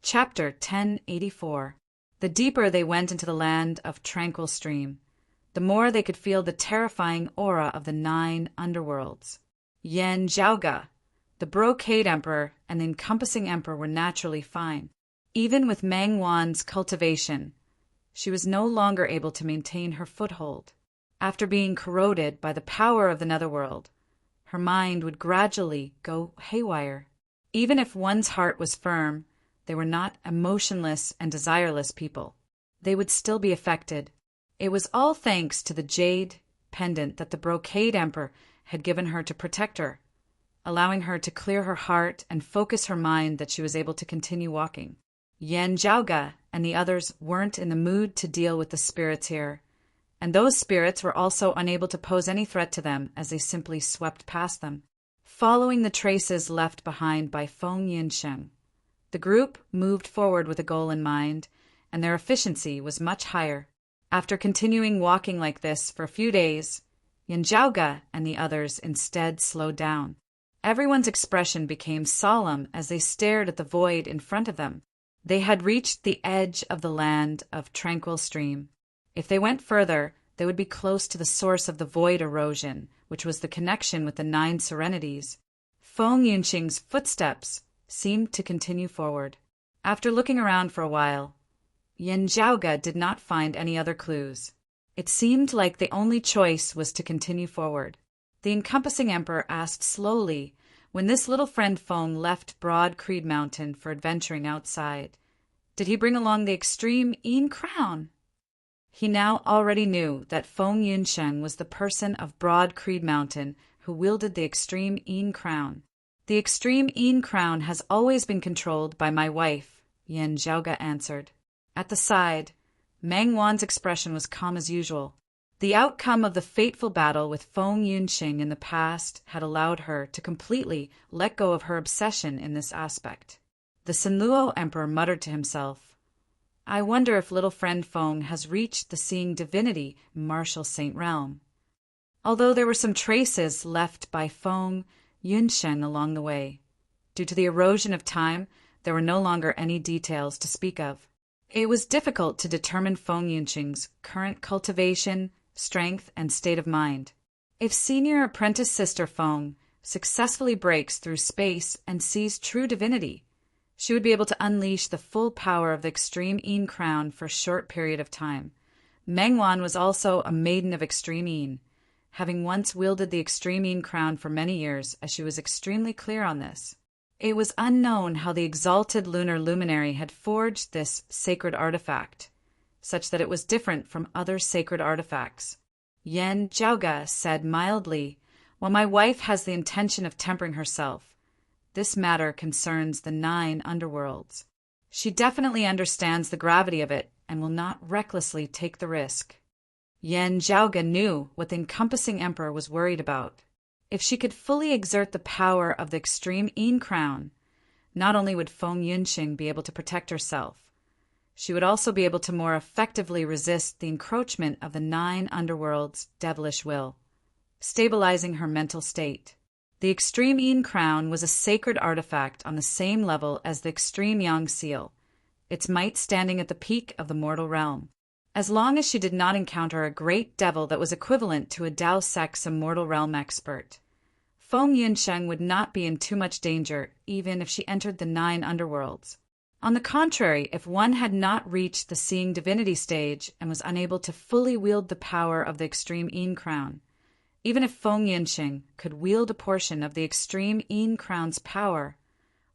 Chapter 1084. The deeper they went into the land of tranquil stream, the more they could feel the terrifying aura of the 9 underworlds. Yen Zhaoga, the brocade emperor, and the encompassing emperor were naturally fine. Even with Meng Wan's cultivation, she was no longer able to maintain her foothold. After being corroded by the power of the netherworld, her mind would gradually go haywire. Even if one's heart was firm, they were not emotionless and desireless people. They would still be affected. It was all thanks to the jade pendant that the brocade emperor had given her to protect her, allowing her to clear her heart and focus her mind that she was able to continue walking. Yen Zhaoga and the others weren't in the mood to deal with the spirits here, and those spirits were also unable to pose any threat to them as they simply swept past them. Following the traces left behind by Feng Yinsheng, the group moved forward with a goal in mind, and their efficiency was much higher. After continuing walking like this for a few days, Yen Zhaoga and the others instead slowed down. Everyone's expression became solemn as they stared at the void in front of them. They had reached the edge of the land of tranquil stream. If they went further, they would be close to the source of the void erosion, which was the connection with the 9 serenities. Feng Yunxing's footsteps seemed to continue forward. After looking around for a while, Yen Zhaoga did not find any other clues. It seemed like the only choice was to continue forward. The encompassing emperor asked slowly when this little friend Feng left Broad Creed Mountain for adventuring outside. Did he bring along the extreme Yin crown? He now already knew that Feng Yunsheng was the person of Broad Creed Mountain who wielded the extreme Yin crown. The extreme Yin crown has always been controlled by my wife, Yen Zhaoga answered. At the side, Meng Wan's expression was calm as usual. The outcome of the fateful battle with Feng Yunxing in the past had allowed her to completely let go of her obsession in this aspect. The Sinluo emperor muttered to himself, I wonder if little friend Feng has reached the seeing divinity martial saint realm. Although there were some traces left by Feng Yunsheng along the way, due to the erosion of time, there were no longer any details to speak of. It was difficult to determine Feng Yunxing's current cultivation, strength, and state of mind. If senior apprentice sister Feng successfully breaks through space and sees true divinity, she would be able to unleash the full power of the extreme Yin crown for a short period of time. Meng Wan was also a maiden of extreme Yin, having once wielded the extreme Yin crown for many years, as she was extremely clear on this. It was unknown how the exalted lunar luminary had forged this sacred artifact, such that it was different from other sacred artifacts. Yen Zhaoga said mildly, While my wife has the intention of tempering herself, this matter concerns the 9 underworlds. She definitely understands the gravity of it and will not recklessly take the risk. Yen Zhaoga knew what the encompassing emperor was worried about. If she could fully exert the power of the extreme Yin crown, not only would Feng Yunxing be able to protect herself, she would also be able to more effectively resist the encroachment of the 9 underworld's devilish will, stabilizing her mental state. The extreme Yin crown was a sacred artifact on the same level as the extreme Yang seal, its might standing at the peak of the mortal realm. As long as she did not encounter a great devil that was equivalent to a Dao Sec's immortal realm expert, Feng Yunsheng would not be in too much danger even if she entered the 9 underworlds. On the contrary, if one had not reached the seeing divinity stage and was unable to fully wield the power of the extreme Yin crown, even if Feng Yunsheng could wield a portion of the extreme Yin crown's power,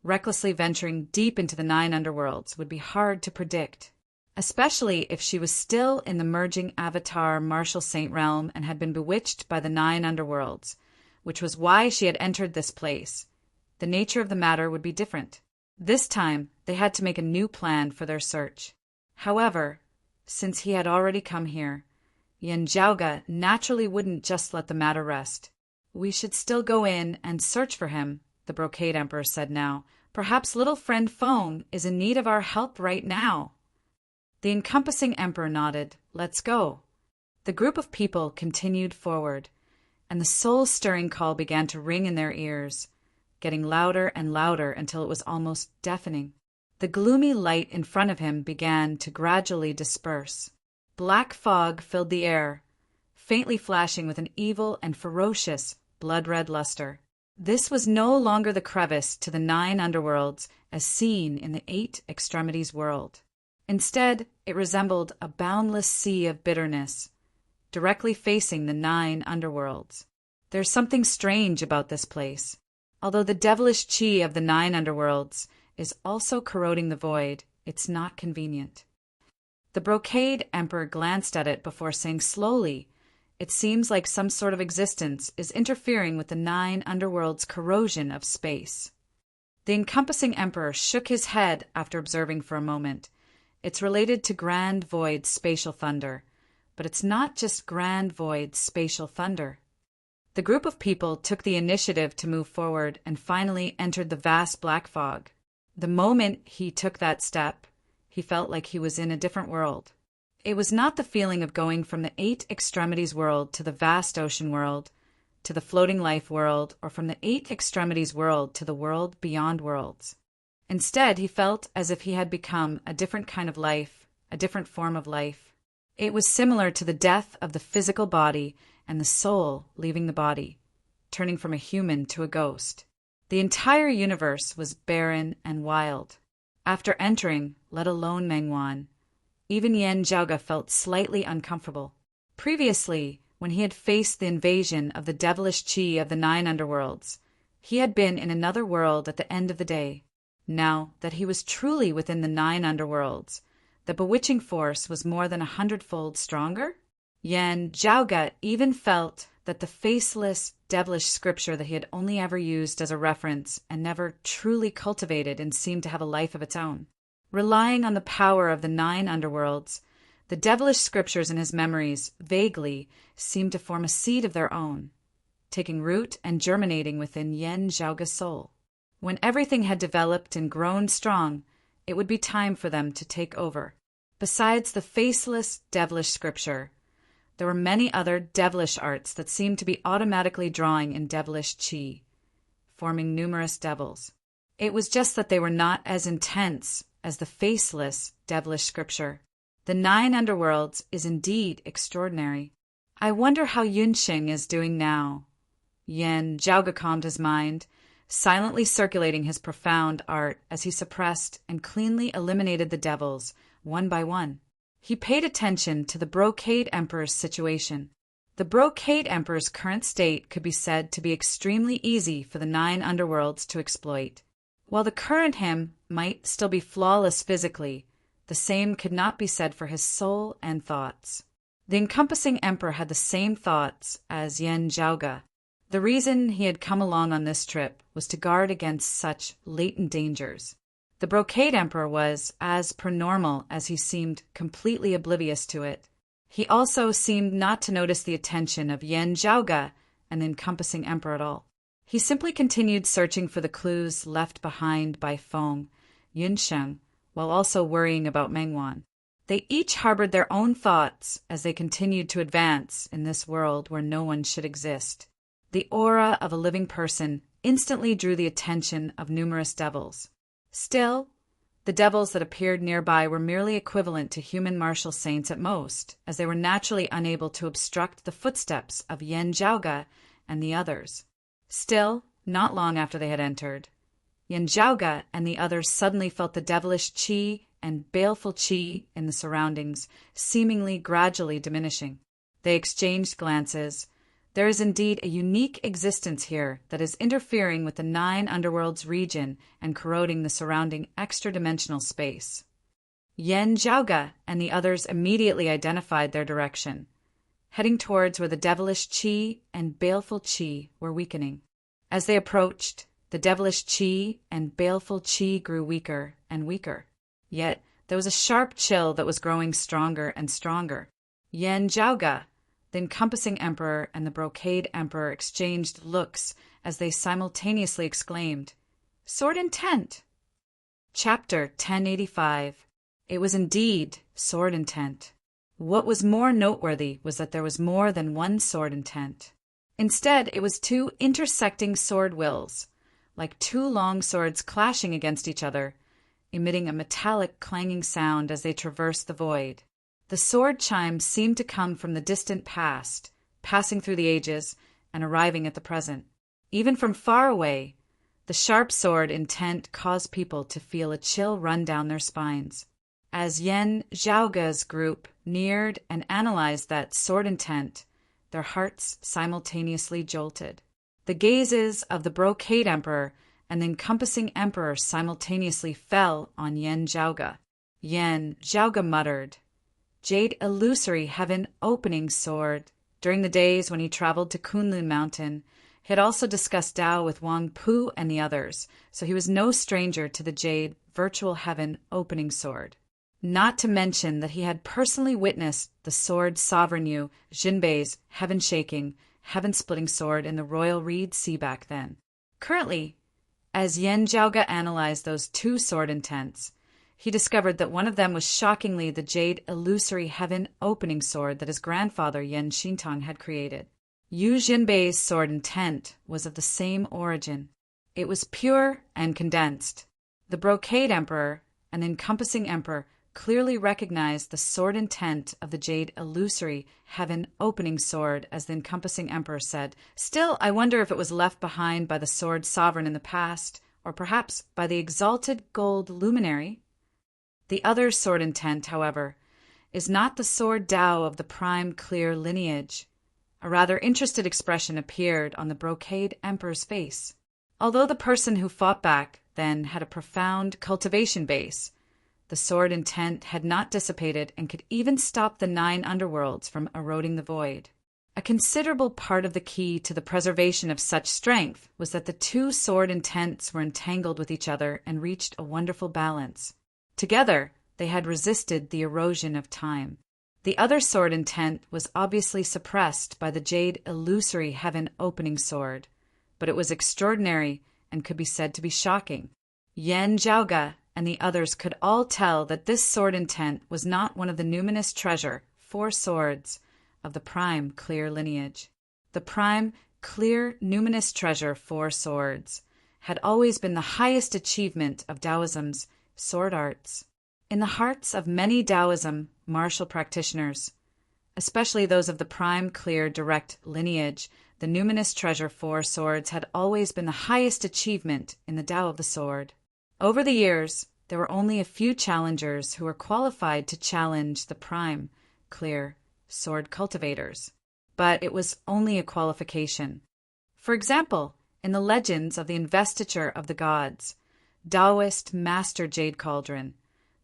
recklessly venturing deep into the 9 underworlds would be hard to predict, especially if she was still in the merging avatar martial saint realm and had been bewitched by the 9 underworlds, which was why she had entered this place. The nature of the matter would be different. This time, they had to make a new plan for their search. However, since he had already come here, Yen Zhaoga naturally wouldn't just let the matter rest. We should still go in and search for him, the brocade emperor said now. Perhaps little friend Feng is in need of our help right now. The encompassing emperor nodded. Let's go. The group of people continued forward, and the soul-stirring call began to ring in their ears, getting louder and louder until it was almost deafening. The gloomy light in front of him began to gradually disperse. Black fog filled the air, faintly flashing with an evil and ferocious blood-red luster. This was no longer the crevice to the 9 underworlds as seen in the 8 extremities world. Instead, it resembled a boundless sea of bitterness, directly facing the 9 underworlds. There's something strange about this place. Although the devilish chi of the 9 underworlds is also corroding the void, it's not convenient. The Brocade Emperor glanced at it before saying slowly, "It seems like some sort of existence is interfering with the 9 underworlds' corrosion of space." The encompassing Emperor shook his head after observing for a moment. It's related to Grand Void spatial thunder, but it's not just Grand Void spatial thunder. The group of people took the initiative to move forward and finally entered the vast black fog. The moment he took that step, he felt like he was in a different world. It was not the feeling of going from the 8 extremities world to the vast ocean world, to the floating life world, or from the 8 extremities world to the world beyond worlds. Instead, he felt as if he had become a different kind of life, a different form of life. It was similar to the death of the physical body and the soul leaving the body, turning from a human to a ghost. The entire universe was barren and wild. After entering, let alone Mengwan, even Yan Zhaoge felt slightly uncomfortable. Previously, when he had faced the invasion of the devilish chi of the 9 underworlds, he had been in another world at the end of the day. Now that he was truly within the 9 underworlds, the bewitching force was more than 100-fold stronger. Yan Zhaoge even felt that the faceless, devilish scripture that he had only ever used as a reference and never truly cultivated and seemed to have a life of its own. Relying on the power of the 9 underworlds, the devilish scriptures in his memories vaguely seemed to form a seed of their own, taking root and germinating within Yan Zhaoge's soul. When everything had developed and grown strong, it would be time for them to take over. Besides the faceless, devilish scripture, there were many other devilish arts that seemed to be automatically drawing in devilish chi, forming numerous devils. It was just that they were not as intense as the faceless, devilish scripture. The 9 underworlds is indeed extraordinary. I wonder how Yunxing is doing now. Yan Zhaoge calmed his mind, silently circulating his profound art as he suppressed and cleanly eliminated the devils, one by one. He paid attention to the Brocade Emperor's situation. The Brocade Emperor's current state could be said to be extremely easy for the 9 underworlds to exploit. While the current him might still be flawless physically, the same could not be said for his soul and thoughts. The encompassing Emperor had the same thoughts as Yan Zhaoge. The reason he had come along on this trip was to guard against such latent dangers. The Brocade Emperor was, as per normal, as he seemed completely oblivious to it. He also seemed not to notice the attention of Yan Zhaoge and the encompassing Emperor at all. He simply continued searching for the clues left behind by Feng, Yunsheng, while also worrying about Mengwan. They each harbored their own thoughts as they continued to advance in this world where no one should exist. The aura of a living person instantly drew the attention of numerous devils. Still, the devils that appeared nearby were merely equivalent to human martial saints at most, as they were naturally unable to obstruct the footsteps of Yan Zhaoge and the others. Still, not long after they had entered, Yan Zhaoge and the others suddenly felt the devilish chi and baleful chi in the surroundings seemingly gradually diminishing. They exchanged glances. There is indeed a unique existence here that is interfering with the 9 underworlds region and corroding the surrounding extra-dimensional space. Yan Zhaoge and the others immediately identified their direction, heading towards where the devilish chi and baleful chi were weakening. As they approached, the devilish chi and baleful chi grew weaker and weaker. Yet there was a sharp chill that was growing stronger and stronger. Yan Zhaoge, the encompassing Emperor, and the Brocade Emperor exchanged looks as they simultaneously exclaimed, "Sword intent!" Chapter 1085. It was indeed sword intent. What was more noteworthy was that there was more than one sword intent. Instead, it was 2 intersecting sword wills, like 2 long swords clashing against each other, emitting a metallic clanging sound as they traversed the void. The sword chimes seemed to come from the distant past, passing through the ages and arriving at the present. Even from far away, the sharp sword intent caused people to feel a chill run down their spines. As Yen Zhaoge's group neared and analyzed that sword intent, their hearts simultaneously jolted. The gazes of the Brocade Emperor and the encompassing Emperor simultaneously fell on Yen Zhaoge. Yen Zhaoge muttered, "Jade illusory heaven opening sword." During the days when he traveled to Kunlun Mountain, he had also discussed Tao with Wang Pu and the others, so he was no stranger to the Jade virtual heaven opening sword. Not to mention that he had personally witnessed the sword Sovereign Yu Jinbei's heaven-shaking, heaven-splitting sword in the Royal Reed Sea back then. Currently, as Yen Zhaoge analyzed those two sword intents, he discovered that one of them was shockingly the Jade illusory heaven opening sword that his grandfather Yen Xintong had created. Yu Jinbei's sword intent was of the same origin. It was pure and condensed. The Brocade Emperor and the encompassing Emperor clearly recognized the sword intent of the Jade illusory heaven opening sword, as the encompassing Emperor said. Still, I wonder if it was left behind by the sword sovereign in the past, or perhaps by the exalted gold luminary. The other sword intent, however, is not the sword Tao of the prime clear lineage. A rather interested expression appeared on the Brocade Emperor's face. Although the person who fought back then had a profound cultivation base, the sword intent had not dissipated and could even stop the 9 underworlds from eroding the void. A considerable part of the key to the preservation of such strength was that the two sword intents were entangled with each other and reached a wonderful balance. Together, they had resisted the erosion of time. The other sword intent was obviously suppressed by the Jade illusory heaven opening sword, but it was extraordinary and could be said to be shocking. Yen Zhaoge and the others could all tell that this sword intent was not one of the numinous treasure, 4 swords, of the prime clear lineage. The prime clear numinous treasure, 4 swords, had always been the highest achievement of Taoism's sword arts. In the hearts of many Taoism martial practitioners, especially those of the prime clear direct lineage, the numinous treasure 4 swords had always been the highest achievement in the Tao of the sword. Over the years, there were only a few challengers who were qualified to challenge the prime clear sword cultivators, but it was only a qualification. For example, in the legends of the investiture of the gods, Taoist Master Jade Cauldron,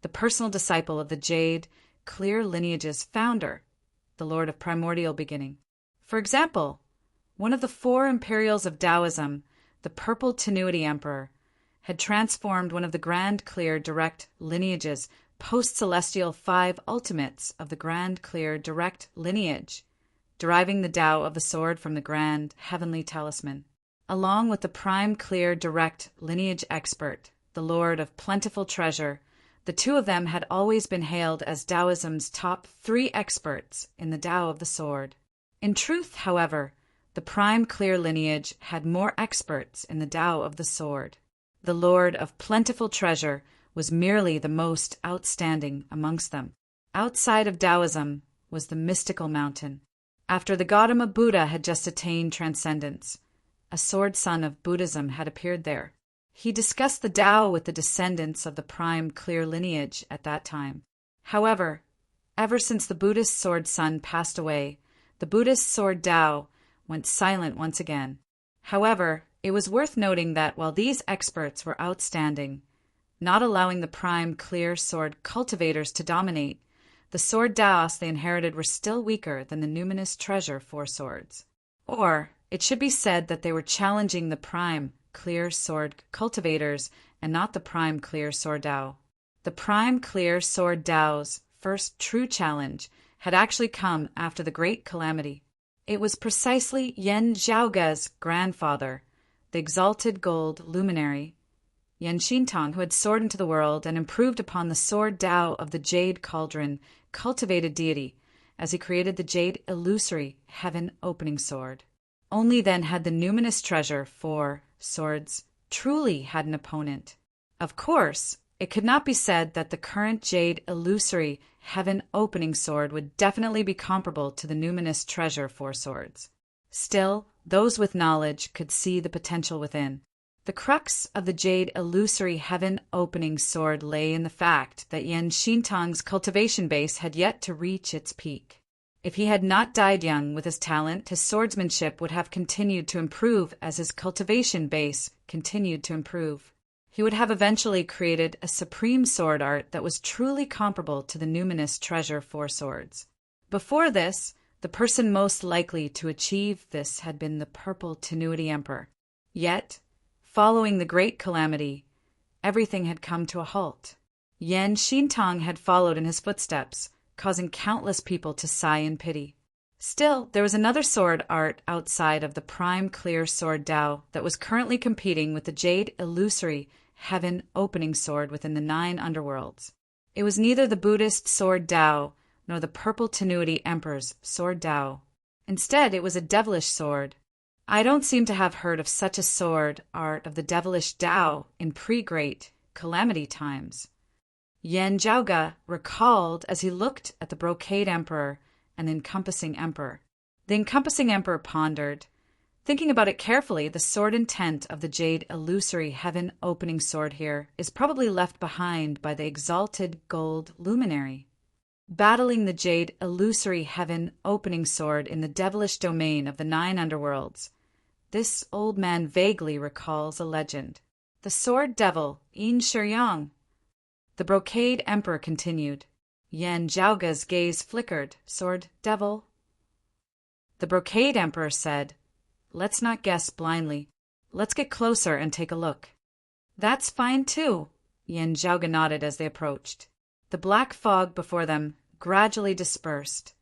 the personal disciple of the Jade clear lineage's founder, the Lord of Primordial Beginning. For example, one of the 4 imperials of Taoism, the Purple Tenuity Emperor, had transformed one of the Grand Clear Direct Lineage's post-celestial 5 ultimates of the Grand Clear Direct Lineage, deriving the Tao of the sword from the Grand Heavenly Talisman. Along with the Prime Clear Direct Lineage expert, the Lord of Plentiful Treasure, the 2 of them had always been hailed as Taoism's top 3 experts in the Tao of the sword. In truth, however, the Prime Clear Lineage had more experts in the Tao of the sword. The Lord of Plentiful Treasure was merely the most outstanding amongst them. Outside of Taoism was the mystical mountain. After the Gautama Buddha had just attained transcendence, a sword son of Buddhism had appeared there. He discussed the Tao with the descendants of the prime clear lineage at that time. However, ever since the Buddhist sword son passed away, the Buddhist sword Tao went silent once again. However, it was worth noting that while these experts were outstanding, not allowing the prime clear sword cultivators to dominate, the sword Taos they inherited were still weaker than the numinous treasure 4 swords. Or, it should be said that they were challenging the prime clear sword cultivators and not the prime clear sword Tao. The prime clear sword Tao's first true challenge had actually come after the Great Calamity. It was precisely Yen Zhaoge's grandfather, the exalted gold luminary, Yen Xintong, who had soared into the world and improved upon the sword Tao of the Jade Cauldron cultivated deity as he created the Jade illusory heaven opening sword. Only then had the numinous treasure 4 swords truly had an opponent. Of course, It could not be said that the current jade illusory heaven-opening sword would definitely be comparable to the numinous treasure four swords. Still, those with knowledge could see the potential within. The crux of the jade illusory heaven-opening sword lay in the fact that Yan Xintong's cultivation base had yet to reach its peak. If he had not died young with his talent, his swordsmanship would have continued to improve as his cultivation base continued to improve. He would have eventually created a supreme sword art that was truly comparable to the numinous treasure four swords. Before this, the person most likely to achieve this had been the Purple Tenuity Emperor. Yet, following the Great Calamity, everything had come to a halt. Yan Xintong had followed in his footsteps, causing countless people to sigh in pity. Still, there was another sword art outside of the prime clear sword Dao that was currently competing with the jade illusory heaven-opening sword within the 9 underworlds. It was neither the Buddhist sword Dao nor the Purple Tenuity Emperor's sword Dao. Instead, it was a devilish sword. I don't seem to have heard of such a sword art of the devilish Dao in pre-Great Calamity times. Yan Zhaoge recalled as he looked at the Brocade Emperor and Encompassing Emperor. The Encompassing Emperor pondered. Thinking about it carefully, the sword intent of the jade illusory heaven-opening sword here is probably left behind by the exalted gold luminary. Battling the jade illusory heaven-opening sword in the devilish domain of the 9 underworlds, this old man vaguely recalls a legend. The sword devil, Yin Shiryang. The Brocade Emperor continued. Yan Zhaoge's gaze flickered. Sword devil? The Brocade Emperor said, "Let's not guess blindly. Let's get closer and take a look." "That's fine too," Yan Zhaoge nodded as they approached. The black fog before them gradually dispersed,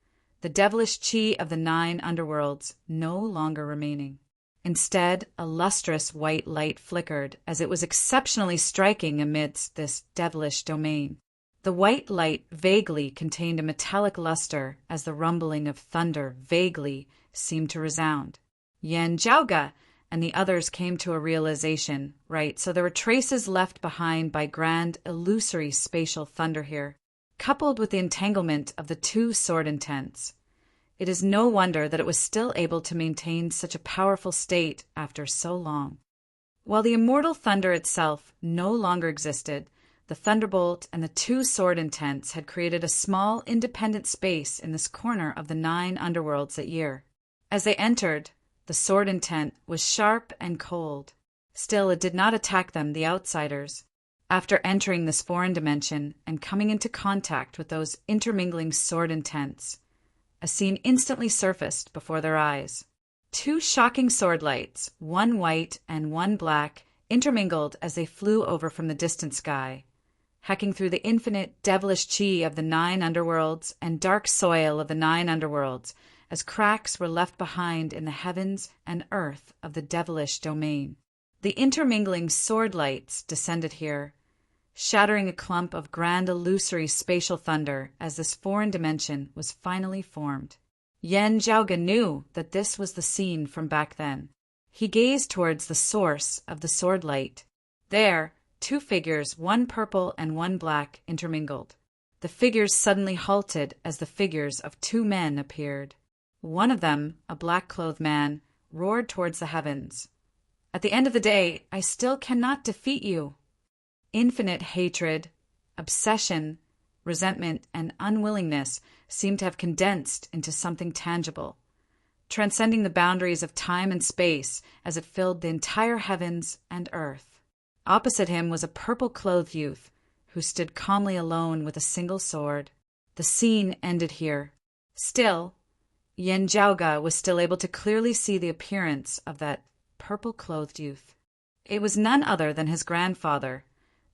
the devilish chi of the 9 underworlds no longer remaining. Instead, a lustrous white light flickered as it was exceptionally striking amidst this devilish domain. The white light vaguely contained a metallic luster as the rumbling of thunder vaguely seemed to resound. Yan Zhaoge and the others came to a realization, right, so there were traces left behind by grand illusory spatial thunder here, coupled with the entanglement of the 2 sword intents. It is no wonder that it was still able to maintain such a powerful state after so long. While the immortal thunder itself no longer existed, the thunderbolt and the 2 sword intents had created a small independent space in this corner of the 9 underworlds that year. As they entered, the sword intent was sharp and cold. Still, it did not attack them, the outsiders. After entering this foreign dimension and coming into contact with those intermingling sword intents, a scene instantly surfaced before their eyes. 2 shocking sword lights, one white and one black, intermingled as they flew over from the distant sky, hacking through the infinite devilish chi of the 9 underworlds and dark soil of the 9 underworlds, as cracks were left behind in the heavens and earth of the devilish domain. The intermingling sword lights descended here, shattering a clump of grand illusory spatial thunder as this foreign dimension was finally formed. Yan Zhaoge knew that this was the scene from back then. He gazed towards the source of the sword light. There, 2 figures, one purple and one black, intermingled. The figures suddenly halted as the figures of 2 men appeared. One of them, a black-clothed man, roared towards the heavens. "At the end of the day, I still cannot defeat you." Infinite hatred, obsession, resentment, and unwillingness seemed to have condensed into something tangible, transcending the boundaries of time and space as it filled the entire heavens and earth. Opposite him was a purple-clothed youth who stood calmly alone with a single sword. The scene ended here. Still, Yan Zhaoge was still able to clearly see the appearance of that purple-clothed youth. It was none other than his grandfather,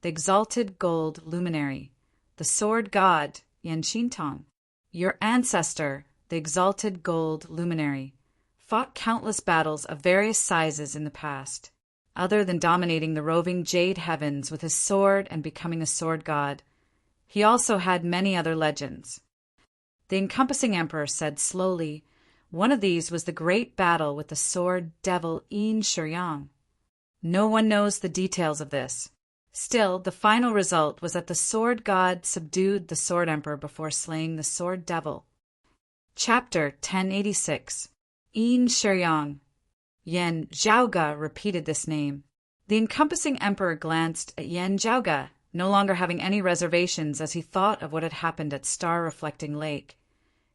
the exalted gold luminary, the sword god Yan Xintong. Your ancestor, the exalted gold luminary, fought countless battles of various sizes in the past. Other than dominating the roving jade heavens with his sword and becoming a sword god, he also had many other legends. The Encompassing Emperor said slowly, one of these was the great battle with the sword devil Yin Shiryang. No one knows the details of this. Still, the final result was that the sword god subdued the sword emperor before slaying the sword devil. Chapter 1086. Yin Shiryang. Yan Zhaoge repeated this name. The encompassing emperor glanced at Yan Zhaoge, no longer having any reservations as he thought of what had happened at Star-Reflecting Lake.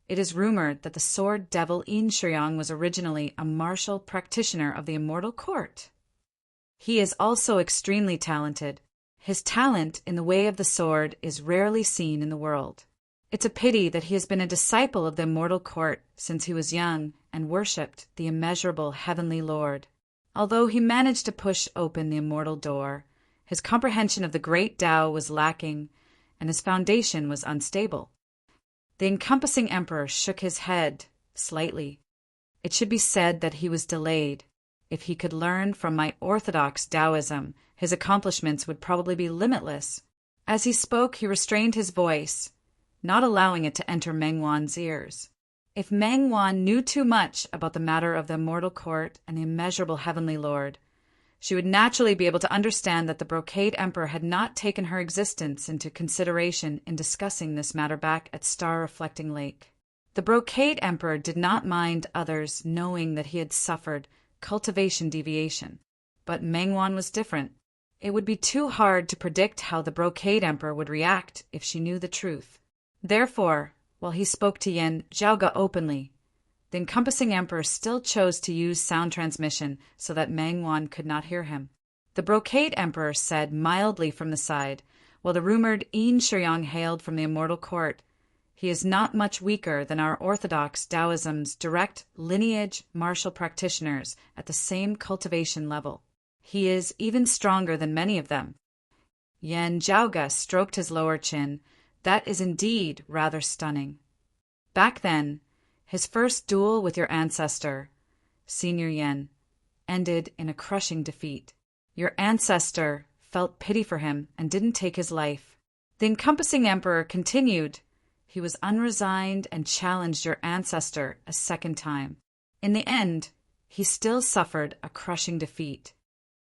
It is rumored that the sword devil Yin Shiryang was originally a martial practitioner of the immortal court. He is also extremely talented. His talent in the way of the sword is rarely seen in the world. It's a pity that he has been a disciple of the immortal court since he was young and worshipped the immeasurable heavenly Lord. Although he managed to push open the immortal door, his comprehension of the great Tao was lacking, and his foundation was unstable. The encompassing emperor shook his head slightly. It should be said that he was delayed. If he could learn from my orthodox Taoism, his accomplishments would probably be limitless. As he spoke, he restrained his voice, not allowing it to enter Meng Wan's ears. If Meng Wan knew too much about the matter of the immortal court and the immeasurable heavenly Lord, she would naturally be able to understand that the Brocade Emperor had not taken her existence into consideration in discussing this matter back at Star-Reflecting Lake. The Brocade Emperor did not mind others knowing that he had suffered cultivation deviation, but Meng Wan was different. It would be too hard to predict how the Brocade Emperor would react if she knew the truth. Therefore, while he spoke to Yan Zhaoge openly, the encompassing emperor still chose to use sound transmission so that Meng Wan could not hear him. The Brocade Emperor said mildly from the side, while the rumored Yin Shiryang hailed from the immortal court, "He is not much weaker than our orthodox Taoism's direct lineage martial practitioners at the same cultivation level. He is even stronger than many of them." Yan Zhaoge stroked his lower chin. "That is indeed rather stunning. Back then, his first duel with your ancestor, Senior Yan, ended in a crushing defeat. Your ancestor felt pity for him and didn't take his life." The encompassing emperor continued, "He was unresigned and challenged your ancestor a second time. In the end, he still suffered a crushing defeat.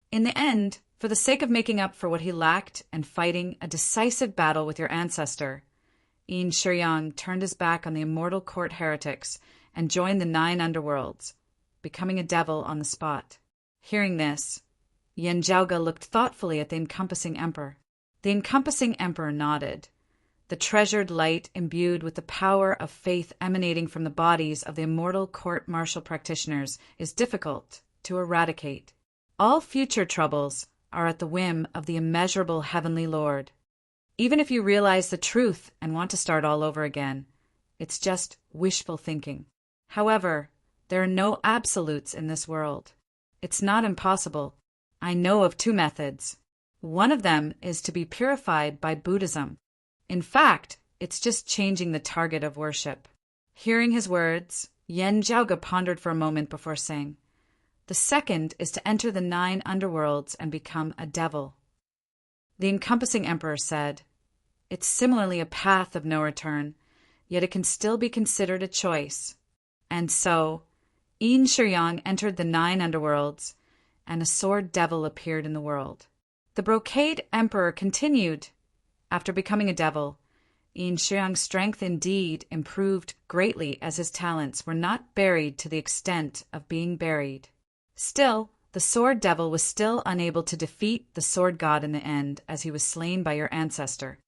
In the end, for the sake of making up for what he lacked and fighting a decisive battle with your ancestor, Yin Shiryang turned his back on the immortal court heretics and joined the 9 underworlds, becoming a devil on the spot." Hearing this, Yan Zhaoge looked thoughtfully at the encompassing emperor. The encompassing emperor nodded. The treasured light imbued with the power of faith emanating from the bodies of the immortal court martial practitioners is difficult to eradicate. All future troubles are at the whim of the immeasurable heavenly Lord. Even if you realize the truth and want to start all over again, it's just wishful thinking. However, there are no absolutes in this world. It's not impossible. I know of 2 methods. One of them is to be purified by Buddhism. In fact, it's just changing the target of worship. Hearing his words, Yan Zhaoge pondered for a moment before saying, "The second is to enter the 9 underworlds and become a devil." The encompassing emperor said, "It's similarly a path of no return, yet it can still be considered a choice." And so, Yin Shiryang entered the 9 underworlds, and a sword devil appeared in the world. The Brocade Emperor continued, "After becoming a devil, Yin Shiryang's strength indeed improved greatly as his talents were not buried to the extent of being buried. Still, the sword devil was still unable to defeat the sword god in the end, as he was slain by your ancestor.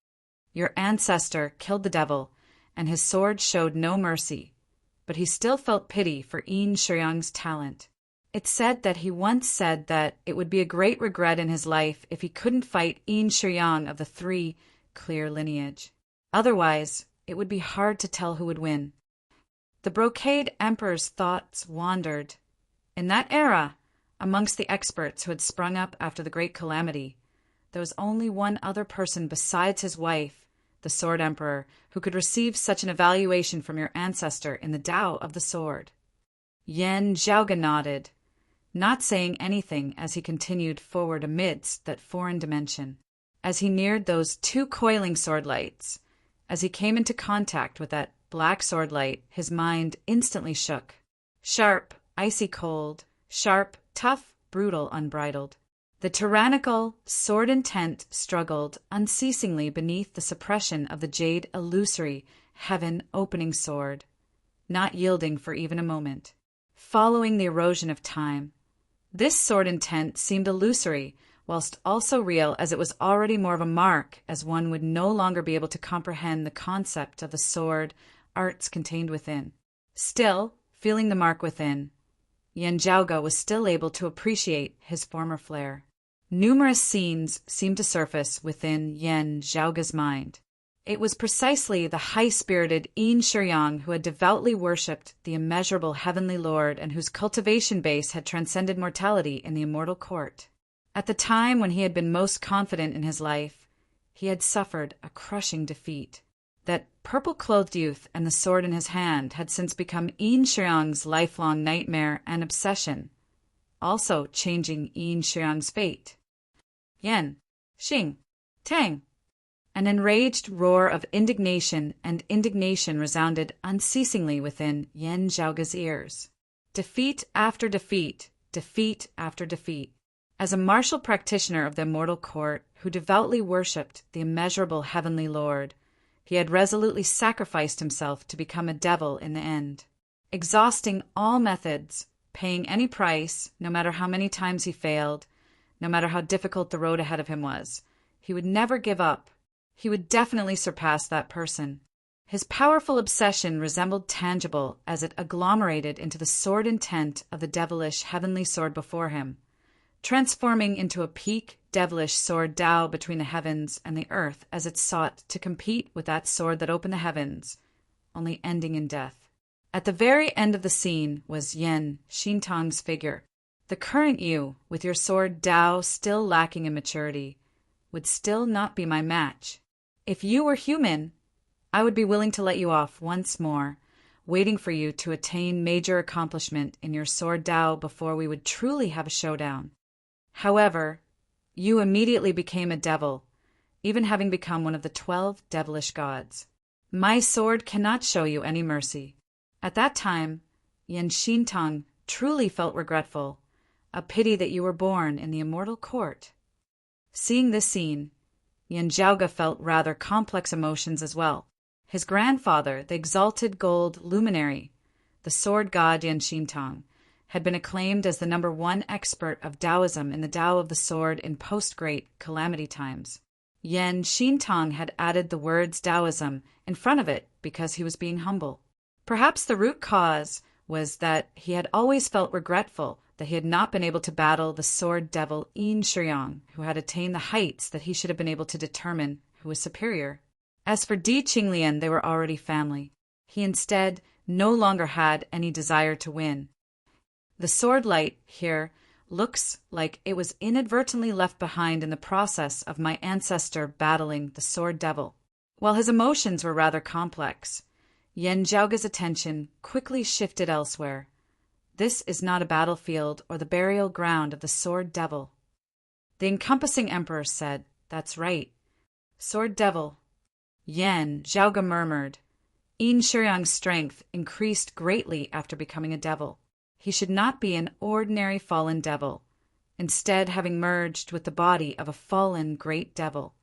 Your ancestor killed the devil, and his sword showed no mercy, but he still felt pity for Yin Shiryang's talent. It's said that he once said that it would be a great regret in his life if he couldn't fight Yin Shiryang of the 3 clear lineage. Otherwise, it would be hard to tell who would win." The Brocade Emperor's thoughts wandered. In that era, amongst the experts who had sprung up after the Great Calamity, there was only one other person besides his wife, the Sword Emperor, who could receive such an evaluation from your ancestor in the Tao of the Sword. Yan Zhaoge nodded, not saying anything as he continued forward amidst that foreign dimension. As he neared those 2 coiling sword lights, as he came into contact with that black sword light, his mind instantly shook. Sharp, icy cold, sharp, tough, brutal, unbridled. The tyrannical, sword-intent struggled unceasingly beneath the suppression of the jade illusory, heaven-opening sword, not yielding for even a moment. Following the erosion of time, this sword-intent seemed illusory, whilst also real, as it was already more of a mark, as one would no longer be able to comprehend the concept of the sword arts contained within. Still, feeling the mark within, Yan Zhaoge was still able to appreciate his former flair. Numerous scenes seemed to surface within Yan Zhaoge's mind. It was precisely the high-spirited Yin Shiyang who had devoutly worshipped the immeasurable heavenly lord and whose cultivation base had transcended mortality in the immortal court. At the time when he had been most confident in his life, he had suffered a crushing defeat. That purple-clothed youth and the sword in his hand had since become Yin Shiyang's lifelong nightmare and obsession, also changing Yin Shiyang's fate. Yan, Xing, Tang. An enraged roar of indignation and indignation resounded unceasingly within Yan Zhaoge's ears. Defeat after defeat, defeat after defeat. As a martial practitioner of the immortal court who devoutly worshipped the immeasurable heavenly lord, he had resolutely sacrificed himself to become a devil in the end. Exhausting all methods, paying any price, no matter how many times he failed, no matter how difficult the road ahead of him was, he would never give up. He would definitely surpass that person. His powerful obsession resembled tangible as it agglomerated into the sword intent of the devilish heavenly sword before him, transforming into a peak devilish sword Tao between the heavens and the earth as it sought to compete with that sword that opened the heavens, only ending in death. At the very end of the scene was Yan Xintang's figure. The current you, with your sword Tao still lacking in maturity, would still not be my match. If you were human, I would be willing to let you off once more, waiting for you to attain major accomplishment in your sword Tao before we would truly have a showdown. However, you immediately became a devil, even having become one of the 12 devilish gods. My sword cannot show you any mercy. At that time, Yan Xintang truly felt regretful, a pity that you were born in the immortal court. Seeing this scene, Yan Zhaoge felt rather complex emotions as well. His grandfather, the exalted gold luminary, the sword god Yan Xintang, had been acclaimed as the #1 expert of Taoism in the Tao of the sword in post-Great Calamity times. Yan Xintang had added the words Taoism in front of it because he was being humble. Perhaps the root cause was that he had always felt regretful that he had not been able to battle the sword devil Yin Shiyang, who had attained the heights that he should have been able to determine who was superior. As for Di Qinglian, they were already family. He instead no longer had any desire to win. The sword light here looks like it was inadvertently left behind in the process of my ancestor battling the sword devil. While his emotions were rather complex, Yan Zhaoge's attention quickly shifted elsewhere. This is not a battlefield or the burial ground of the sword devil. The encompassing emperor said, "That's right. Sword devil." Yan Zhaoge murmured. Yin Shiyang's strength increased greatly after becoming a devil. He should not be an ordinary fallen devil, instead having merged with the body of a fallen great devil.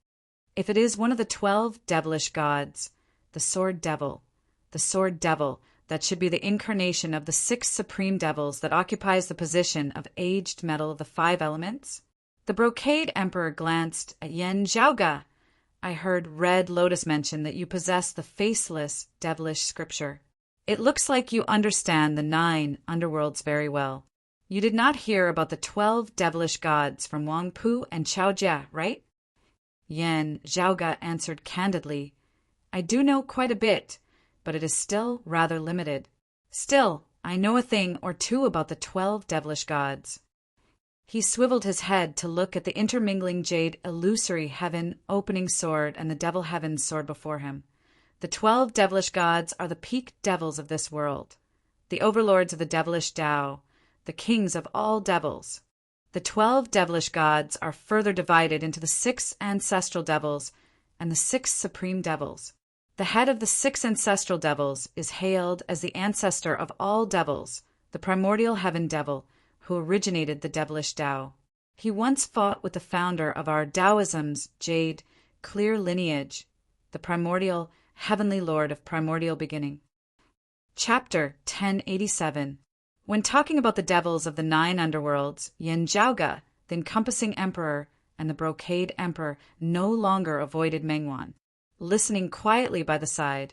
If it is one of the 12 devilish gods, the sword devil that should be the incarnation of the 6 supreme devils that occupies the position of aged metal of the 5 elements? The brocade emperor glanced at Yan Zhaoge. I heard Red Lotus mention that you possess the faceless devilish scripture. It looks like you understand the 9 underworlds very well. You did not hear about the 12 devilish gods from Wangpu and Chaojia, right? Yan Zhaoge answered candidly, I do know quite a bit, but it is still rather limited. Still, I know a thing or two about the 12 devilish gods. He swiveled his head to look at the intermingling jade illusory heaven opening sword and the devil heaven's sword before him. The 12 devilish gods are the peak devils of this world, the overlords of the devilish Tao, the kings of all devils. The 12 devilish gods are further divided into the 6 ancestral devils and the 6 supreme devils. The head of the 6 ancestral devils is hailed as the ancestor of all devils, the primordial heaven devil, who originated the devilish Tao. He once fought with the founder of our Taoism's jade, clear lineage, the primordial, heavenly lord of primordial beginning. Chapter 1087. When talking about the devils of the 9 underworlds, Yen Zhaoge, the encompassing emperor, and the brocade emperor no longer avoided Meng Wan. Listening quietly by the side,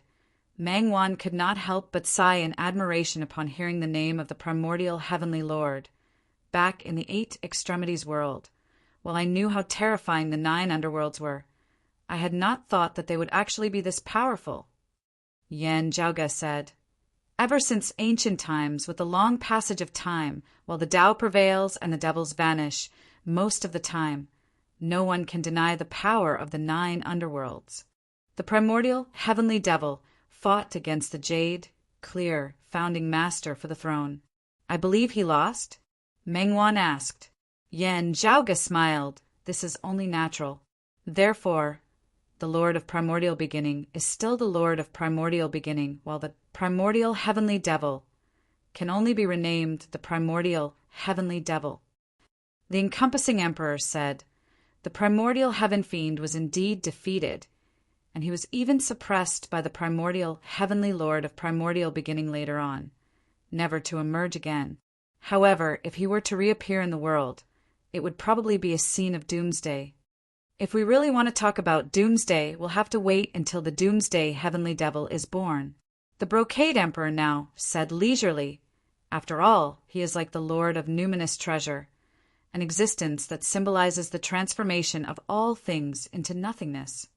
Meng Wan could not help but sigh in admiration upon hearing the name of the primordial heavenly lord. Back in the 8 extremities world, while I knew how terrifying the 9 underworlds were, I had not thought that they would actually be this powerful. Yen Zhaoge said, "Ever since ancient times, with the long passage of time, while the Tao prevails and the devils vanish, most of the time, no one can deny the power of the 9 underworlds. The primordial heavenly devil fought against the jade, clear, founding master for the throne. I believe he lost?" Meng Wan asked. Yen Zhaoge smiled. "This is only natural. Therefore, the Lord of Primordial Beginning is still the Lord of Primordial Beginning, while the primordial heavenly devil can only be renamed the primordial heavenly devil." The encompassing emperor said, "The primordial heaven fiend was indeed defeated, and he was even suppressed by the primordial heavenly lord of primordial beginning later on, never to emerge again. However, if he were to reappear in the world, it would probably be a scene of doomsday. If we really want to talk about doomsday, we'll have to wait until the doomsday heavenly devil is born." The brocade emperor now said leisurely, "After all, he is like the lord of numinous treasure, an existence that symbolizes the transformation of all things into nothingness."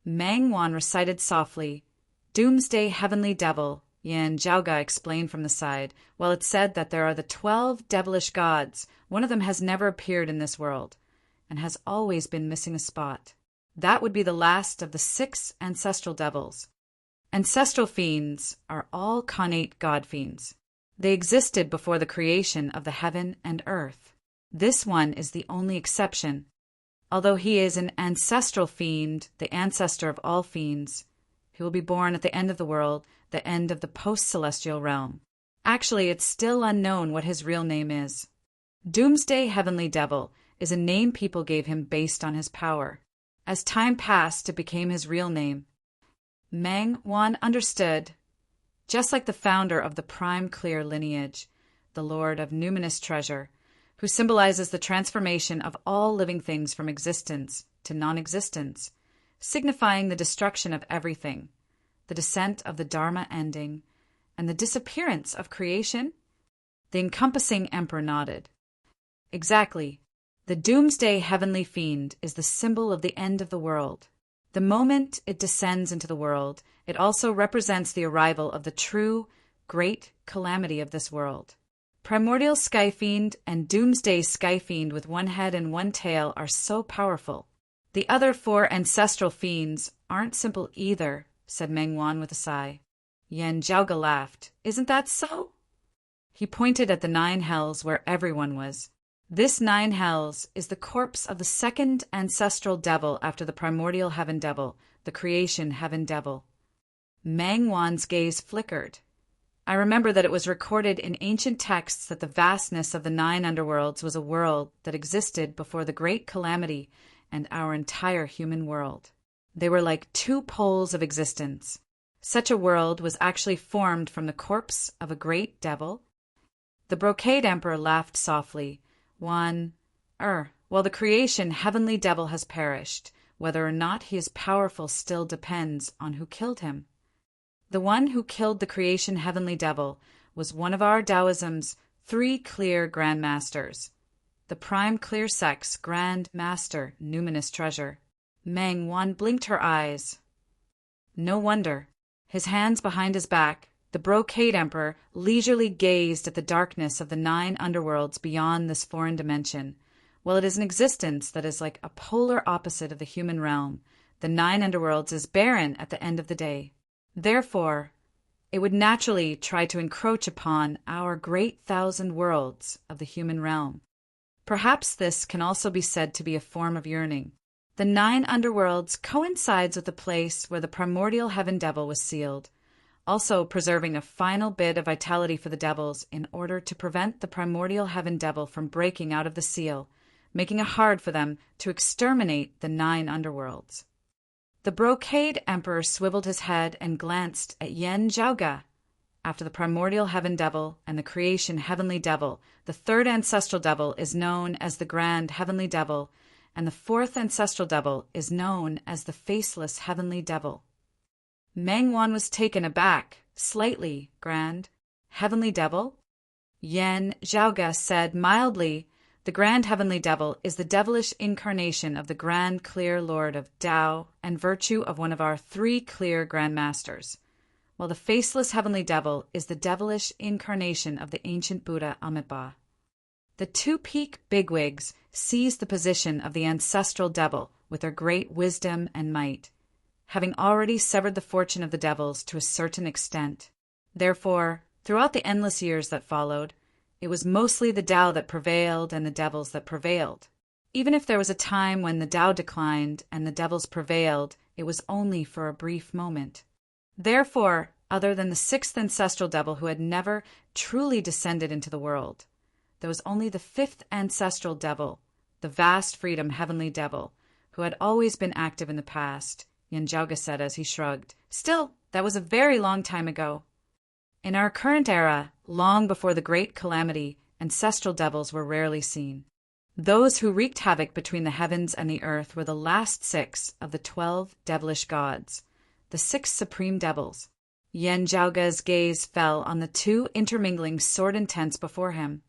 Meng Wan recited softly, "Doomsday heavenly devil," Yen Zhaoge explained from the side. "Well, it's said that there are the 12 devilish gods. One of them has never appeared in this world, and has always been missing a spot. That would be the last of the 6 ancestral devils. Ancestral fiends are all connate god fiends. They existed before the creation of the heaven and earth. This one is the only exception. Although he is an ancestral fiend, the ancestor of all fiends, he will be born at the end of the world, the end of the post-celestial realm. Actually, it's still unknown what his real name is. Doomsday Heavenly Devil is a name people gave him based on his power. As time passed, it became his real name." Meng Wan understood. Just like the founder of the Prime Clear lineage, the Lord of Numinous Treasure, who symbolizes the transformation of all living things from existence to non-existence, signifying the destruction of everything, the descent of the Dharma ending, and the disappearance of creation? The encompassing emperor nodded. Exactly. The doomsday heavenly fiend is the symbol of the end of the world. The moment it descends into the world, it also represents the arrival of the true, great calamity of this world. Primordial Sky Fiend and Doomsday Sky Fiend with 1 head and 1 tail are so powerful. The other 4 ancestral fiends aren't simple either, said Meng Wan with a sigh. Yen Zhaoge laughed. Isn't that so? He pointed at the 9 hells where everyone was. This 9 hells is the corpse of the 2nd ancestral devil after the primordial heaven devil, the creation heaven devil. Meng Wan's gaze flickered. I remember that it was recorded in ancient texts that the vastness of the 9 underworlds was a world that existed before the great calamity and our entire human world. They were like 2 poles of existence. Such a world was actually formed from the corpse of a great devil. The brocade emperor laughed softly. Well, the creation heavenly devil has perished. Whether or not he is powerful still depends on who killed him. The one who killed the creation heavenly devil was one of our Taoism's 3 clear Grand Masters, the Prime Clear Sex Grand Master Numinous Treasure. Meng Wan blinked her eyes. No wonder. His hands behind his back, the brocade emperor leisurely gazed at the darkness of the 9 underworlds beyond this foreign dimension. While it is an existence that is like a polar opposite of the human realm, the 9 underworlds is barren at the end of the day. Therefore, it would naturally try to encroach upon our great 1,000 worlds of the human realm. Perhaps this can also be said to be a form of yearning. The 9 underworlds coincides with the place where the primordial heaven devil was sealed, also preserving a final bit of vitality for the devils in order to prevent the primordial heaven devil from breaking out of the seal. making it hard for them to exterminate the 9 underworlds. The Brocade Emperor swiveled his head and glanced at Yen Zhaoga. After the primordial heaven devil and the creation heavenly devil, the 3rd ancestral devil is known as the grand heavenly devil, and the 4th ancestral devil is known as the faceless heavenly devil. Meng Wan was taken aback, slightly, grand. Heavenly devil? Yen Zhaoga said mildly, the grand heavenly devil is the devilish incarnation of the grand clear lord of Tao and virtue of one of our 3 clear grand masters, while the faceless heavenly devil is the devilish incarnation of the ancient Buddha Amitabha. The 2 peak bigwigs seized the position of the ancestral devil with their great wisdom and might, having already severed the fortune of the devils to a certain extent. Therefore, throughout the endless years that followed, it was mostly the Tao that prevailed and the devils that prevailed. Even if there was a time when the Tao declined and the devils prevailed, it was only for a brief moment. Therefore, other than the 6th ancestral devil who had never truly descended into the world, there was only the 5th ancestral devil, the vast freedom heavenly devil, who had always been active in the past, Yen Zhaoga said as he shrugged. Still, that was a very long time ago. In our current era, long before the great calamity, ancestral devils were rarely seen. Those who wreaked havoc between the heavens and the earth were the last 6 of the 12 devilish gods, the 6 supreme devils. Yen Zhaoga's gaze fell on the 2 intermingling sword intents before him.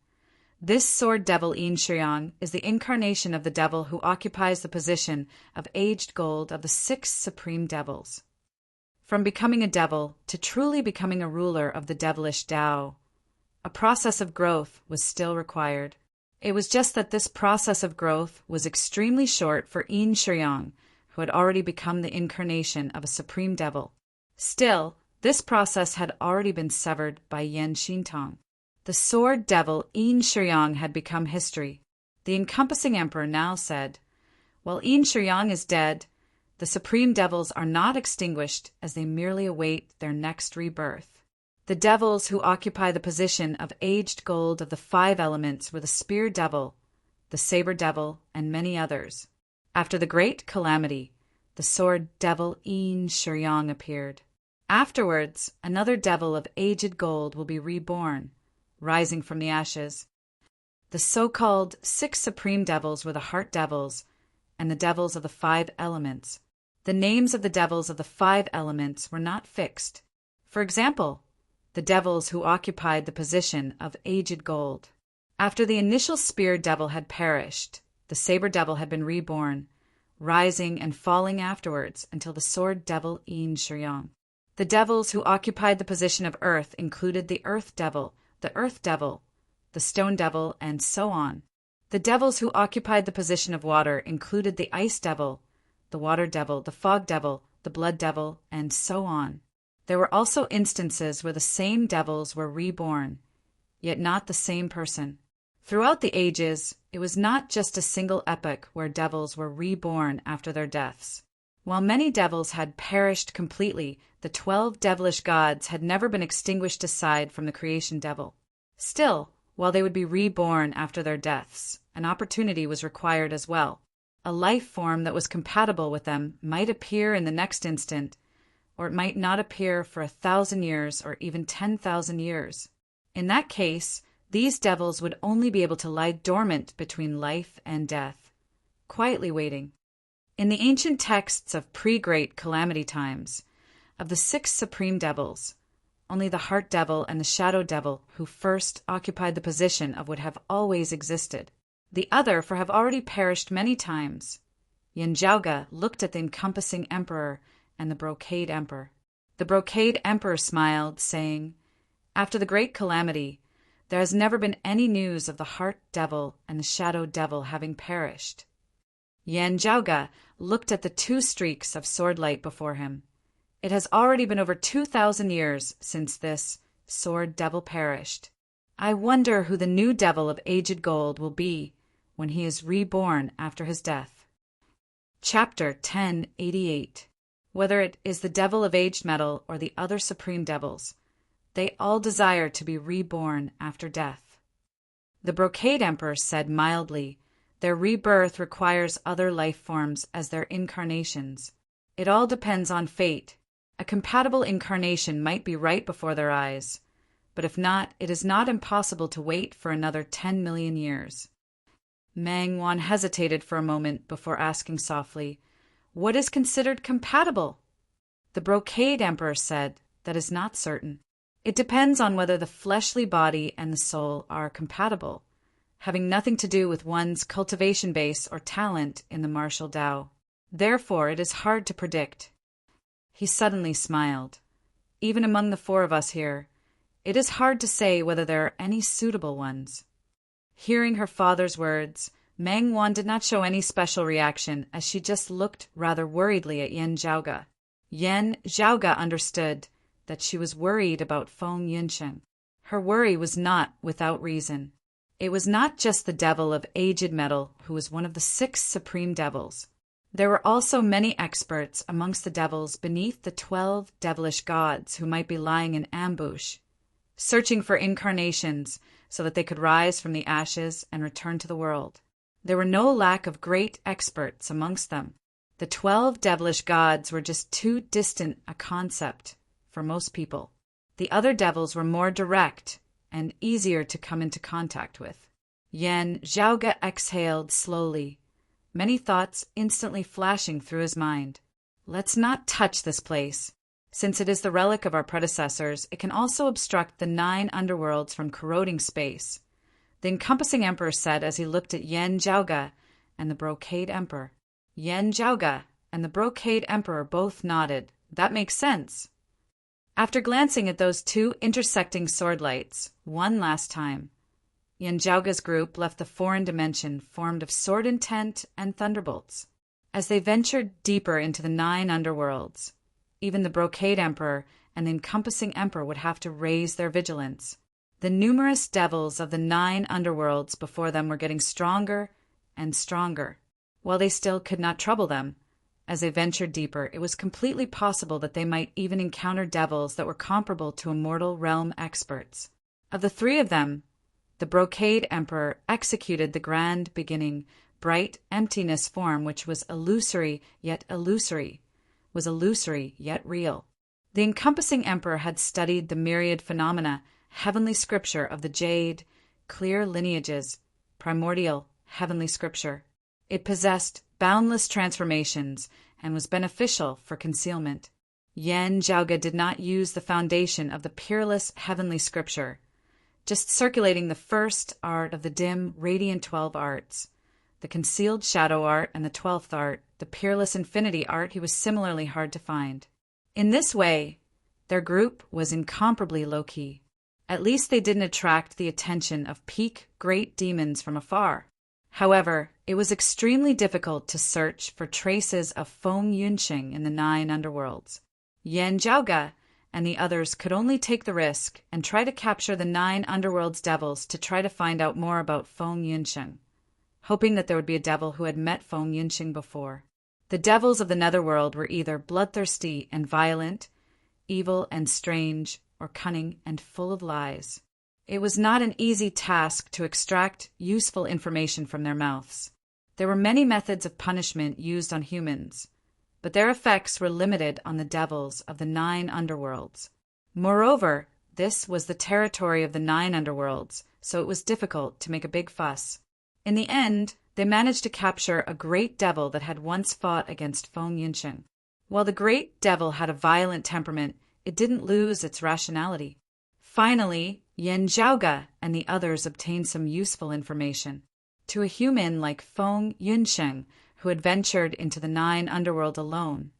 This sword devil Yin Shiyang is the incarnation of the devil who occupies the position of aged gold of the 6 supreme devils. From becoming a devil to truly becoming a ruler of the devilish Tao, a process of growth was still required. It was just that this process of growth was extremely short for Yin Shiyang, who had already become the incarnation of a supreme devil. Still, this process had already been severed by Yen Xintong. The sword devil Yin Shiyang had become history. The encompassing emperor now said, while Yin Shiyang is dead, the supreme devils are not extinguished as they merely await their next rebirth. The devils who occupy the position of aged gold of the 5 elements were the spear devil, the saber devil, and many others. After the great calamity, the sword devil Yin Shiyang appeared. Afterwards, another devil of aged gold will be reborn, rising from the ashes. The so-called 6 supreme devils were the heart devils and the devils of the 5 elements. The names of the devils of the 5 elements were not fixed. For example, the devils who occupied the position of aged gold. After the initial spear devil had perished, the saber devil had been reborn, rising and falling afterwards until the sword devil Yin Shiyang. The devils who occupied the position of earth included the earth devil, the stone devil, and so on. The devils who occupied the position of water included the ice devil, the water devil, the fog devil, the blood devil, and so on. There were also instances where the same devils were reborn, yet not the same person. Throughout the ages, it was not just a single epoch where devils were reborn after their deaths. While many devils had perished completely, the 12 devilish gods had never been extinguished aside from the creation devil. Still, while they would be reborn after their deaths, an opportunity was required as well. A life form that was compatible with them might appear in the next instant, or it might not appear for 1,000 years or even 10,000 years. In that case, these devils would only be able to lie dormant between life and death, quietly waiting. In the ancient texts of pre-great calamity times, of the 6 supreme devils, only the heart devil and the shadow devil who first occupied the position of would have always existed. The other for have already perished many times. Yen Zhaoga looked at the encompassing emperor and the brocade emperor. The brocade emperor smiled, saying, after the great calamity, there has never been any news of the heart devil and the shadow devil having perished. Yen Zhaoga looked at the 2 streaks of sword light before him. It has already been over 2,000 years since this sword devil perished. I wonder who the new devil of aged gold will be when he is reborn after his death. Chapter 1088. Whether it is the devil of aged metal or the other supreme devils, they all desire to be reborn after death. The brocade emperor said mildly, Their rebirth requires other life forms as their incarnations. It all depends on fate. A compatible incarnation might be right before their eyes, but if not, it is not impossible to wait for another 10 million years. Mang Wan hesitated for a moment before asking softly, "What is considered compatible?" The Brocade Emperor said, "That is not certain. It depends on whether the fleshly body and the soul are compatible, having nothing to do with one's cultivation base or talent in the martial Tao. Therefore, it is hard to predict." He suddenly smiled. "Even among the four of us here, it is hard to say whether there are any suitable ones." Hearing her father's words, Mang Wan did not show any special reaction, as she just looked rather worriedly at Yen Zhaoge. Yen Zhaoge understood that she was worried about Feng Yunsheng. Her worry was not without reason. It was not just the devil of aged metal who was one of the 6 supreme devils. There were also many experts amongst the devils beneath the 12 devilish gods who might be lying in ambush, searching for incarnations so that they could rise from the ashes and return to the world. There were no lack of great experts amongst them. The 12 devilish gods were just too distant a concept for most people. The other devils were more direct and easier to come into contact with. Yen Zhaoge exhaled slowly, many thoughts instantly flashing through his mind. "Let's not touch this place. Since it is the relic of our predecessors, it can also obstruct the 9 underworlds from corroding space," the encompassing emperor said as he looked at Yen Zhaoge and the Brocade Emperor. Yen Zhaoge and the Brocade Emperor both nodded. That makes sense. After glancing at those 2 intersecting sword lights one last time, Yen Zhaoge's group left the foreign dimension formed of sword intent and thunderbolts. As they ventured deeper into the 9 underworlds, even the Brocade Emperor and the encompassing emperor would have to raise their vigilance. The numerous devils of the 9 underworlds before them were getting stronger and stronger. While they still could not trouble them, as they ventured deeper, it was completely possible that they might even encounter devils that were comparable to immortal realm experts. Of the 3 of them, the Brocade Emperor executed the grand beginning, bright emptiness form which was illusory yet real. The encompassing emperor had studied the myriad phenomena, heavenly scripture of the jade, clear lineages, primordial heavenly scripture. It possessed boundless transformations and was beneficial for concealment. Yen Zhaoge did not use the foundation of the peerless heavenly scripture, just circulating the first art of the dim, radiant 12 arts. The concealed shadow art and the 12th art, the peerless infinity art, he was similarly hard to find. In this way, their group was incomparably low-key. At least they didn't attract the attention of peak great demons from afar. However, it was extremely difficult to search for traces of Feng Yunsheng in the 9 underworlds. Yen Zhaoge and the others could only take the risk and try to capture the 9 underworlds devils to try to find out more about Feng Yunsheng, hoping that there would be a devil who had met Feng Yunsheng before. The devils of the netherworld were either bloodthirsty and violent, evil and strange, or cunning and full of lies. It was not an easy task to extract useful information from their mouths. There were many methods of punishment used on humans, but their effects were limited on the devils of the 9 underworlds. Moreover, this was the territory of the 9 underworlds, so it was difficult to make a big fuss. In the end, they managed to capture a great devil that had once fought against Feng Yunsheng. While the great devil had a violent temperament, it didn't lose its rationality. Finally, Yen Zhaoge and the others obtained some useful information. To a human like Feng Yunsheng, who had ventured into the 9 underworld alone,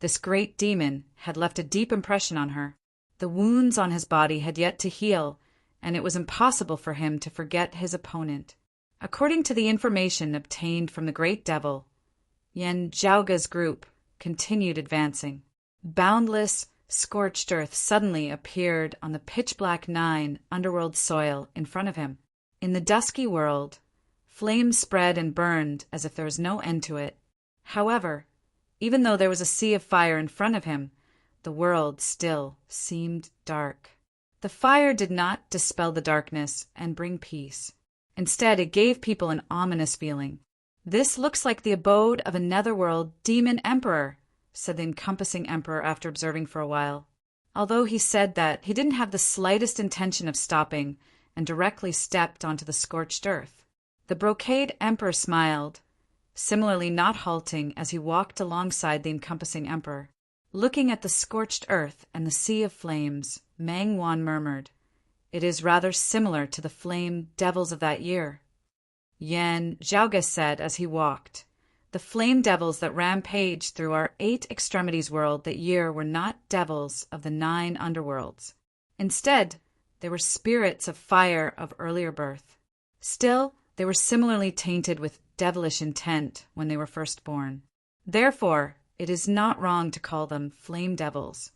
this great demon had left a deep impression on her. The wounds on his body had yet to heal, and it was impossible for him to forget his opponent. According to the information obtained from the great devil, Yen Zhaoge's group continued advancing. Boundless, scorched earth suddenly appeared on the pitch-black 9 underworld soil in front of him. In the dusky world, flames spread and burned as if there was no end to it. However, even though there was a sea of fire in front of him, the world still seemed dark. The fire did not dispel the darkness and bring peace. Instead, it gave people an ominous feeling. "This looks like the abode of a netherworld demon emperor," said the encompassing emperor after observing for a while. Although he said that, he didn't have the slightest intention of stopping and directly stepped onto the scorched earth. The brocade emperor smiled, similarly not halting as he walked alongside the encompassing emperor. Looking at the scorched earth and the sea of flames, Mang Wan murmured, "It is rather similar to the flame devils of that year." Yan Zhaoge said as he walked, "The flame devils that rampaged through our 8 extremities world that year were not devils of the 9 underworlds. Instead, they were spirits of fire of earlier birth. Still, they were similarly tainted with devilish intent when they were first born. Therefore, it is not wrong to call them flame devils.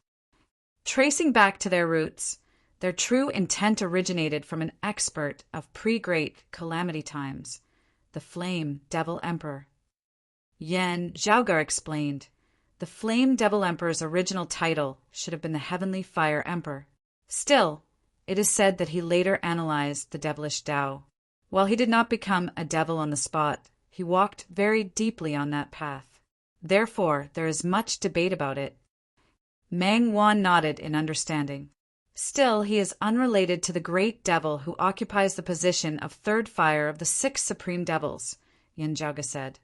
Tracing back to their roots, their true intent originated from an expert of pre-great calamity times, the Flame Devil Emperor." Yan Zhaoge explained, "The Flame Devil Emperor's original title should have been the Heavenly Fire Emperor. Still, it is said that he later analyzed the devilish Tao. While he did not become a devil on the spot, he walked very deeply on that path. Therefore, there is much debate about it." Mang Wan nodded in understanding. "Still, he is unrelated to the great devil who occupies the position of third fire of the 6 supreme devils," Yan Zhaoge said.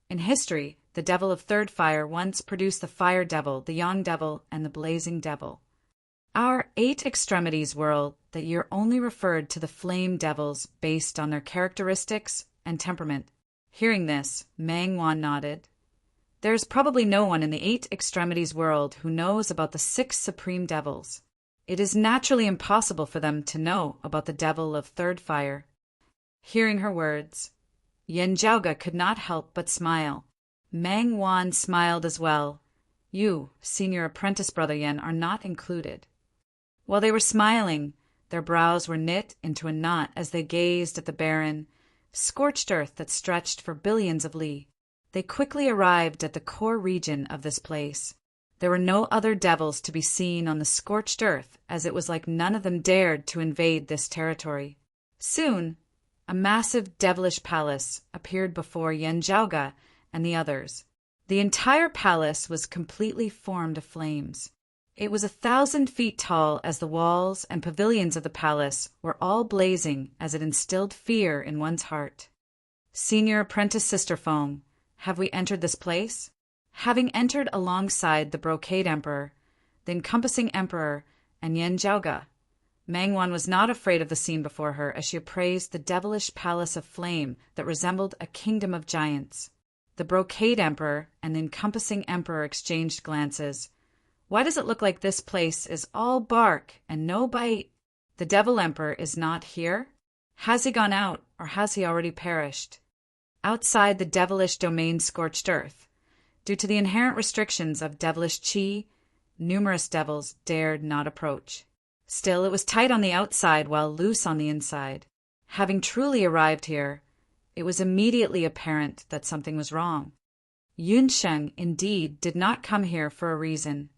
"In history, the devil of third fire once produced the fire devil, the yang devil, and the blazing devil. Our 8 extremities world that year only referred to the flame devils based on their characteristics and temperament." Hearing this, Mang Wan nodded. "There is probably no one in the 8 extremities world who knows about the 6 supreme devils. It is naturally impossible for them to know about the devil of third fire." Hearing her words, Yan Zhaoge could not help but smile. Mang Wan smiled as well. "You, senior apprentice brother Yan, are not included." While they were smiling, their brows were knit into a knot as they gazed at the barren, scorched earth that stretched for billions of li. They quickly arrived at the core region of this place. There were no other devils to be seen on the scorched earth, as it was like none of them dared to invade this territory. Soon, a massive devilish palace appeared before Yan Zhaoge and the others. The entire palace was completely formed of flames. It was 1,000 feet tall, as the walls and pavilions of the palace were all blazing as it instilled fear in one's heart. "Senior apprentice Sister Feng, have we entered this place?" Having entered alongside the brocade emperor, the encompassing emperor, and Yan Zhaoge, Mang Wan was not afraid of the scene before her as she appraised the devilish palace of flame that resembled a kingdom of giants. The brocade emperor and the encompassing emperor exchanged glances. "Why does it look like this place is all bark and no bite? The devil emperor is not here? Has he gone out, or has he already perished?" Outside the devilish domain scorched earth, due to the inherent restrictions of devilish qi, numerous devils dared not approach. Still, it was tight on the outside while loose on the inside. Having truly arrived here, it was immediately apparent that something was wrong. Yunsheng, indeed, did not come here for a reason.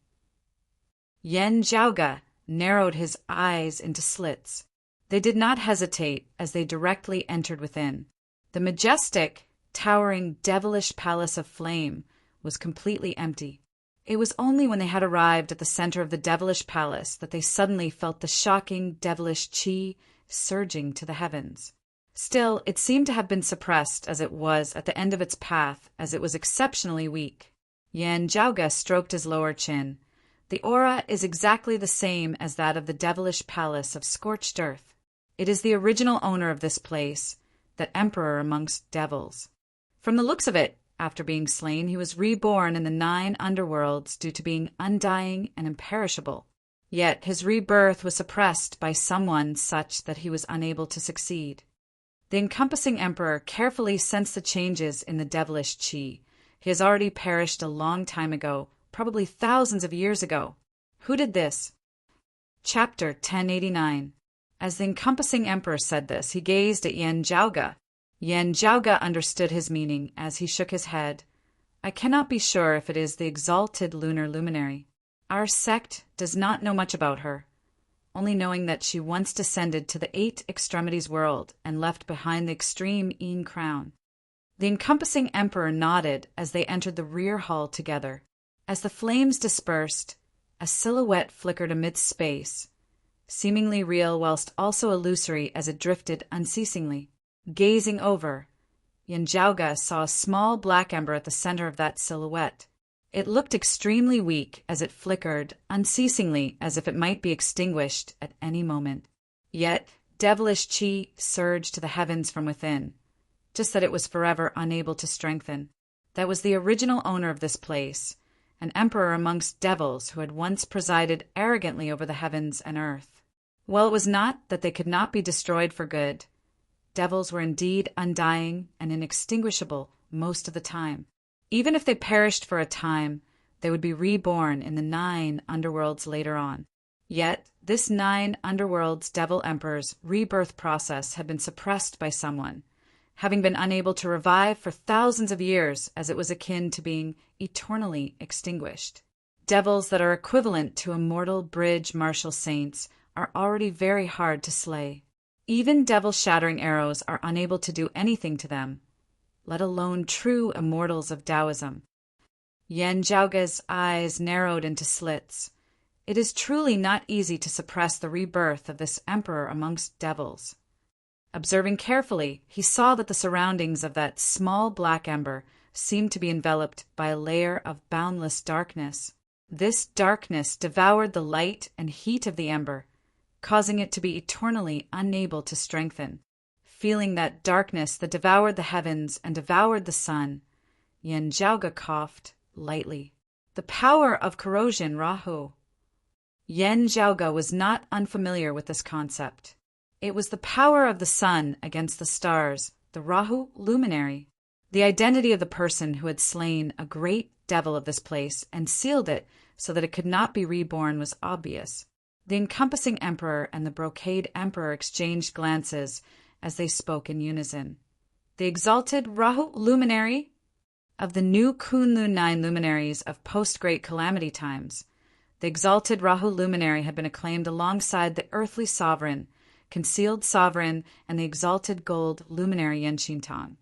Yan Zhaoge narrowed his eyes into slits. They did not hesitate as they directly entered within. The majestic, towering, devilish palace of flame was completely empty. It was only when they had arrived at the center of the devilish palace that they suddenly felt the shocking devilish qi surging to the heavens. Still, it seemed to have been suppressed as it was at the end of its path, as it was exceptionally weak. Yan Zhaoge stroked his lower chin. "The aura is exactly the same as that of the devilish palace of scorched earth. It is the original owner of this place, that emperor amongst devils. From the looks of it, after being slain, he was reborn in the 9 underworlds due to being undying and imperishable. Yet his rebirth was suppressed by someone such that he was unable to succeed." The encompassing emperor carefully sensed the changes in the devilish qi. He has already perished a long time ago, probably thousands of years ago. Who did this? Chapter 1089. As the encompassing emperor said this, he gazed at Yan Zhaoge. Yan Zhaoge understood his meaning as he shook his head. "I cannot be sure if it is the exalted lunar luminary. Our sect does not know much about her. only knowing that she once descended to the Eight Extremities world and left behind the extreme Yin crown. The encompassing emperor nodded as they entered the rear hall together. As the flames dispersed, a silhouette flickered amidst space, seemingly real whilst also illusory as it drifted unceasingly. Gazing over, Yanjiaoga saw a small black ember at the center of that silhouette. It looked extremely weak as it flickered unceasingly as if it might be extinguished at any moment. Yet devilish qi surged to the heavens from within, just that it was forever unable to strengthen. That was the original owner of this place, an emperor amongst devils who had once presided arrogantly over the heavens and earth. While it was not that they could not be destroyed for good, devils were indeed undying and inextinguishable most of the time. Even if they perished for a time, they would be reborn in the 9 underworlds later on. Yet, this 9 underworlds devil emperor's rebirth process had been suppressed by someone, having been unable to revive for thousands of years, as it was akin to being eternally extinguished. Devils that are equivalent to immortal bridge martial saints are already very hard to slay. Even devil-shattering arrows are unable to do anything to them, let alone true immortals of Taoism. Yanjiaoga's eyes narrowed into slits. It is truly not easy to suppress the rebirth of this emperor amongst devils. Observing carefully, he saw that the surroundings of that small black ember seemed to be enveloped by a layer of boundless darkness. This darkness devoured the light and heat of the ember, causing it to be eternally unable to strengthen. Feeling that darkness that devoured the heavens and devoured the sun, Yanjiaoga coughed lightly. The power of corrosion, Rahu. Yanjiaoga was not unfamiliar with this concept. It was the power of the sun against the stars, the Rahu luminary. The identity of the person who had slain a great devil of this place and sealed it so that it could not be reborn was obvious. The encompassing emperor and the brocade emperor exchanged glances as they spoke in unison. The exalted Rahu luminary of the new Kunlun 9 luminaries of post-Great Calamity times. The exalted Rahu luminary had been acclaimed alongside the earthly sovereign, concealed sovereign, and the exalted gold luminary Yenshintang,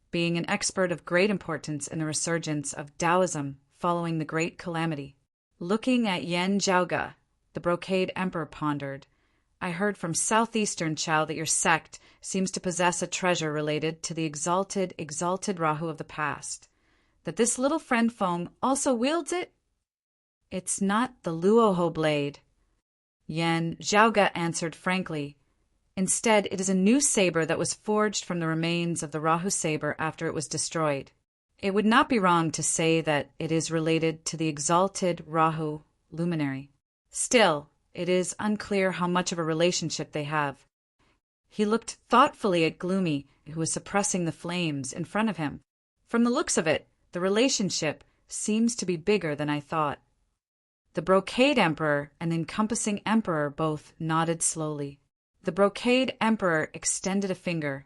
being an expert of great importance in the resurgence of Taoism following the Great Calamity. Looking at Yanjiaoga, the brocade emperor pondered, I heard from southeastern Chao that your sect seems to possess a treasure related to the exalted Rahu of the past. That this little friend Feng also wields it? It's not the Luoho blade. Yanjiaoga answered frankly. Instead, it is a new saber that was forged from the remains of the Rahu saber after it was destroyed. It would not be wrong to say that it is related to the exalted Rahu luminary. Still, it is unclear how much of a relationship they have. He looked thoughtfully at Gloomy, who was suppressing the flames in front of him. From the looks of it, the relationship seems to be bigger than I thought. The brocade emperor and the encompassing emperor both nodded slowly. The brocade emperor extended a finger,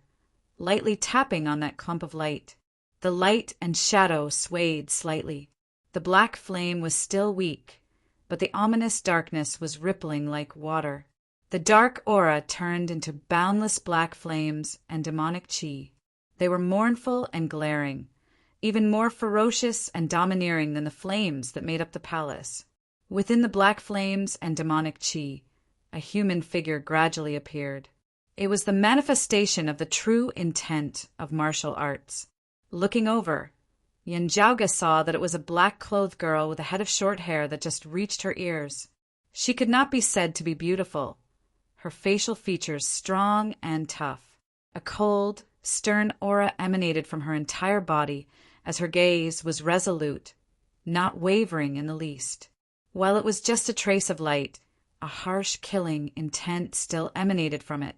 lightly tapping on that clump of light. The light and shadow swayed slightly. The black flame was still weak, but the ominous darkness was rippling like water. The dark aura turned into boundless black flames and demonic qi. They were mournful and glaring, even more ferocious and domineering than the flames that made up the palace. Within the black flames and demonic qi, a human figure gradually appeared. It was the manifestation of the true intent of martial arts. Looking over, Yanjiaoga saw that it was a black-clothed girl with a head of short hair that just reached her ears. She could not be said to be beautiful, her facial features strong and tough. A cold, stern aura emanated from her entire body as her gaze was resolute, not wavering in the least. While it was just a trace of light, a harsh killing intent still emanated from it,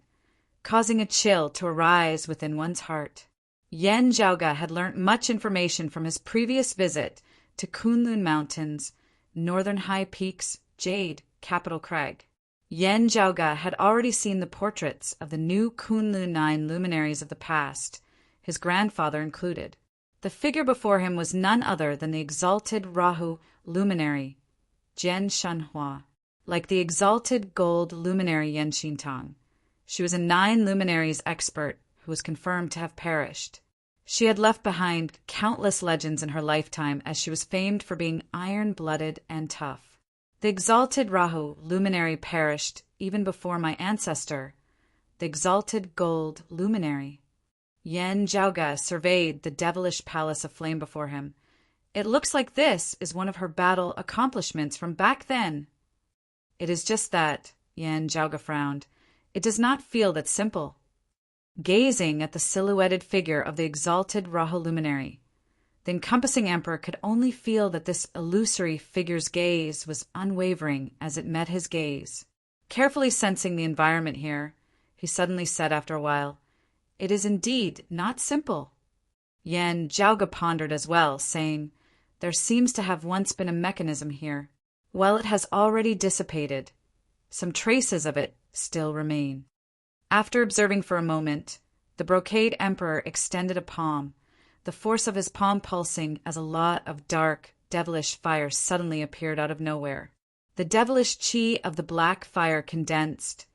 causing a chill to arise within one's heart. Yanjiaoga had learnt much information from his previous visit to Kunlun Mountains, Northern High Peaks, Jade, Capital Crag. Yanjiaoga had already seen the portraits of the new Kunlun 9 luminaries of the past, his grandfather included. The figure before him was none other than the exalted Rahu luminary, Jian Shanhua. like the exalted gold luminary Yen Xintang. She was a 9 luminaries expert who was confirmed to have perished. She had left behind countless legends in her lifetime, as she was famed for being iron-blooded and tough. The exalted Rahu luminary perished even before my ancestor, the exalted gold luminary. Yen Zhaoge surveyed the devilish palace of flame before him. It looks like this is one of her battle accomplishments from back then. It is just that, Yen Zhaoge frowned. It does not feel that simple. Gazing at the silhouetted figure of the exalted Rahu luminary, the encompassing emperor could only feel that this illusory figure's gaze was unwavering as it met his gaze. Carefully sensing the environment here, he suddenly said after a while, "It is indeed not simple." Yen Zhaoge pondered as well, saying, "There seems to have once been a mechanism here. While it has already dissipated, some traces of it still remain." After observing for a moment, the brocade emperor extended a palm, the force of his palm pulsing as a lot of dark, devilish fire suddenly appeared out of nowhere. The devilish chi of the black fire condensed,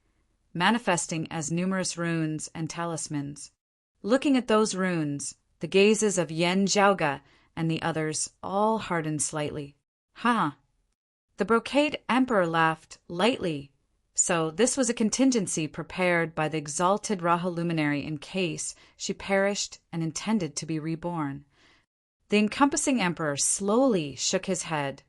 manifesting as numerous runes and talismans. Looking at those runes, the gazes of Yen Zhaoge and the others all hardened slightly. "Huh." The brocade emperor laughed lightly. So this was a contingency prepared by the exalted Rahu luminary in case she perished and intended to be reborn. The encompassing emperor slowly shook his head.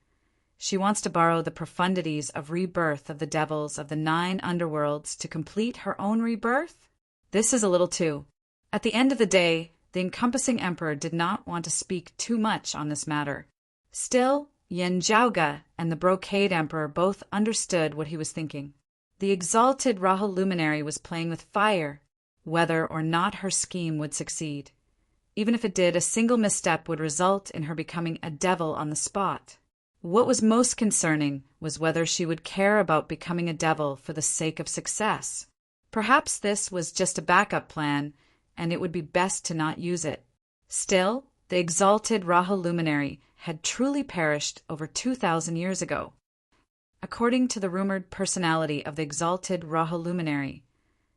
She wants to borrow the profundities of rebirth of the devils of the 9 underworlds to complete her own rebirth? This is a little too. At the end of the day, the encompassing emperor did not want to speak too much on this matter. Still, Yen Zhaoge and the brocade emperor both understood what he was thinking. The exalted Rahu luminary was playing with fire, whether or not her scheme would succeed. Even if it did, a single misstep would result in her becoming a devil on the spot. What was most concerning was whether she would care about becoming a devil for the sake of success. Perhaps this was just a backup plan, and it would be best to not use it. Still, the exalted Rahu luminary had truly perished over 2,000 years ago. According to the rumored personality of the exalted Rahu luminary,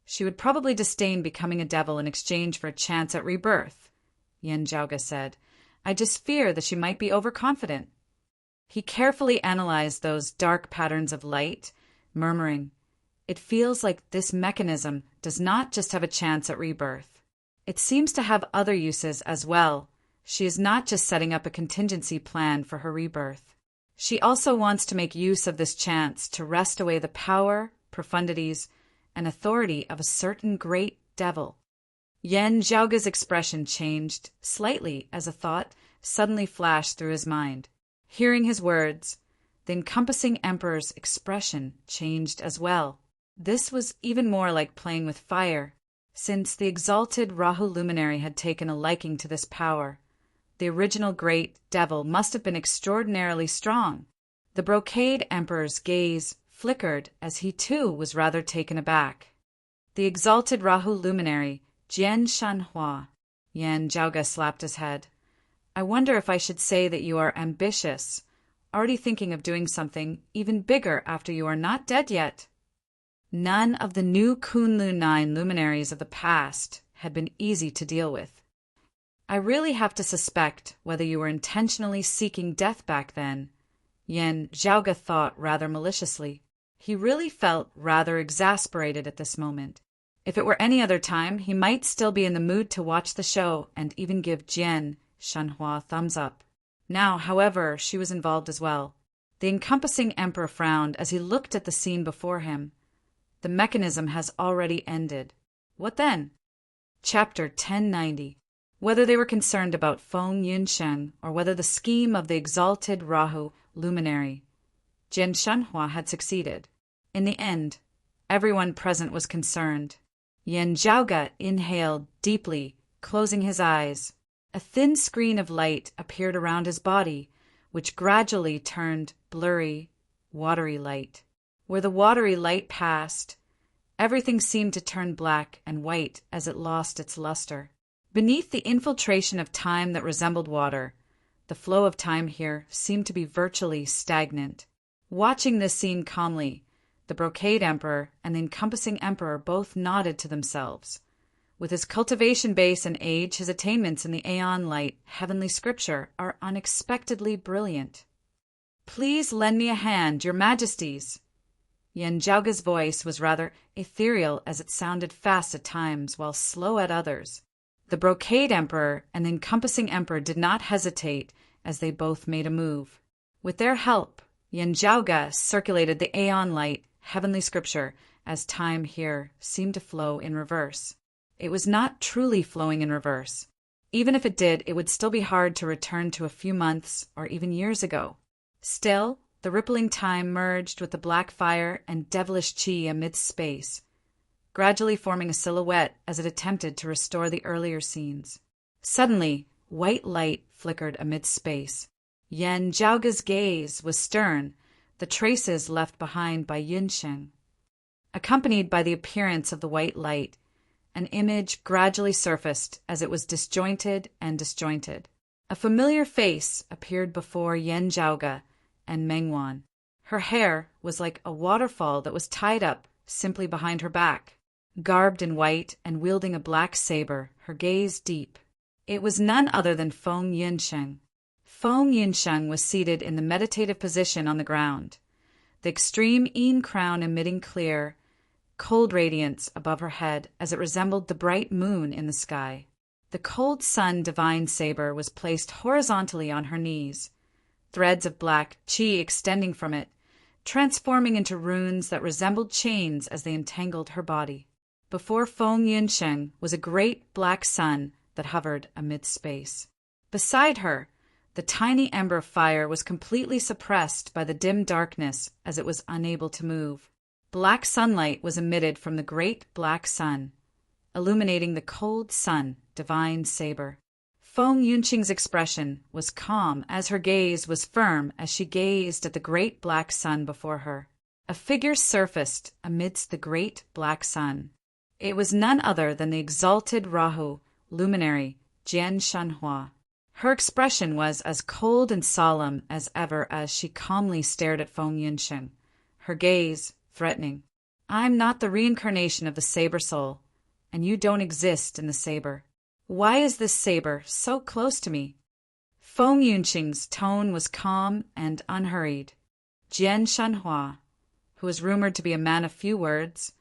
she would probably disdain becoming a devil in exchange for a chance at rebirth, Yen Zhaoge said. "I just fear that she might be overconfident." He carefully analyzed those dark patterns of light, murmuring, "It feels like this mechanism does not just have a chance at rebirth. It seems to have other uses as well. She is not just setting up a contingency plan for her rebirth. She also wants to make use of this chance to wrest away the power, profundities, and authority of a certain great devil." Yen Zhaoge's expression changed slightly as a thought suddenly flashed through his mind. Hearing his words, the encompassing emperor's expression changed as well. This was even more like playing with fire, since the exalted Rahu luminary had taken a liking to this power. The original great devil must have been extraordinarily strong. The brocade emperor's gaze flickered as he too was rather taken aback. The exalted Rahu luminary, Jian Shanhua. Yen Zhaoge slapped his head. "I wonder if I should say that you are ambitious, already thinking of doing something even bigger after you are not dead yet." None of the new Kunlu 9 luminaries of the past had been easy to deal with. "I really have to suspect whether you were intentionally seeking death back then," Yen Zhaoge thought rather maliciously. He really felt rather exasperated at this moment. If it were any other time, he might still be in the mood to watch the show and even give Jian Shanhua a thumbs up. Now, however, she was involved as well. The encompassing emperor frowned as he looked at the scene before him. The mechanism has already ended. What then? Chapter 1090. Whether they were concerned about Feng Yunsheng or whether the scheme of the exalted Rahu luminary, Jian Shanhua had succeeded. In the end, everyone present was concerned. Yen Zhaoge inhaled deeply, closing his eyes. A thin screen of light appeared around his body, which gradually turned blurry, watery light. Where the watery light passed, everything seemed to turn black and white as it lost its luster. Beneath the infiltration of time that resembled water, the flow of time here seemed to be virtually stagnant. Watching this scene calmly, the Brocade Emperor and the Encompassing Emperor both nodded to themselves. With his cultivation base and age, his attainments in the Aeon Light heavenly scripture are unexpectedly brilliant. "Please lend me a hand, your majesties." Yen Zhaoga's voice was rather ethereal as it sounded fast at times while slow at others. The Brocade Emperor and the Encompassing Emperor did not hesitate as they both made a move. With their help, Yen Zhaoga circulated the Aeon Light heavenly scripture as time here seemed to flow in reverse. It was not truly flowing in reverse. Even if it did, it would still be hard to return to a few months or even years ago. Still, the rippling time merged with the black fire and devilish chi amidst space, gradually forming a silhouette as it attempted to restore the earlier scenes. Suddenly, white light flickered amidst space. Yen Zhaoga's gaze was stern, the traces left behind by Yunsheng. Accompanied by the appearance of the white light, an image gradually surfaced as it was disjointed and disjointed. A familiar face appeared before Yen Zhaoga and Mengwan. Her hair was like a waterfall that was tied up simply behind her back. Garbed in white and wielding a black saber, her gaze deep. It was none other than Feng Yunsheng. Feng Yunsheng was seated in the meditative position on the ground, the extreme Yin crown emitting clear, cold radiance above her head as it resembled the bright moon in the sky. The cold sun divine saber was placed horizontally on her knees, threads of black qi extending from it, transforming into runes that resembled chains as they entangled her body. Before Feng Yunsheng was a great black sun that hovered amid space. Beside her, the tiny ember fire was completely suppressed by the dim darkness as it was unable to move. Black sunlight was emitted from the great black sun, illuminating the cold sun divine saber. Feng Yunqing's expression was calm as her gaze was firm as she gazed at the great black sun before her. A figure surfaced amidst the great black sun. It was none other than the exalted Rahu luminary Jian Shanhua. Her expression was as cold and solemn as ever as she calmly stared at Feng Yunsheng, her gaze threatening. "I'm not the reincarnation of the saber soul, and you don't exist in the saber. Why is this saber so close to me?" Feng Yunqing's tone was calm and unhurried. Jian Shanhua, who was rumored to be a man of few words,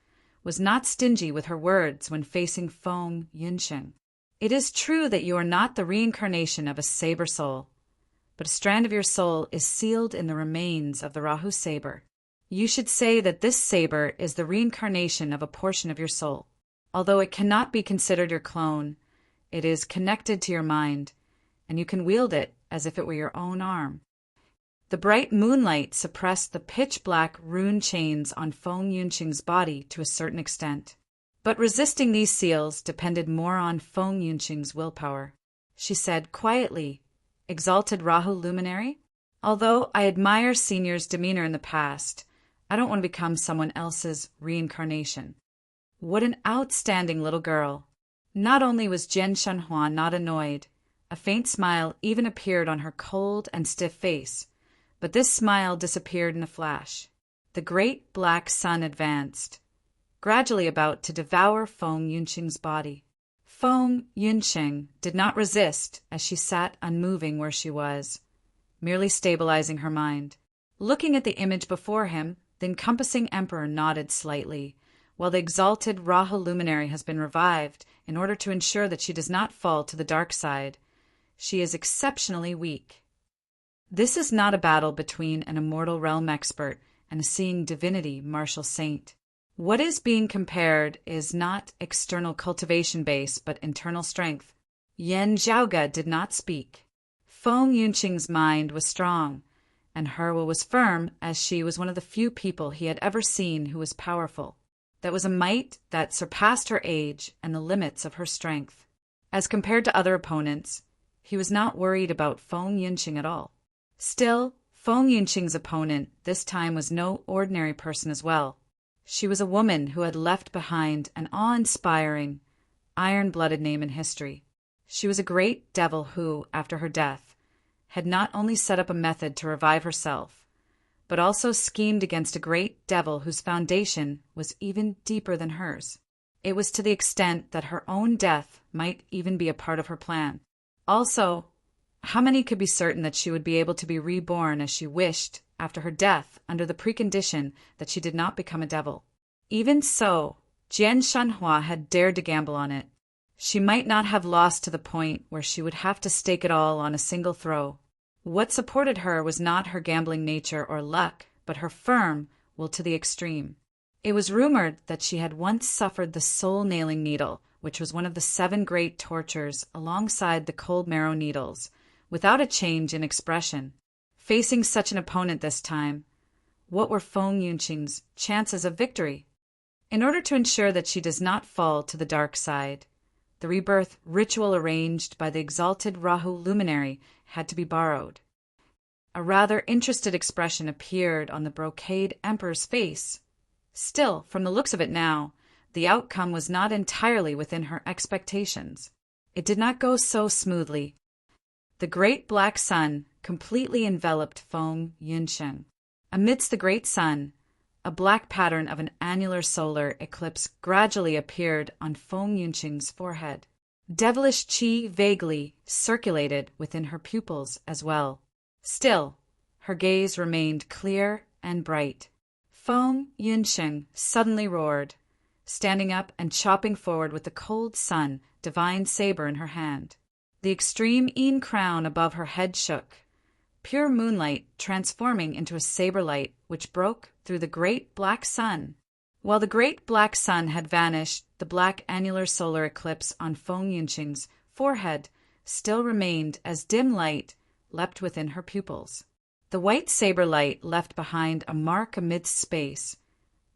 was not stingy with her words when facing Feng Yunsheng. "It is true that you are not the reincarnation of a saber soul, but a strand of your soul is sealed in the remains of the Rahu saber. You should say that this saber is the reincarnation of a portion of your soul. Although it cannot be considered your clone, it is connected to your mind, and you can wield it as if it were your own arm." The bright moonlight suppressed the pitch-black rune chains on Feng Yunqing's body to a certain extent. But resisting these seals depended more on Feng Yunqing's willpower. She said quietly, "Exalted Rahu luminary, although I admire Senior's demeanor in the past, I don't want to become someone else's reincarnation." What an outstanding little girl! Not only was Jian Shanhua not annoyed, a faint smile even appeared on her cold and stiff face, but this smile disappeared in a flash. The great black sun advanced, gradually about to devour Feng Yunqing's body. Feng Yunqing did not resist as she sat unmoving where she was, merely stabilizing her mind. Looking at the image before him, the encompassing emperor nodded slightly. While the exalted Rahu luminary has been revived in order to ensure that she does not fall to the dark side, she is exceptionally weak. This is not a battle between an immortal realm expert and a seeing divinity martial saint. What is being compared is not external cultivation base, but internal strength. Yen Zhaoga did not speak. Feng Yunqing's mind was strong, and her will was firm, as she was one of the few people he had ever seen who was powerful. That was a might that surpassed her age and the limits of her strength. As compared to other opponents, he was not worried about Feng Yunqing at all. Still, Feng Yunqing's opponent this time was no ordinary person as well. She was a woman who had left behind an awe-inspiring, iron-blooded name in history. She was a great devil who, after her death, had not only set up a method to revive herself, but also schemed against a great devil whose foundation was even deeper than hers. It was to the extent that her own death might even be a part of her plan. Also, how many could be certain that she would be able to be reborn as she wished after her death under the precondition that she did not become a devil? Even so, Jian Shanhua had dared to gamble on it. She might not have lost to the point where she would have to stake it all on a single throw. What supported her was not her gambling nature or luck, but her firm will to the extreme. It was rumored that she had once suffered the soul-nailing needle, which was one of the 7 great tortures alongside the cold marrow needles, without a change in expression. Facing such an opponent this time, what were Feng Yunqing's chances of victory? In order to ensure that she does not fall to the dark side, the rebirth ritual arranged by the exalted Rahu luminary had to be borrowed. A rather interested expression appeared on the brocade emperor's face. Still, from the looks of it now, the outcome was not entirely within her expectations. It did not go so smoothly. The great black sun completely enveloped Feng Yunqing. Amidst the great sun, a black pattern of an annular solar eclipse gradually appeared on Feng Yunqing's forehead. Devilish qi vaguely circulated within her pupils as well. Still, her gaze remained clear and bright. Feng Yunqing suddenly roared, standing up and chopping forward with the cold sun divine saber in her hand. The extreme Yin crown above her head shook, pure moonlight transforming into a saber light which broke through the great black sun. While the great black sun had vanished, the black annular solar eclipse on Feng Yunqing's forehead still remained as dim light leapt within her pupils. The white saber light left behind a mark amidst space,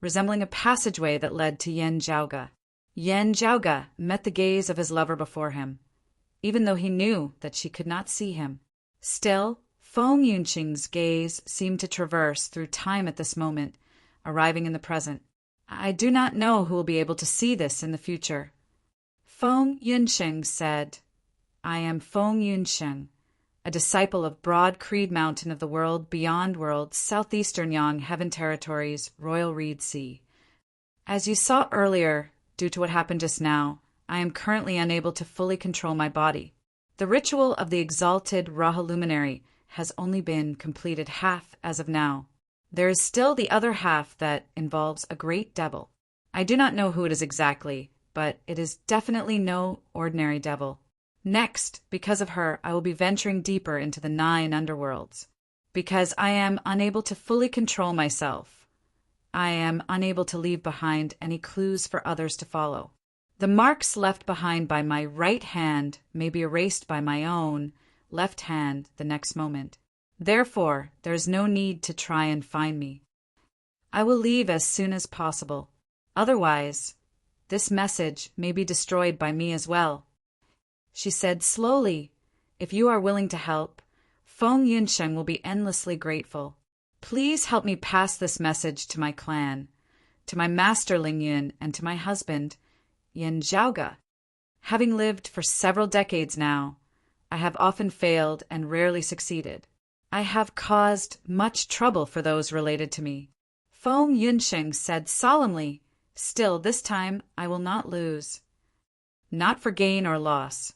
resembling a passageway that led to Yan Zhaoge. Yan Zhaoge met the gaze of his lover before him, even though he knew that she could not see him. Still, Feng Yunqing's gaze seemed to traverse through time at this moment, arriving in the present. I do not know who will be able to see this in the future. Feng Yunqing said, I am Feng Yunqing, a disciple of Broad Creed Mountain of the world, beyond world, southeastern Yang Heaven Territories, Royal Reed Sea. As you saw earlier, due to what happened just now, I am currently unable to fully control my body. The ritual of the exalted Raha luminary has only been completed half as of now. There is still the other half that involves a great devil. I do not know who it is exactly, but it is definitely no ordinary devil. Next, because of her, I will be venturing deeper into the 9 underworlds. Because I am unable to fully control myself, I am unable to leave behind any clues for others to follow. The marks left behind by my right hand may be erased by my own left hand the next moment. Therefore, there is no need to try and find me. I will leave as soon as possible. Otherwise, this message may be destroyed by me as well. She said slowly, if you are willing to help, Feng Yunqing will be endlessly grateful. Please help me pass this message to my clan, to my master Ling Yun, and to my husband, Yan Zhaoge. Having lived for several decades now, I have often failed and rarely succeeded. I have caused much trouble for those related to me. Feng Yunqing said solemnly, still this time I will not lose. Not for gain or loss,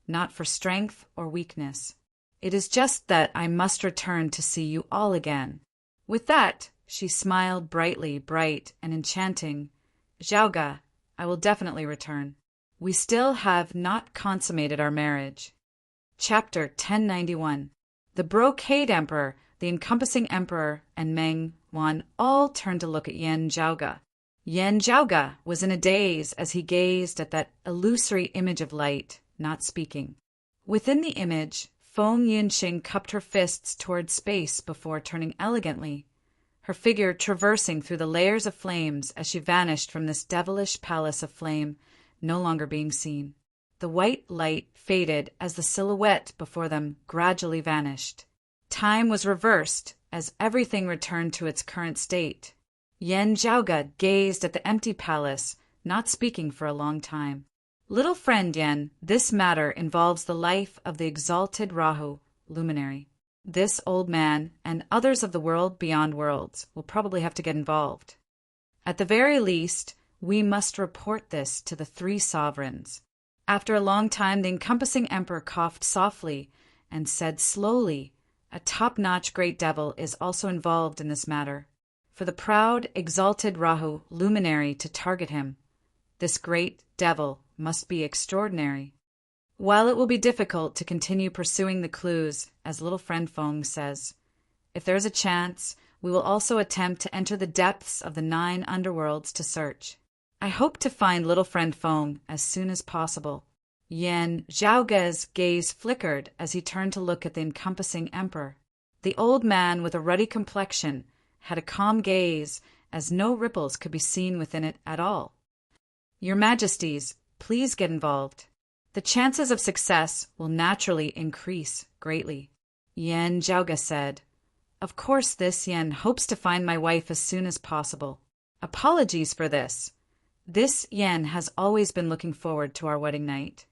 not for strength or weakness. It is just that I must return to see you all again. With that, she smiled brightly, bright and enchanting. Zhaoge, I will definitely return. We still have not consummated our marriage. Chapter 1091. The Brocade Emperor, the Encompassing Emperor, and Meng Wan all turned to look at Yan Zhaoge. Yan Zhaoge was in a daze as he gazed at that illusory image of light, not speaking. Within the image, Feng Yunqing cupped her fists toward space before turning elegantly, her figure traversing through the layers of flames as she vanished from this devilish palace of flame, no longer being seen. The white light faded as the silhouette before them gradually vanished. Time was reversed as everything returned to its current state. Yan Zhaoge gazed at the empty palace, not speaking for a long time. Little friend Yan, this matter involves the life of the exalted Rahu luminary. This old man and others of the world beyond worlds will probably have to get involved. At the very least, we must report this to the three sovereigns. After a long time, the encompassing emperor coughed softly and said slowly, "A top-notch great devil is also involved in this matter. For the proud, exalted Rahu luminary to target him, this great devil must be extraordinary. While it will be difficult to continue pursuing the clues, as little friend Feng says, if there is a chance, we will also attempt to enter the depths of the 9 underworlds to search. I hope to find little friend Feng as soon as possible." Yan Zhaoge's gaze flickered as he turned to look at the encompassing emperor. The old man with a ruddy complexion had a calm gaze, as no ripples could be seen within it at all. "Your Majesties, please get involved. The chances of success will naturally increase greatly," Yan Zhaoge said. "Of course this Yan hopes to find my wife as soon as possible. Apologies for this. This Yan has always been looking forward to our wedding night."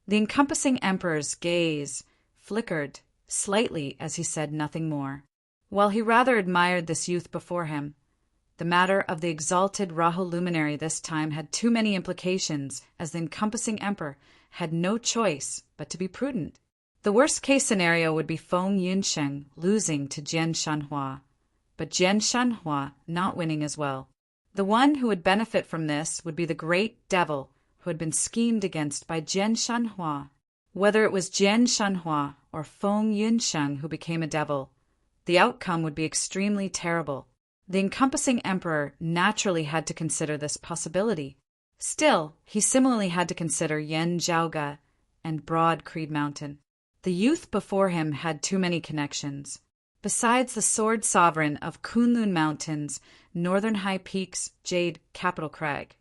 The encompassing emperor's gaze flickered slightly as he said nothing more. While he rather admired this youth before him, the matter of the exalted Rahu luminary this time had too many implications, as the encompassing emperor had no choice but to be prudent. The worst-case scenario would be Feng Yunsheng losing to Jian Shanhua, but Jian Shanhua not winning as well. The one who would benefit from this would be the great devil who had been schemed against by Jian Shanhua. Whether it was Jian Shanhua or Feng Yunsheng who became a devil, the outcome would be extremely terrible. The encompassing emperor naturally had to consider this possibility. Still, he similarly had to consider Yan Zhaoge and Broad Creed Mountain. The youth before him had too many connections. Besides the sword sovereign of Kunlun Mountain's northern high peaks, Jade Capital Crag,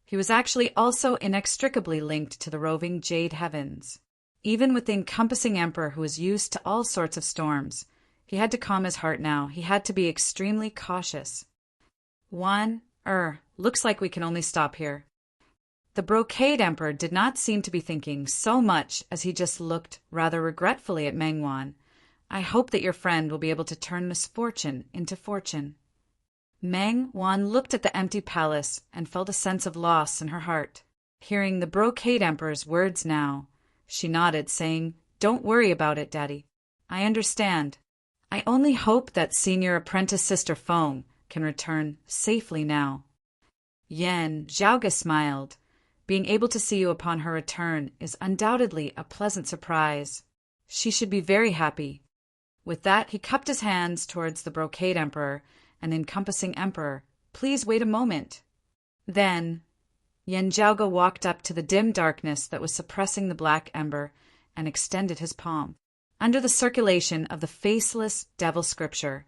he was actually also inextricably linked to the roving Jade Heavens. Even with the encompassing emperor who was used to all sorts of storms, he had to calm his heart now. He had to be extremely cautious. Looks like we can only stop here." The brocade emperor did not seem to be thinking so much as he just looked rather regretfully at Meng Wan. "I hope that your friend will be able to turn misfortune into fortune." Meng Wan looked at the empty palace and felt a sense of loss in her heart. Hearing the brocade emperor's words now, she nodded, saying, "Don't worry about it, Daddy. I understand. I only hope that Senior Apprentice Sister Feng can return safely now." Yan Zhaoge smiled. "Being able to see you upon her return is undoubtedly a pleasant surprise. She should be very happy." With that, he cupped his hands towards the brocade emperor and encompassing emperor. "Please wait a moment." Then Yan Zhaoge walked up to the dim darkness that was suppressing the black ember and extended his palm. Under the circulation of the faceless devil scripture,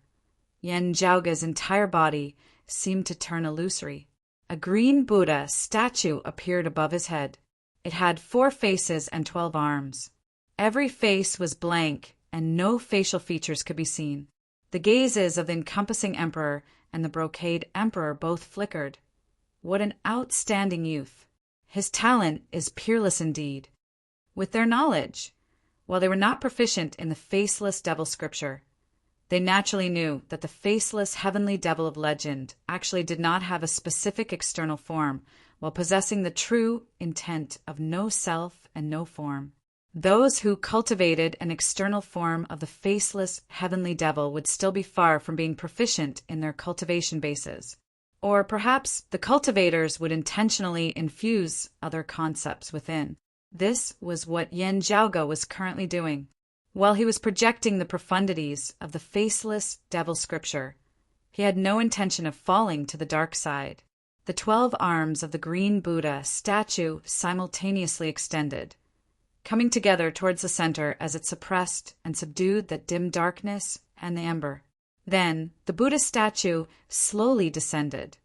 Yan Zhaoge's entire body seemed to turn illusory. A green Buddha statue appeared above his head. It had 4 faces and 12 arms. Every face was blank, and no facial features could be seen. The gazes of the encompassing emperor and the brocade emperor both flickered. What an outstanding youth! His talent is peerless indeed. With their knowledge, while they were not proficient in the faceless devil scripture, they naturally knew that the faceless heavenly devil of legend actually did not have a specific external form, while possessing the true intent of no self and no form. Those who cultivated an external form of the faceless heavenly devil would still be far from being proficient in their cultivation bases. Or perhaps the cultivators would intentionally infuse other concepts within. This was what Yan Zhaoge was currently doing. While he was projecting the profundities of the faceless devil scripture, he had no intention of falling to the dark side. The 12 arms of the green Buddha statue simultaneously extended, coming together towards the center as it suppressed and subdued that dim darkness and the ember. Then the Buddha statue slowly descended,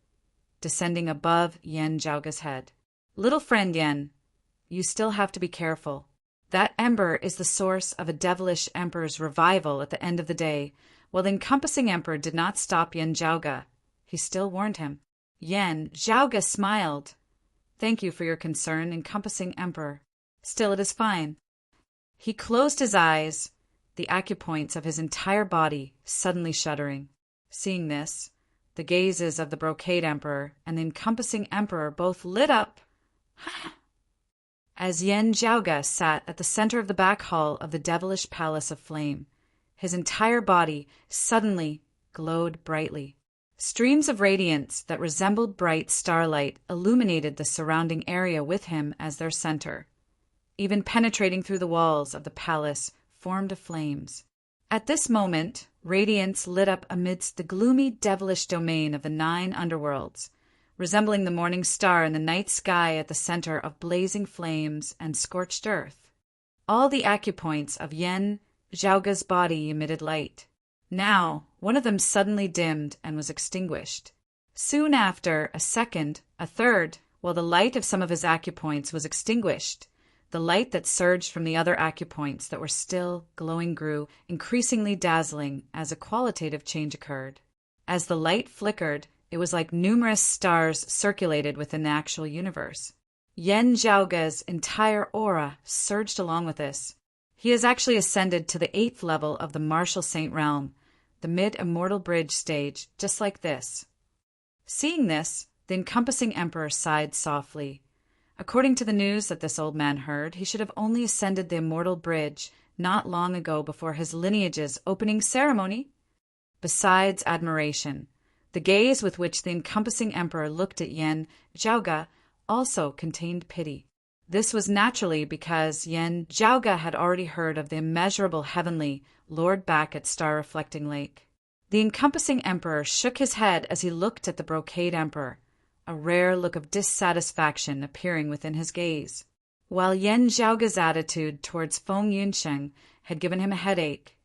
descending above Yan Zhaoge's head. "Little friend Yan, you still have to be careful. That ember is the source of a devilish emperor's revival at the end of the day." While the encompassing emperor did not stop Yan Zhaoge, he still warned him. Yan Zhaoge smiled. "Thank you for your concern, encompassing emperor. Still, it is fine." He closed his eyes. The the acupoints of his entire body suddenly shuddering. Seeing this, the gazes of the Brocade Emperor and the encompassing Emperor both lit up as Yen Zhaoge sat at the center of the back hall of the devilish palace of flame. His entire body suddenly glowed brightly. Streams of radiance that resembled bright starlight illuminated the surrounding area with him as their center. Even penetrating through the walls of the palace formed of flames. At this moment, radiance lit up amidst the gloomy devilish domain of the 9 underworlds, resembling the morning star in the night sky at the center of blazing flames and scorched earth. All the acupoints of Yen Zhaoge's body emitted light. Now, one of them suddenly dimmed and was extinguished. Soon after, a second, a third, while the light of some of his acupoints was extinguished. The light that surged from the other acupoints that were still glowing grew, increasingly dazzling as a qualitative change occurred. As the light flickered, it was like numerous stars circulated within the actual universe. Yen Zhaoge's entire aura surged along with this. He has actually ascended to the 8th level of the Martial Saint realm, the mid-immortal bridge stage, just like this. Seeing this, the encompassing Emperor sighed softly. According to the news that this old man heard, he should have only ascended the immortal bridge not long ago before his lineage's opening ceremony. Besides admiration, the gaze with which the encompassing Emperor looked at Yen Zhaoge also contained pity. This was naturally because Yen Zhaoge had already heard of the immeasurable heavenly Lord back at Star-Reflecting Lake. The encompassing Emperor shook his head as he looked at the Brocade Emperor, a rare look of dissatisfaction appearing within his gaze. While Yen Zhaoge's attitude towards Feng Yunsheng had given him a headache,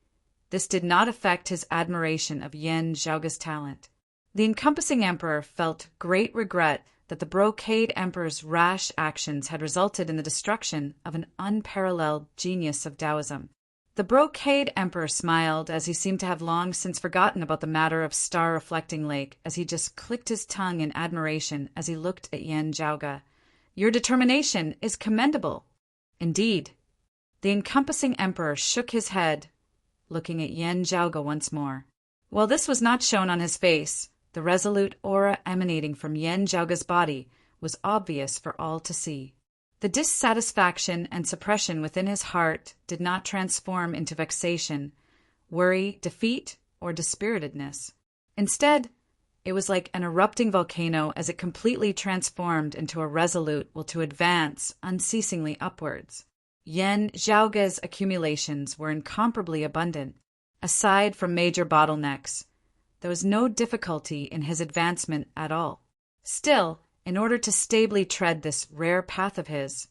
this did not affect his admiration of Yen Zhaoge's talent. The encompassing Emperor felt great regret that the Brocade Emperor's rash actions had resulted in the destruction of an unparalleled genius of Taoism. The Brocade Emperor smiled as he seemed to have long since forgotten about the matter of Star-Reflecting Lake as he just clicked his tongue in admiration as he looked at Yen Zhaoge. "Your determination is commendable." "Indeed." The encompassing Emperor shook his head, looking at Yen Zhaoge once more. While this was not shown on his face, the resolute aura emanating from Yen Zhaoge's body was obvious for all to see. The dissatisfaction and suppression within his heart did not transform into vexation, worry, defeat, or dispiritedness. Instead, it was like an erupting volcano as it completely transformed into a resolute will to advance unceasingly upwards. Yen Zhaoge's accumulations were incomparably abundant. Aside from major bottlenecks, there was no difficulty in his advancement at all. Still, in order to stably tread this rare path of his,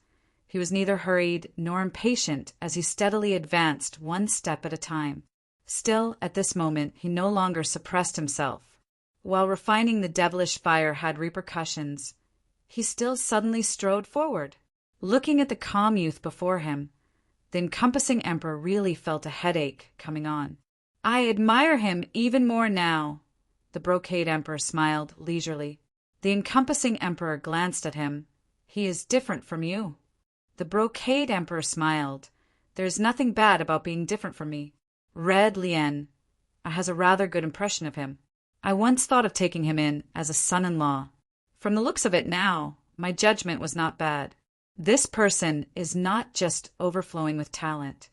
he was neither hurried nor impatient as he steadily advanced one step at a time. Still, at this moment, he no longer suppressed himself. While refining the devilish fire had repercussions, he still suddenly strode forward. Looking at the calm youth before him, the encompassing Emperor really felt a headache coming on. "I admire him even more now." The Brocade Emperor smiled leisurely. The encompassing Emperor glanced at him. "He is different from you." The Brocade Emperor smiled. "There is nothing bad about being different from me. Red Lien has a rather good impression of him. I once thought of taking him in as a son-in-law. From the looks of it now, my judgment was not bad. This person is not just overflowing with talent."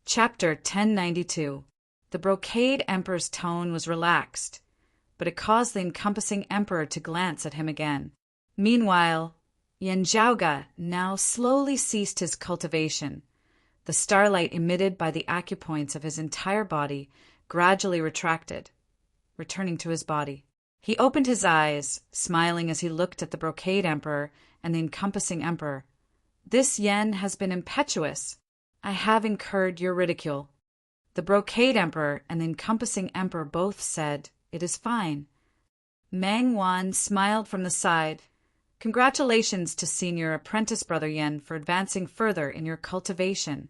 Chapter 1092. The Brocade Emperor's tone was relaxed, but it caused the encompassing Emperor to glance at him again. Meanwhile, Yen Zhaoge now slowly ceased his cultivation. The starlight emitted by the acupoints of his entire body gradually retracted, returning to his body. He opened his eyes, smiling as he looked at the Brocade Emperor and the encompassing Emperor. "This Yen has been impetuous. I have incurred your ridicule." The Brocade Emperor and the encompassing Emperor both said, "It is fine." Mang Wan smiled from the side. "Congratulations to Senior Apprentice Brother Yen for advancing further in your cultivation.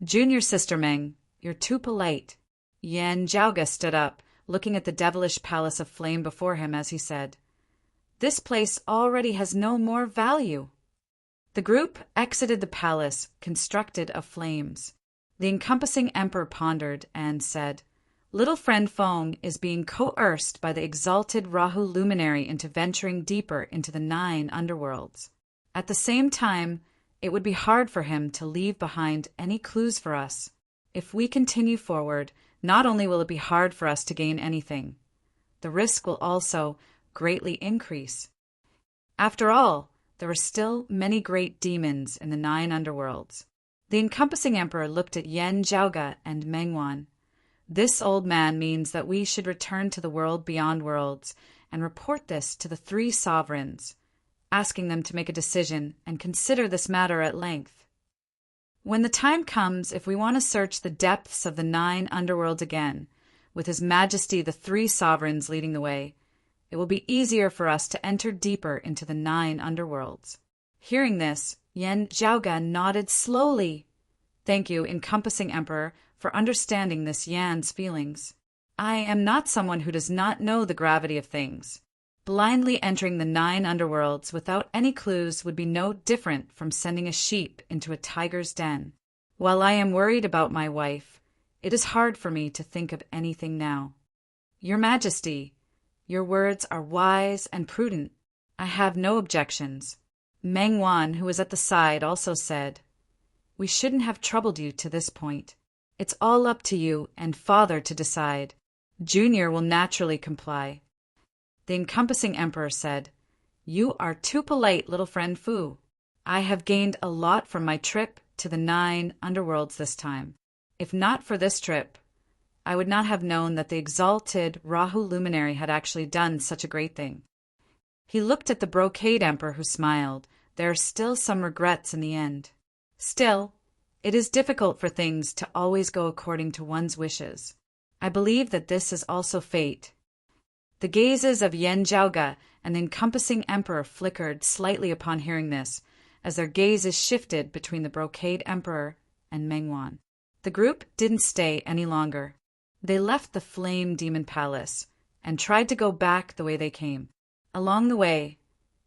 Junior Sister Meng, you're too polite." Yen Zhaoge stood up, looking at the devilish palace of flame before him as he said, "This place already has no more value." The group exited the palace constructed of flames. The encompassing emperor pondered and said, "Little friend Fong is being coerced by the exalted Rahu luminary into venturing deeper into the 9 underworlds. At the same time, it would be hard for him to leave behind any clues for us. If we continue forward, not only will it be hard for us to gain anything, the risk will also greatly increase. After all, there are still many great demons in the 9 underworlds." The encompassing emperor looked at Yen Zhaoge and Mengwan. "This old man means that we should return to the world beyond worlds and report this to the 3 sovereigns, asking them to make a decision and consider this matter at length. When the time comes, if we want to search the depths of the 9 underworlds again, with His Majesty the 3 sovereigns leading the way, it will be easier for us to enter deeper into the 9 underworlds." Hearing this, Yen Zhaoge nodded slowly. "Thank you, encompassing emperor, for understanding this Yan's feelings. I am not someone who does not know the gravity of things. Blindly entering the 9 underworlds without any clues would be no different from sending a sheep into a tiger's den. While I am worried about my wife, it is hard for me to think of anything now. Your Majesty, your words are wise and prudent. I have no objections." Mengwan, who was at the side, also said, "We shouldn't have troubled you to this point. It's all up to you and Father to decide. Junior will naturally comply." The encompassing emperor said, "You are too polite, little friend Fu. I have gained a lot from my trip to the 9 underworlds this time. If not for this trip, I would not have known that the exalted Rahu luminary had actually done such a great thing." He looked at the brocade emperor, who smiled. There are still some regrets in the end. Still, it is difficult for things to always go according to one's wishes. I believe that this is also fate. The gazes of Yen Zhaoge and the encompassing emperor flickered slightly upon hearing this, as their gazes shifted between the brocade emperor and Mengwan. The group didn't stay any longer. They left the Flame Demon Palace and tried to go back the way they came. Along the way,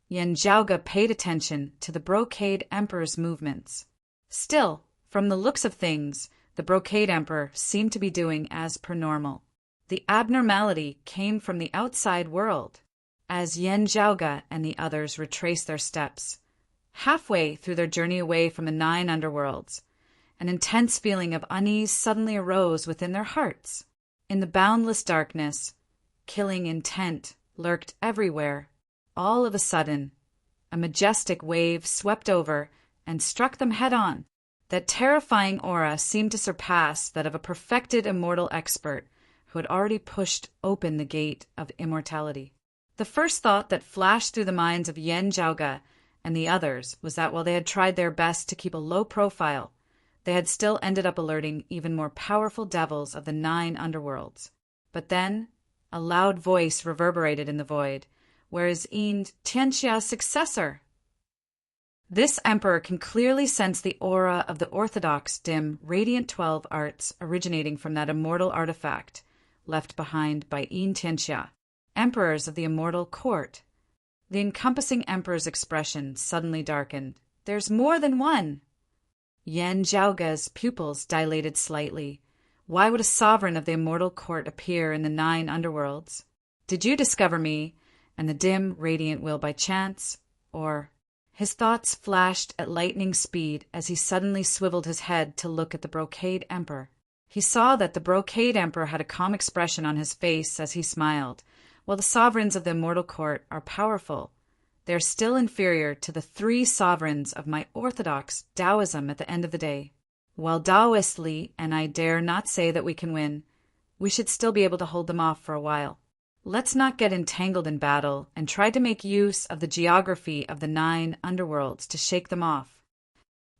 Yen Zhaoge paid attention to the brocade emperor's movements. Still, from the looks of things, the brocade emperor seemed to be doing as per normal. The abnormality came from the outside world. As Yen Zhaoge and the others retraced their steps, halfway through their journey away from the 9 underworlds, an intense feeling of unease suddenly arose within their hearts. In the boundless darkness, killing intent lurked everywhere. All of a sudden, a majestic wave swept over and struck them head-on. That terrifying aura seemed to surpass that of a perfected immortal expert who had already pushed open the gate of immortality. The first thought that flashed through the minds of Yen Zhaoge and the others was that while they had tried their best to keep a low profile, they had still ended up alerting even more powerful devils of the 9 underworlds. But then, a loud voice reverberated in the void. "Where is Yin Tianxia's successor?" This emperor can clearly sense the aura of the orthodox dim Radiant 12 arts originating from that immortal artifact left behind by Yin Tianxia, emperors of the immortal court. The encompassing emperor's expression suddenly darkened. "There's more than one!" Yen Zhaoge's pupils dilated slightly. Why would a sovereign of the immortal court appear in the 9 underworlds? Did you discover me and the dim radiant will by chance, or... His thoughts flashed at lightning speed as he suddenly swiveled his head to look at the brocade emperor. He saw that the brocade emperor had a calm expression on his face as he smiled. While the sovereigns of the immortal court are powerful, they are still inferior to the 3 sovereigns of my orthodox Taoism at the end of the day. While Taoistly, and I dare not say that we can win, we should still be able to hold them off for a while. Let's not get entangled in battle and try to make use of the geography of the 9 underworlds to shake them off.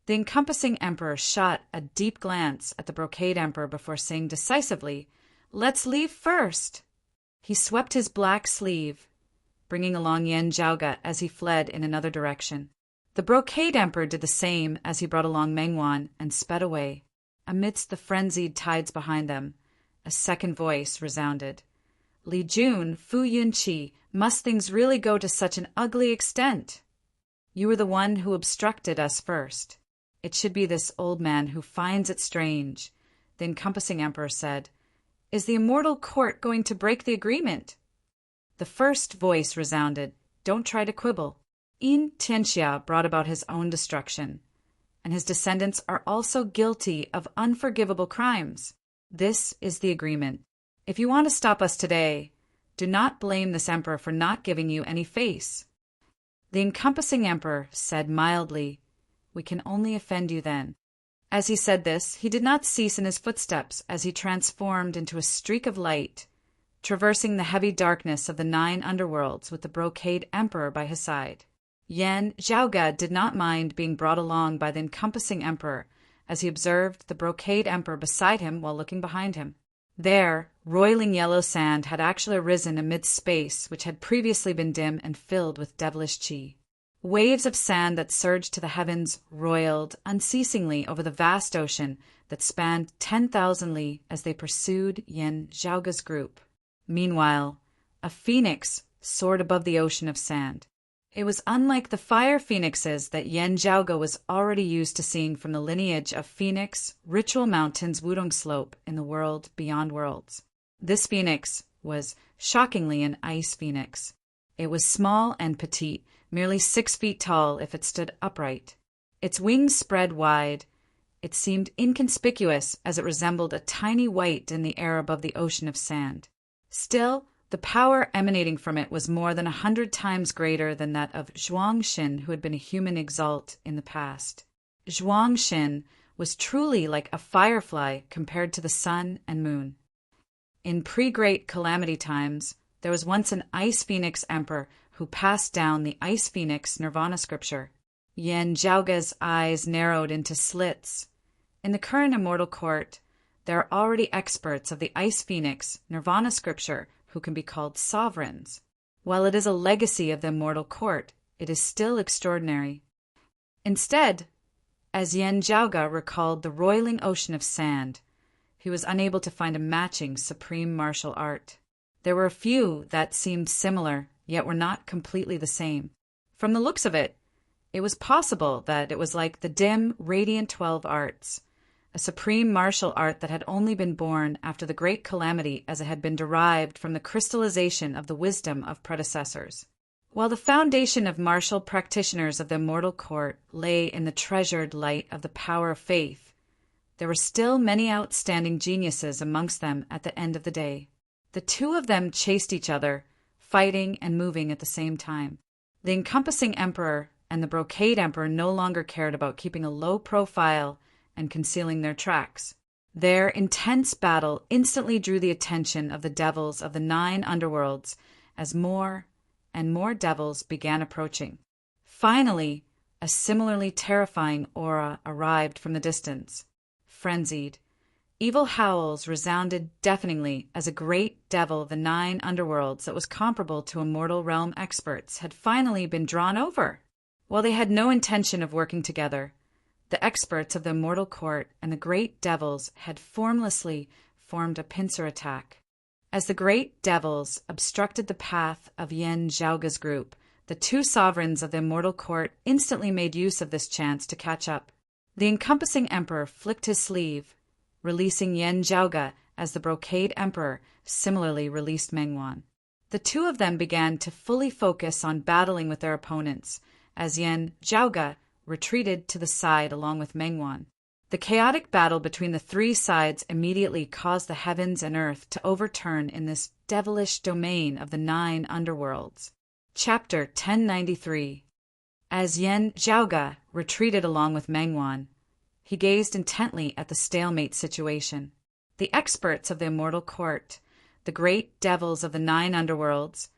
The encompassing emperor shot a deep glance at the brocade emperor before saying decisively, "Let's leave first." He swept his black sleeve, bringing along Yen Zhaoge as he fled in another direction. The brocade emperor did the same as he brought along Mengwan and sped away. Amidst the frenzied tides behind them, a second voice resounded. "Li Jun, Fu Yunqi, must things really go to such an ugly extent? You were the one who obstructed us first. It should be this old man who finds it strange. The encompassing emperor said, "Is the immortal court going to break the agreement?" The first voice resounded, "Don't try to quibble." In Tianxia brought about his own destruction, and his descendants are also guilty of unforgivable crimes. This is the agreement. If you want to stop us today, do not blame this emperor for not giving you any face. The encompassing emperor said mildly, "We can only offend you then." As he said this, he did not cease in his footsteps as he transformed into a streak of light, traversing the heavy darkness of the 9 underworlds with the brocade emperor by his side. Yan Zhaoge did not mind being brought along by the encompassing emperor as he observed the brocade emperor beside him while looking behind him. There, roiling yellow sand had actually arisen amid space which had previously been dim and filled with devilish qi. Waves of sand that surged to the heavens roiled unceasingly over the vast ocean that spanned 10,000 li as they pursued Yan Zhaoge's group. Meanwhile, a phoenix soared above the ocean of sand. It was unlike the fire phoenixes that Yan Zhaoge was already used to seeing from the lineage of Phoenix Ritual Mountain's Wudong Slope in the world beyond worlds. This phoenix was shockingly an ice phoenix. It was small and petite, merely 6 feet tall if it stood upright. Its wings spread wide. It seemed inconspicuous as it resembled a tiny white in the air above the ocean of sand. Still, the power emanating from it was more than 100 times greater than that of Zhuangxin, who had been a human exalt in the past. Zhuangxin was truly like a firefly compared to the sun and moon. In pre-Great Calamity times, there was once an Ice Phoenix Emperor who passed down the Ice Phoenix Nirvana scripture. Yan Zhaoge's eyes narrowed into slits. In the current immortal court, there are already experts of the Ice Phoenix Nirvana scripture who can be called sovereigns. While it is a legacy of the immortal court, it is still extraordinary. Instead, as Yan Zhaoge recalled the roiling ocean of sand, he was unable to find a matching supreme martial art. There were a few that seemed similar, yet were not completely the same. From the looks of it, it was possible that it was like the dim, radiant 12 arts, a supreme martial art that had only been born after the great calamity as it had been derived from the crystallization of the wisdom of predecessors. While the foundation of martial practitioners of the immortal court lay in the treasured light of the power of faith, there were still many outstanding geniuses amongst them at the end of the day. The two of them chased each other, fighting and moving at the same time. The encompassing emperor and the brocade emperor no longer cared about keeping a low profile and concealing their tracks. Their intense battle instantly drew the attention of the devils of the 9 underworlds as more and more devils began approaching. Finally, a similarly terrifying aura arrived from the distance. Frenzied, evil howls resounded deafeningly as a great devil of the 9 underworlds that was comparable to immortal realm experts had finally been drawn over. While they had no intention of working together, the experts of the immortal court and the great devils had formlessly formed a pincer attack. As the great devils obstructed the path of Yan Zhaoge's group, the 2 sovereigns of the immortal court instantly made use of this chance to catch up. The encompassing emperor flicked his sleeve, releasing Yan Zhaoge as the brocade emperor similarly released Mengwan. The 2 of them began to fully focus on battling with their opponents, as Yan Zhaoge retreated to the side along with Mengwan. The chaotic battle between the 3 sides immediately caused the heavens and earth to overturn in this devilish domain of the 9 underworlds. Chapter 1093. As Yan Zhaoge retreated along with Mengwan, he gazed intently at the stalemate situation. The experts of the immortal court, the great devils of the 9 underworlds,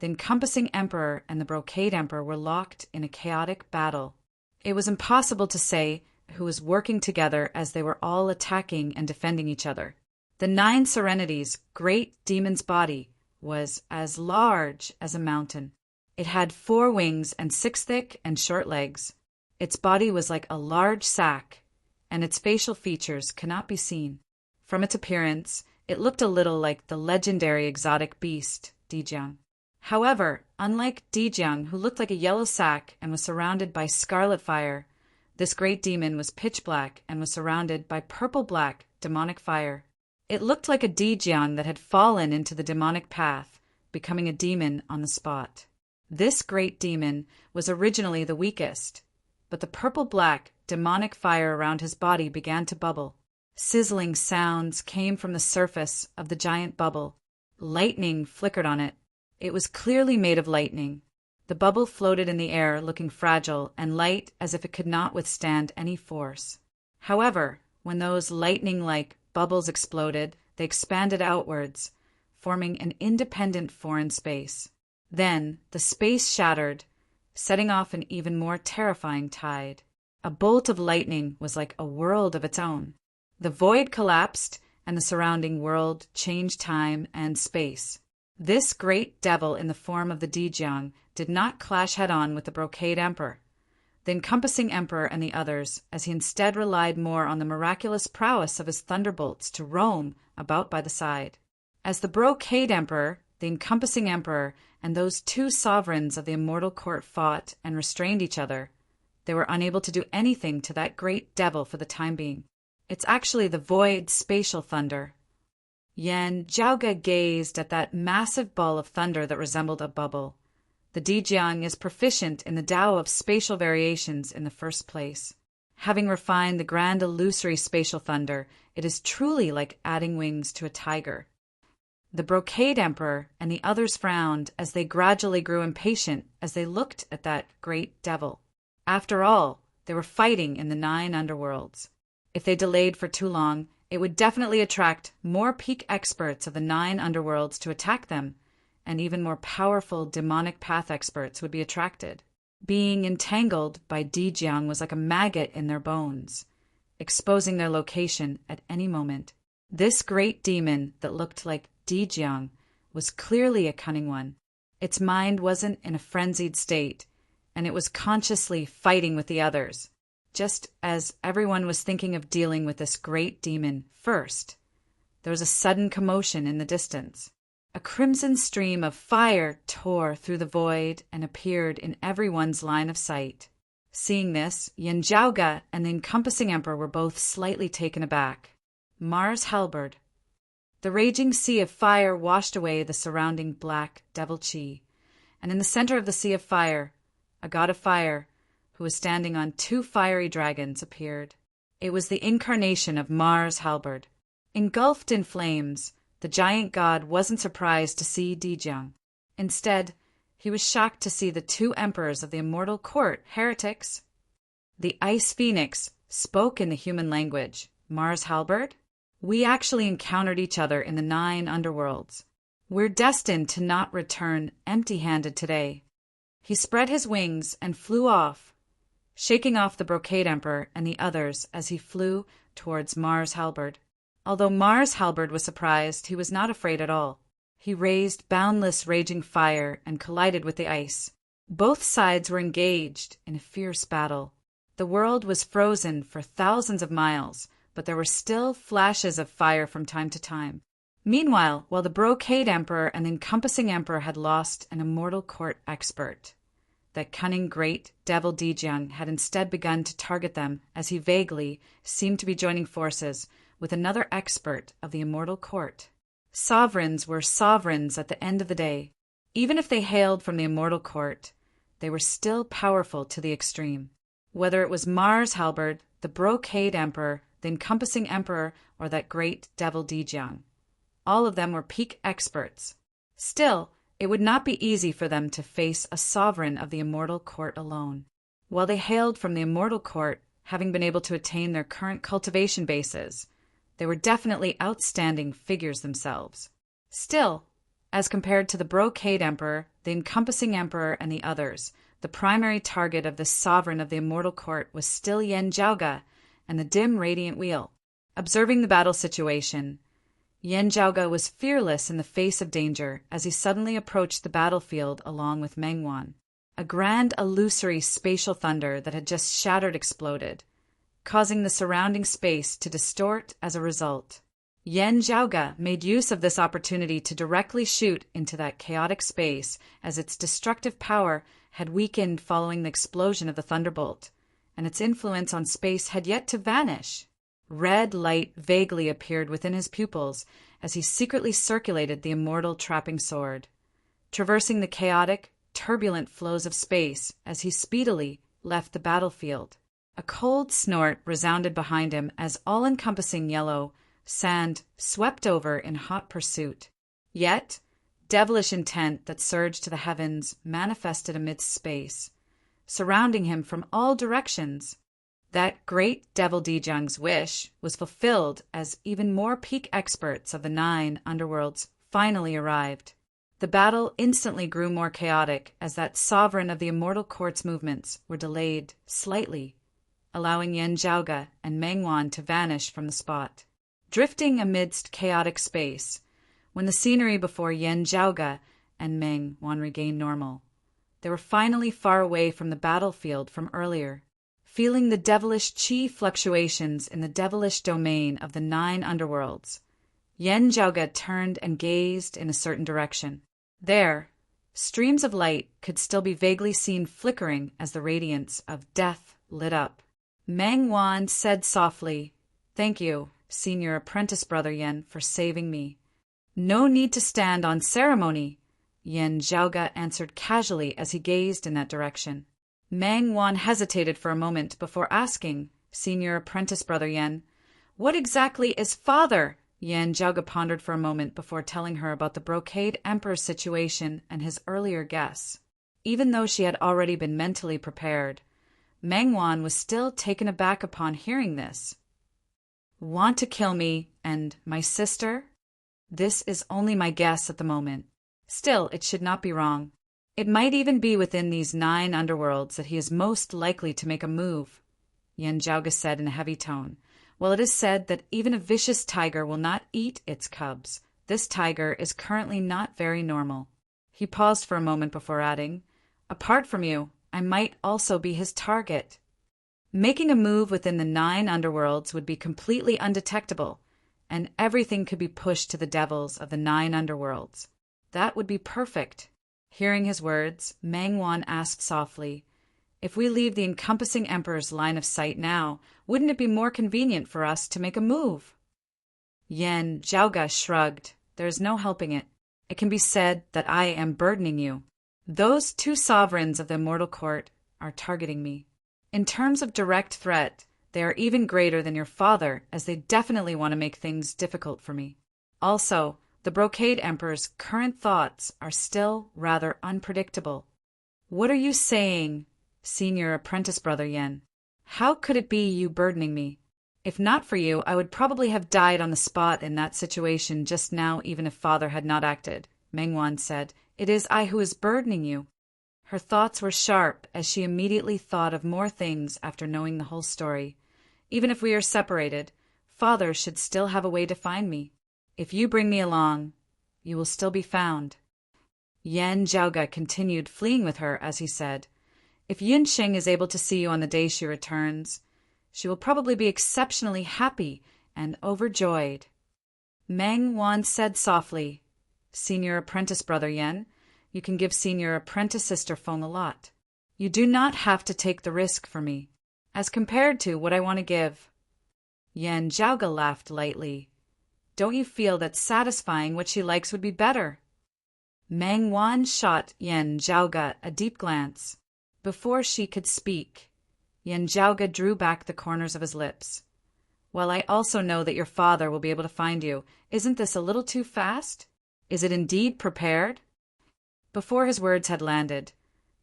the encompassing emperor and the brocade emperor were locked in a chaotic battle. It was impossible to say who was working together as they were all attacking and defending each other. The 9 Serenity's great demon's body was as large as a mountain. It had 4 wings and 6 thick and short legs. Its body was like a large sack, and its facial features cannot be seen. From its appearance, it looked a little like the legendary exotic beast, Dijiang. However, unlike Dijiang, who looked like a yellow sack and was surrounded by scarlet fire, This great demon was pitch black and was surrounded by purple-black demonic fire. It looked like a Dijiang that had fallen into the demonic path, becoming a demon on the spot. This great demon was originally the weakest, but the purple-black demonic fire around his body began to bubble. Sizzling sounds came from the surface of the giant bubble. Lightning flickered on it. It was clearly made of lightning. The bubble floated in the air, looking fragile and light as if it could not withstand any force. However, when those lightning-like bubbles exploded, they expanded outwards, forming an independent foreign space. Then the space shattered, setting off an even more terrifying tide. A bolt of lightning was like a world of its own. The void collapsed, and the surrounding world changed time and space. This great devil in the form of the Dijiang did not clash head-on with the Brocade Emperor, the encompassing Emperor and the others, as he instead relied more on the miraculous prowess of his thunderbolts to roam about by the side. As the Brocade Emperor, the encompassing Emperor, and those two sovereigns of the immortal court fought and restrained each other, they were unable to do anything to that great devil for the time being. It's actually the void spatial thunder. Yan Zhaoge gazed at that massive ball of thunder that resembled a bubble. The Dijiang is proficient in the Tao of spatial variations in the first place. Having refined the grand illusory spatial thunder, it is truly like adding wings to a tiger. The Brocade Emperor and the others frowned as they gradually grew impatient as they looked at that great devil. After all, they were fighting in the 9 underworlds. If they delayed for too long, it would definitely attract more peak experts of the 9 underworlds to attack them, and even more powerful demonic path experts would be attracted. Being entangled by Dijiang was like a maggot in their bones, exposing their location at any moment. This great demon that looked like Dijiang was clearly a cunning one. Its mind wasn't in a frenzied state, and it was consciously fighting with the others. Just as everyone was thinking of dealing with this great demon first, there was a sudden commotion in the distance. A crimson stream of fire tore through the void and appeared in everyone's line of sight. Seeing this, Yan Zhaoge and the encompassing Emperor were both slightly taken aback. Mars halberd. The raging sea of fire washed away the surrounding black devil chi, and in the center of the sea of fire, a god of fire, who was standing on 2 fiery dragons, appeared. It was the incarnation of Mars halberd. Engulfed in flames, the giant god wasn't surprised to see Dijiang. Instead, he was shocked to see the 2 emperors of the immortal court heretics. The Ice Phoenix spoke in the human language. Mars halberd? We actually encountered each other in the 9 underworlds. We're destined to not return empty-handed today. He spread his wings and flew off, shaking off the Brocade Emperor and the others as he flew towards Mars halberd. Although Mars halberd was surprised, he was not afraid at all. He raised boundless raging fire and collided with the ice. Both sides were engaged in a fierce battle. The world was frozen for thousands of miles, but there were still flashes of fire from time to time. Meanwhile, while the Brocade Emperor and the encompassing Emperor had lost an immortal court expert, that cunning great devil Dijiang had instead begun to target them as he vaguely seemed to be joining forces with another expert of the immortal court. Sovereigns were sovereigns at the end of the day. Even if they hailed from the immortal court, they were still powerful to the extreme. Whether it was Mars halberd, the Brocade Emperor, the encompassing Emperor, or that great devil Dijiang, all of them were peak experts. Still, it would not be easy for them to face a sovereign of the immortal court alone. While they hailed from the immortal court, having been able to attain their current cultivation bases, they were definitely outstanding figures themselves. Still, as compared to the Brocade Emperor, the encompassing Emperor, and the others, the primary target of this sovereign of the immortal court was still Yan Zhaoge and the dim radiant wheel. Observing the battle situation, Yan Zhaoge was fearless in the face of danger as he suddenly approached the battlefield along with Meng Wan. A grand illusory spatial thunder that had just shattered exploded, causing the surrounding space to distort as a result. Yan Zhaoge made use of this opportunity to directly shoot into that chaotic space as its destructive power had weakened following the explosion of the thunderbolt, and its influence on space had yet to vanish. Red light vaguely appeared within his pupils as he secretly circulated the immortal trapping sword, traversing the chaotic, turbulent flows of space as he speedily left the battlefield. A cold snort resounded behind him as all-encompassing yellow sand swept over in hot pursuit. Yet, devilish intent that surged to the heavens manifested amidst space, surrounding him from all directions. That great Devil Dijang's wish was fulfilled as even more peak experts of the 9 underworlds finally arrived. The battle instantly grew more chaotic as that sovereign of the immortal court's movements were delayed slightly, allowing Yan Zhaoge and Meng Wan to vanish from the spot. Drifting amidst chaotic space, when the scenery before Yan Zhaoge and Meng Wan regained normal, they were finally far away from the battlefield from earlier. Feeling the devilish chi fluctuations in the devilish domain of the 9 underworlds, Yan Zhaoge turned and gazed in a certain direction. There, streams of light could still be vaguely seen flickering as the radiance of death lit up. Meng Wan said softly, "Thank you, Senior Apprentice Brother Yan, for saving me." "No need to stand on ceremony," Yan Zhaoge answered casually as he gazed in that direction. Meng Wan hesitated for a moment before asking, "Senior Apprentice Brother Yan, what exactly is father?" Yan Zhaoge pondered for a moment before telling her about the Brocade Emperor's situation and his earlier guess. Even though she had already been mentally prepared, Meng Wan was still taken aback upon hearing this. "Want to kill me and my sister? This is only my guess at the moment. Still, it should not be wrong. It might even be within these 9 underworlds that he is most likely to make a move," Yan Zhaoge said in a heavy tone. "While it is said that even a vicious tiger will not eat its cubs, this tiger is currently not very normal." He paused for a moment before adding, "Apart from you, I might also be his target." Making a move within the 9 underworlds would be completely undetectable, and everything could be pushed to the devils of the 9 underworlds. That would be perfect. Hearing his words, Meng Wan asked softly, "If we leave the encompassing Emperor's line of sight now, wouldn't it be more convenient for us to make a move?" Yan Zhaoge shrugged. "There is no helping it. It can be said that I am burdening you. Those 2 sovereigns of the immortal court are targeting me. In terms of direct threat, they are even greater than your father, as they definitely want to make things difficult for me. Also, the Brocade Emperor's current thoughts are still rather unpredictable." "What are you saying, Senior Apprentice Brother Yan? How could it be you burdening me? If not for you, I would probably have died on the spot in that situation just now, even if father had not acted," Meng Wan said. "It is I who is burdening you." Her thoughts were sharp as she immediately thought of more things after knowing the whole story. "Even if we are separated, father should still have a way to find me. If you bring me along, you will still be found." Yan Zhaoge continued fleeing with her as he said, "If Yunqing is able to see you on the day she returns, she will probably be exceptionally happy and overjoyed." Meng Wan said softly, "Senior Apprentice Brother Yan, you can give Senior Apprentice Sister Feng a lot. You do not have to take the risk for me, as compared to what I want to give." Yan Zhaoge laughed lightly. "Don't you feel that satisfying what she likes would be better?" Meng Wan shot Yan Zhaoge a deep glance. Before she could speak, Yan Zhaoge drew back the corners of his lips. "While I also know that your father will be able to find you, isn't this a little too fast? Is it indeed prepared?" Before his words had landed,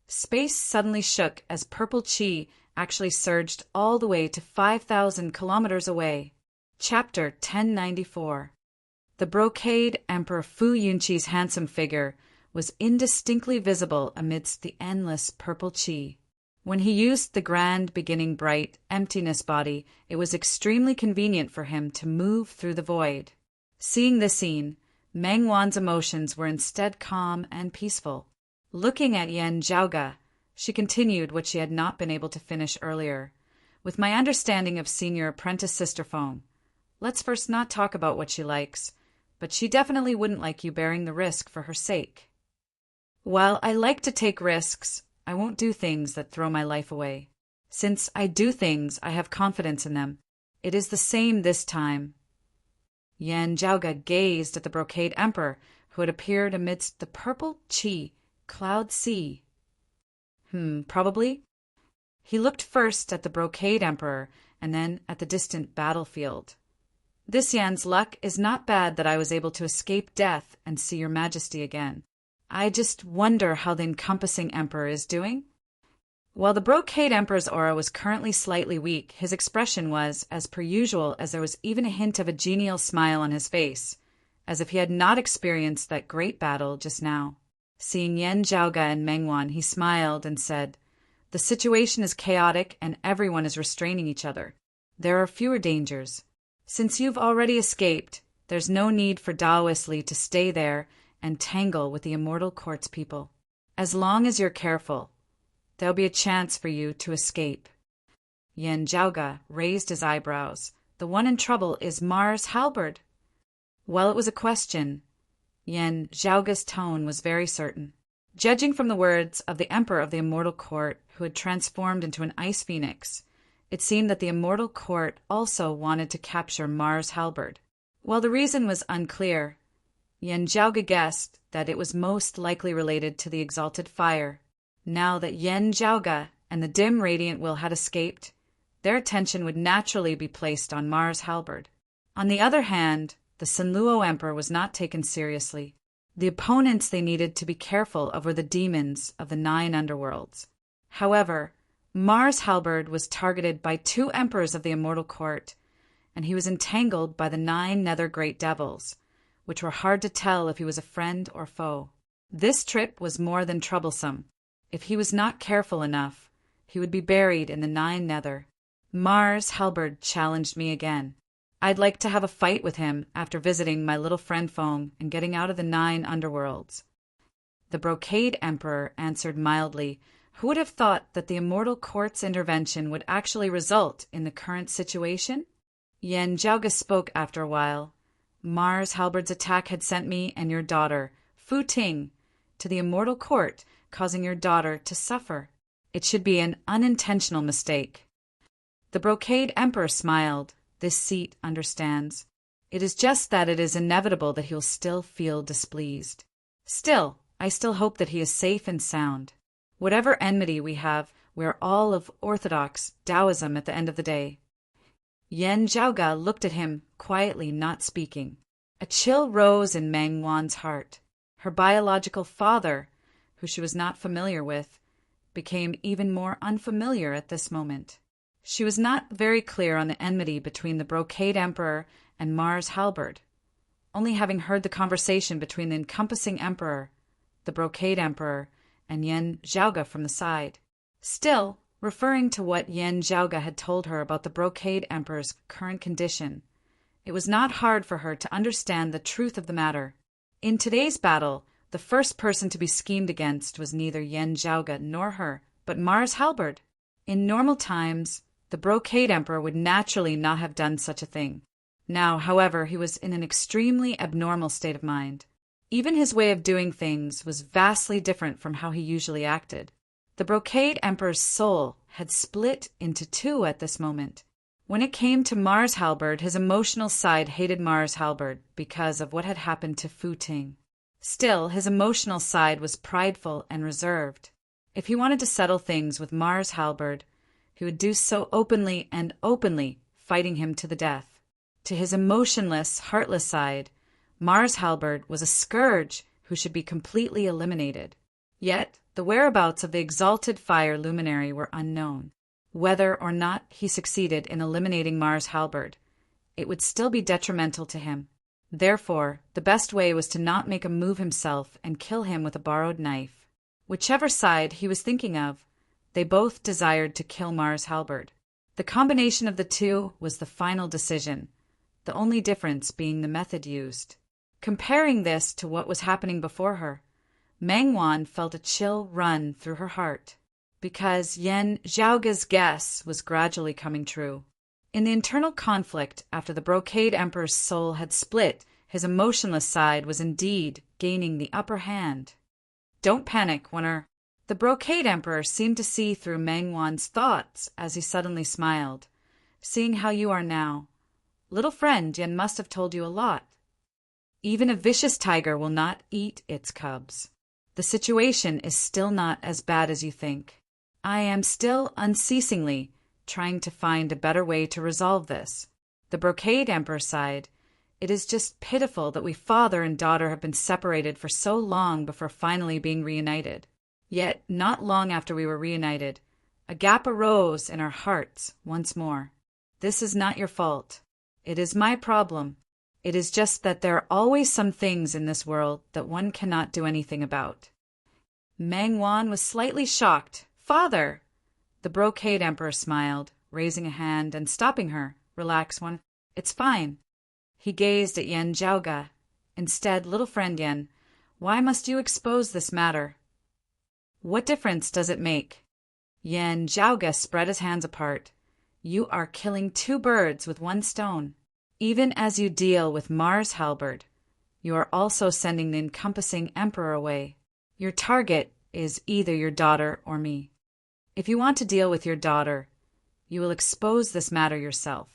space suddenly shook as purple chi actually surged all the way to 5,000 kilometers away. Chapter 1094. The Brocade Emperor Fu Yunqi's handsome figure was indistinctly visible amidst the endless purple chi. When he used the grand beginning bright emptiness body, it was extremely convenient for him to move through the void. Seeing this scene, Meng Wan's emotions were instead calm and peaceful. Looking at Yan Zhaoge, she continued what she had not been able to finish earlier. "With my understanding of Senior Apprentice Sister Feng, let's first not talk about what she likes, but she definitely wouldn't like you bearing the risk for her sake. While I like to take risks, I won't do things that throw my life away. Since I do things, I have confidence in them. It is the same this time. Yan Zhaoga gazed at the Brocade Emperor, who had appeared amidst the purple qi cloud sea. Probably. He looked first at the Brocade Emperor and then at the distant battlefield. This Yan's luck is not bad that I was able to escape death and see your majesty again. I just wonder how the encompassing emperor is doing. While the Brocade Emperor's aura was currently slightly weak, his expression was, as per usual, as there was even a hint of a genial smile on his face, as if he had not experienced that great battle just now. Seeing Yan Zhaoga and Mengwan, he smiled and said, "The situation is chaotic and everyone is restraining each other. There are fewer dangers. Since you've already escaped, there's no need for Daoist Li to stay there and tangle with the Immortal Court's people. As long as you're careful, there'll be a chance for you to escape." Yan Zhaoga raised his eyebrows. The one in trouble is Mars Halberd. Well, it was a question. Yan Zhaoga's tone was very certain. Judging from the words of the Emperor of the Immortal Court, who had transformed into an ice phoenix, it seemed that the Immortal Court also wanted to capture Mars Halberd. While the reason was unclear, Yan Zhaoga guessed that it was most likely related to the exalted fire. Now that Yan Zhaoga and the dim radiant will had escaped, their attention would naturally be placed on Mars Halberd. On the other hand, the Senluo Emperor was not taken seriously. The opponents they needed to be careful of were the demons of the 9 underworlds. However, Mars Halberd was targeted by 2 emperors of the Immortal Court, and he was entangled by the 9 nether great devils, which were hard to tell if he was a friend or foe. This trip was more than troublesome. If he was not careful enough, he would be buried in the 9 nether. Mars Halberd challenged me again. I'd like to have a fight with him after visiting my little friend Feng and getting out of the 9 underworlds. The Brocade Emperor answered mildly. Who would have thought that the Immortal Court's intervention would actually result in the current situation? Yan Zhaoga spoke after a while. Mars Halberd's attack had sent me and your daughter, Fu Ting, to the Immortal Court, causing your daughter to suffer. It should be an unintentional mistake. The Brocade Emperor smiled. This seat understands. It is just that it is inevitable that he will still feel displeased. Still, I still hope that he is safe and sound. Whatever enmity we have, we are all of orthodox Taoism at the end of the day. Yan Zhaoga looked at him, quietly not speaking. A chill rose in Mengwan's heart. Her biological father, who she was not familiar with, became even more unfamiliar at this moment. She was not very clear on the enmity between the Brocade Emperor and Mars Halberd, only having heard the conversation between the encompassing Emperor, the Brocade Emperor, and Yan Zhaoga from the side. Still, referring to what Yan Zhaoga had told her about the Brocade Emperor's current condition, it was not hard for her to understand the truth of the matter. In today's battle, the first person to be schemed against was neither Yan Zhaoga nor her, but Mars Halberd. In normal times, the Brocade Emperor would naturally not have done such a thing. Now, however, he was in an extremely abnormal state of mind. Even his way of doing things was vastly different from how he usually acted. The Brocade Emperor's soul had split into 2 at this moment. When it came to Mars Halberd, his emotional side hated Mars Halberd because of what had happened to Fu Ting. Still, his emotional side was prideful and reserved. If he wanted to settle things with Mars Halberd, he would do so openly, fighting him to the death. To his emotionless, heartless side, Mars Halberd was a scourge who should be completely eliminated. Yet, the whereabouts of the exalted fire luminary were unknown. Whether or not he succeeded in eliminating Mars Halberd, it would still be detrimental to him. Therefore, the best way was to not make a move himself and kill him with a borrowed knife. Whichever side he was thinking of, they both desired to kill Mars Halberd. The combination of the 2 was the final decision, the only difference being the method used. Comparing this to what was happening before her, Mengwan felt a chill run through her heart, because Yan Zhaoga's guess was gradually coming true. In the internal conflict after the Brocade Emperor's soul had split, his emotionless side was indeed gaining the upper hand. "Don't panic, Winner. The Brocade Emperor seemed to see through Mengwan's thoughts as he suddenly smiled. Seeing how you are now, little friend, Yen must have told you a lot. Even a vicious tiger will not eat its cubs. The situation is still not as bad as you think. I am still unceasingly trying to find a better way to resolve this. The Brocade Emperor sighed. It is just pitiful that we father and daughter have been separated for so long before finally being reunited. Yet, not long after we were reunited, a gap arose in our hearts once more. This is not your fault. It is my problem. It is just that there are always some things in this world that one cannot do anything about. Mengwan was slightly shocked. Father! The Brocade Emperor smiled, raising a hand and stopping her. Relax, one. It's fine. He gazed at Yen Zhaoga. Instead, little friend Yen, why must you expose this matter? What difference does it make? Yen Zhaoga spread his hands apart. You are killing two birds with one stone. Even as you deal with Mars Halberd, you are also sending the encompassing Emperor away. Your target is either your daughter or me. If you want to deal with your daughter, you will expose this matter yourself.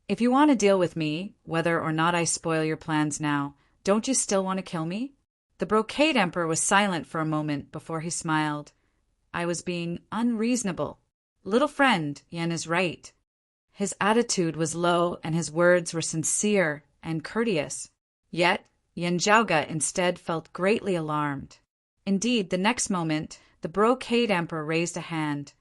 If you want to deal with me, whether or not I spoil your plans now, don't you still want to kill me? The Brocade Emperor was silent for a moment before he smiled. I was being unreasonable. Little friend, Yen is right. His attitude was low and his words were sincere and courteous. Yet, Yen Zhaoga instead felt greatly alarmed. Indeed, the next moment, the Brocade Emperor raised a hand,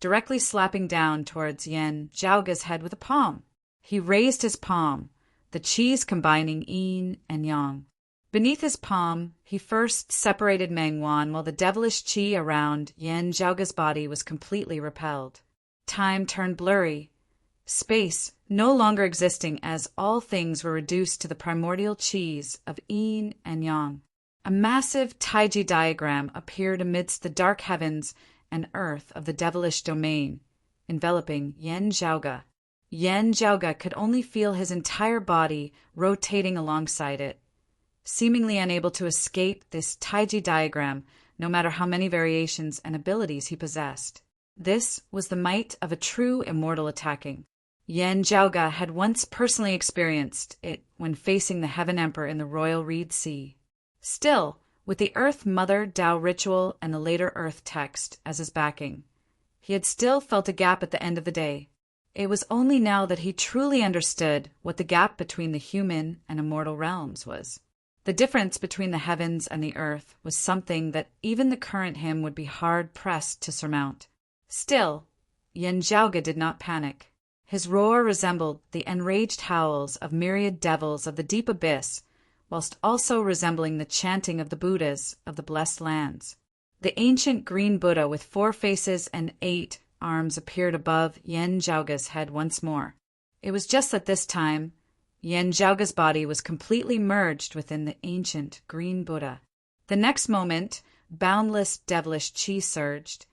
directly slapping down towards Yen Zhaoga's head with a palm. He raised his palm, the qis combining yin and yang. Beneath his palm, he first separated Mengwan while the devilish qi around Yen Zhaoga's body was completely repelled. Time turned blurry, space no longer existing as all things were reduced to the primordial qis of yin and yang. A massive taiji diagram appeared amidst the dark heavens and earth of the devilish domain, enveloping Yen Zhaoga. Yen Zhaoga could only feel his entire body rotating alongside it, seemingly unable to escape this taiji diagram no matter how many variations and abilities he possessed. This was the might of a true immortal attacking. Yen Zhaoga had once personally experienced it when facing the Heaven Emperor in the Royal Reed Sea. Still, with the Earth Mother Tao ritual and the later Earth text as his backing, he had still felt a gap at the end of the day. It was only now that he truly understood what the gap between the human and immortal realms was. The difference between the heavens and the earth was something that even the current him would be hard-pressed to surmount. Still, Yen Zhaoga did not panic. His roar resembled the enraged howls of myriad devils of the deep abyss, whilst also resembling the chanting of the Buddhas of the blessed lands. The ancient green Buddha with 4 faces and 8 arms appeared above Yen Zhaoga's head once more. It was just at this time Yen Zhaoga's body was completely merged within the ancient green Buddha. The next moment, boundless devilish qi surged,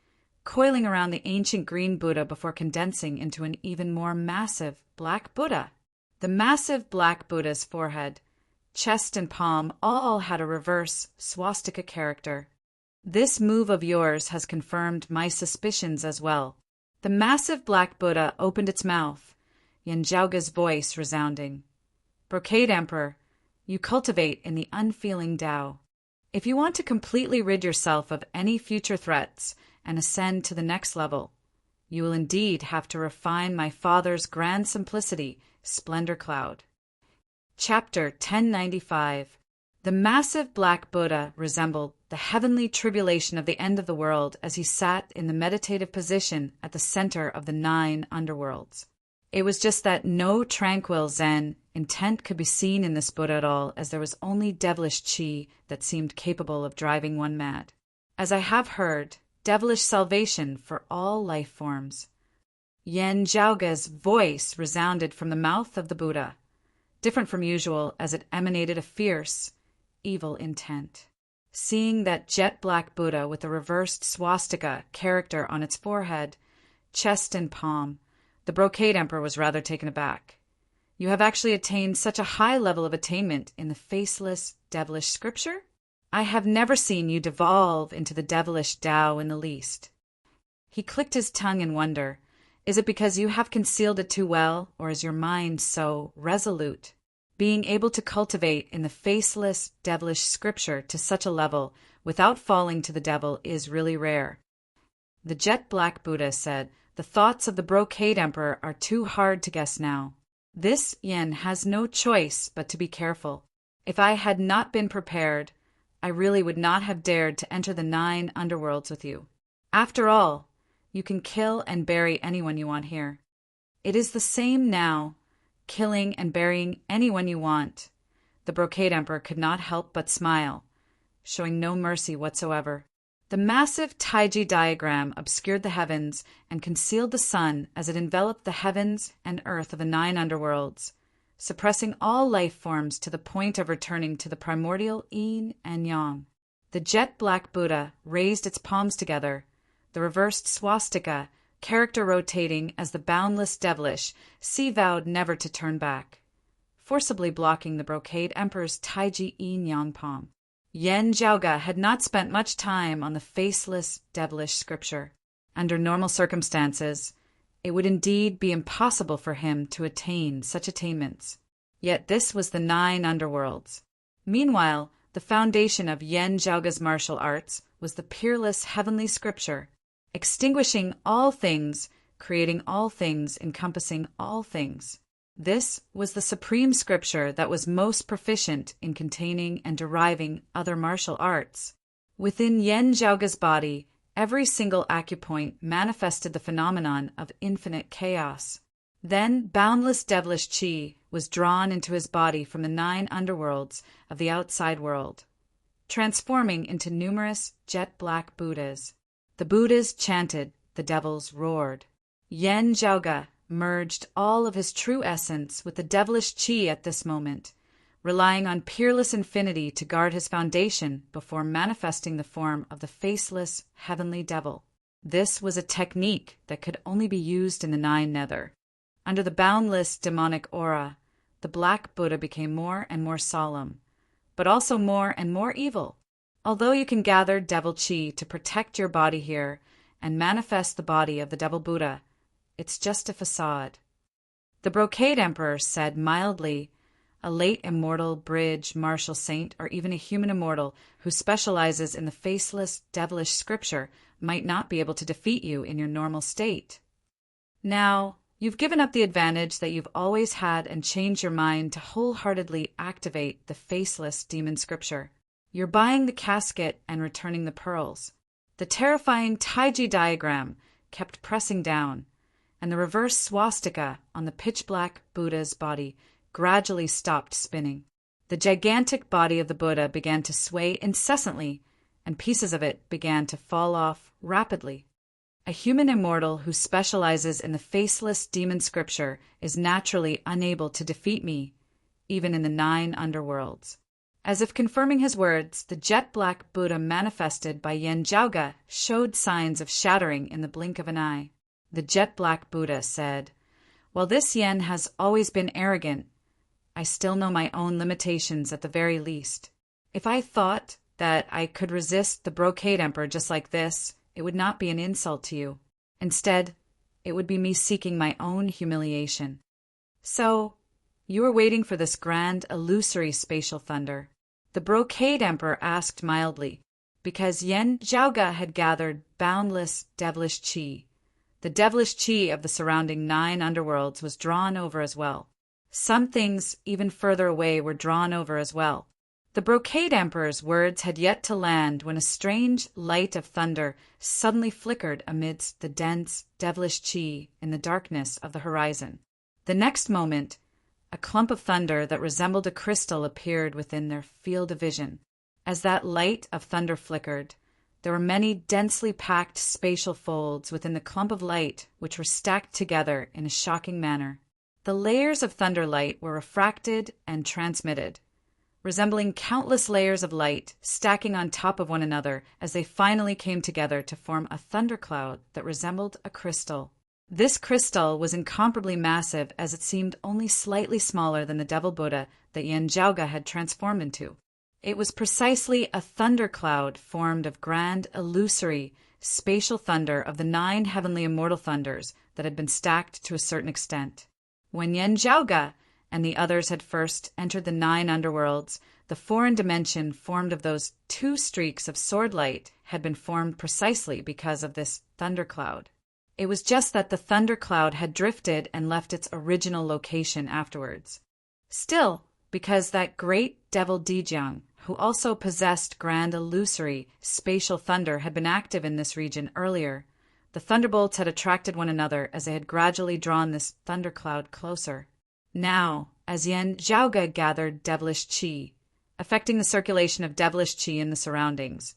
coiling around the ancient green Buddha before condensing into an even more massive black Buddha. The massive black Buddha's forehead, chest and palm all had a reverse swastika character. This move of yours has confirmed my suspicions as well. The massive black Buddha opened its mouth, Yen Zhaoga's voice resounding. Brocade Emperor, you cultivate in the unfeeling Tao. If you want to completely rid yourself of any future threats and ascend to the next level, you will indeed have to refine my father's grand simplicity, Splendor Cloud. Chapter 1095. The massive black Buddha resembled the heavenly tribulation of the end of the world as he sat in the meditative position at the center of the 9 underworlds. It was just that no tranquil Zen intent could be seen in this Buddha at all, as there was only devilish qi that seemed capable of driving one mad. As I have heard, devilish salvation for all life forms. Yen Zhaoga's voice resounded from the mouth of the Buddha, different from usual as it emanated a fierce, evil intent. Seeing that jet-black Buddha with a reversed swastika character on its forehead, chest and palm, the Brocade Emperor was rather taken aback. You have actually attained such a high level of attainment in the faceless, devilish scripture? I have never seen you devolve into the devilish Tao in the least." He clicked his tongue in wonder. Is it because you have concealed it too well, or is your mind so resolute? Being able to cultivate in the faceless, devilish scripture to such a level without falling to the devil is really rare. The jet-black Buddha said, "The thoughts of the brocade emperor are too hard to guess now. This yin has no choice but to be careful. If I had not been prepared, I really would not have dared to enter the 9 underworlds with you. After all, you can kill and bury anyone you want here. It is the same now, killing and burying anyone you want." The brocade emperor could not help but smile, showing no mercy whatsoever. The massive Taiji diagram obscured the heavens and concealed the sun as it enveloped the heavens and earth of the 9 underworlds, suppressing all life forms to the point of returning to the primordial yin and yang. The jet-black Buddha raised its palms together, the reversed swastika, character rotating as the boundless devilish, vowed never to turn back, forcibly blocking the brocade emperor's Taiji yin-yang palm. Yen Zhaoge had not spent much time on the faceless, devilish scripture. Under normal circumstances, it would indeed be impossible for him to attain such attainments. Yet this was the 9 underworlds. Meanwhile, the foundation of Yen Zhaoge's martial arts was the peerless heavenly scripture, extinguishing all things, creating all things, encompassing all things. This was the supreme scripture that was most proficient in containing and deriving other martial arts. Within Yen Zhaoge's body, every single acupoint manifested the phenomenon of infinite chaos. Then boundless devilish qi was drawn into his body from the 9 underworlds of the outside world, transforming into numerous jet-black Buddhas. The Buddhas chanted, the devils roared. Yen Zhaoge merged all of his true essence with the devilish qi at this moment, relying on peerless infinity to guard his foundation before manifesting the form of the faceless heavenly devil. This was a technique that could only be used in the 9 nether. Under the boundless demonic aura, the Black Buddha became more and more solemn, but also more and more evil. Although you can gather devil qi to protect your body here and manifest the body of the devil Buddha, it's just a facade. The brocade emperor said mildly, "A late immortal bridge martial saint or even a human immortal who specializes in the faceless devilish scripture might not be able to defeat you in your normal state. Now, you've given up the advantage that you've always had and changed your mind to wholeheartedly activate the faceless demon scripture. You're buying the casket and returning the pearls." The terrifying Taiji diagram kept pressing down, and the reverse swastika on the pitch-black Buddha's body gradually stopped spinning. The gigantic body of the Buddha began to sway incessantly, and pieces of it began to fall off rapidly. A human immortal who specializes in the faceless demon scripture is naturally unable to defeat me, even in the 9 underworlds. As if confirming his words, the jet-black Buddha manifested by Yen Zhaoge showed signs of shattering in the blink of an eye. The jet-black Buddha said, "While this yen has always been arrogant, I still know my own limitations at the very least. If I thought that I could resist the brocade emperor just like this, it would not be an insult to you. Instead, it would be me seeking my own humiliation. So, you are waiting for this grand, illusory spatial thunder." The brocade emperor asked mildly, because Yen Zhaoge had gathered boundless devilish qi. The devilish qi of the surrounding 9 underworlds was drawn over as well. Some things even further away were drawn over as well. The brocade emperor's words had yet to land when a strange light of thunder suddenly flickered amidst the dense devilish qi in the darkness of the horizon. The next moment, a clump of thunder that resembled a crystal appeared within their field of vision. As that light of thunder flickered, there were many densely packed spatial folds within the clump of light which were stacked together in a shocking manner. The layers of thunder light were refracted and transmitted, resembling countless layers of light stacking on top of one another as they finally came together to form a thundercloud that resembled a crystal. This crystal was incomparably massive as it seemed only slightly smaller than the devil Buddha that Yen Zhaoge had transformed into. It was precisely a thundercloud formed of grand, illusory, spatial thunder of the 9 heavenly immortal thunders that had been stacked to a certain extent. When Yen Zhaoge and the others had first entered the 9 underworlds, the foreign dimension formed of those 2 streaks of sword light had been formed precisely because of this thundercloud. It was just that the thundercloud had drifted and left its original location afterwards. Still, because that great devil Dijiang, who also possessed grand illusory spatial thunder, had been active in this region earlier, the thunderbolts had attracted one another as they had gradually drawn this thundercloud closer. Now, as Yen Zhaoge gathered devilish qi, affecting the circulation of devilish qi in the surroundings,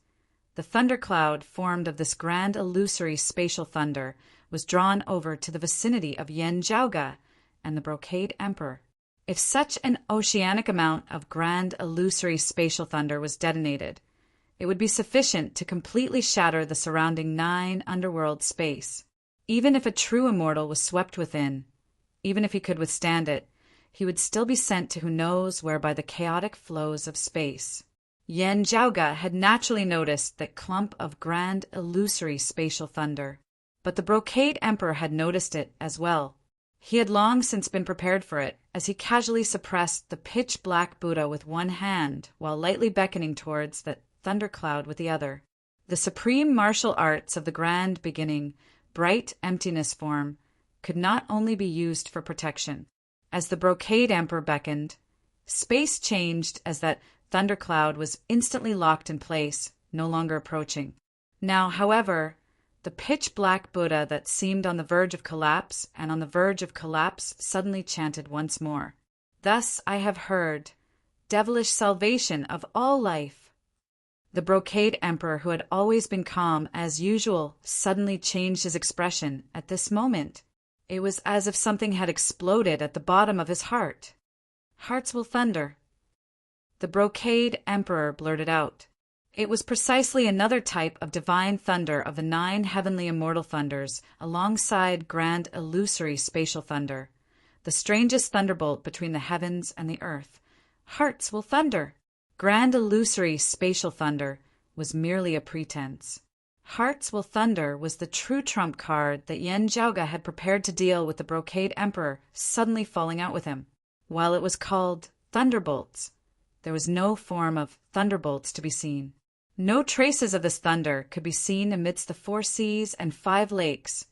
the thundercloud formed of this grand illusory spatial thunder was drawn over to the vicinity of Yen Zhaoge and the Brocade Emperor. If such an oceanic amount of grand illusory spatial thunder was detonated, it would be sufficient to completely shatter the surrounding 9 underworld space. Even if a true immortal was swept within, even if he could withstand it, he would still be sent to who knows where by the chaotic flows of space. Yen Zhaoge had naturally noticed that clump of grand illusory spatial thunder, but the Brocade Emperor had noticed it as well. He had long since been prepared for it, as he casually suppressed the pitch-black Buddha with one hand while lightly beckoning towards that thundercloud with the other. The supreme martial arts of the grand beginning, bright emptiness form, could not only be used for protection. As the Brocade Emperor beckoned, space changed as that thundercloud was instantly locked in place, no longer approaching. Now, however, the pitch-black Buddha that seemed on the verge of collapse and on the verge of collapse suddenly chanted once more, "Thus I have heard, devilish salvation of all life." The Brocade Emperor, who had always been calm as usual, suddenly changed his expression at this moment. It was as if something had exploded at the bottom of his heart. "Hearts will thunder." The Brocade Emperor blurted out. It was precisely another type of divine thunder of the 9 heavenly immortal thunders, alongside grand illusory spatial thunder, the strangest thunderbolt between the heavens and the earth. Hearts will thunder. Grand illusory spatial thunder was merely a pretense. Hearts will thunder was the true trump card that Yen Zhaoge had prepared to deal with the Brocade Emperor suddenly falling out with him. While it was called thunderbolts, there was no form of thunderbolts to be seen. No traces of this thunder could be seen amidst the 4 seas and 5 lakes,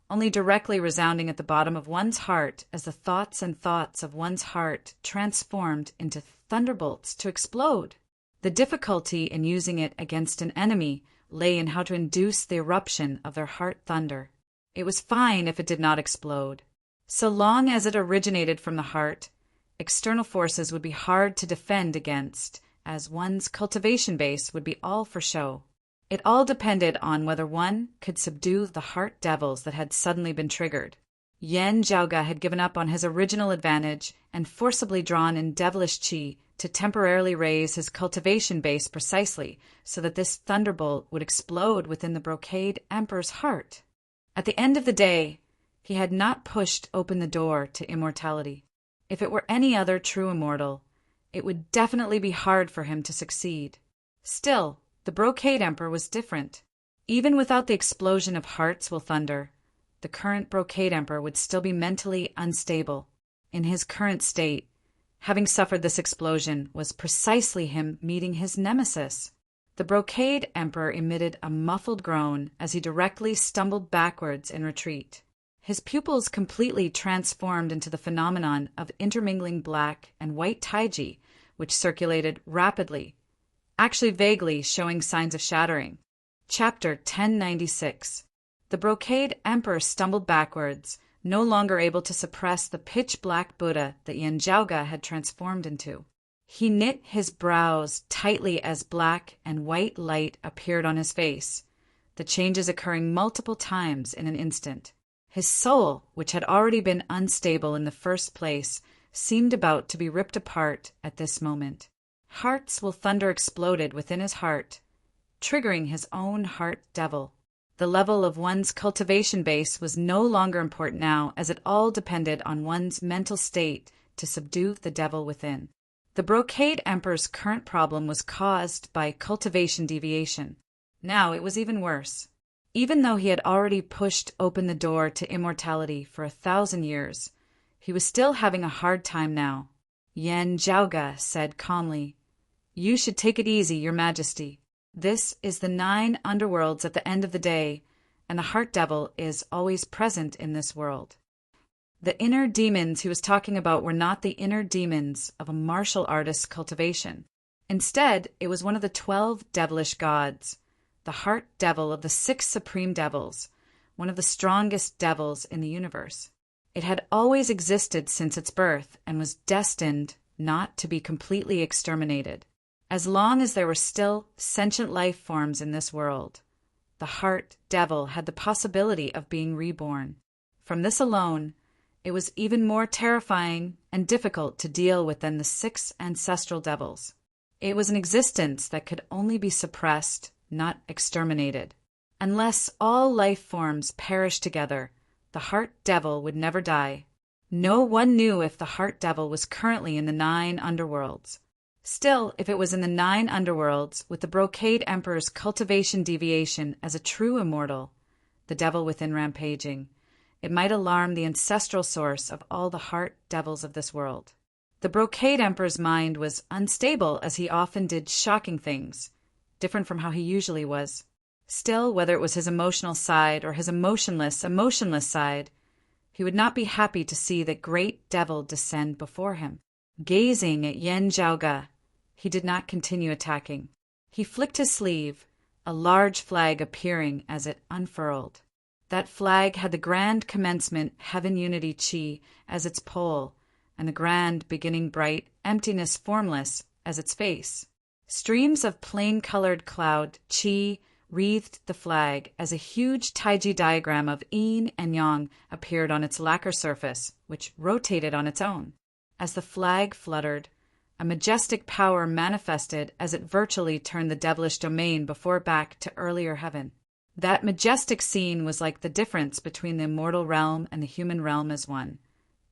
only directly resounding at the bottom of one's heart as the thoughts and thoughts of one's heart transformed into thunderbolts to explode. The difficulty in using it against an enemy lay in how to induce the eruption of their heart thunder. It was fine if it did not explode. So long as it originated from the heart, external forces would be hard to defend against, as one's cultivation base would be all for show. It all depended on whether one could subdue the heart devils that had suddenly been triggered. Yen Zhaoge had given up on his original advantage and forcibly drawn in devilish qi to temporarily raise his cultivation base precisely so that this thunderbolt would explode within the Brocade Emperor's heart. At the end of the day, he had not pushed open the door to immortality. If it were any other true immortal, it would definitely be hard for him to succeed. Still, the Brocade Emperor was different. Even without the explosion of hearts will thunder, the current Brocade Emperor would still be mentally unstable. In his current state, having suffered this explosion was precisely him meeting his nemesis. The Brocade Emperor emitted a muffled groan as he directly stumbled backwards in retreat. His pupils completely transformed into the phenomenon of intermingling black and white taiji, which circulated rapidly, actually vaguely showing signs of shattering. Chapter 1096. The Brocade Emperor stumbled backwards, no longer able to suppress the pitch-black Buddha that Yen Zhaoge had transformed into. He knit his brows tightly as black and white light appeared on his face, the changes occurring multiple times in an instant. His soul, which had already been unstable in the first place, seemed about to be ripped apart at this moment. Hearts will thunder exploded within his heart, triggering his own heart devil. The level of one's cultivation base was no longer important now, as it all depended on one's mental state to subdue the devil within. The Brocade Emperor's current problem was caused by cultivation deviation. Now it was even worse. Even though he had already pushed open the door to immortality for 1,000 years, he was still having a hard time now. Yen Zhaoga said calmly, "You should take it easy, Your Majesty. This is the 9 underworlds at the end of the day, and the Heart Devil is always present in this world." The inner demons he was talking about were not the inner demons of a martial artist's cultivation. Instead, it was one of the 12 devilish gods, the Heart Devil of the 6 supreme devils, one of the strongest devils in the universe. It had always existed since its birth and was destined not to be completely exterminated. As long as there were still sentient life forms in this world, the Heart Devil had the possibility of being reborn. From this alone, it was even more terrifying and difficult to deal with than the 6 ancestral devils. It was an existence that could only be suppressed, not exterminated. Unless all life forms perished together, the Heart Devil would never die. No one knew if the Heart Devil was currently in the 9 underworlds. Still, if it was in the 9 underworlds, with the Brocade Emperor's cultivation deviation as a true immortal, the devil within rampaging, it might alarm the ancestral source of all the Heart Devils of this world. The Brocade Emperor's mind was unstable as he often did shocking things, different from how he usually was. Still, whether it was his emotional side or his emotionless side, he would not be happy to see that great devil descend before him. Gazing at Yen Zhaoga, he did not continue attacking. He flicked his sleeve, a large flag appearing as it unfurled. That flag had the grand commencement Heaven Unity Chi as its pole, and the grand beginning bright emptiness formless as its face. Streams of plain-colored cloud Chi wreathed the flag as a huge Taiji diagram of yin and yang appeared on its lacquer surface, which rotated on its own. As the flag fluttered, a majestic power manifested as it virtually turned the devilish domain before back to earlier heaven. That majestic scene was like the difference between the immortal realm and the human realm as one,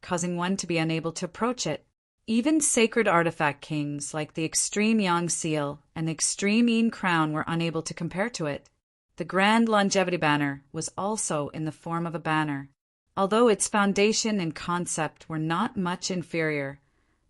causing one to be unable to approach it. Even sacred artifact kings like the extreme Yang seal and the extreme Yin crown were unable to compare to it. The grand longevity banner was also in the form of a banner. Although its foundation and concept were not much inferior,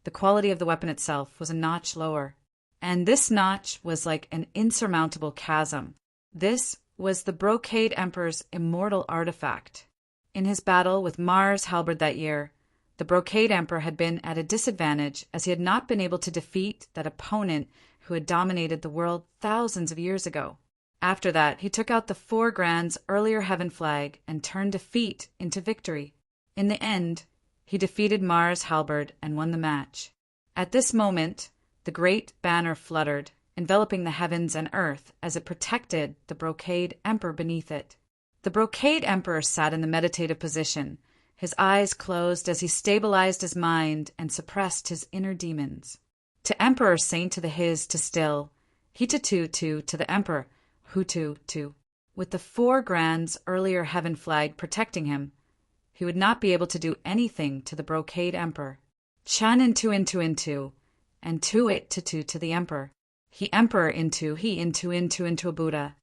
the quality of the weapon itself was a notch lower. And this notch was like an insurmountable chasm. This was the Brocade Emperor's immortal artifact. In his battle with Mars Halberd that year, the Brocade Emperor had been at a disadvantage as he had not been able to defeat that opponent who had dominated the world thousands of years ago. After that, he took out the 4 Grands earlier heaven flag and turned defeat into victory. In the end, he defeated Mars Halberd and won the match. At this moment, the great banner fluttered, enveloping the heavens and earth as it protected the Brocade Emperor beneath it. The Brocade Emperor sat in the meditative position, his eyes closed as he stabilized his mind and suppressed his inner demons. To Emperor Saint to the his to still, he to the Emperor, hu to. With the 4 Grands earlier heaven flag protecting him, he would not be able to do anything to the Brocade Emperor. Chan into, and to it to the Emperor. He Emperor into a Buddha.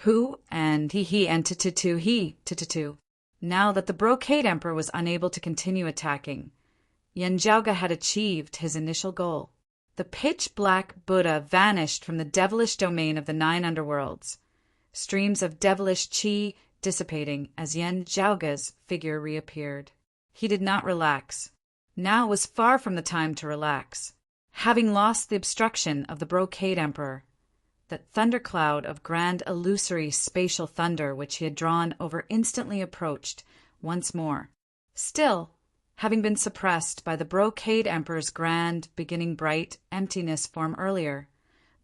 Hu and he and to. Now that the Brocade Emperor was unable to continue attacking, Yen Zhaoga had achieved his initial goal. The pitch-black Buddha vanished from the devilish domain of the 9 underworlds, streams of devilish chi dissipating as Yen Zhaoga's figure reappeared. He did not relax. Now was far from the time to relax. Having lost the obstruction of the Brocade Emperor, that thundercloud of grand illusory spatial thunder which he had drawn over instantly approached once more. Still, having been suppressed by the Brocade Emperor's grand, beginning bright, emptiness form earlier,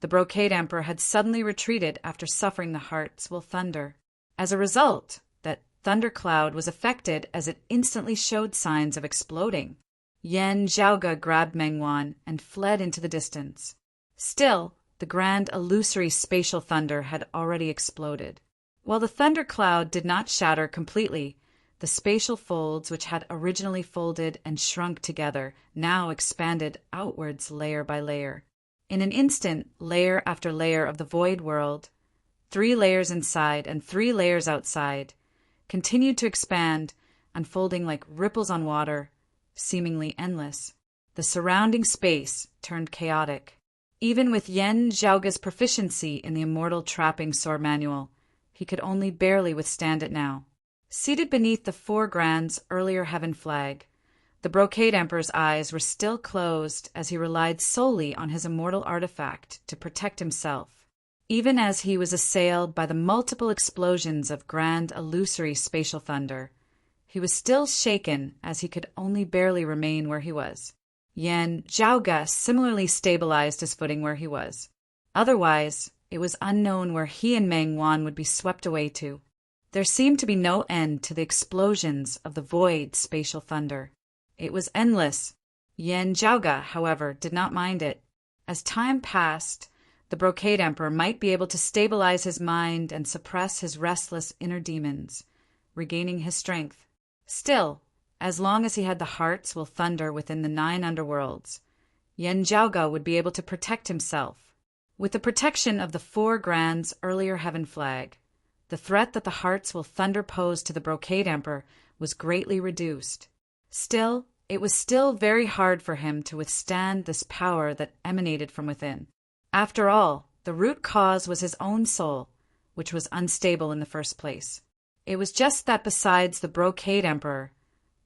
the Brocade Emperor had suddenly retreated after suffering the heart's will thunder. As a result, that thundercloud was affected as it instantly showed signs of exploding. Yen Zhaoga grabbed Mengwan and fled into the distance. Still, the grand illusory spatial thunder had already exploded. While the thundercloud did not shatter completely, The spatial folds, which had originally folded and shrunk together, now expanded outwards layer by layer. In an instant, layer after layer of the void world, 3 layers inside and 3 layers outside, continued to expand, unfolding like ripples on water, seemingly endless. The surrounding space turned chaotic. Even with Yen Zhaoge's proficiency in the immortal trapping sword manual, he could only barely withstand it now. Seated beneath the 4 Grand's earlier heaven flag, the Brocade Emperor's eyes were still closed as he relied solely on his immortal artifact to protect himself. Even as he was assailed by the multiple explosions of grand illusory spatial thunder, he was still shaken as he could only barely remain where he was. Yen Zhaoge similarly stabilized his footing where he was. Otherwise, it was unknown where he and Meng Wan would be swept away to. There seemed to be no end to the explosions of the void spatial thunder. It was endless. Yen Zhaoge, however, did not mind it. As time passed, the Brocade Emperor might be able to stabilize his mind and suppress his restless inner demons, regaining his strength. Still, as long as he had the hearts will thunder within the 9 underworlds, Yen Zhaoge would be able to protect himself. With the protection of the 4 Grand's earlier heaven flag, the threat that the hearts will thunder posed to the Brocade Emperor was greatly reduced. Still, it was still very hard for him to withstand this power that emanated from within. After all, the root cause was his own soul, which was unstable in the first place. It was just that besides the Brocade Emperor,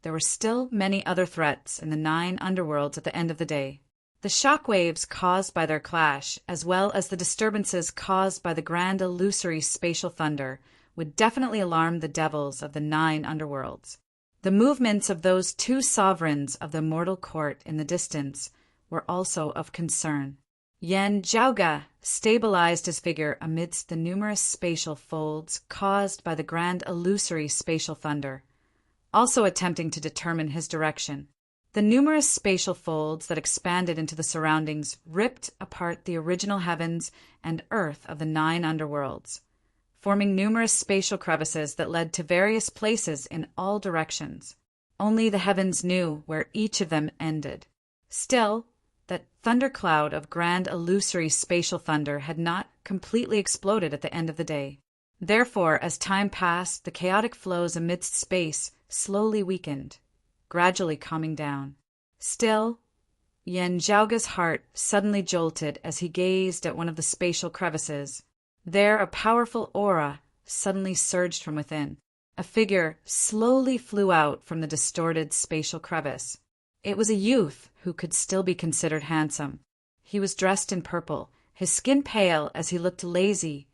there were still many other threats in the 9 underworlds at the end of the day. The shock waves caused by their clash, as well as the disturbances caused by the grand illusory spatial thunder, would definitely alarm the devils of the 9 underworlds. The movements of those 2 sovereigns of the immortal court in the distance were also of concern. Yen Zhaoge stabilized his figure amidst the numerous spatial folds caused by the grand illusory spatial thunder, also attempting to determine his direction. The numerous spatial folds that expanded into the surroundings ripped apart the original heavens and earth of the 9 underworlds, forming numerous spatial crevices that led to various places in all directions. Only the heavens knew where each of them ended. Still, that thundercloud of grand illusory spatial thunder had not completely exploded at the end of the day. Therefore, as time passed, the chaotic flows amidst space slowly weakened, gradually calming down. Still, Yen Zhaoge's heart suddenly jolted as he gazed at one of the spatial crevices. There a powerful aura suddenly surged from within. A figure slowly flew out from the distorted spatial crevice. It was a youth who could still be considered handsome. He was dressed in purple, his skin pale as he looked lazy,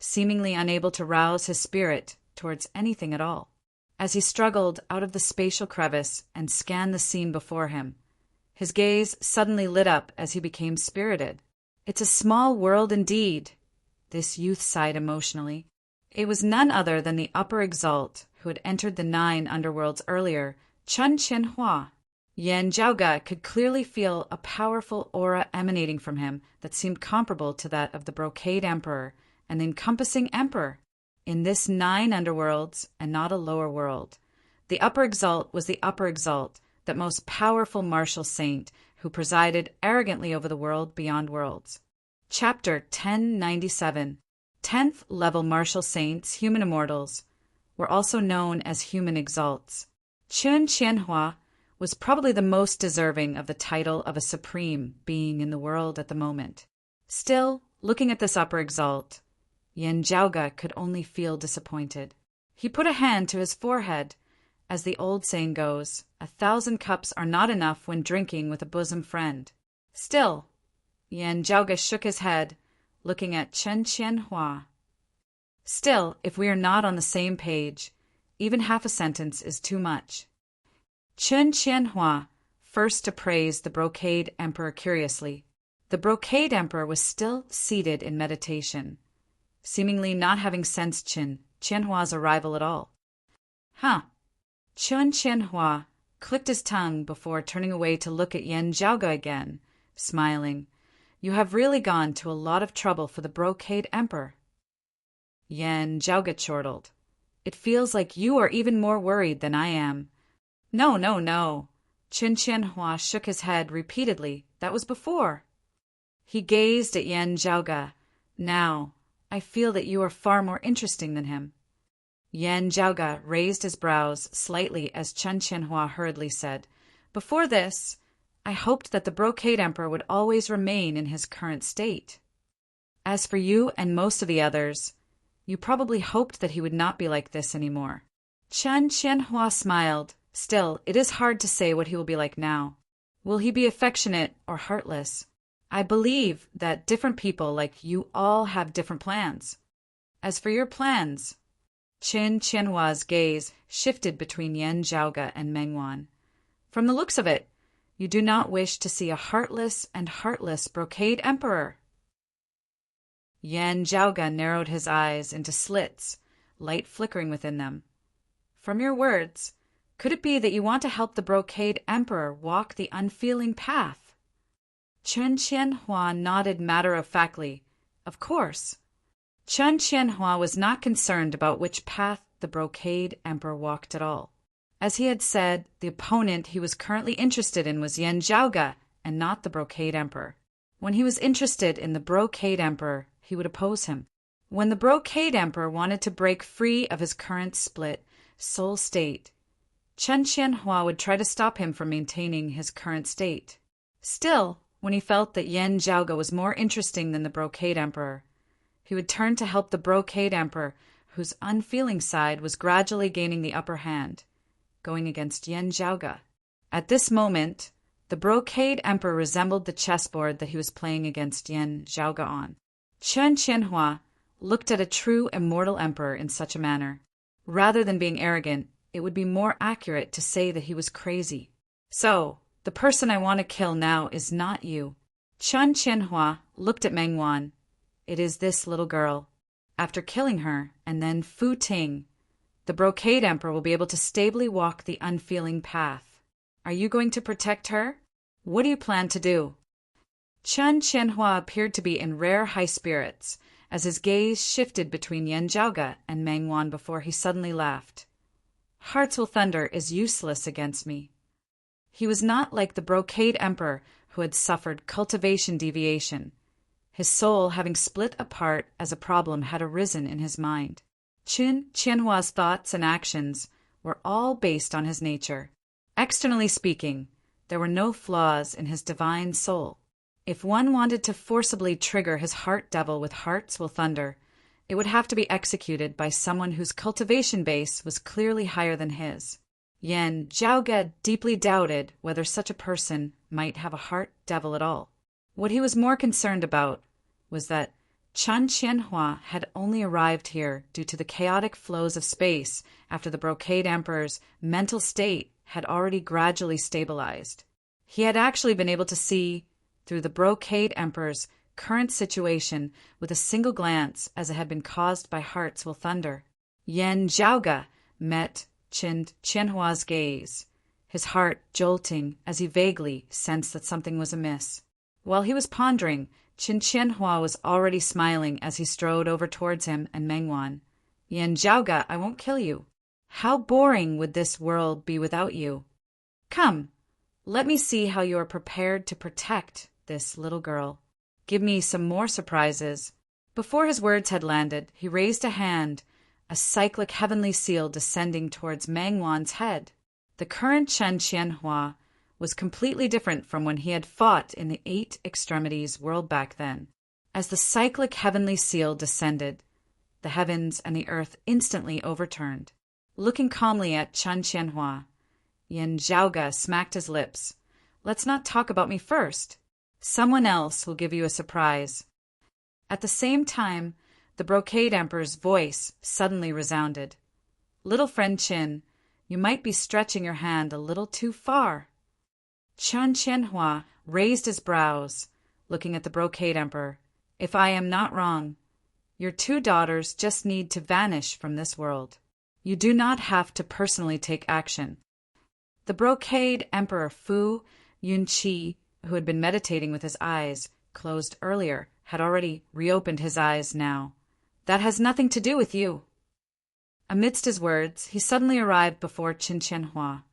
seemingly unable to rouse his spirit towards anything at all. As he struggled out of the spatial crevice and scanned the scene before him, his gaze suddenly lit up as he became spirited. "It's a small world indeed," this youth sighed emotionally. It was none other than the Upper Exalt who had entered the 9 underworlds earlier, Chen Qianhua. Yen Zhaoge could clearly feel a powerful aura emanating from him that seemed comparable to that of the Brocade Emperor and the encompassing Emperor. In this 9 underworlds, and not a lower world, the Upper Exalt was the Upper Exalt, that most powerful martial saint who presided arrogantly over the world beyond worlds. Chapter 1097. 10th level martial saints, human immortals, were also known as human exalts. Chen Qianhua was probably the most deserving of the title of a supreme being in the world at the moment. Still, looking at this Upper Exalt, Yen Zhaoge could only feel disappointed. He put a hand to his forehead. As the old saying goes, 1,000 cups are not enough when drinking with a bosom friend. Still, Yen Zhaoge shook his head, looking at Chen Qianhua. Still, if we are not on the same page, even half a sentence is too much. Chen Qianhua first appraised the Brocade Emperor curiously. The Brocade Emperor was still seated in meditation, seemingly not having sensed Qianhua's arrival at all. Chen Qianhua clicked his tongue before turning away to look at Yen Zhaoge again, smiling. "You have really gone to a lot of trouble for the Brocade Emperor." Yen Zhaoge chortled. It feels like you are even more worried than I am. No, no, no. Chen Qianhua shook his head repeatedly. That was before. He gazed at Yan Zhaoge. Now, I feel that you are far more interesting than him. Yan Zhaoge raised his brows slightly as Chen Qianhua hurriedly said, Before this, I hoped that the Brocade Emperor would always remain in his current state. As for you and most of the others, you probably hoped that he would not be like this anymore. Chen Qianhua smiled. Still, it is hard to say what he will be like now. Will he be affectionate or heartless? I believe that different people like you all have different plans. As for your plans, Chen Qianhua's gaze shifted between Yan Zhaoge and Meng Wan. From the looks of it, you do not wish to see a heartless and heartless Brocade Emperor. Yan Zhaoge narrowed his eyes into slits, light flickering within them. From your words, could it be that you want to help the Brocade Emperor walk the unfeeling path? Chen Qianhua nodded matter-of-factly. Of course. Chen Qianhua was not concerned about which path the Brocade Emperor walked at all. As he had said, the opponent he was currently interested in was Yan Zhaoge and not the Brocade Emperor. When he was interested in the Brocade Emperor, he would oppose him. When the Brocade Emperor wanted to break free of his current split soul state, Chen Qianhua would try to stop him from maintaining his current state. Still, when he felt that Yan Zhaoge was more interesting than the Brocade Emperor, he would turn to help the Brocade Emperor, whose unfeeling side was gradually gaining the upper hand, going against Yan Zhaoge. At this moment, the Brocade Emperor resembled the chessboard that he was playing against Yan Zhaoge on. Chen Qianhua looked at a true immortal emperor in such a manner. Rather than being arrogant, it would be more accurate to say that he was crazy. So, the person I want to kill now is not you. Chen Qianhua looked at Meng Wan. It is this little girl. After killing her, and then Fu Ting, the Brocade Emperor will be able to stably walk the unfeeling path. Are you going to protect her? What do you plan to do? Chen Qianhua appeared to be in rare high spirits, as his gaze shifted between Yan Zhaoge and Meng Wan before he suddenly laughed. Hearts will thunder is useless against me. He was not like the Brocade Emperor who had suffered cultivation deviation. His soul having split apart as a problem had arisen in his mind. Chen Qianhua's thoughts and actions were all based on his nature. Externally speaking, there were no flaws in his divine soul. If one wanted to forcibly trigger his heart devil with hearts will thunder, it would have to be executed by someone whose cultivation base was clearly higher than his. Yan Zhaoge deeply doubted whether such a person might have a heart devil at all. What he was more concerned about was that Chen Qianhua had only arrived here due to the chaotic flows of space after the Brocade Emperor's mental state had already gradually stabilized. He had actually been able to see through the Brocade Emperor's current situation with a single glance as it had been caused by hearts will thunder. Yan Zhaoge met Chen Qianhua's gaze, his heart jolting as he vaguely sensed that something was amiss. While he was pondering, Chen Qianhua was already smiling as he strode over towards him and Meng Wan. Yan Zhaoge, I won't kill you. How boring would this world be without you? Come, let me see how you are prepared to protect this little girl. Give me some more surprises. Before his words had landed, he raised a hand, a cyclic heavenly seal descending towards Meng Wan's head. The current Chen Qianhua was completely different from when he had fought in the Eight Extremities world back then. As the cyclic heavenly seal descended, the heavens and the earth instantly overturned. Looking calmly at Chen Qianhua, Yan Zhaoge smacked his lips. Let's not talk about me first. Someone else will give you a surprise. At the same time, the Brocade Emperor's voice suddenly resounded. Little friend Qin, you might be stretching your hand a little too far. Chen Qianhua raised his brows, looking at the Brocade Emperor. If I am not wrong, your two daughters just need to vanish from this world. You do not have to personally take action. The Brocade Emperor Fu Yunqi, who had been meditating with his eyes closed earlier, had already reopened his eyes now. That has nothing to do with you. Amidst his words, he suddenly arrived before Qin Qianhua,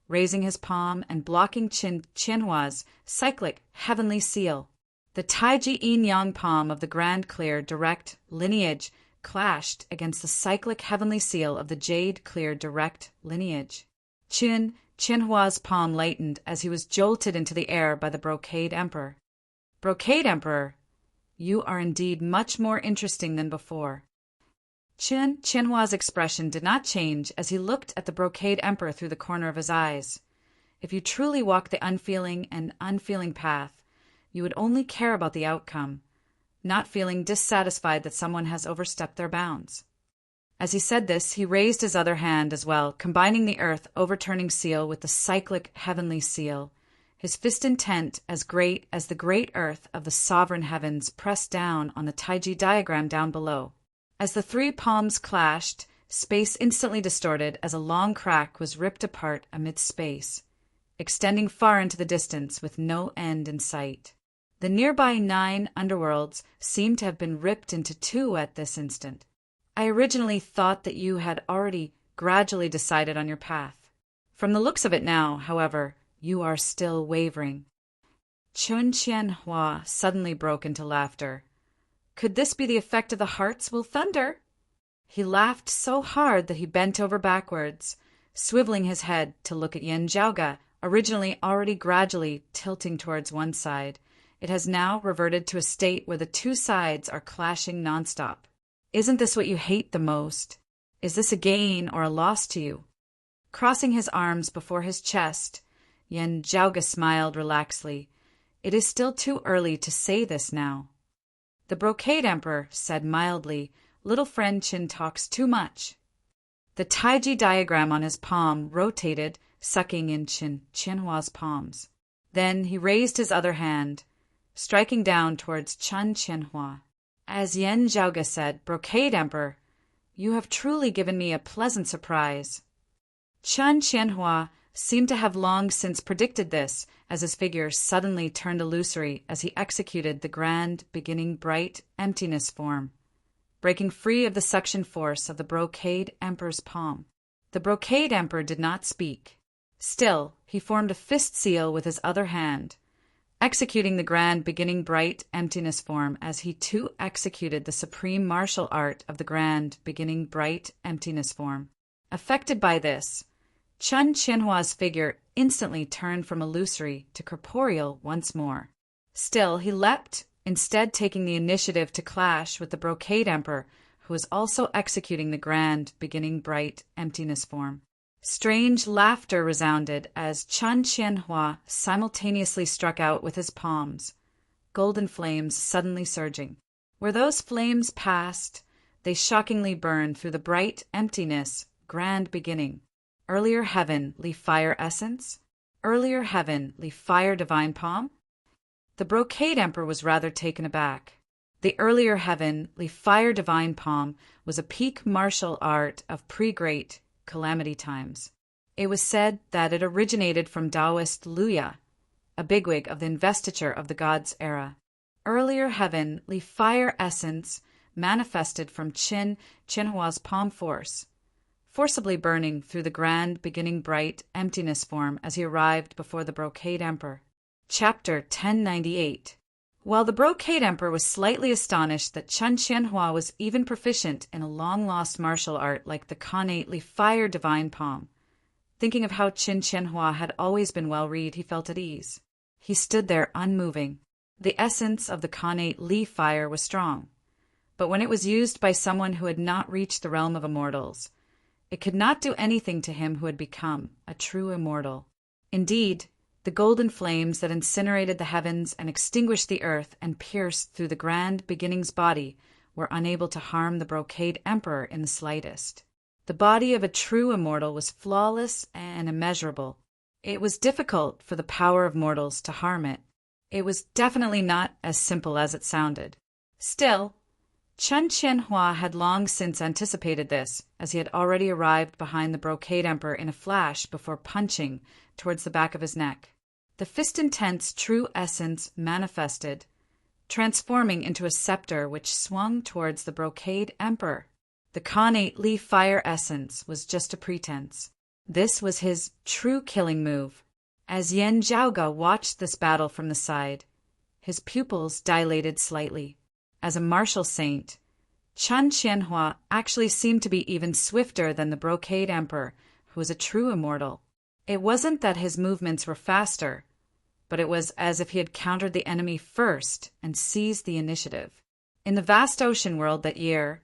raising his palm and blocking Qin Qianhua's cyclic heavenly seal. The Taiji yin-yang palm of the grand clear direct lineage clashed against the cyclic heavenly seal of the jade clear direct lineage. Qin Qianhua's palm lightened as he was jolted into the air by the Brocade Emperor. Brocade Emperor, you are indeed much more interesting than before. Qin Qianhua's expression did not change as he looked at the Brocade Emperor through the corner of his eyes. If you truly walk the unfeeling and unfeeling path, you would only care about the outcome, not feeling dissatisfied that someone has overstepped their bounds. As he said this, he raised his other hand as well, combining the earth overturning seal with the cyclic heavenly seal, his fist intent as great as the great earth of the sovereign heavens pressed down on the Taiji diagram down below. As the three palms clashed, space instantly distorted as a long crack was ripped apart amidst space, extending far into the distance with no end in sight. The nearby 9 underworlds seemed to have been ripped into 2 at this instant. I originally thought that you had already gradually decided on your path. From the looks of it now, however, you are still wavering. Qin Qianhua suddenly broke into laughter. Could this be the effect of the hearts will thunder? He laughed so hard that he bent over backwards, swiveling his head to look at Yen Zhaoga, originally already gradually tilting towards one side. It has now reverted to a state where the 2 sides are clashing nonstop. Isn't this what you hate the most? Is this a gain or a loss to you? Crossing his arms before his chest, Yen Zhaoga smiled relaxedly. It is still too early to say this now. The Brocade Emperor said mildly, "Little friend Qin talks too much." The Taiji diagram on his palm rotated, sucking in Qin Qianhua's palms. Then he raised his other hand, striking down towards Qin Qianhua. As Yen Zhaoga said, "Brocade Emperor, you have truly given me a pleasant surprise." Qin Qianhua seemed to have long since predicted this, as his figure suddenly turned illusory as he executed the grand, beginning bright emptiness form, breaking free of the suction force of the Brocade Emperor's palm. The Brocade Emperor did not speak. Still, he formed a fist seal with his other hand, executing the grand, beginning bright emptiness form as he too executed the supreme martial art of the grand, beginning bright emptiness form. Affected by this, Qin Qianhua's figure instantly turned from illusory to corporeal once more. Still, he leapt, instead taking the initiative to clash with the Brocade Emperor, who was also executing the grand, beginning bright emptiness form. Strange laughter resounded as Qin Qianhua simultaneously struck out with his palms, golden flames suddenly surging. Where those flames passed, they shockingly burned through the bright emptiness, grand beginning. Earlier heaven, leaf fire essence? Earlier heaven, leaf fire divine palm? The Brocade Emperor was rather taken aback. The earlier heaven, leaf fire divine palm was a peak martial art of pre-great calamity times. It was said that it originated from Taoist Luya, a bigwig of the investiture of the gods era. Earlier heaven, leaf fire essence manifested from Qin Qianhua's palm force, forcibly burning through the grand, beginning bright emptiness form as he arrived before the Brocade Emperor. Chapter 1098. While the Brocade Emperor was slightly astonished that Qin Qianhua was even proficient in a long-lost martial art like the Khanate leaf fire divine palm, thinking of how Qin Qianhua had always been well-read, he felt at ease. He stood there unmoving. The essence of the Khanate leaf fire was strong, but when it was used by someone who had not reached the realm of immortals, it could not do anything to him who had become a true immortal. Indeed, the golden flames that incinerated the heavens and extinguished the earth and pierced through the grand beginning's body were unable to harm the Brocade Emperor in the slightest. The body of a true immortal was flawless and immeasurable. It was difficult for the power of mortals to harm it. It was definitely not as simple as it sounded. Still, Qin Qianhua had long since anticipated this, as he had already arrived behind the Brocade Emperor in a flash before punching towards the back of his neck. The fist-intent's true essence manifested, transforming into a scepter which swung towards the Brocade Emperor. The Khanate Li fire essence was just a pretense. This was his true killing move. As Yan Zhaoge watched this battle from the side, his pupils dilated slightly. As a martial saint, Chen Qianhua actually seemed to be even swifter than the Brocade Emperor, who was a true immortal. It wasn't that his movements were faster, but it was as if he had countered the enemy first and seized the initiative. In the vast ocean world that year,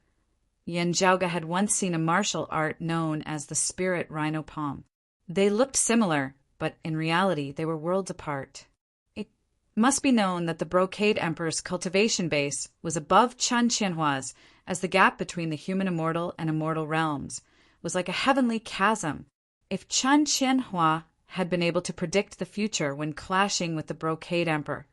Yan Zhaoge had once seen a martial art known as the spirit rhino palm. They looked similar, but in reality they were worlds apart. It must be known that the Brocade Emperor's cultivation base was above Chen Qianhua's, as the gap between the human immortal and immortal realms was like a heavenly chasm. If Chen Qianhua had been able to predict the future when clashing with the Brocade Emperor,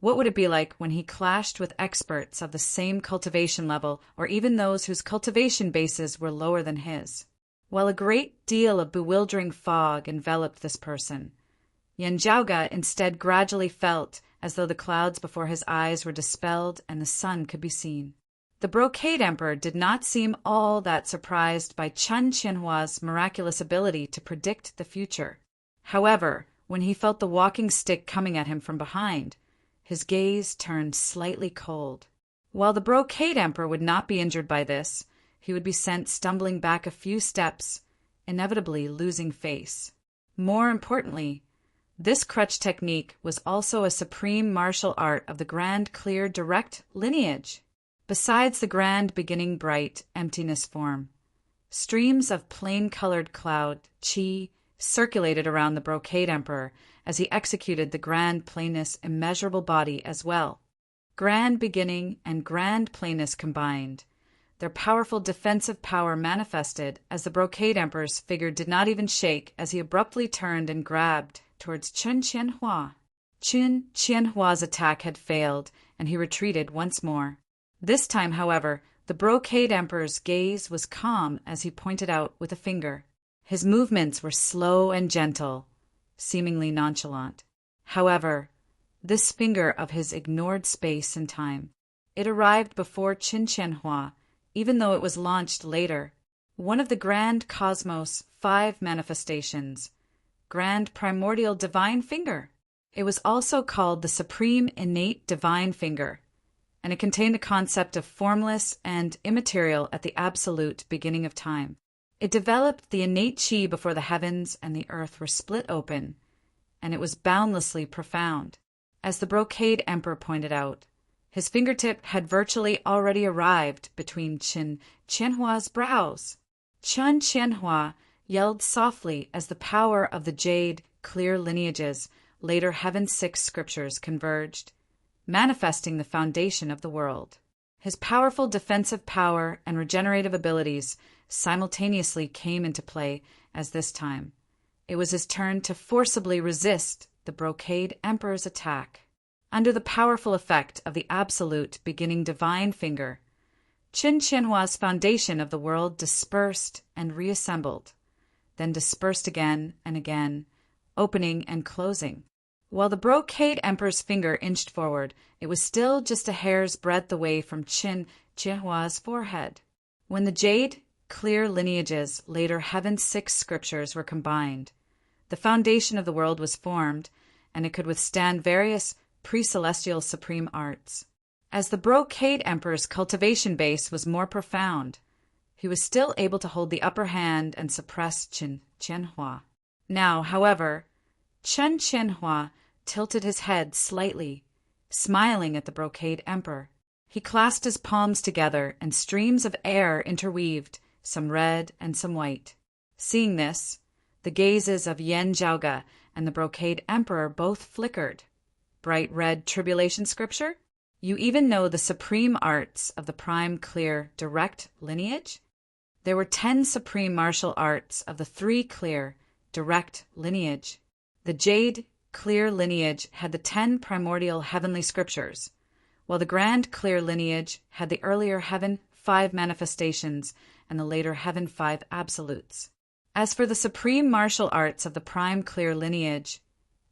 what would it be like when he clashed with experts of the same cultivation level, or even those whose cultivation bases were lower than his? While a great deal of bewildering fog enveloped this person, Yan Zhaoge instead gradually felt as though the clouds before his eyes were dispelled and the sun could be seen. The Brocade Emperor did not seem all that surprised by Chen Qianhua's miraculous ability to predict the future. However, when he felt the walking stick coming at him from behind, his gaze turned slightly cold. While the Brocade Emperor would not be injured by this, he would be sent stumbling back a few steps, inevitably losing face. More importantly, this crutch technique was also a supreme martial art of the grand clear direct lineage. Besides the grand beginning bright emptiness form, streams of plain-colored cloud, qi, circulated around the Brocade Emperor as he executed the grand plainness immeasurable body as well. Grand beginning and grand plainness combined. Their powerful defensive power manifested as the Brocade Emperor's figure did not even shake as he abruptly turned and grabbed towards Chen Qianhua. Chen Qianhua's attack had failed, and he retreated once more. This time, however, the Brocade Emperor's gaze was calm as he pointed out with a finger. His movements were slow and gentle, seemingly nonchalant. However, this finger of his ignored space and time. It arrived before Chen Qianhua, even though it was launched later. One of the grand cosmos' 5 manifestations, grand primordial divine finger. It was also called the supreme innate divine finger, and it contained a concept of formless and immaterial at the absolute beginning of time. It developed the innate chi before the heavens and the earth were split open, and it was boundlessly profound. As the Brocade Emperor pointed out, his fingertip had virtually already arrived between Chen Qianhua's brows. Chen Qianhua yelled softly as the power of the jade clear lineages, later Heaven 6 scriptures converged, manifesting the foundation of the world. His powerful defensive power and regenerative abilities simultaneously came into play as this time it was his turn to forcibly resist the Brocade Emperor's attack. Under the powerful effect of the absolute beginning divine finger, Chen Qianhua's foundation of the world dispersed and reassembled, then dispersed again and again, opening and closing. While the Brocade Emperor's finger inched forward, it was still just a hair's breadth away from Chen Qianhua's forehead. When the jade clear lineages, later Heaven 6 scriptures, were combined, the foundation of the world was formed, and it could withstand various pre-celestial supreme arts. As the Brocade Emperor's cultivation base was more profound, he was still able to hold the upper hand and suppress Chen Qianhua. Now, however, Chen Qianhua tilted his head slightly, smiling at the Brocade Emperor. He clasped his palms together, and streams of air interweaved, some red and some white. Seeing this, the gazes of Yan Zhaoge and the Brocade Emperor both flickered. Bright red tribulation scripture? You even know the supreme arts of the prime clear direct lineage? There were 10 supreme martial arts of the 3 clear direct lineage. The jade clear lineage had the 10 primordial heavenly scriptures, while the grand clear lineage had the earlier Heaven 5 manifestations and the later Heaven 5 absolutes. As for the supreme martial arts of the prime clear lineage,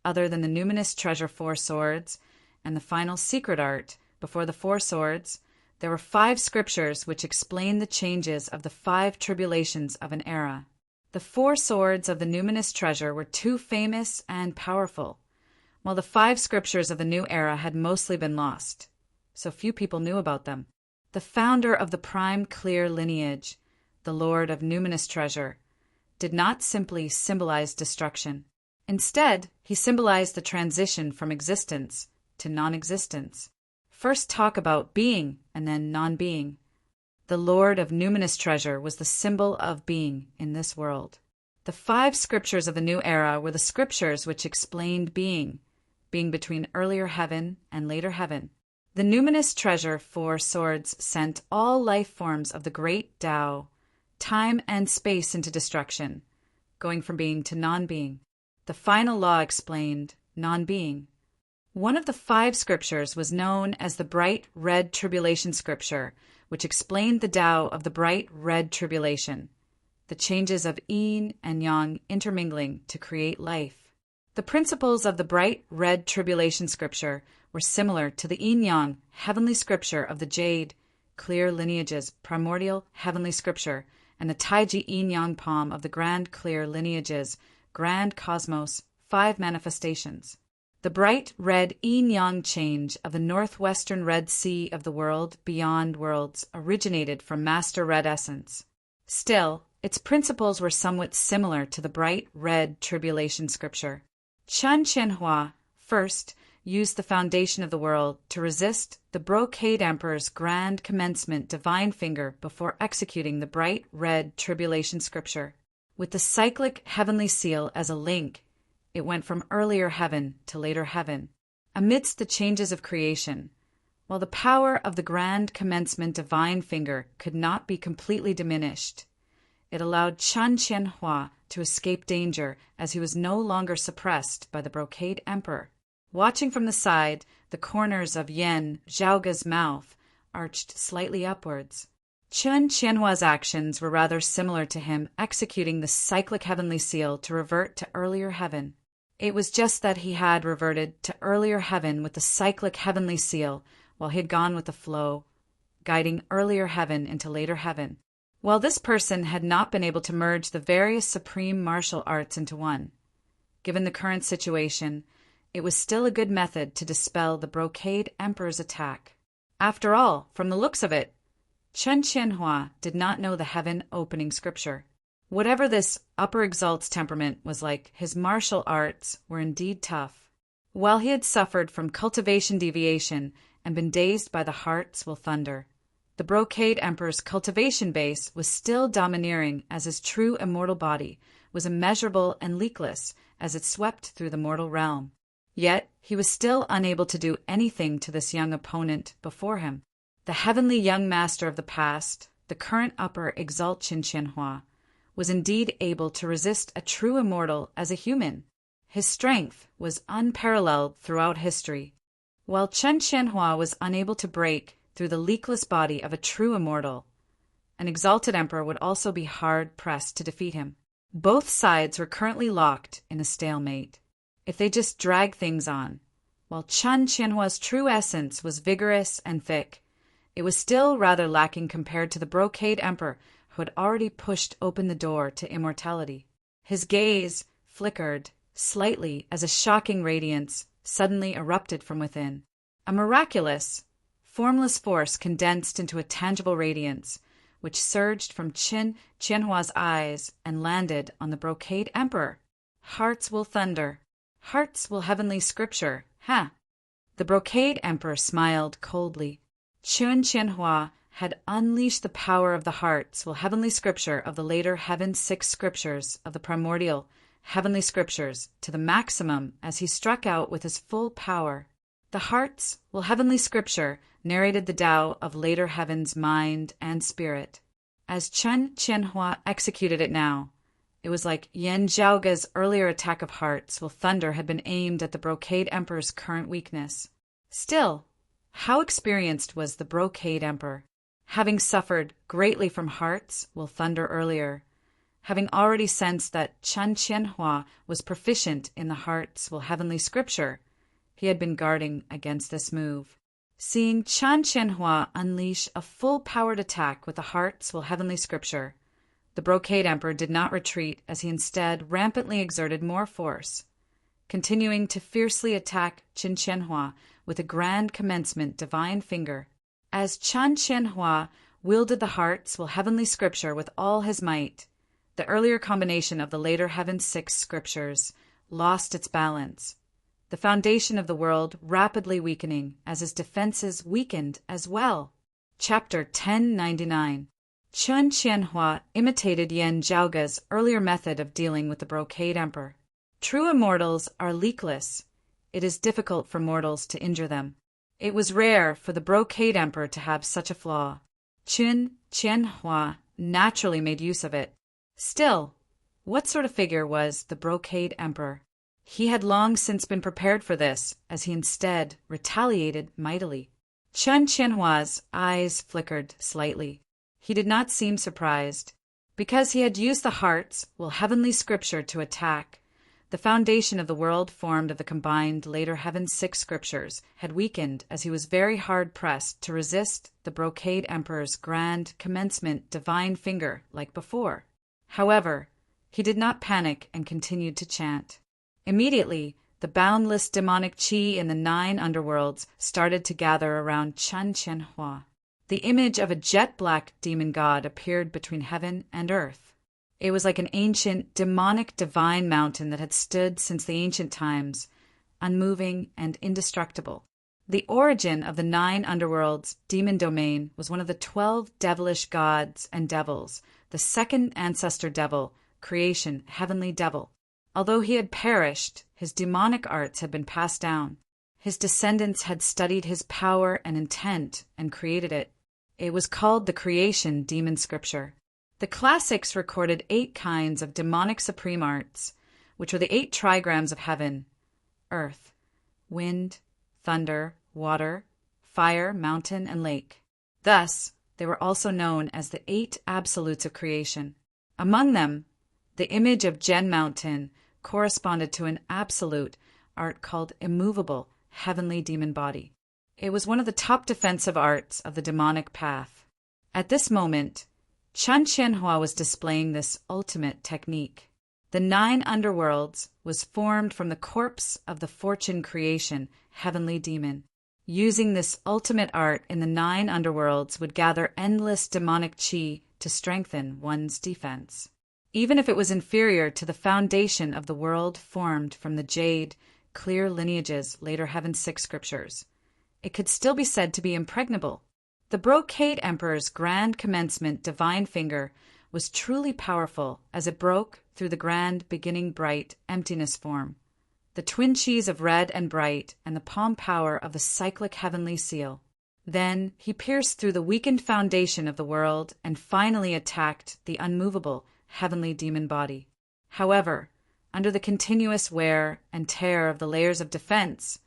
other than the numinous treasure 4 swords and the final secret art before the 4 swords, There were 5 scriptures which explain the changes of the 5 tribulations of an era. The 4 swords of the numinous treasure were too famous and powerful, while the 5 scriptures of the new era had mostly been lost, so few people knew about them. The founder of the prime clear lineage, the Lord of numinous treasure, did not simply symbolize destruction. Instead, he symbolized the transition from existence to non-existence. First talk about being and then non-being. The Lord of numinous treasure was the symbol of being in this world. The 5 scriptures of the new era were the scriptures which explained being between earlier heaven and later heaven. The numinous treasure 4 swords sent all life forms of the great Tao, time and space into destruction, going from being to non-being. The final law explained non-being. One of the 5 scriptures was known as the bright red tribulation scripture, which explained the Tao of the bright red tribulation, the changes of yin and yang intermingling to create life. The principles of the bright red tribulation scripture were similar to the yin-yang heavenly scripture of the jade, clear lineages, primordial heavenly scripture, and the taiji yin-yang palm of the grand clear lineages, grand cosmos, 5 manifestations. The bright red yin-yang change of the northwestern Red Sea of the world beyond worlds originated from Master Red Essence. Still, its principles were somewhat similar to the bright red tribulation scripture. Chen Qianhua first used the foundation of the world to resist the Brocade Emperor's grand commencement divine finger before executing the bright red tribulation scripture. With the cyclic heavenly seal as a link, it went from earlier heaven to later heaven. Amidst the changes of creation, while the power of the grand commencement divine finger could not be completely diminished, it allowed Chen Qianhua to escape danger as he was no longer suppressed by the Brocade Emperor. Watching from the side, the corners of Yan Zhaoga's mouth arched slightly upwards. Chen Qianhua's actions were rather similar to him executing the cyclic heavenly seal to revert to earlier heaven. It was just that he had reverted to earlier heaven with the cyclic heavenly seal, while he had gone with the flow, guiding earlier heaven into later heaven. While this person had not been able to merge the various supreme martial arts into one, given the current situation, it was still a good method to dispel the Brocade Emperor's attack. After all, from the looks of it, Chen Qianhua did not know the heaven opening scripture. Whatever this upper exalt's temperament was like, his martial arts were indeed tough. While he had suffered from cultivation deviation and been dazed by the hearts will thunder, the Brocade Emperor's cultivation base was still domineering as his true immortal body was immeasurable and leakless as it swept through the mortal realm. Yet he was still unable to do anything to this young opponent before him. The heavenly young master of the past, the current upper exalt Chen Qianhua, was indeed able to resist a true immortal as a human. His strength was unparalleled throughout history. While Chen Qianhua was unable to break through the leakless body of a true immortal, an exalted emperor would also be hard-pressed to defeat him. Both sides were currently locked in a stalemate. If they just dragged things on, while Chen Qianhua's true essence was vigorous and thick, it was still rather lacking compared to the Brocade Emperor who had already pushed open the door to immortality. His gaze flickered slightly as a shocking radiance suddenly erupted from within. A miraculous, formless force condensed into a tangible radiance, which surged from Chen Qianhua's eyes and landed on the Brocade Emperor. Hearts will thunder. Hearts will heavenly scripture, ha! The Brocade Emperor smiled coldly. Chen Qianhua had unleashed the power of the hearts will heavenly scripture of the later heaven 6 scriptures of the primordial heavenly scriptures to the maximum as he struck out with his full power. The hearts will heavenly scripture narrated the Tao of later heaven's mind and spirit. As Chen Qianhua executed it now, it was like Yan Zhaoga's earlier attack of hearts will thunder had been aimed at the Brocade Emperor's current weakness. Still, how experienced was the Brocade Emperor? Having suffered greatly from hearts will thunder earlier, having already sensed that Chen Qianhua was proficient in the hearts will heavenly scripture, he had been guarding against this move. Seeing Chan Qianhua unleash a full-powered attack with the heart's heavenly scripture, the Brocade Emperor did not retreat as he instead rampantly exerted more force, continuing to fiercely attack Qin Qianhua with a grand commencement divine finger. As Chan Qianhua wielded the heart's heavenly scripture with all his might, the earlier combination of the later Heaven's six scriptures lost its balance, the foundation of the world rapidly weakening as his defenses weakened as well. Chapter 1099. Chen Qianhua imitated Yan Zhaoga's earlier method of dealing with the Brocade Emperor. True immortals are leakless. It is difficult for mortals to injure them. It was rare for the Brocade Emperor to have such a flaw. Chen Qianhua naturally made use of it. Still, what sort of figure was the Brocade Emperor? He had long since been prepared for this, as he instead retaliated mightily. Chen Qianhua's eyes flickered slightly. He did not seem surprised. Because he had used the heart's heavenly scripture to attack, the foundation of the world formed of the combined later Heaven's six scriptures had weakened as he was very hard-pressed to resist the Brocade Emperor's grand commencement divine finger like before. However, he did not panic and continued to chant. Immediately, the boundless demonic qi in the 9 underworlds started to gather around Chen Qianhua. The image of a jet-black demon god appeared between heaven and earth. It was like an ancient, demonic divine mountain that had stood since the ancient times, unmoving and indestructible. The origin of the 9 underworlds' demon domain was one of the 12 devilish gods and devils, the second ancestor devil, creation, heavenly devil. Although he had perished, his demonic arts had been passed down. His descendants had studied his power and intent and created it. It was called the Creation Demon Scripture. The classics recorded 8 kinds of demonic supreme arts, which were the 8 trigrams of heaven: earth, wind, thunder, water, fire, mountain, and lake. Thus, they were also known as the 8 absolutes of creation. Among them, the image of Gen Mountain corresponded to an absolute art called immovable, heavenly demon body. It was one of the top defensive arts of the demonic path. At this moment, Chen Qianhua was displaying this ultimate technique. The 9 underworlds was formed from the corpse of the fortune creation, heavenly demon. Using this ultimate art in the 9 underworlds would gather endless demonic qi to strengthen one's defense. Even if it was inferior to the foundation of the world formed from the jade, clear lineages later Heaven's 6 scriptures, it could still be said to be impregnable. The Brocade Emperor's grand commencement divine finger was truly powerful as it broke through the grand beginning bright emptiness form, the twin qis of red and bright, and the palm power of the cyclic heavenly seal. Then he pierced through the weakened foundation of the world and finally attacked the unmovable heavenly demon body. However, under the continuous wear and tear of the layers of defense,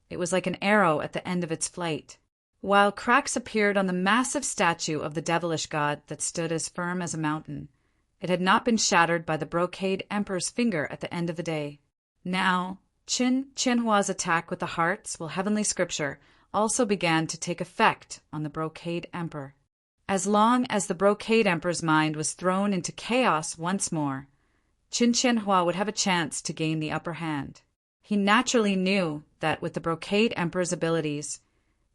it was like an arrow at the end of its flight. While cracks appeared on the massive statue of the devilish god that stood as firm as a mountain, it had not been shattered by the Brocade Emperor's finger at the end of the day. Now, Chen Qianhua's attack with the heart's heavenly scripture also began to take effect on the Brocade Emperor. As long as the Brocade Emperor's mind was thrown into chaos once more, Chen Qianhua would have a chance to gain the upper hand. He naturally knew that with the Brocade Emperor's abilities,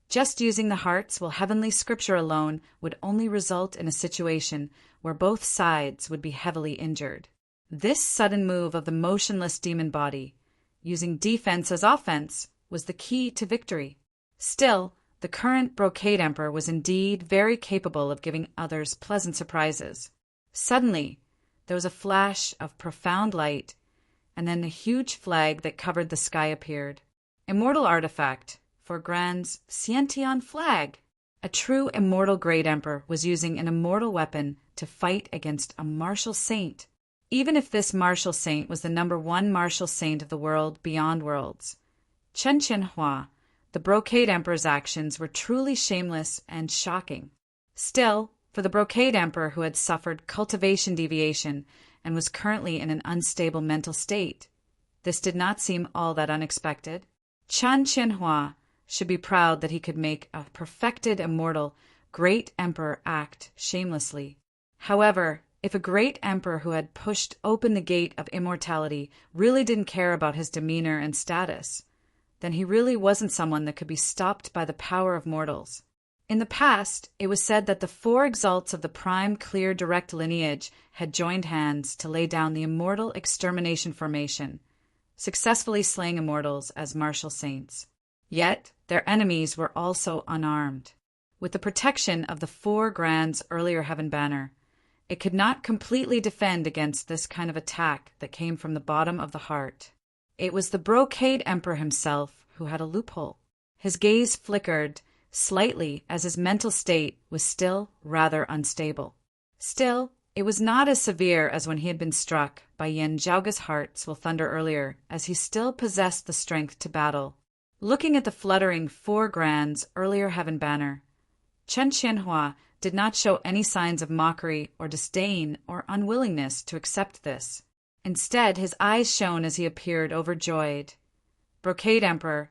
just using the heart's heavenly scripture alone would only result in a situation where both sides would be heavily injured. This sudden move of the motionless demon body, using defense as offense, was the key to victory. Still, the current Brocade Emperor was indeed very capable of giving others pleasant surprises. Suddenly, there was a flash of profound light, and then a huge flag that covered the sky appeared. Immortal artifact, for Grand's Xiantian flag. A true immortal great emperor was using an immortal weapon to fight against a martial saint, even if this martial saint was the number 1 martial saint of the world beyond worlds. Chen Qianhua, the Brocade Emperor's actions were truly shameless and shocking. Still, for the Brocade Emperor who had suffered cultivation deviation and was currently in an unstable mental state, this did not seem all that unexpected. Chen Qianhua should be proud that he could make a perfected immortal great emperor act shamelessly. However, if a great emperor who had pushed open the gate of immortality really didn't care about his demeanor and status, then he really wasn't someone that could be stopped by the power of mortals. In the past, it was said that the four exalts of the prime clear direct lineage had joined hands to lay down the immortal extermination formation, successfully slaying immortals as martial saints. Yet, their enemies were also unarmed. With the protection of the four grands earlier heaven banner, it could not completely defend against this kind of attack that came from the bottom of the heart. It was the Brocade Emperor himself who had a loophole. His gaze flickered slightly as his mental state was still rather unstable. Still, it was not as severe as when he had been struck by Yen Zhaoga's heart's will thunder earlier, as he still possessed the strength to battle. Looking at the fluttering four grands earlier heaven banner, Chen Qianhua did not show any signs of mockery or disdain or unwillingness to accept this. Instead, his eyes shone as he appeared overjoyed. Brocade Emperor,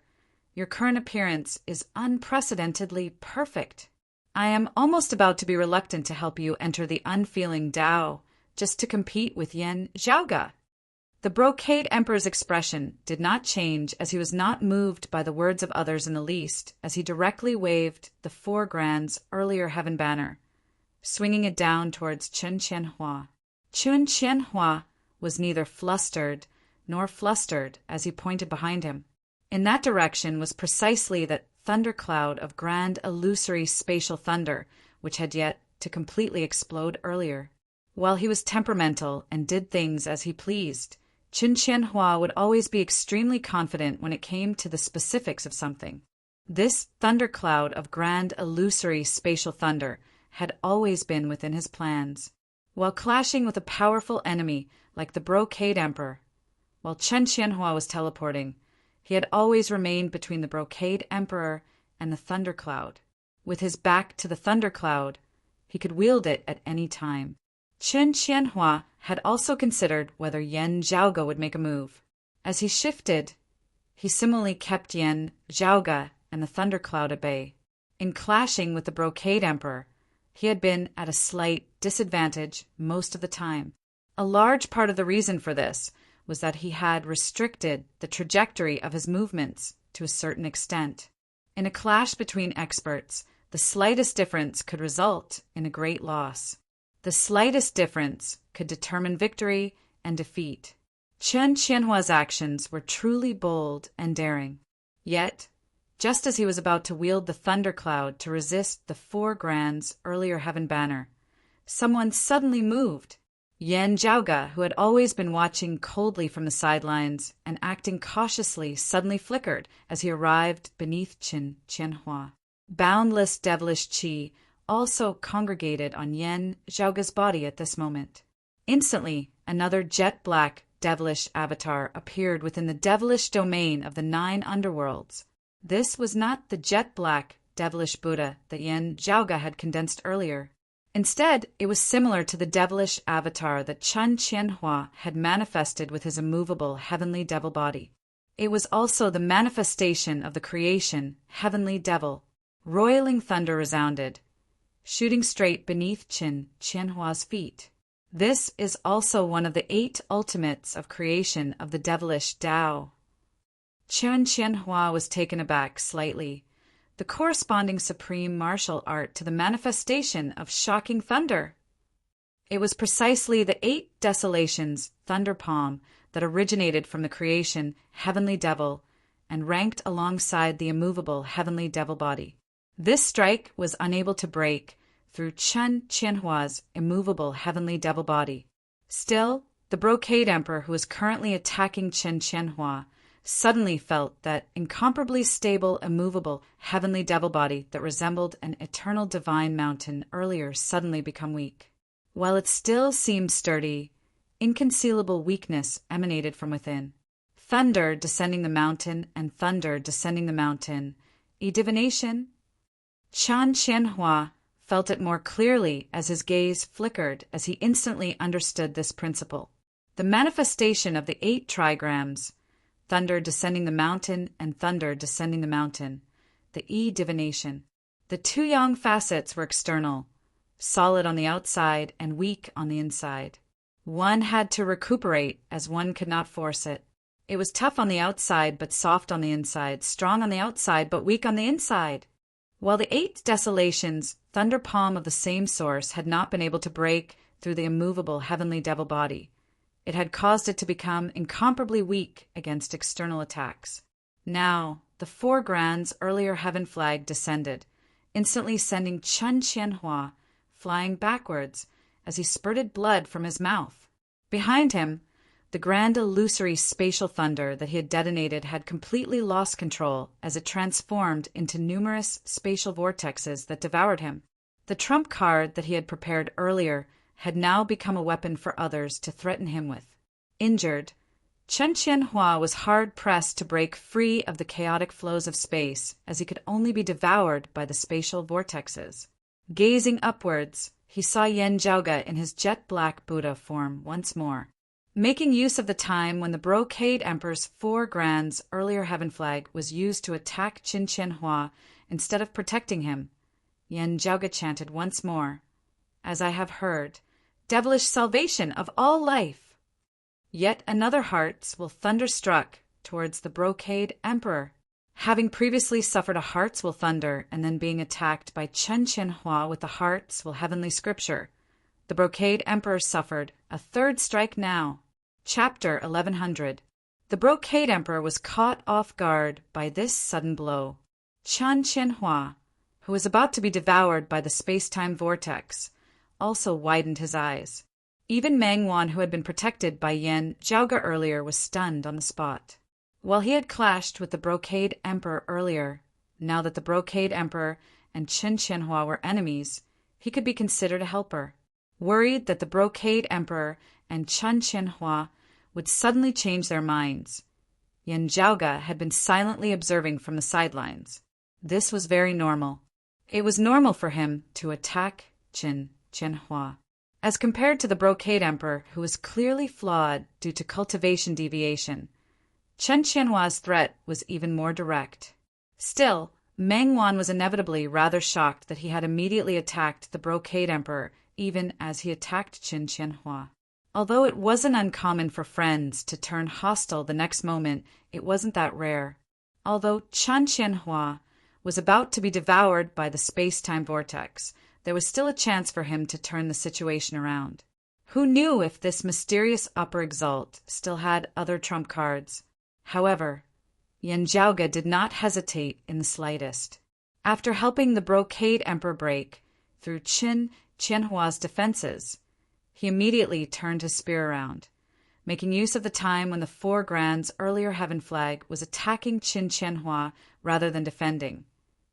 your current appearance is unprecedentedly perfect. I am almost about to be reluctant to help you enter the unfeeling Tao just to compete with Yen Zhaoga. The Brocade Emperor's expression did not change as he was not moved by the words of others in the least as he directly waved the four grands earlier heaven banner, swinging it down towards Chen Qianhua. Chen Qianhua was neither flustered nor flustered as he pointed behind him. In that direction was precisely that thundercloud of grand illusory spatial thunder which had yet to completely explode earlier. While he was temperamental and did things as he pleased, Chen Qianhua would always be extremely confident when it came to the specifics of something. This thundercloud of grand illusory spatial thunder had always been within his plans. While clashing with a powerful enemy like the Brocade Emperor, while Chen Qianhua was teleporting, he had always remained between the Brocade Emperor and the thundercloud. With his back to the thundercloud, he could wield it at any time. Chen Qianhua had also considered whether Yen Zhaoga would make a move. As he shifted, he similarly kept Yen Zhaoga and the thundercloud at bay. In clashing with the Brocade Emperor, he had been at a slight disadvantage most of the time. A large part of the reason for this was that he had restricted the trajectory of his movements to a certain extent. In a clash between experts, the slightest difference could result in a great loss. The slightest difference could determine victory and defeat. Chen Qianhua's actions were truly bold and daring. Yet, just as he was about to wield the thundercloud to resist the four grands earlier heaven banner, someone suddenly moved. Yen Zhaoga, who had always been watching coldly from the sidelines and acting cautiously, suddenly flickered as he arrived beneath Chen Qianhua. Boundless devilish qi also congregated on Yen Zhaoga's body at this moment. Instantly, another jet-black devilish avatar appeared within the devilish domain of the 9 underworlds. This was not the jet-black devilish Buddha that Yen Zhaoga had condensed earlier. Instead, it was similar to the devilish avatar that Chen Qianhua had manifested with his immovable heavenly devil body. It was also the manifestation of the creation, heavenly devil. Roiling thunder resounded, shooting straight beneath Chen Qianhua's feet. This is also one of the 8 ultimates of creation of the devilish Tao. Chen Qianhua was taken aback slightly, the corresponding supreme martial art to the manifestation of shocking thunder. It was precisely the 8 desolations thunder palm that originated from the creation heavenly devil and ranked alongside the immovable heavenly devil body. This strike was unable to break through Chen Qianhua's immovable heavenly devil body. Still, the Brocade Emperor, who was currently attacking Chen Qianhua, suddenly felt that incomparably stable, immovable heavenly devil body that resembled an eternal divine mountain earlier suddenly become weak. While it still seemed sturdy, inconcealable weakness emanated from within. Thunder descending the mountain and thunder descending the mountain. A divination? Chen Qianhua felt it more clearly as his gaze flickered as he instantly understood this principle. The manifestation of the 8 trigrams, thunder descending the mountain and thunder descending the mountain, the divination. The two yang facets were external, solid on the outside and weak on the inside. One had to recuperate, as one could not force it. It was tough on the outside but soft on the inside, strong on the outside but weak on the inside. While the 8 desolations, thunder palm of the same source, had not been able to break through the immovable heavenly devil body, it had caused it to become incomparably weak against external attacks. Now, the 4 grands earlier heaven flag descended, instantly sending Chen Qianhua flying backwards as he spurted blood from his mouth. Behind him, the grand illusory spatial thunder that he had detonated had completely lost control as it transformed into numerous spatial vortexes that devoured him. The trump card that he had prepared earlier had now become a weapon for others to threaten him with. Injured, Chen Qianhua was hard-pressed to break free of the chaotic flows of space, as he could only be devoured by the spatial vortexes. Gazing upwards, he saw Yen Zhaoge in his jet-black Buddha form once more. Making use of the time when the Brocade Emperor's 4 grands earlier heaven flag was used to attack Chen Qianhua instead of protecting him, Yen Zhaoge chanted once more, "As I have heard, devilish salvation of all life." Yet another hearts will thunderstruck towards the Brocade Emperor. Having previously suffered a hearts will thunder and then being attacked by Chen Qianhua with the hearts will heavenly scripture, the Brocade Emperor suffered a 3rd strike now. Chapter 1100. The Brocade Emperor was caught off guard by this sudden blow. Chen Qianhua, who was about to be devoured by the space-time vortex, also widened his eyes. Even Mangwan, who had been protected by Yen Zhaoge earlier, was stunned on the spot. While he had clashed with the Brocade Emperor earlier, now that the Brocade Emperor and Chen Qianhua were enemies, he could be considered a helper. Worried that the Brocade Emperor and Chen Qianhua would suddenly change their minds, Yen Zhaoge had been silently observing from the sidelines. This was very normal. It was normal for him to attack Chen Qianhua. As compared to the Brocade Emperor, who was clearly flawed due to cultivation deviation, Chen Qianhua's threat was even more direct. Still, Mangwan was inevitably rather shocked that he had immediately attacked the Brocade Emperor even as he attacked Chen Qianhua. Although it wasn't uncommon for friends to turn hostile the next moment, it wasn't that rare. Although Chen Qianhua was about to be devoured by the space-time vortex, there was still a chance for him to turn the situation around. Who knew if this mysterious upper exalt still had other trump cards? However, Yen Zhaoge did not hesitate in the slightest. After helping the Brocade Emperor break through Chen Qianhua's defenses, he immediately turned his spear around, making use of the time when the 4 grands earlier heaven flag was attacking Chen Qianhua rather than defending.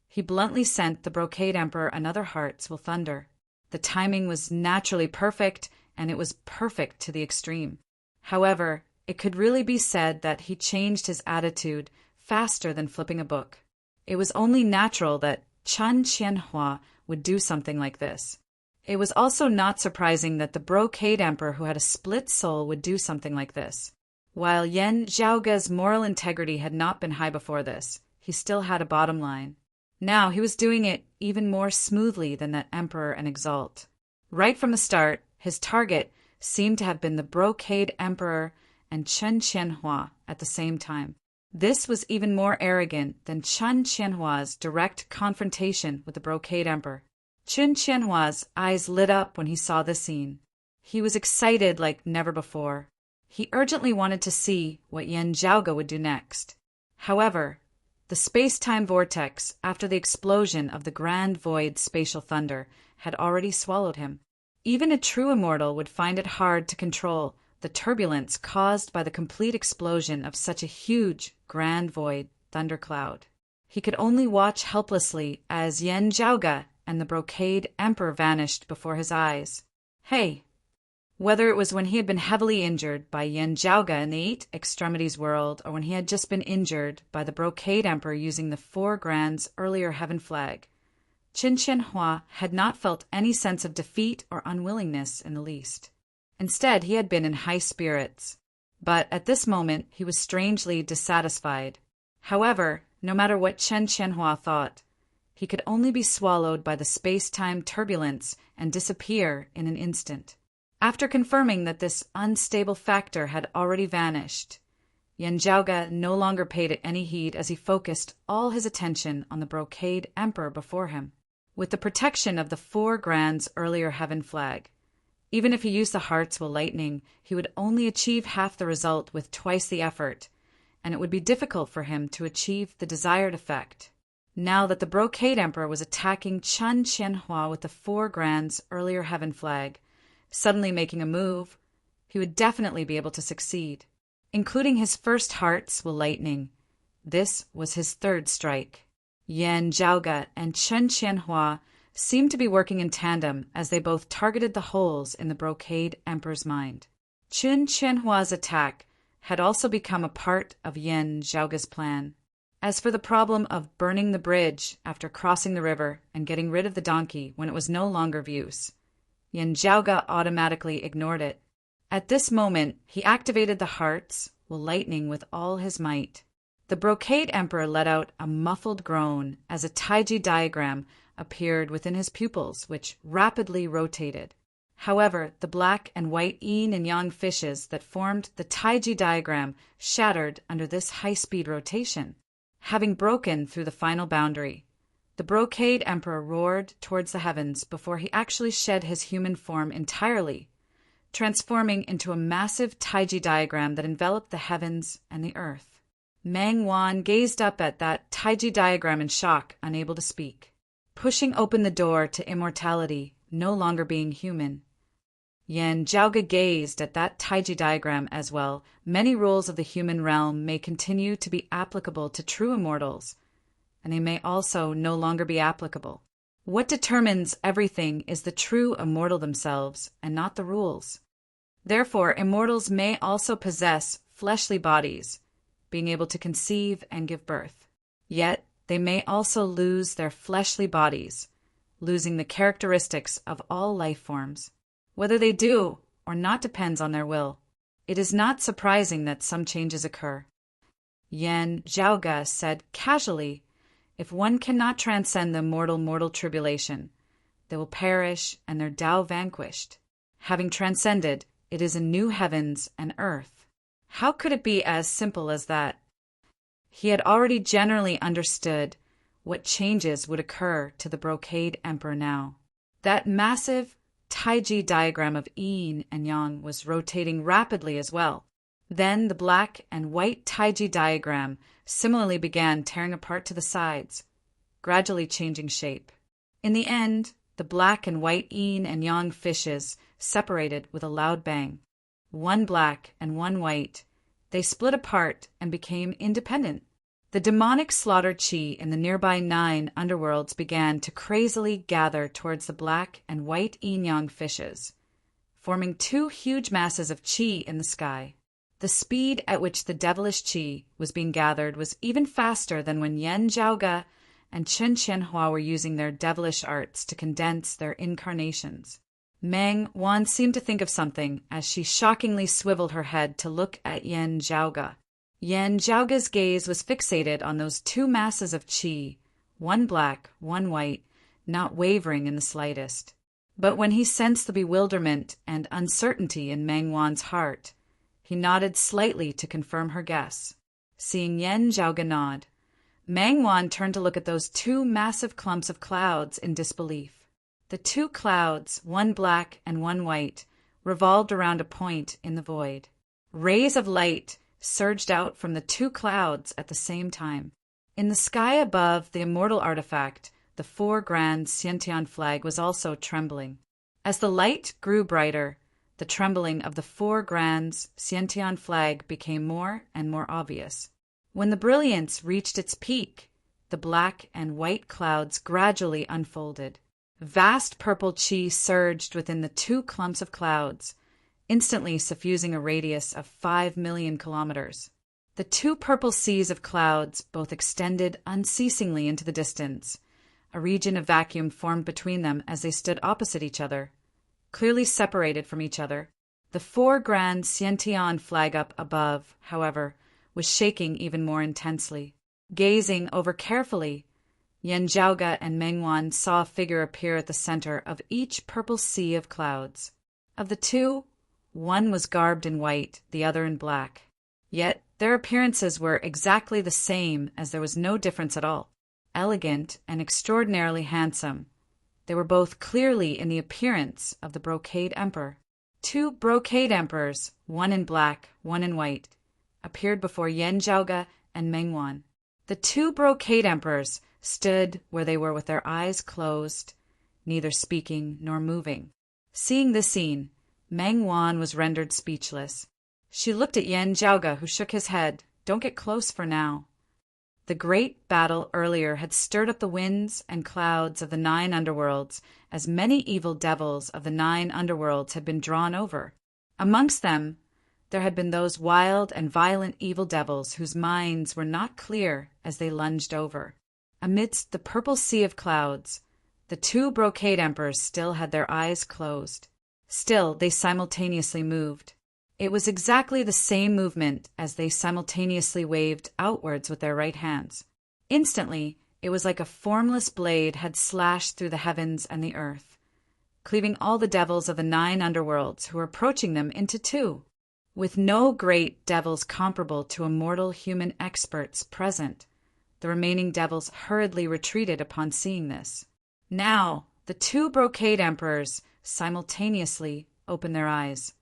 He bluntly sent the Brocade Emperor another hearts will thunder. The timing was naturally perfect, and it was perfect to the extreme. However, it could really be said that he changed his attitude faster than flipping a book. It was only natural that Chen Qianhua would do something like this. It was also not surprising that the Brocade Emperor, who had a split soul, would do something like this. While Yen Zhaoge's moral integrity had not been high before this, he still had a bottom line. Now he was doing it even more smoothly than that Emperor and Exalt. Right from the start, his target seemed to have been the Brocade Emperor and Chen Qianhua at the same time. This was even more arrogant than Chen Qianhua's direct confrontation with the Brocade Emperor. Chen Qianhua's eyes lit up when he saw this scene. He was excited like never before. He urgently wanted to see what Yen Zhaoge would do next. However, the space-time vortex, after the explosion of the Grand Void spatial thunder, had already swallowed him. Even a true immortal would find it hard to control the turbulence caused by the complete explosion of such a huge Grand Void thundercloud. He could only watch helplessly as Yen Zhaoge and the Brocade Emperor vanished before his eyes. Hey! Whether it was when he had been heavily injured by Yen Zhaoge in the 8 Extremities world, or when he had just been injured by the Brocade Emperor using the 4 grands earlier heaven flag, Chen Qianhua had not felt any sense of defeat or unwillingness in the least. Instead, he had been in high spirits. But at this moment, he was strangely dissatisfied. However, No matter what Chen Qianhua thought, he could only be swallowed by the space-time turbulence and disappear in an instant. After confirming that this unstable factor had already vanished, Yan Zhaoge no longer paid it any heed as he focused all his attention on the brocade emperor before him. With the protection of the 4 grands earlier heaven flag, even if he used the hearts while lightning, he would only achieve half the result with twice the effort, and it would be difficult for him to achieve the desired effect. Now that the brocade emperor was attacking Chen Qianhua with the 4 grands earlier heaven flag, suddenly making a move, he would definitely be able to succeed. Including his first hearts while lightning, this was his 3rd strike. Yan Zhaoge and Chen Qianhua seemed to be working in tandem as they both targeted the holes in the brocade emperor's mind. Chen Qianhua's attack had also become a part of Yan Zhaoge's plan. As for the problem of burning the bridge after crossing the river and getting rid of the donkey when it was no longer of use, Yan Zhaoge automatically ignored it. At this moment, he activated the hearts while lightning with all his might. The brocade emperor let out a muffled groan as a taiji diagram appeared within his pupils, which rapidly rotated. However, the black and white yin and yang fishes that formed the taiji diagram shattered under this high-speed rotation. Having broken through the final boundary, the brocade emperor roared towards the heavens before he actually shed his human form entirely, transforming into a massive taiji diagram that enveloped the heavens and the earth. Meng Wan gazed up at that taiji diagram in shock, unable to speak. Pushing open the door to immortality, no longer being human, Yan Zhaoge gazed at that taiji diagram as well. Many rules of the human realm may continue to be applicable to true immortals, and they may also no longer be applicable. What determines everything is the true immortal themselves, and not the rules. Therefore, immortals may also possess fleshly bodies, being able to conceive and give birth. Yet, they may also lose their fleshly bodies, losing the characteristics of all life forms. Whether they do or not depends on their will. It is not surprising that some changes occur. Yan Zhaoge said casually, if one cannot transcend the mortal tribulation, they will perish and their Tao vanquished. Having transcended, it is a new heavens and earth. How could it be as simple as that? He had already generally understood what changes would occur to the brocade emperor now. That massive taiji diagram of yin and yang was rotating rapidly as well. Then the black and white taiji diagram similarly began tearing apart to the sides, gradually changing shape. In the end, the black and white yin and yang fishes separated with a loud bang. One black and one white, they split apart and became independent. The demonic slaughtered chi in the nearby 9 underworlds began to crazily gather towards the black and white yin-yang fishes, forming 2 huge masses of chi in the sky. The speed at which the devilish chi was being gathered was even faster than when Yan Zhaoge and Chen Qianhua were using their devilish arts to condense their incarnations. Meng Wan seemed to think of something as she shockingly swiveled her head to look at Yan Zhaoge. Yan Zhaoge's gaze was fixated on those 2 masses of chi, one black, one white, not wavering in the slightest. But when he sensed the bewilderment and uncertainty in Meng Wan's heart, he nodded slightly to confirm her guess. Seeing Yan Zhaoge nod, Meng Wan turned to look at those 2 massive clumps of clouds in disbelief. The 2 clouds, one black and one white, revolved around a point in the void. Rays of light surged out from the 2 clouds at the same time. In the sky above the immortal artifact, the 4 grand Xiantian flag was also trembling. As the light grew brighter, the trembling of the 4 grands Xiantian flag became more and more obvious. When the brilliance reached its peak, the black and white clouds gradually unfolded. Vast purple chi surged within the 2 clumps of clouds, instantly suffusing a radius of 5 million kilometers. The 2 purple seas of clouds both extended unceasingly into the distance. A region of vacuum formed between them as they stood opposite each other, clearly separated from each other. The 4 grand Xiantian flag up above, however, was shaking even more intensely. Gazing over carefully, Yen Zhaoge and Mengwan saw a figure appear at the center of each purple sea of clouds. Of the two, one was garbed in white, the other in black. Yet their appearances were exactly the same, as there was no difference at all. Elegant and extraordinarily handsome, they were both clearly in the appearance of the Brocade Emperor. Two Brocade Emperors, one in black, one in white, appeared before Yen Zhaoge and Mengwan. The two Brocade Emperors stood where they were with their eyes closed, neither speaking nor moving. Seeing this scene, Mengwan was rendered speechless. She looked at Yen Zhaoge, who shook his head. "Don't get close for now." The great battle earlier had stirred up the winds and clouds of the 9 underworlds, as many evil devils of the 9 underworlds had been drawn over. Amongst them, there had been those wild and violent evil devils whose minds were not clear as they lunged over. Amidst the purple sea of clouds, the two Brocade Emperors still had their eyes closed. Still, they simultaneously moved. It was exactly the same movement as they simultaneously waved outwards with their right hands. Instantly, it was like a formless blade had slashed through the heavens and the earth, cleaving all the devils of the 9 underworlds who were approaching them into two. With no great devils comparable to immortal human experts present, the remaining devils hurriedly retreated upon seeing this. Now, the two Brocade Emperors simultaneously opened their eyes.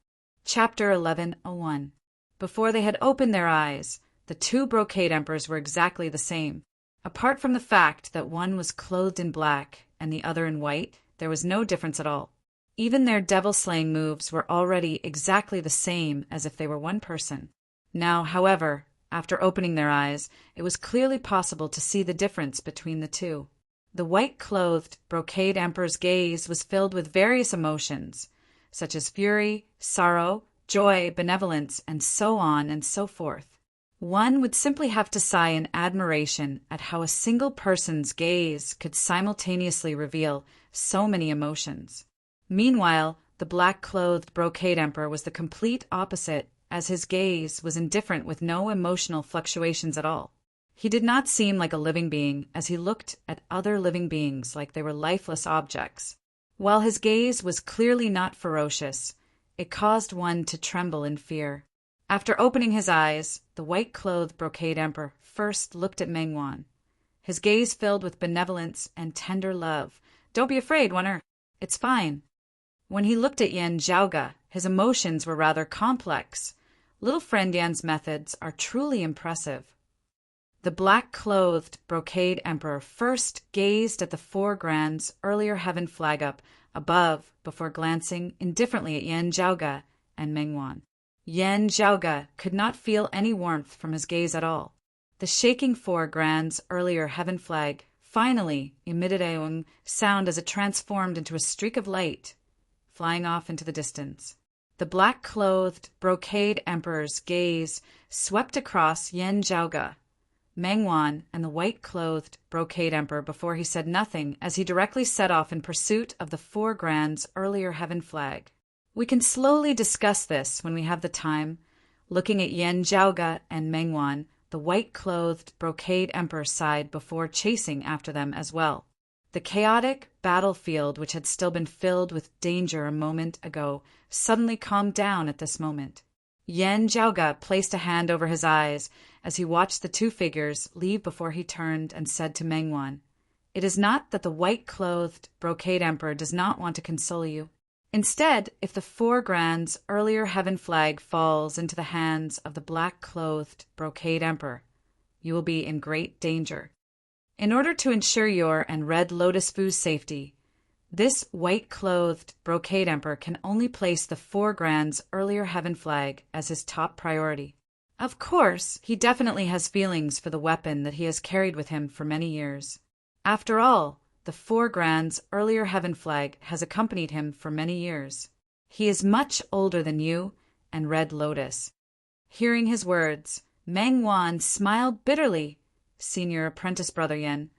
Chapter 11:01. Before they had opened their eyes, the two Brocade Emperors were exactly the same. Apart from the fact that one was clothed in black and the other in white, there was no difference at all. Even their devil-slaying moves were already exactly the same as if they were one person. Now, however, after opening their eyes, it was clearly possible to see the difference between the two. The white-clothed Brocade Emperor's gaze was filled with various emotions, such as fury, sorrow, joy, benevolence, and so on and so forth. One would simply have to sigh in admiration at how a single person's gaze could simultaneously reveal so many emotions. Meanwhile, the black-clothed Brocade Emperor was the complete opposite, as his gaze was indifferent with no emotional fluctuations at all. He did not seem like a living being as he looked at other living beings like they were lifeless objects. While his gaze was clearly not ferocious, it caused one to tremble in fear. After opening his eyes, the white-clothed Brocade Emperor first looked at Mengwan, his gaze filled with benevolence and tender love. "Don't be afraid, Oner. It's fine." When he looked at Yen Zhaoge, his emotions were rather complex. Little friend Yan's methods are truly impressive. The black-clothed Brocade Emperor first gazed at the 4 grands earlier heaven flag up above before glancing indifferently at Yen Zhaoge and Mengwan. Yen Zhaoge could not feel any warmth from his gaze at all. The shaking 4 grands earlier heaven flag finally emitted a sound as it transformed into a streak of light, flying off into the distance. The black-clothed Brocade Emperor's gaze swept across Yen Zhaoge, Mengwan, and the white-clothed Brocade Emperor before he said nothing as he directly set off in pursuit of the 4 grands earlier heaven flag. We can slowly discuss this when we have the time, looking at Yen Zhaoge and Mengwan, the white-clothed Brocade Emperor sighed before chasing after them as well. The chaotic battlefield, which had still been filled with danger a moment ago, suddenly calmed down at this moment. Yen Zhaoge placed a hand over his eyes as he watched the two figures leave before he turned and said to Mengwan, "It is not that the white-clothed Brocade Emperor does not want to console you. Instead, if the 4 grands earlier heaven flag falls into the hands of the black-clothed Brocade Emperor, you will be in great danger. In order to ensure your and Red Lotus Fu's safety, this white-clothed Brocade Emperor can only place the 4 grands earlier heaven flag as his top priority. Of course, he definitely has feelings for the weapon that he has carried with him for many years. After all, the 4 grands earlier heaven flag has accompanied him for many years. He is much older than you and Red Lotus." Hearing his words, Mengwan smiled bitterly. "Senior apprentice brother Yen,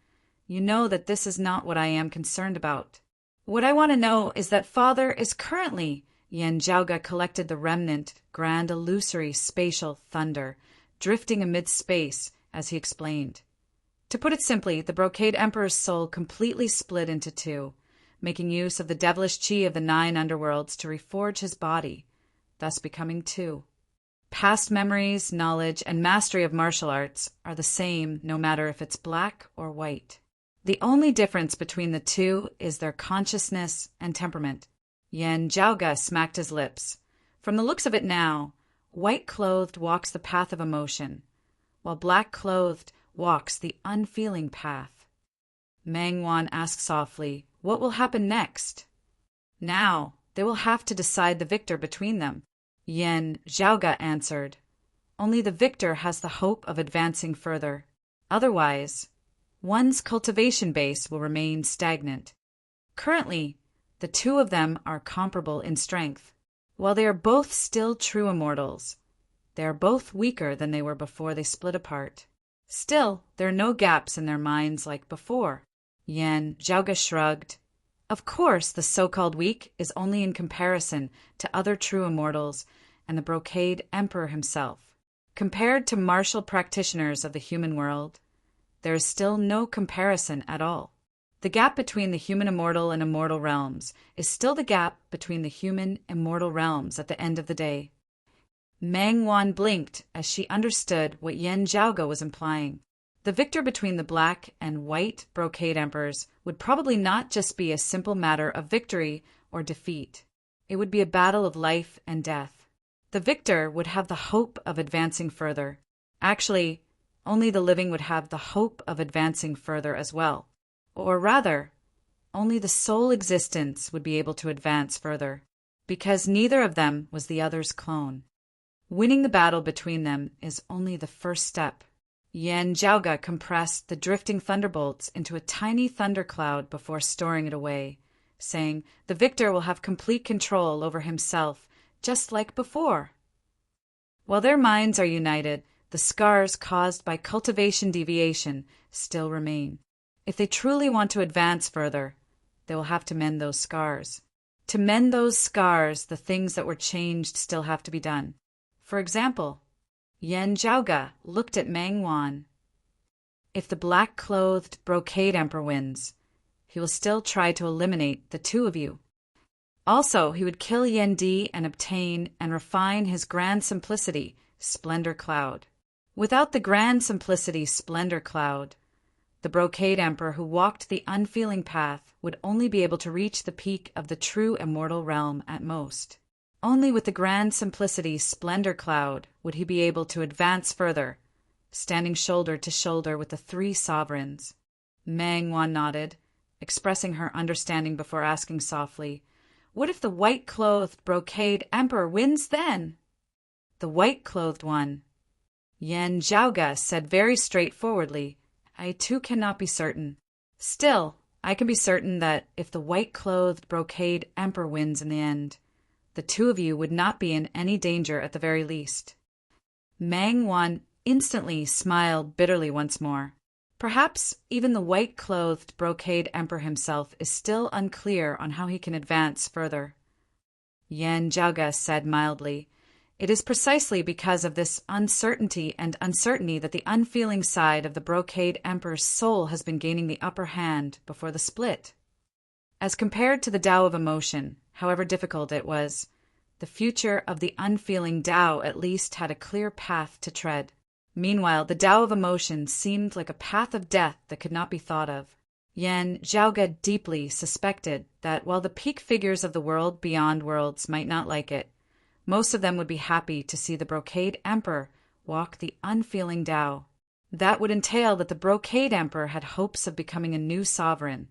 you know that this is not what I am concerned about. What I want to know is that Father is currently—" Yen Zhaoge collected the remnant, grand illusory spatial thunder, drifting amid space as he explained. To put it simply, the Brocade Emperor's soul completely split into two, making use of the devilish chi of the 9 underworlds to reforge his body, thus becoming two. Past memories, knowledge, and mastery of martial arts are the same no matter if it's black or white. The only difference between the two is their consciousness and temperament. Yan Zhaoge smacked his lips. From the looks of it now, white-clothed walks the path of emotion, while black-clothed walks the unfeeling path. Meng Wan asked softly, "What will happen next?" "Now, they will have to decide the victor between them," Yan Zhaoge answered. "Only the victor has the hope of advancing further. Otherwise, one's cultivation base will remain stagnant. Currently, the two of them are comparable in strength. While they are both still true immortals, they are both weaker than they were before they split apart. Still, there are no gaps in their minds like before." Yan Zhaoge shrugged. "Of course, the so-called weak is only in comparison to other true immortals and the Brocade Emperor himself. Compared to martial practitioners of the human world, there is still no comparison at all. The gap between the human immortal and immortal realms is still the gap between the human immortal realms at the end of the day." Meng Wan blinked as she understood what Yan Zhaoge was implying. The victor between the black and white Brocade Emperors would probably not just be a simple matter of victory or defeat. It would be a battle of life and death. The victor would have the hope of advancing further. Actually, only the living would have the hope of advancing further as well. Or rather, only the sole existence would be able to advance further, because neither of them was the other's clone. Winning the battle between them is only the first step. Yan Zhaoge compressed the drifting thunderbolts into a tiny thundercloud before storing it away, saying, "The victor will have complete control over himself, just like before." While their minds are united, the scars caused by cultivation deviation still remain. If they truly want to advance further, they will have to mend those scars. To mend those scars, the things that were changed still have to be done. For example, Yan Zhaoge looked at Meng Wan. If the black-clothed Brocade Emperor wins, he will still try to eliminate the two of you. Also, he would kill Yan Di and obtain and refine his grand simplicity, Splendor Cloud. Without the grand simplicity, Splendor Cloud, the Brocade Emperor who walked the unfeeling path would only be able to reach the peak of the true immortal realm at most. Only with the grand simplicity Splendor Cloud would he be able to advance further, standing shoulder to shoulder with the 3 sovereigns. Meng Wan nodded, expressing her understanding before asking softly, "What if the white-clothed Brocade Emperor wins then?" "The white-clothed one," Yan Zhaoge said very straightforwardly, "I too cannot be certain. Still, I can be certain that if the white-clothed Brocade Emperor wins in the end, the two of you would not be in any danger at the very least." Meng Wan instantly smiled bitterly once more. Perhaps even the white-clothed Brocade Emperor himself is still unclear on how he can advance further. Yan Zhaoge said mildly, "It is precisely because of this uncertainty that the unfeeling side of the Brocade Emperor's soul has been gaining the upper hand before the split. As compared to the Tao of emotion, however difficult it was, the future of the unfeeling Tao at least had a clear path to tread. Meanwhile, the Tao of emotion seemed like a path of death that could not be thought of. Yan Zhaoge deeply suspected that while the peak figures of the world beyond worlds might not like it, most of them would be happy to see the Brocade Emperor walk the unfeeling Tao. That would entail that the Brocade Emperor had hopes of becoming a new sovereign,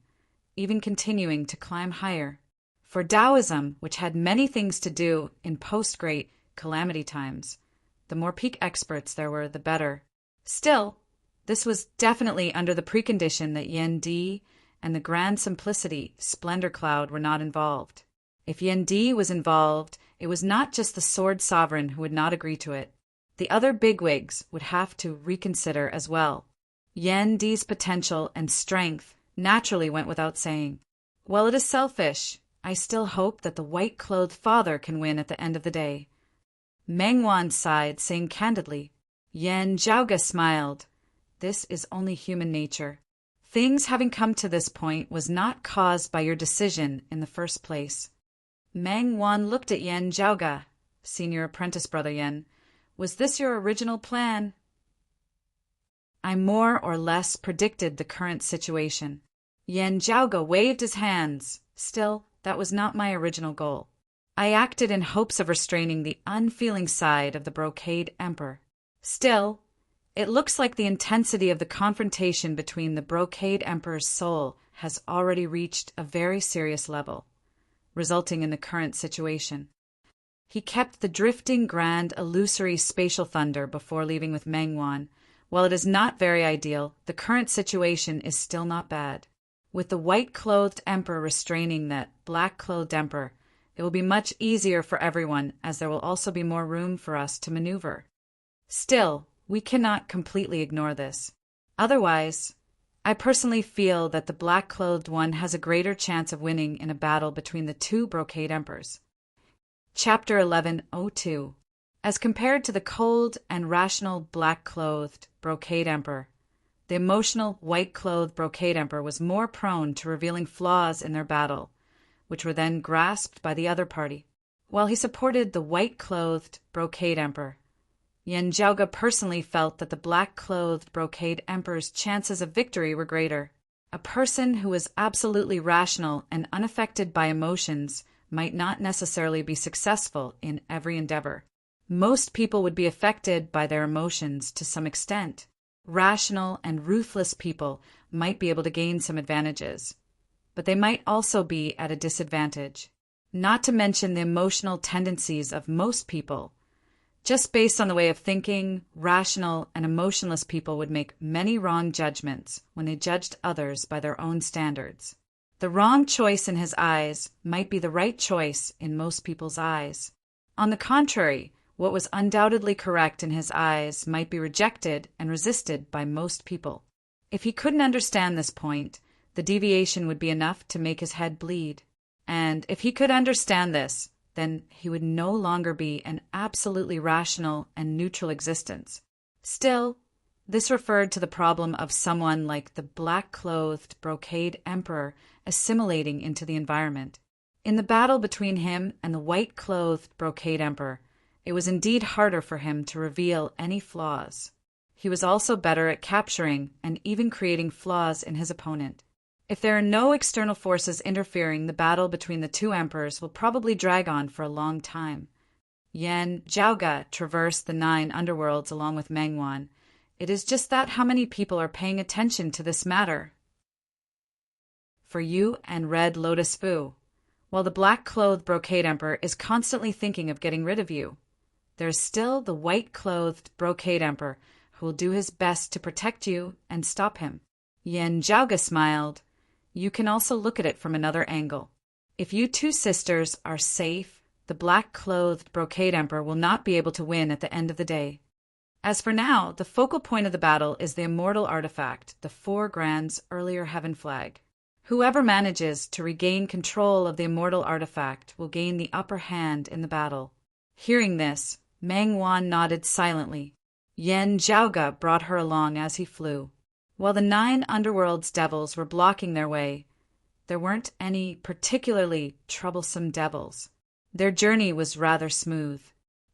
even continuing to climb higher. For Taoism, which had many things to do in post-great calamity times, the more peak experts there were, the better. Still, this was definitely under the precondition that Yan Di and the grand simplicity, Splendor Cloud, were not involved. If Yan Di was involved, it was not just the Sword Sovereign who would not agree to it. The other bigwigs would have to reconsider as well. Yan Di's potential and strength naturally went without saying. While it is selfish, I still hope that the white-clothed father can win at the end of the day. Meng Wan sighed, saying candidly. Yan Zhaoge smiled. this is only human nature. Things having come to this point was not caused by your decision in the first place. Meng Wan looked at Yen Zhaoga, senior apprentice brother Yen. Was this your original plan? I more or less predicted the current situation. Yen Zhaoga waved his hands. Still, that was not my original goal. I acted in hopes of restraining the unfeeling side of the Brocade Emperor. Still, it looks like the intensity of the confrontation between the Brocade Emperor's soul has already reached a very serious level, resulting in the current situation. He kept the drifting, grand, illusory spatial thunder before leaving with Meng Wan. While it is not very ideal, the current situation is still not bad. With the white-clothed emperor restraining that black-clothed emperor, it will be much easier for everyone, as there will also be more room for us to maneuver. Still, we cannot completely ignore this. Otherwise, I personally feel that the black-clothed one has a greater chance of winning in a battle between the two Brocade Emperors. Chapter 11:02. As compared to the cold and rational black-clothed Brocade Emperor, the emotional white-clothed Brocade Emperor was more prone to revealing flaws in their battle, which were then grasped by the other party. While he supported the white-clothed Brocade Emperor, Yen Zhaoga personally felt that the black-clothed Brocade Emperor's chances of victory were greater. A person who was absolutely rational and unaffected by emotions might not necessarily be successful in every endeavor. Most people would be affected by their emotions to some extent. Rational and ruthless people might be able to gain some advantages, but they might also be at a disadvantage. Not to mention the emotional tendencies of most people. Just based on the way of thinking, rational and emotionless people would make many wrong judgments when they judged others by their own standards. The wrong choice in his eyes might be the right choice in most people's eyes. On the contrary, what was undoubtedly correct in his eyes might be rejected and resisted by most people. If he couldn't understand this point, the deviation would be enough to make his head bleed. And if he could understand this, then he would no longer be an absolutely rational and neutral existence. Still, this referred to the problem of someone like the black-clothed Brocade Emperor assimilating into the environment. In the battle between him and the white-clothed Brocade Emperor, it was indeed harder for him to reveal any flaws. He was also better at capturing and even creating flaws in his opponent. If there are no external forces interfering, the battle between the two emperors will probably drag on for a long time. Yen Zhaoga traversed the 9 underworlds along with Meng Wan. It is just that how many people are paying attention to this matter. For you and Red Lotus Fu, while the black-clothed Brocade Emperor is constantly thinking of getting rid of you, there is still the white-clothed Brocade Emperor who will do his best to protect you and stop him. Yen Zhaoga smiled. You can also look at it from another angle. If you two sisters are safe, the black-clothed Brocade Emperor will not be able to win at the end of the day. As for now, the focal point of the battle is the immortal artifact, the 4 Grands' earlier heaven flag. Whoever manages to regain control of the immortal artifact will gain the upper hand in the battle. Hearing this, Meng Wan nodded silently. Yen Zhaoga brought her along as he flew. While the 9 underworld's devils were blocking their way, there weren't any particularly troublesome devils. Their journey was rather smooth.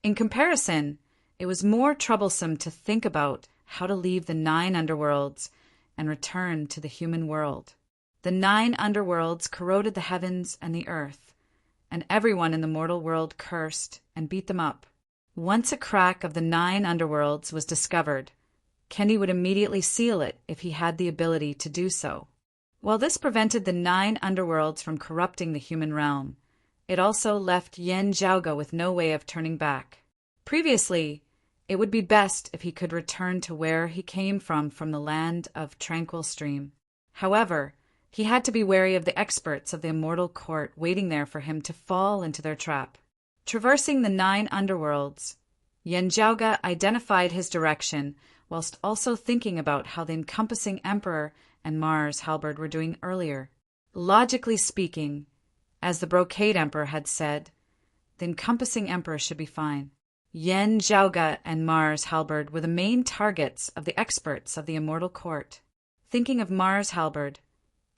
In comparison, it was more troublesome to think about how to leave the 9 underworlds and return to the human world. The 9 underworlds corroded the heavens and the earth, and everyone in the mortal world cursed and beat them up. Once a crack of the 9 underworlds was discovered, Kenny would immediately seal it if he had the ability to do so. While this prevented the 9 underworlds from corrupting the human realm, it also left Yen Zhaoga with no way of turning back. Previously, it would be best if he could return to where he came from the land of Tranquil Stream. However, he had to be wary of the experts of the Immortal Court waiting there for him to fall into their trap. Traversing the 9 underworlds, Yen Zhaoga identified his direction whilst also thinking about how the encompassing Emperor and Mars Halberd were doing earlier. Logically speaking, as the Brocade Emperor had said, the encompassing Emperor should be fine. Yen Zhaoge and Mars Halberd were the main targets of the experts of the immortal court. Thinking of Mars Halberd,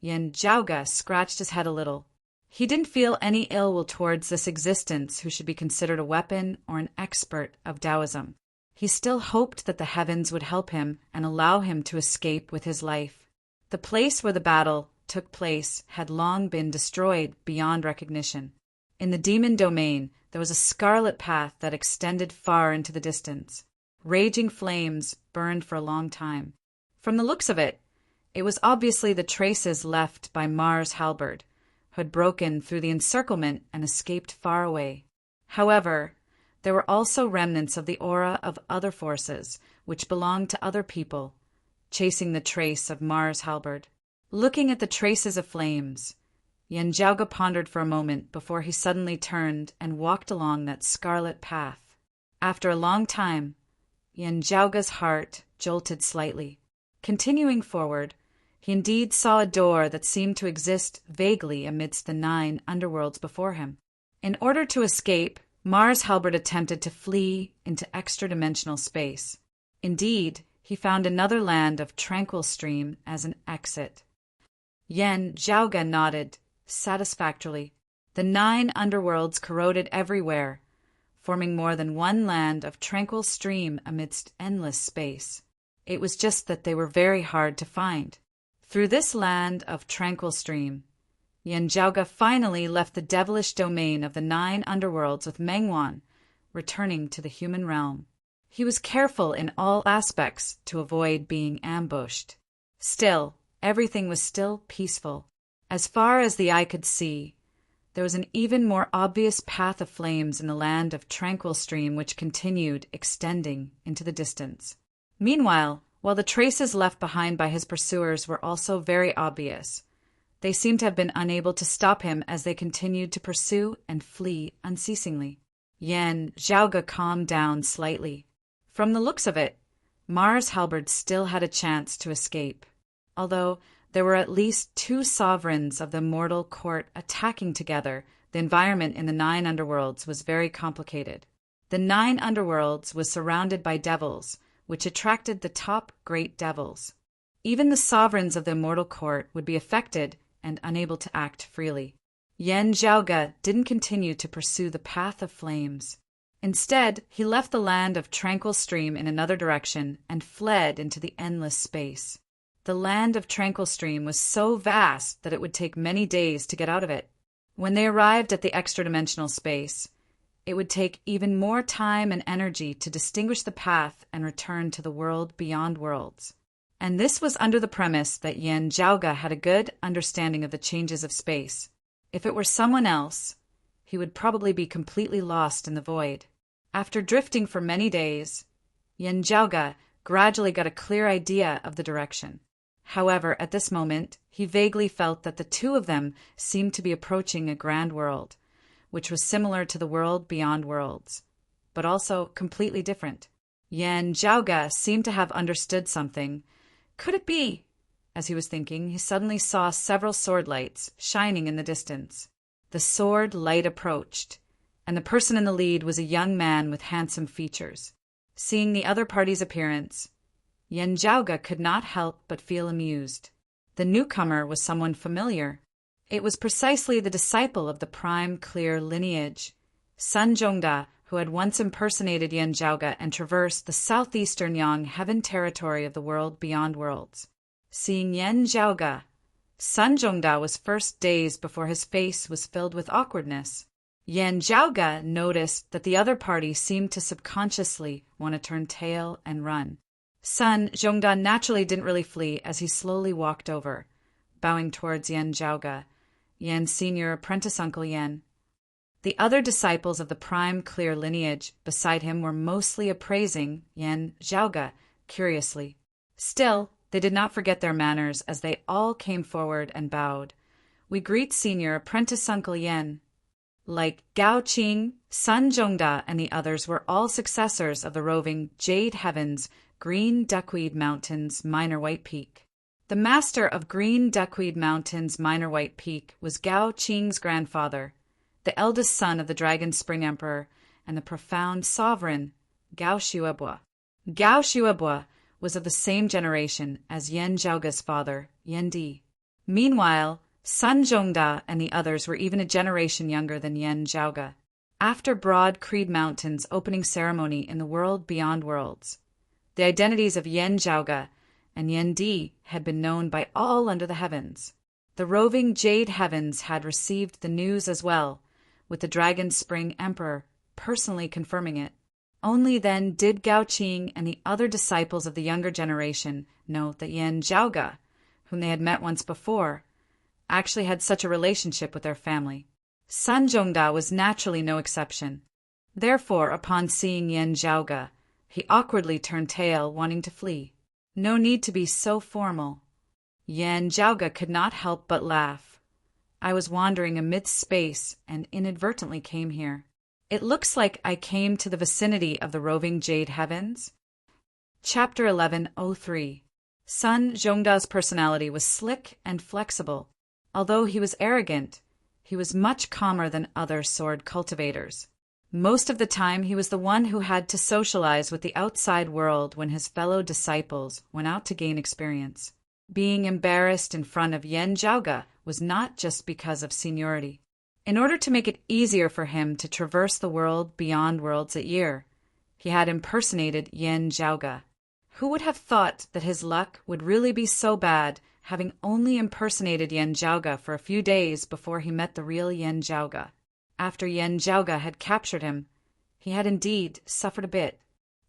Yen Zhaoge scratched his head a little. He didn't feel any ill will towards this existence who should be considered a weapon or an expert of Taoism. He still hoped that the heavens would help him and allow him to escape with his life. The place where the battle took place had long been destroyed beyond recognition. In the demon domain, there was a scarlet path that extended far into the distance. Raging flames burned for a long time. From the looks of it, it was obviously the traces left by Mars Halberd, who had broken through the encirclement and escaped far away. However, there were also remnants of the aura of other forces, which belonged to other people, chasing the trace of Mars Halberd. Looking at the traces of flames, Yen Zhaoge pondered for a moment before he suddenly turned and walked along that scarlet path. After a long time, Yen Zhaoge's heart jolted slightly. Continuing forward, he indeed saw a door that seemed to exist vaguely amidst the 9 underworlds before him. In order to escape, Mars Halberd attempted to flee into extra-dimensional space. Indeed, he found another land of tranquil stream as an exit. Yen Zhaoge nodded satisfactorily. The 9 underworlds corroded everywhere, forming more than one land of tranquil stream amidst endless space. It was just that they were very hard to find. Through this land of tranquil stream, Yen Zhaoge finally left the devilish domain of the 9 underworlds with Mengwan, returning to the human realm. He was careful in all aspects to avoid being ambushed. Still, everything was still peaceful. As far as the eye could see, there was an even more obvious path of flames in the land of tranquil stream which continued extending into the distance. Meanwhile, while the traces left behind by his pursuers were also very obvious, they seemed to have been unable to stop him as they continued to pursue and flee unceasingly. Yen Zhaoge calmed down slightly. From the looks of it, Mars Halberd still had a chance to escape, although there were at least 2 sovereigns of the mortal court attacking together. The environment in the 9 underworlds was very complicated. The 9 underworlds was surrounded by devils, which attracted the top great devils. Even the sovereigns of the immortal court would be affected and unable to act freely. Yen Zhaoge didn't continue to pursue the path of flames. Instead, he left the land of tranquil stream in another direction and fled into the endless space. The land of tranquil stream was so vast that it would take many days to get out of it. When they arrived at the extra-dimensional space, it would take even more time and energy to distinguish the path and return to the world beyond worlds. And this was under the premise that Yen Zhaoge had a good understanding of the changes of space. If it were someone else, he would probably be completely lost in the void. After drifting for many days, Yen Zhaoge gradually got a clear idea of the direction. However, at this moment, he vaguely felt that the 2 of them seemed to be approaching a grand world, which was similar to the world beyond worlds, but also completely different. Yen Zhaoge seemed to have understood something. Could it be? As he was thinking, he suddenly saw several sword lights shining in the distance. The sword light approached, and the person in the lead was a young man with handsome features. Seeing the other party's appearance, Yen Zhaoge could not help but feel amused. The newcomer was someone familiar. It was precisely the disciple of the prime clear lineage, Sun Zhongda, who had once impersonated Yen Zhaoge and traversed the southeastern Yang heaven territory of the world beyond worlds. Seeing Yen Zhaoge, Sun Zhongda was first dazed before his face was filled with awkwardness. Yen Zhaoge noticed that the other party seemed to subconsciously want to turn tail and run. Sun Zhongda naturally didn't really flee as he slowly walked over, bowing towards Yen Zhaoge, Yen's senior apprentice uncle Yen. The other disciples of the prime clear lineage beside him were mostly appraising Yen Zhaoge curiously. Still, they did not forget their manners as they all came forward and bowed. "We greet senior apprentice uncle Yen." Like Gao Qing, Sun Zhongda and the others were all successors of the roving Jade Heavens Green Duckweed Mountains Minor White Peak. The master of Green Duckweed Mountains Minor White Peak was Gao Qing's grandfather, the eldest son of the Dragon Spring Emperor, and the profound sovereign, Gao Shuebua. Gao Shuebua was of the same generation as Yan Zhaoga's father, Yan Di. Meanwhile, Sun Zhongda and the others were even a generation younger than Yan Zhaoga. After Broad Creed Mountain's opening ceremony in the world beyond worlds, the identities of Yan Zhaoga and Yan Di had been known by all under the heavens. The roving Jade Heavens had received the news as well, with the Dragon Spring Emperor personally confirming it. Only then did Gao Qing and the other disciples of the younger generation know that Yan Zhaoga, whom they had met once before, actually had such a relationship with their family. Sun Zhongda was naturally no exception. Therefore, upon seeing Yan Zhaoga, he awkwardly turned tail, wanting to flee. No need to be so formal. Yan Zhaoga could not help but laugh. I was wandering amidst space and inadvertently came here. It looks like I came to the vicinity of the roving Jade Heavens. Chapter 1103. Sun Zhongda's personality was slick and flexible. Although he was arrogant, he was much calmer than other sword cultivators. Most of the time he was the one who had to socialize with the outside world when his fellow disciples went out to gain experience. Being embarrassed in front of Yan Zhaoga was not just because of seniority. In order to make it easier for him to traverse the world beyond worlds at year, he had impersonated Yan Zhaoga. Who would have thought that his luck would really be so bad, having only impersonated Yan Zhaoga for a few days before he met the real Yan Zhaoga? After Yan Zhaoga had captured him, he had indeed suffered a bit,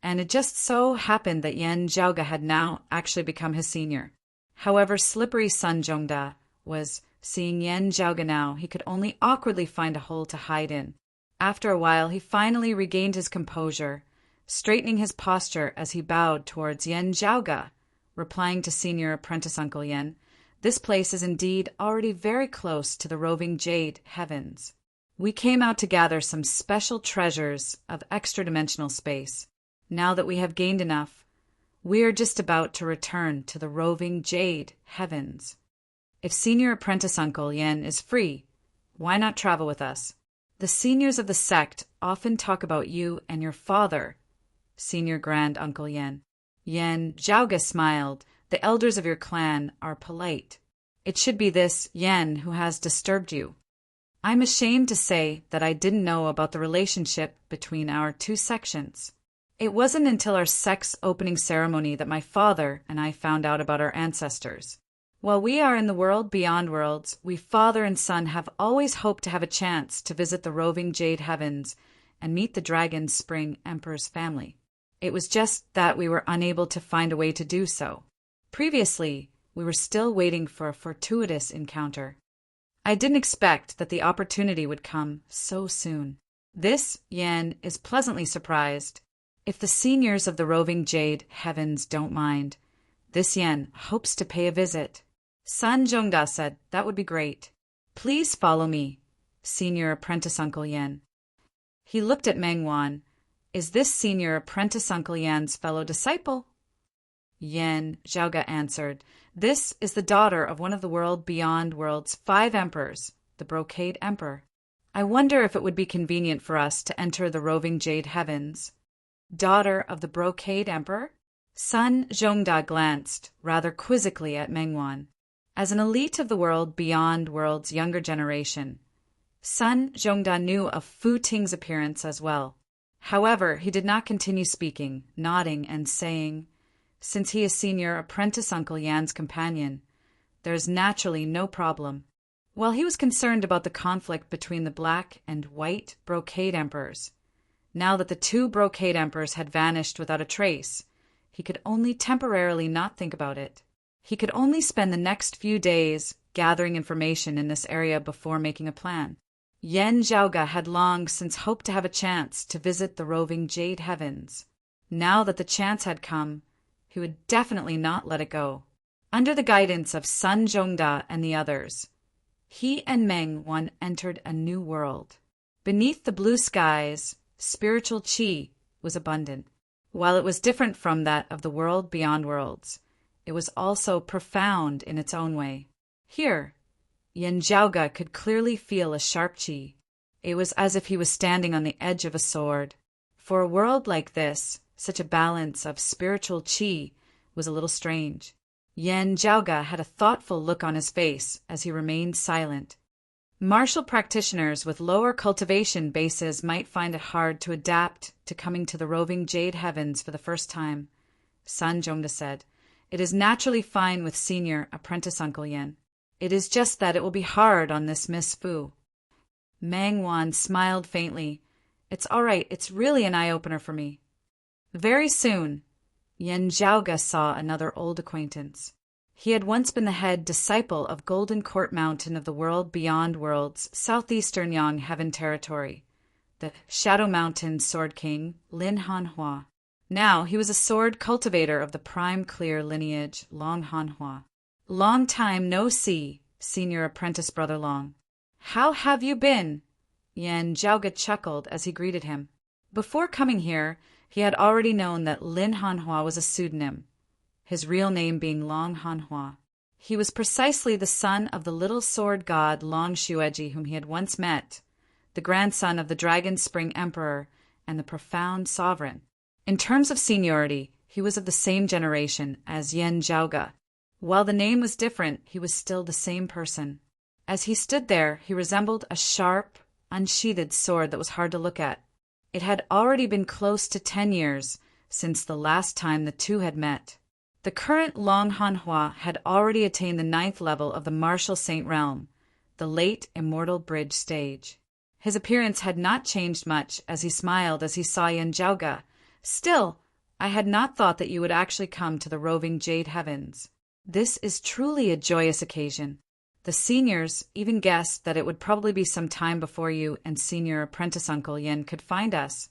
and it just so happened that Yan Zhaoga had now actually become his senior. However slippery Sun Zhongda was, seeing Yan Zhaoga now, he could only awkwardly find a hole to hide in. After a while, he finally regained his composure, straightening his posture as he bowed towards Yan Zhaoga, replying to Senior Apprentice Uncle Yan, "This place is indeed already very close to the roving Jade Heavens. We came out to gather some special treasures of extra-dimensional space. Now that we have gained enough, we are just about to return to the roving Jade Heavens. If Senior Apprentice Uncle Yan is free, why not travel with us? The seniors of the sect often talk about you and your father, Senior Grand Uncle Yan." Yan Zhaoga smiled. "The elders of your clan are polite. It should be this Yan who has disturbed you. I'm ashamed to say that I didn't know about the relationship between our two sections. It wasn't until our sect's opening ceremony that my father and I found out about our ancestors. While we are in the world beyond worlds, we father and son have always hoped to have a chance to visit the roving Jade Heavens and meet the Dragon Spring Emperor's family. It was just that we were unable to find a way to do so. Previously, we were still waiting for a fortuitous encounter. I didn't expect that the opportunity would come so soon. This Yan is pleasantly surprised. If the seniors of the roving Jade Heavens don't mind, this Yan hopes to pay a visit." Sun Zhongda said, "That would be great. Please follow me, Senior Apprentice Uncle Yan." He looked at Meng Wan. "Is this Senior Apprentice Uncle Yan's fellow disciple?" Yan Zhaoga answered, "This is the daughter of one of the world beyond world's 5 emperors, the Brocade Emperor. I wonder if it would be convenient for us to enter the roving Jade Heavens." "Daughter of the Brocade Emperor?" Sun Zhongda glanced rather quizzically at Meng Wan. As an elite of the world beyond world's younger generation, Sun Zhongda knew of Fu Ting's appearance as well. However, he did not continue speaking, nodding and saying, "Since he is Senior Apprentice Uncle Yan's companion, there is naturally no problem." While he was concerned about the conflict between the Black and White Brocade Emperors, now that the 2 Brocade Emperors had vanished without a trace, he could only temporarily not think about it. He could only spend the next few days gathering information in this area before making a plan. Yan Zhaoga had long since hoped to have a chance to visit the roving Jade Heavens. Now that the chance had come, he would definitely not let it go. Under the guidance of Sun Zhongda and the others, he and Meng Wan entered a new world. Beneath the blue skies, spiritual qi was abundant. While it was different from that of the world beyond worlds, it was also profound in its own way. Here, Yan Zhaoga could clearly feel a sharp qi. It was as if he was standing on the edge of a sword. For a world like this, such a balance of spiritual qi was a little strange. Yen Jiaoge had a thoughtful look on his face as he remained silent. Martial practitioners with lower cultivation bases might find it hard to adapt to coming to the roving jade heavens for the first time. Sun Zhongde said, "It is naturally fine with senior apprentice Uncle Yen. It is just that it will be hard on this Miss Fu." Mang Wan smiled faintly. "It's all right. It's really an eye-opener for me." Very soon, Yen Jiaoge saw another old acquaintance. He had once been the head disciple of Golden Court Mountain of the World Beyond Worlds, southeastern Yang Heaven Territory, the Shadow Mountain Sword King, Lin Hanhua. Now he was a sword cultivator of the prime clear lineage, Long Hanhua. "Long time no see, senior apprentice brother Long. How have you been?" Yen Jiaoge chuckled as he greeted him. Before coming here, he had already known that Lin Hanhua was a pseudonym, his real name being Long Hanhua. He was precisely the son of the little sword god Long Xueji whom he had once met, the grandson of the Dragon Spring Emperor and the profound sovereign. In terms of seniority, he was of the same generation as Yen Jiaoge. While the name was different, he was still the same person. As he stood there, he resembled a sharp, unsheathed sword that was hard to look at. It had already been close to 10 years since the last time the two had met. The current Long Hanhua had already attained the 9th level of the Martial Saint Realm, the late Immortal Bridge stage. His appearance had not changed much as he smiled as he saw Yen Jiaoge. "Still, I had not thought that you would actually come to the roving jade heavens. This is truly a joyous occasion. The seniors even guessed that it would probably be some time before you and senior apprentice Uncle Yen could find us."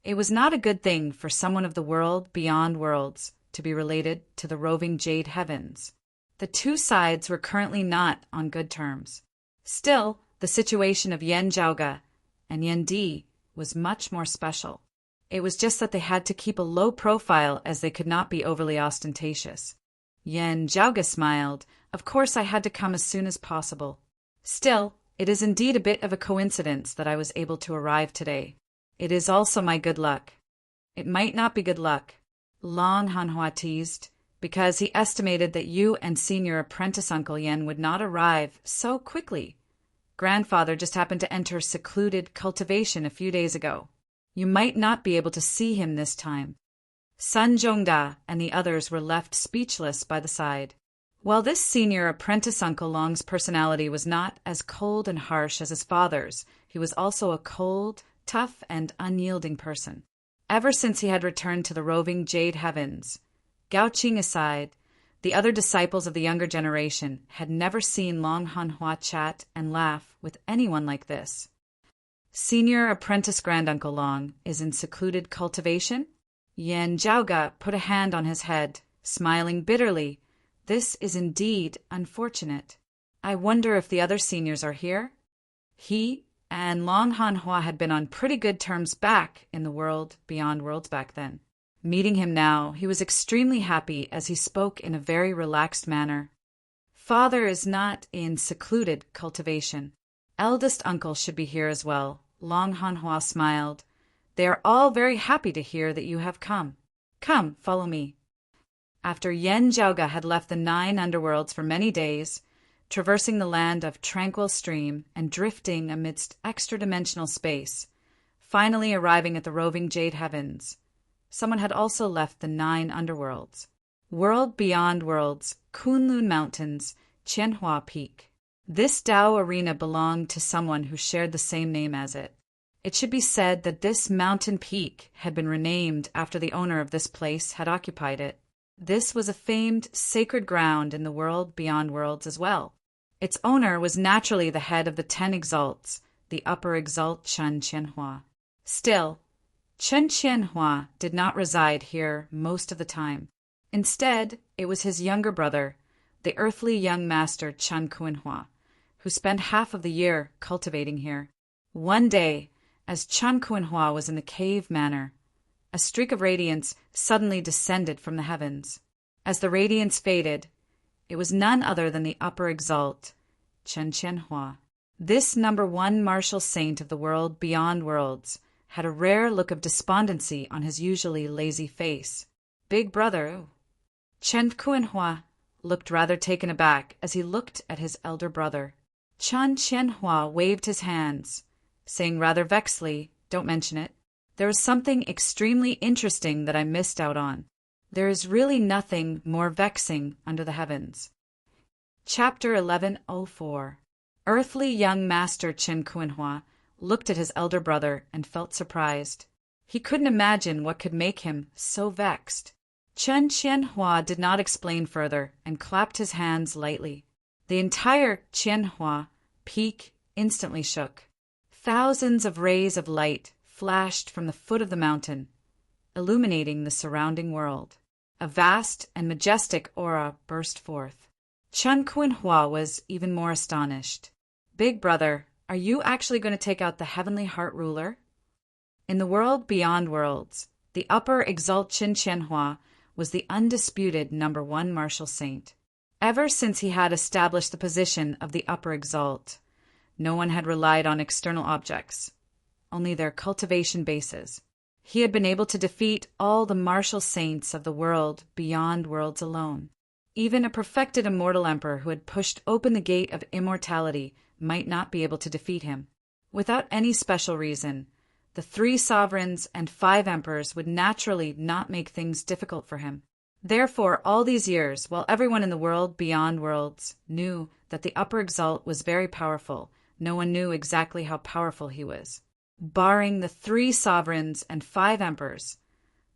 It was not a good thing for someone of the world beyond worlds to be related to the roving jade heavens. The two sides were currently not on good terms. Still, the situation of Yen Jiaoge and Yen Di was much more special. It was just that they had to keep a low profile as they could not be overly ostentatious. Yen Jiaoge smiled. "Of course I had to come as soon as possible. Still, it is indeed a bit of a coincidence that I was able to arrive today. It is also my good luck." "It might not be good luck," Long Hanhua teased, "because he estimated that you and senior apprentice Uncle Yen would not arrive so quickly. Grandfather just happened to enter secluded cultivation a few days ago. You might not be able to see him this time." Sun Zhongde and the others were left speechless by the side. While this senior apprentice Uncle Long's personality was not as cold and harsh as his father's, he was also a cold, tough, and unyielding person. Ever since he had returned to the roving jade heavens, Gao Qing aside, the other disciples of the younger generation had never seen Long Hanhua chat and laugh with anyone like this. "Senior apprentice Granduncle Long is in secluded cultivation?" Yen Jiaoge put a hand on his head, smiling bitterly. "This is indeed unfortunate. I wonder if the other seniors are here?" He and Long Hanhua had been on pretty good terms back in the world beyond worlds back then. Meeting him now, he was extremely happy as he spoke in a very relaxed manner. "Father is not in secluded cultivation. Eldest uncle should be here as well." Long Hanhua smiled. "They are all very happy to hear that you have come. Come, follow me." After Yen Jiaoge had left the 9 underworlds for many days, traversing the land of Tranquil Stream and drifting amidst extra-dimensional space, finally arriving at the roving jade heavens, someone had also left the 9 underworlds. World beyond worlds, Kunlun Mountains, Qianhua Peak. This Dao arena belonged to someone who shared the same name as it. It should be said that this mountain peak had been renamed after the owner of this place had occupied it. This was a famed sacred ground in the world beyond worlds as well. Its owner was naturally the head of the 10 exalts, the upper exalt Chen Qianhua. Still, Chen Qianhua did not reside here most of the time. Instead, it was his younger brother, the earthly young master Chen Kuinhua, who spent half of the year cultivating here. One day, as Chen Kuinhua was in the cave manor, a streak of radiance suddenly descended from the heavens. As the radiance faded, it was none other than the upper exalt, Chen Qianhua. This #1 martial saint of the world beyond worlds had a rare look of despondency on his usually lazy face. Big brother, Chen Kuan-hua looked rather taken aback as he looked at his elder brother. Chan Qianhua waved his hands, saying rather vexedly, "Don't mention it. There was something extremely interesting that I missed out on. There is really nothing more vexing under the heavens." Chapter 1104. Earthly young master Chen Kuan-hua looked at his elder brother and felt surprised. He couldn't imagine what could make him so vexed. Chen Qianhua did not explain further and clapped his hands lightly. The entire Qianhua peak instantly shook. Thousands of rays of light flashed from the foot of the mountain, illuminating the surrounding world. A vast and majestic aura burst forth. Chen Kuan-hua was even more astonished. "Big brother, are you actually going to take out the heavenly heart ruler?" In the world beyond worlds, the upper exalt Chen Qianhua was the undisputed #1 martial saint. Ever since he had established the position of the upper exalt, no one had relied on external objects, only their cultivation bases. He had been able to defeat all the martial saints of the world beyond worlds alone. Even a perfected immortal emperor who had pushed open the gate of immortality might not be able to defeat him. Without any special reason, the 3 sovereigns and 5 emperors would naturally not make things difficult for him. Therefore, all these years, while everyone in the world beyond worlds knew that the upper exalt was very powerful, no one knew exactly how powerful he was. Barring the 3 sovereigns and 5 emperors,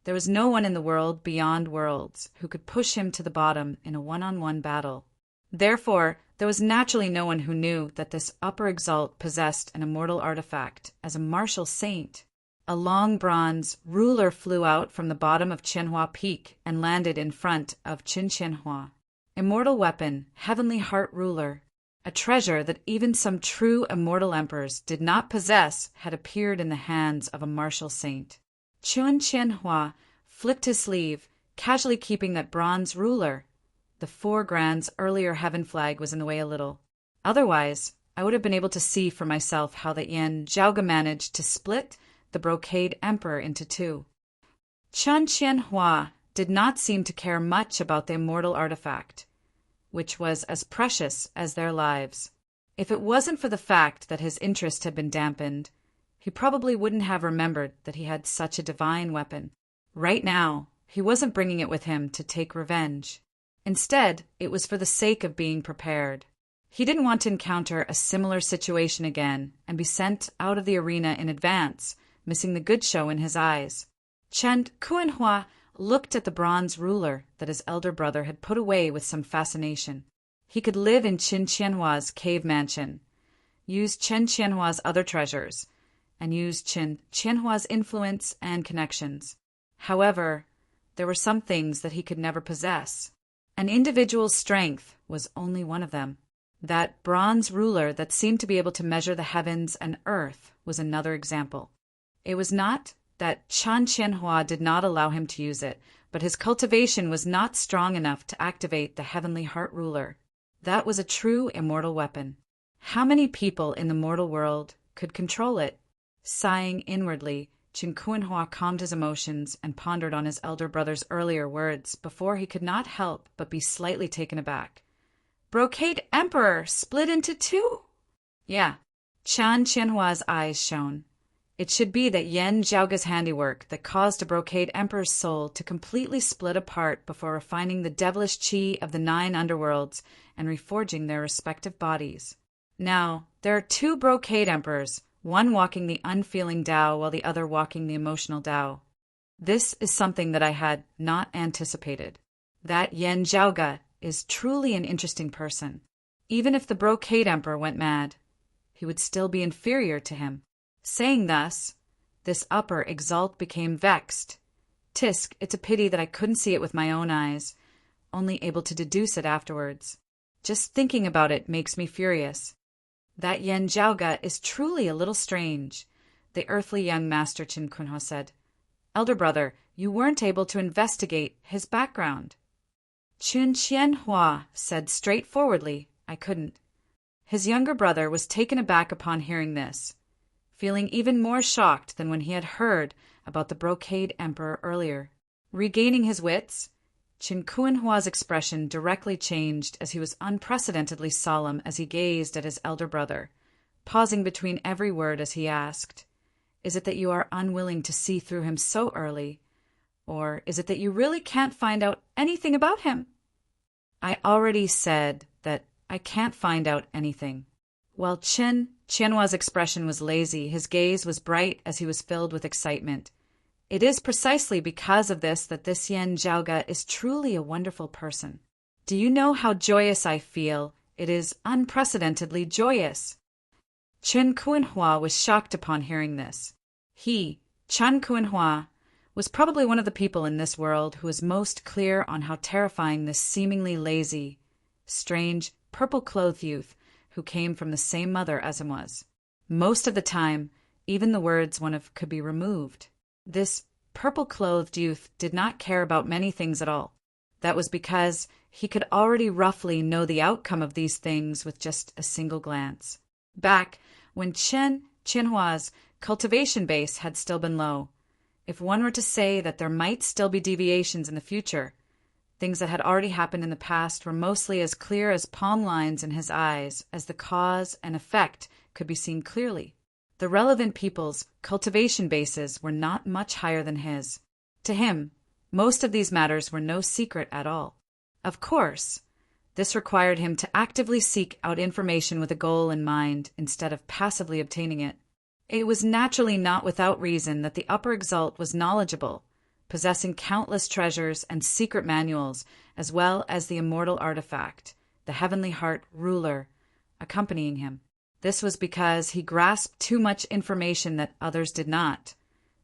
there was no one in the world beyond worlds who could push him to the bottom in a one-on-one battle. Therefore, there was naturally no one who knew that this upper exalt possessed an immortal artifact as a martial saint. A long bronze ruler flew out from the bottom of Qianhua Peak and landed in front of Chen Qianhua. Immortal weapon, heavenly heart ruler, a treasure that even some true immortal emperors did not possess, had appeared in the hands of a martial saint. Chen Qianhua flicked his sleeve, casually keeping that bronze ruler. The 4 Grand's earlier heaven flag was in the way a little. Otherwise, I would have been able to see for myself how the Yen Zhaoga managed to split the brocade emperor into 2. Chen Qianhua did not seem to care much about the immortal artifact, which was as precious as their lives. If it wasn't for the fact that his interest had been dampened, he probably wouldn't have remembered that he had such a divine weapon. Right now, he wasn't bringing it with him to take revenge. Instead, it was for the sake of being prepared. He didn't want to encounter a similar situation again and be sent out of the arena in advance, missing the good show in his eyes. Chen Kuan-hua looked at the bronze ruler that his elder brother had put away with some fascination. He could live in Chen Qianhua's cave mansion, use Chen Qianhua's other treasures, and use Chen Qianhua's influence and connections. However, there were some things that he could never possess. An individual's strength was only one of them. That bronze ruler that seemed to be able to measure the heavens and earth was another example. It was not that Chen Qianhua did not allow him to use it, but his cultivation was not strong enough to activate the heavenly heart ruler. That was a true immortal weapon. How many people in the mortal world could control it? Sighing inwardly, Chen Kuan-hua calmed his emotions and pondered on his elder brother's earlier words before he could not help but be slightly taken aback. Brocade Emperor split into 2? Yeah. Chen Qianhua's eyes shone. It should be that Yen Zhaoga's handiwork that caused a Brocade Emperor's soul to completely split apart before refining the devilish qi of the 9 underworlds and reforging their respective bodies. Now, there are 2 Brocade Emperors, one walking the unfeeling Tao while the other walking the emotional Tao. This is something that I had not anticipated. That Yen Zhaoga is truly an interesting person. Even if the Brocade Emperor went mad, he would still be inferior to him. Saying thus, this upper exalt became vexed. Tisk, it's a pity that I couldn't see it with my own eyes, only able to deduce it afterwards. Just thinking about it makes me furious. That Yen Zhaoga is truly a little strange, the earthly young master Chen Kuan-hua said. Elder brother, you weren't able to investigate his background. Chen Qianhua said straightforwardly, I couldn't. His younger brother was taken aback upon hearing this, feeling even more shocked than when he had heard about the Brocade Emperor earlier. Regaining his wits, Qin Kuanhua's expression directly changed as he was unprecedentedly solemn as he gazed at his elder brother, pausing between every word as he asked, "Is it that you are unwilling to see through him so early? Or is it that you really can't find out anything about him?" "I already said that I can't find out anything." While Qianhua's expression was lazy, his gaze was bright as he was filled with excitement. "It is precisely because of this that this Yan Zhaoga is truly a wonderful person. Do you know how joyous I feel? It is unprecedentedly joyous." Qin Kuanhua was shocked upon hearing this. He, Qin Kuanhua, was probably one of the people in this world who was most clear on how terrifying this seemingly lazy, strange, purple-clothed youth who came from the same mother as him was. Most of the time, even the words one of could be removed. This purple-clothed youth did not care about many things at all. That was because he could already roughly know the outcome of these things with just a single glance. Back when Qianhua's cultivation base had still been low, if one were to say that there might still be deviations in the future, things that had already happened in the past were mostly as clear as palm lines in his eyes, as the cause and effect could be seen clearly. The relevant people's cultivation bases were not much higher than his. To him, most of these matters were no secret at all. Of course, this required him to actively seek out information with a goal in mind instead of passively obtaining it. It was naturally not without reason that the upper exalt was knowledgeable, possessing countless treasures and secret manuals, as well as the immortal artifact, the Heavenly Heart Ruler, accompanying him. This was because he grasped too much information that others did not,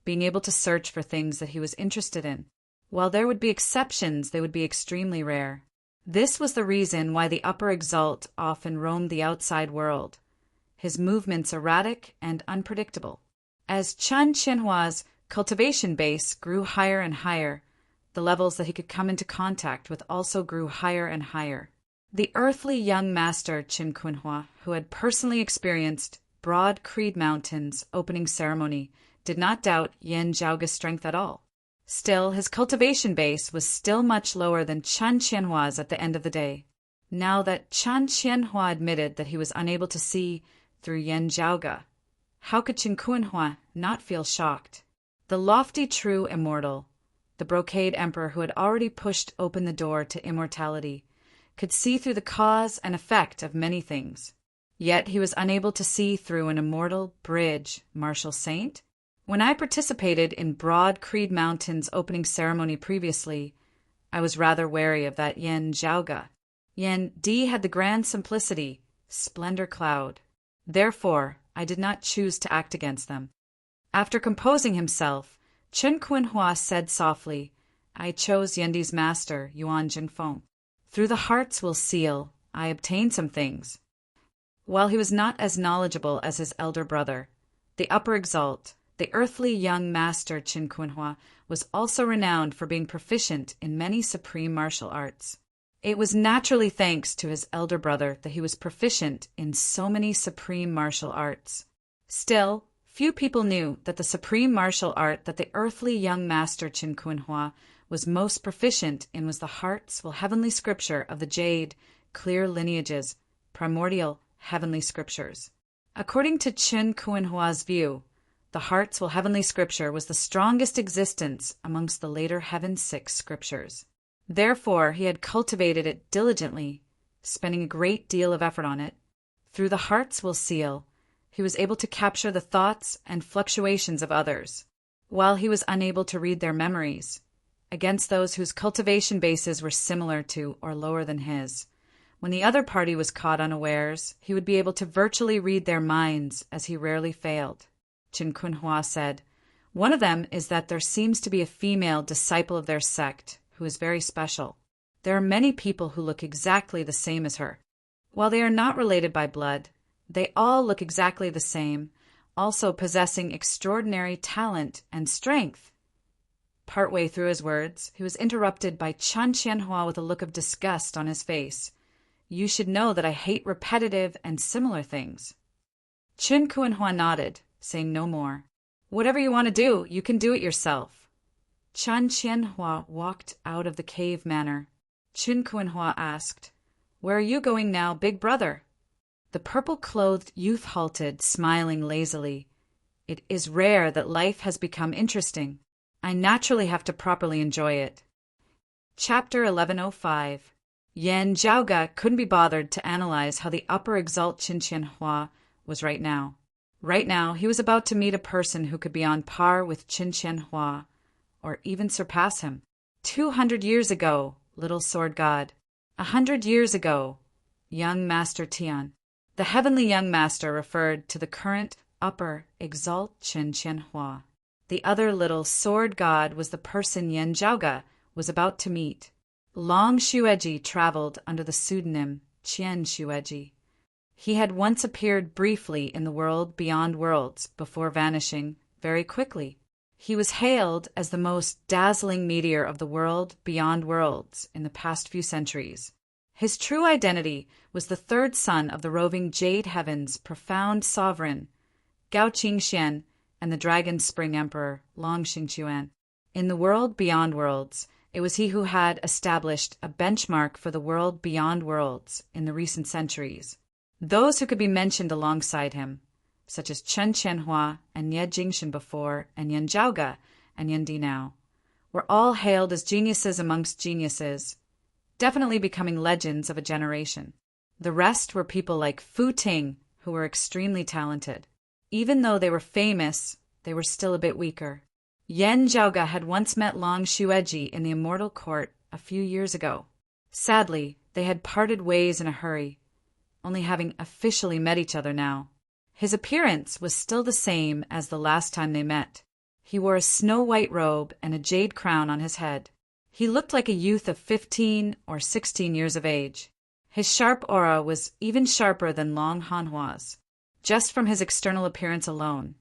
being able to search for things that he was interested in. While there would be exceptions, they would be extremely rare. This was the reason why the upper exalt often roamed the outside world, his movements erratic and unpredictable. As Qin Qianhua's cultivation base grew higher and higher, the levels that he could come into contact with also grew higher and higher. The earthly young master Qin Kuanhua, who had personally experienced Broad Creed Mountain's opening ceremony, did not doubt Yan Zhaoga's strength at all. Still, his cultivation base was still much lower than Qin Qianhua's at the end of the day. Now that Qin Qianhua admitted that he was unable to see through Yan Zhaoga, how could Qin Kuanhua not feel shocked? The lofty true immortal, the Brocade Emperor who had already pushed open the door to immortality, could see through the cause and effect of many things. Yet he was unable to see through an immortal bridge martial saint? When I participated in Broad Creed Mountain's opening ceremony previously, I was rather wary of that Yan Zhaoga. Yan Di had the grand simplicity, splendor cloud. Therefore, I did not choose to act against them. After composing himself, Qin Kuanhua said softly, "I chose Yandi's master, Yuan Jingfeng. Through the hearts will seal, I obtained some things." While he was not as knowledgeable as his elder brother, the upper exalt, the earthly young master Qin Kuanhua, was also renowned for being proficient in many supreme martial arts. It was naturally thanks to his elder brother that he was proficient in so many supreme martial arts. Still, few people knew that the supreme martial art that the earthly young master Qin Kuanhua was most proficient in was the heartsful heavenly scripture of the jade, clear lineages, primordial heavenly scriptures. According to Qin Kuanhua's view, the heartsful heavenly scripture was the strongest existence amongst the later Heaven 6 scriptures. Therefore, he had cultivated it diligently, spending a great deal of effort on it. Through the hearts will seal, he was able to capture the thoughts and fluctuations of others, while he was unable to read their memories, against those whose cultivation bases were similar to or lower than his. When the other party was caught unawares, he would be able to virtually read their minds, as he rarely failed. Qin Kuanhua said, "One of them is that there seems to be a female disciple of their sect who is very special. There are many people who look exactly the same as her. While they are not related by blood, they all look exactly the same, also possessing extraordinary talent and strength." Partway through his words, he was interrupted by Qin Qianhua with a look of disgust on his face. You should know that I hate repetitive and similar things. Chen Kuanhua nodded, saying no more. Whatever you want to do, you can do it yourself. Chan Qianhua walked out of the cave manor. Chen Kuanhua asked, Where are you going now, big brother? The purple-clothed youth halted, smiling lazily. It is rare that life has become interesting. I naturally have to properly enjoy it. Chapter 1105. Yan Zhaoge couldn't be bothered to analyze how the upper exalt Qin Qianhua was right now. Right now, he was about to meet a person who could be on par with Qin Qianhua, or even surpass him. 200 years ago, little sword god. 100 years ago, young master Tian. The heavenly young master referred to the current upper exalt Qin Qianhua. The other little sword god was the person Yan Zhaoge was about to meet. Long Xueji traveled under the pseudonym Qian Xueji. He had once appeared briefly in the world beyond worlds before vanishing very quickly. He was hailed as the most dazzling meteor of the world beyond worlds in the past few centuries. His true identity was the third son of the roving Jade Heaven's profound sovereign, Gao Qingxian, and the Dragon Spring Emperor, Long Xingquan. In the world beyond worlds, it was he who had established a benchmark for the world beyond worlds in the recent centuries. Those who could be mentioned alongside him, such as Chen Qianhua and Ye Jingxin before, and Yan Zhaoge and Yan Di now, were all hailed as geniuses amongst geniuses, definitely becoming legends of a generation. The rest were people like Fu Ting, who were extremely talented. Even though they were famous, they were still a bit weaker. Yan Zhaoge had once met Long Xueji in the Immortal Court a few years ago. Sadly, they had parted ways in a hurry, only having officially met each other now. His appearance was still the same as the last time they met. He wore a snow-white robe and a jade crown on his head. He looked like a youth of 15 or 16 years of age. His sharp aura was even sharper than Long Hanhua's, just from his external appearance alone.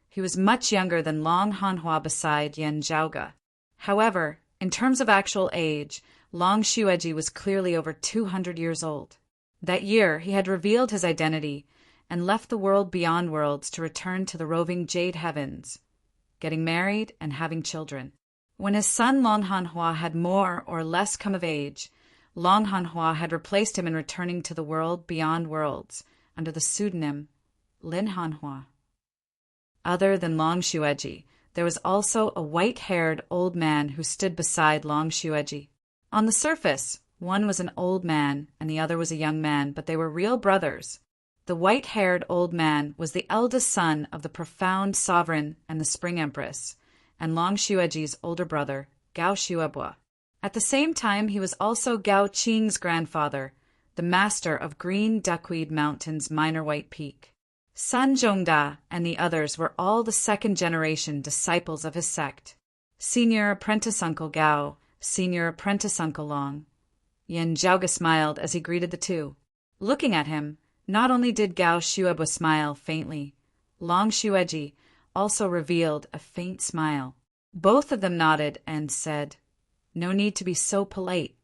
He was much younger than Long Hanhua beside Yan Zhaoge. However, in terms of actual age, Long Xueji was clearly over 200 years old. That year, he had revealed his identity and left the world beyond worlds to return to the roving Jade Heavens, getting married and having children. When his son Long Hanhua had more or less come of age, Long Hanhua had replaced him in returning to the world beyond worlds under the pseudonym Lin Hanhua. Other than Long Xueji, there was also a white-haired old man who stood beside Long Xueji. On the surface, one was an old man and the other was a young man, but they were real brothers. The white-haired old man was the eldest son of the profound sovereign and the Spring Empress, and Long Xueji's older brother, Gao Xuebua. At the same time, he was also Gao Qing's grandfather, the master of Green Duckweed Mountain's Minor White Peak. Sun Zhongda and the others were all the second-generation disciples of his sect. Senior Apprentice Uncle Gao, Senior Apprentice Uncle Long. Yan Zhaoge smiled as he greeted the two. Looking at him, not only did Gao Xuebua smile faintly, Long Xueji also revealed a faint smile. Both of them nodded and said, "No need to be so polite."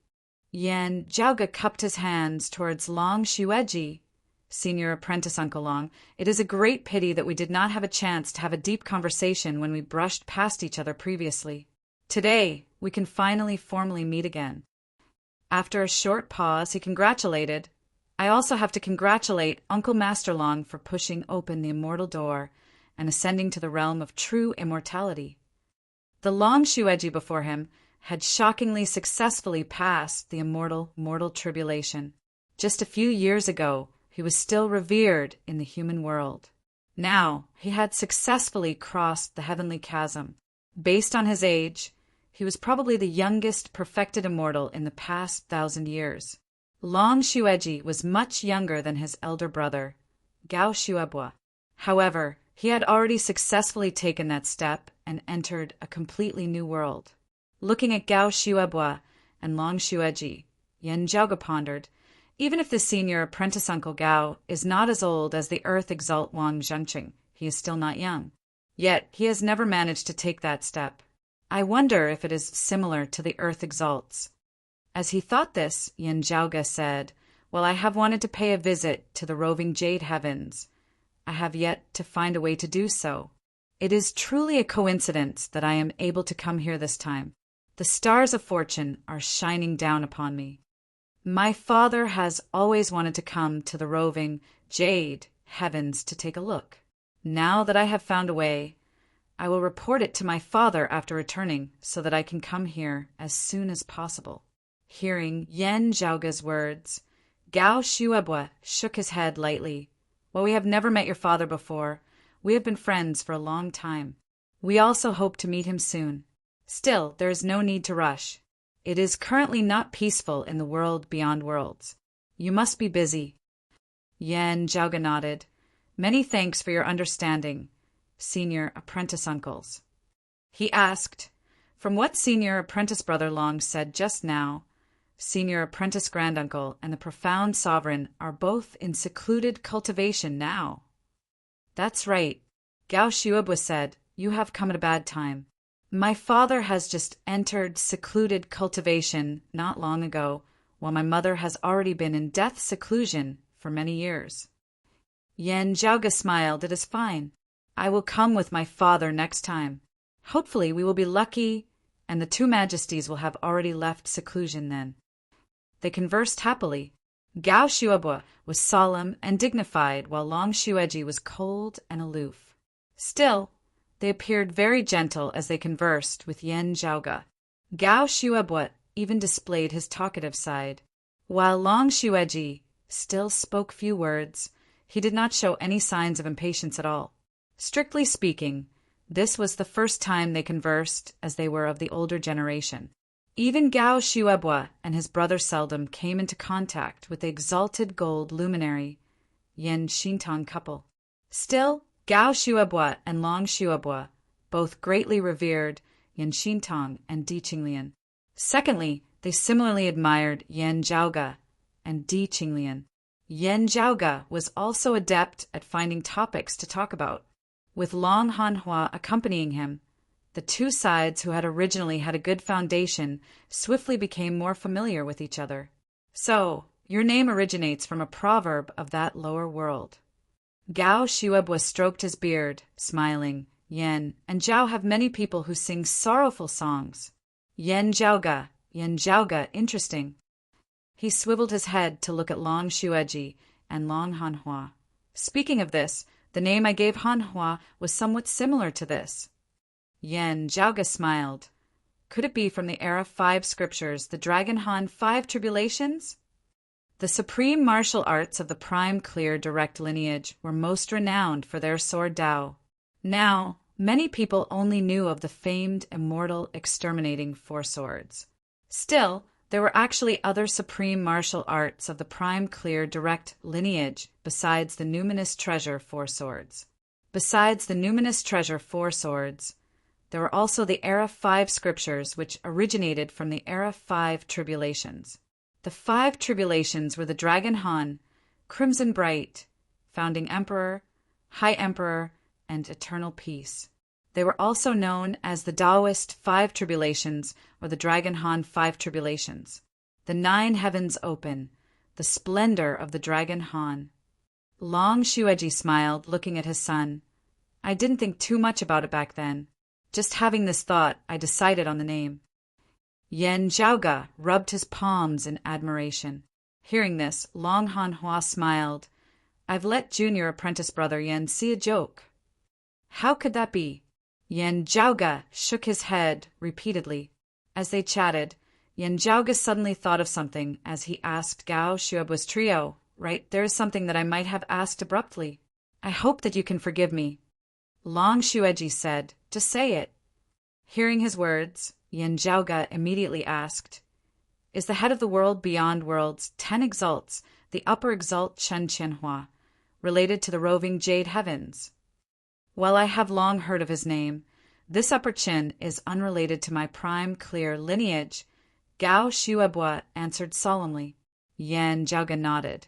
Yan Zhaoge cupped his hands towards Long Xueji, Senior Apprentice Uncle Long. "It is a great pity that we did not have a chance to have a deep conversation when we brushed past each other previously. Today, we can finally formally meet again." After a short pause, he congratulated, "I also have to congratulate Uncle Master Long for pushing open the immortal door and ascending to the realm of true immortality." The Long Xueji before him had shockingly successfully passed the immortal mortal tribulation. Just a few years ago, he was still revered in the human world. Now, he had successfully crossed the heavenly chasm. Based on his age, he was probably the youngest perfected immortal in the past 1,000 years. Long Xueji was much younger than his elder brother, Gao Xuebua. However, he had already successfully taken that step and entered a completely new world. Looking at Gao Xuebua and Long Xueji, Yan Zhaoge pondered, even if the senior apprentice Uncle Gao is not as old as the Earth Exalt Wang Zhengqing, he is still not young. Yet he has never managed to take that step. I wonder if it is similar to the Earth Exalts. As he thought this, Yan Zhaoge said, While I have wanted to pay a visit to the roving jade heavens, I have yet to find a way to do so. It is truly a coincidence that I am able to come here this time. The stars of fortune are shining down upon me. My father has always wanted to come to the roving jade heavens to take a look. Now that I have found a way, I will report it to my father after returning so that I can come here as soon as possible. Hearing Yen Zhaoge's words, Gao Shuebua shook his head lightly. While we have never met your father before, we have been friends for a long time. We also hope to meet him soon. Still, there is no need to rush. It is currently not peaceful in the world beyond worlds. You must be busy. Yen Zhaoge nodded. Many thanks for your understanding, senior apprentice uncles. He asked, from what senior apprentice brother Long said just now, senior apprentice granduncle and the profound sovereign are both in secluded cultivation now. That's right, Gao Shuebua said, you have come at a bad time. My father has just entered secluded cultivation not long ago, while my mother has already been in death seclusion for many years. Yen Zhaoge smiled. It is fine. I will come with my father next time. Hopefully we will be lucky, and the two majesties will have already left seclusion then. They conversed happily. Gao Shuebua was solemn and dignified, while Long Xueji was cold and aloof. Still, they appeared very gentle as they conversed with Yen Zhaoge. Gao Shuebua even displayed his talkative side. While Long Xueji still spoke few words, he did not show any signs of impatience at all. Strictly speaking, this was the first time they conversed as they were of the older generation. Even Gao Shuebua and his brother seldom came into contact with the exalted gold luminary Yen Xintong couple. Still, Gao Shuebua and Long Shuebua both greatly revered Yen Xintong and Di Qinglian. Secondly, they similarly admired Yen Zhaoge and Di Qinglian. Yen Zhaoge was also adept at finding topics to talk about. With Long Hanhua accompanying him, the two sides who had originally had a good foundation swiftly became more familiar with each other. So, your name originates from a proverb of that lower world. Gao Shuebua stroked his beard, smiling. Yen and Zhao have many people who sing sorrowful songs. Yen Zhaoge, interesting. He swiveled his head to look at Long Xueji and Long Hanhua. Speaking of this, the name I gave Hanhua was somewhat similar to this. Yen Zhaoge smiled. Could it be from the Era 5 scriptures, the Dragon Han 5 tribulations? The supreme martial arts of the prime clear direct lineage were most renowned for their sword Dao. Now, many people only knew of the famed immortal exterminating four swords. Still, there were actually other supreme martial arts of the prime clear direct lineage besides the numinous treasure four swords. Besides the numinous treasure four swords, there were also the Era 5 scriptures which originated from the Era 5 tribulations. The 5 tribulations were the Dragon Han, Crimson Bright, Founding Emperor, High Emperor, and Eternal Peace. They were also known as the Taoist 5 tribulations or the Dragon Han 5 tribulations. The 9 heavens open, the splendor of the Dragon Han. Long Xueji smiled, looking at his son. I didn't think too much about it back then. Just having this thought, I decided on the name. Yen Zhaoge rubbed his palms in admiration. Hearing this, Long Hanhua smiled. I've let junior apprentice brother Yen see a joke. How could that be? Yen Zhaoge shook his head repeatedly. As they chatted, Yen Zhaoge suddenly thought of something as he asked Gao Shuebua's trio, Right, there is something that I might have asked abruptly. I hope that you can forgive me. Long Xueji said, Just say it. Hearing his words, Yen Zhaoge immediately asked, Is the head of the world beyond worlds 10 exalts, the upper exalt Chen Qianhua, related to the roving jade heavens? While I have long heard of his name, this upper Qin is unrelated to my prime clear lineage, Gao Shuebua answered solemnly. Yen Zhaoge nodded.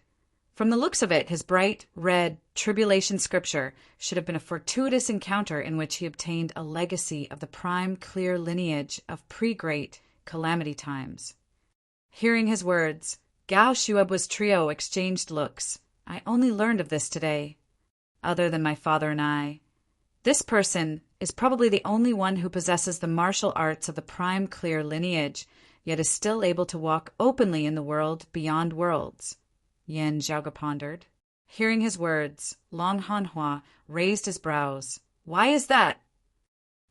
From the looks of it, his bright, red, tribulation scripture should have been a fortuitous encounter in which he obtained a legacy of the prime clear lineage of pre-great calamity times. Hearing his words, Gao Shuebua's trio exchanged looks. I only learned of this today. Other than my father and I. This person is probably the only one who possesses the martial arts of the prime clear lineage, yet is still able to walk openly in the world beyond worlds. Yan Zhaoge pondered. Hearing his words, Long Hanhua raised his brows. Why is that?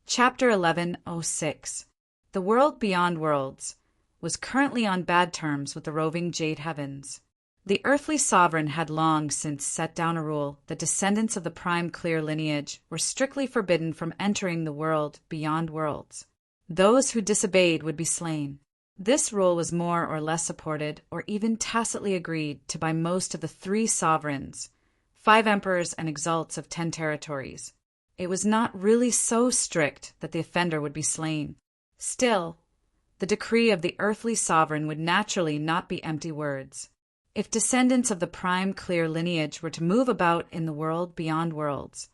Chapter 1106. The world beyond worlds was currently on bad terms with the roving Jade Heavens. The earthly sovereign had long since set down a rule that descendants of the prime clear lineage were strictly forbidden from entering the world beyond worlds. Those who disobeyed would be slain. This rule was more or less supported, or even tacitly agreed to by most of the 3 sovereigns, 5 emperors and exalts of 10 territories. It was not really so strict that the offender would be slain. Still, the decree of the earthly sovereign would naturally not be empty words. If descendants of the prime clear lineage were to move about in the world beyond worlds,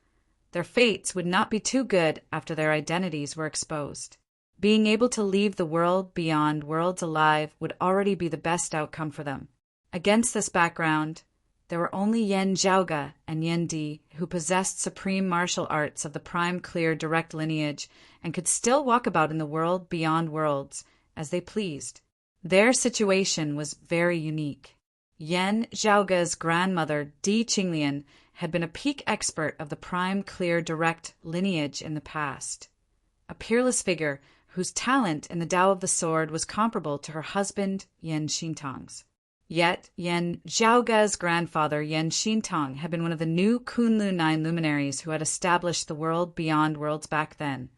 their fates would not be too good after their identities were exposed. Being able to leave the world beyond worlds alive would already be the best outcome for them. Against this background, there were only Yan Zhaoge and Yan Di who possessed supreme martial arts of the prime clear direct lineage and could still walk about in the world beyond worlds as they pleased. Their situation was very unique. Yan Zhaoge's grandmother, Di Qinglian, had been a peak expert of the prime clear direct lineage in the past. A peerless figure whose talent in the Tao of the Sword was comparable to her husband, Yan Xintong's. Yet, Yan Zhaoge's grandfather, Yan Xintong, had been one of the new Kunlu 9 luminaries who had established the world beyond worlds back then,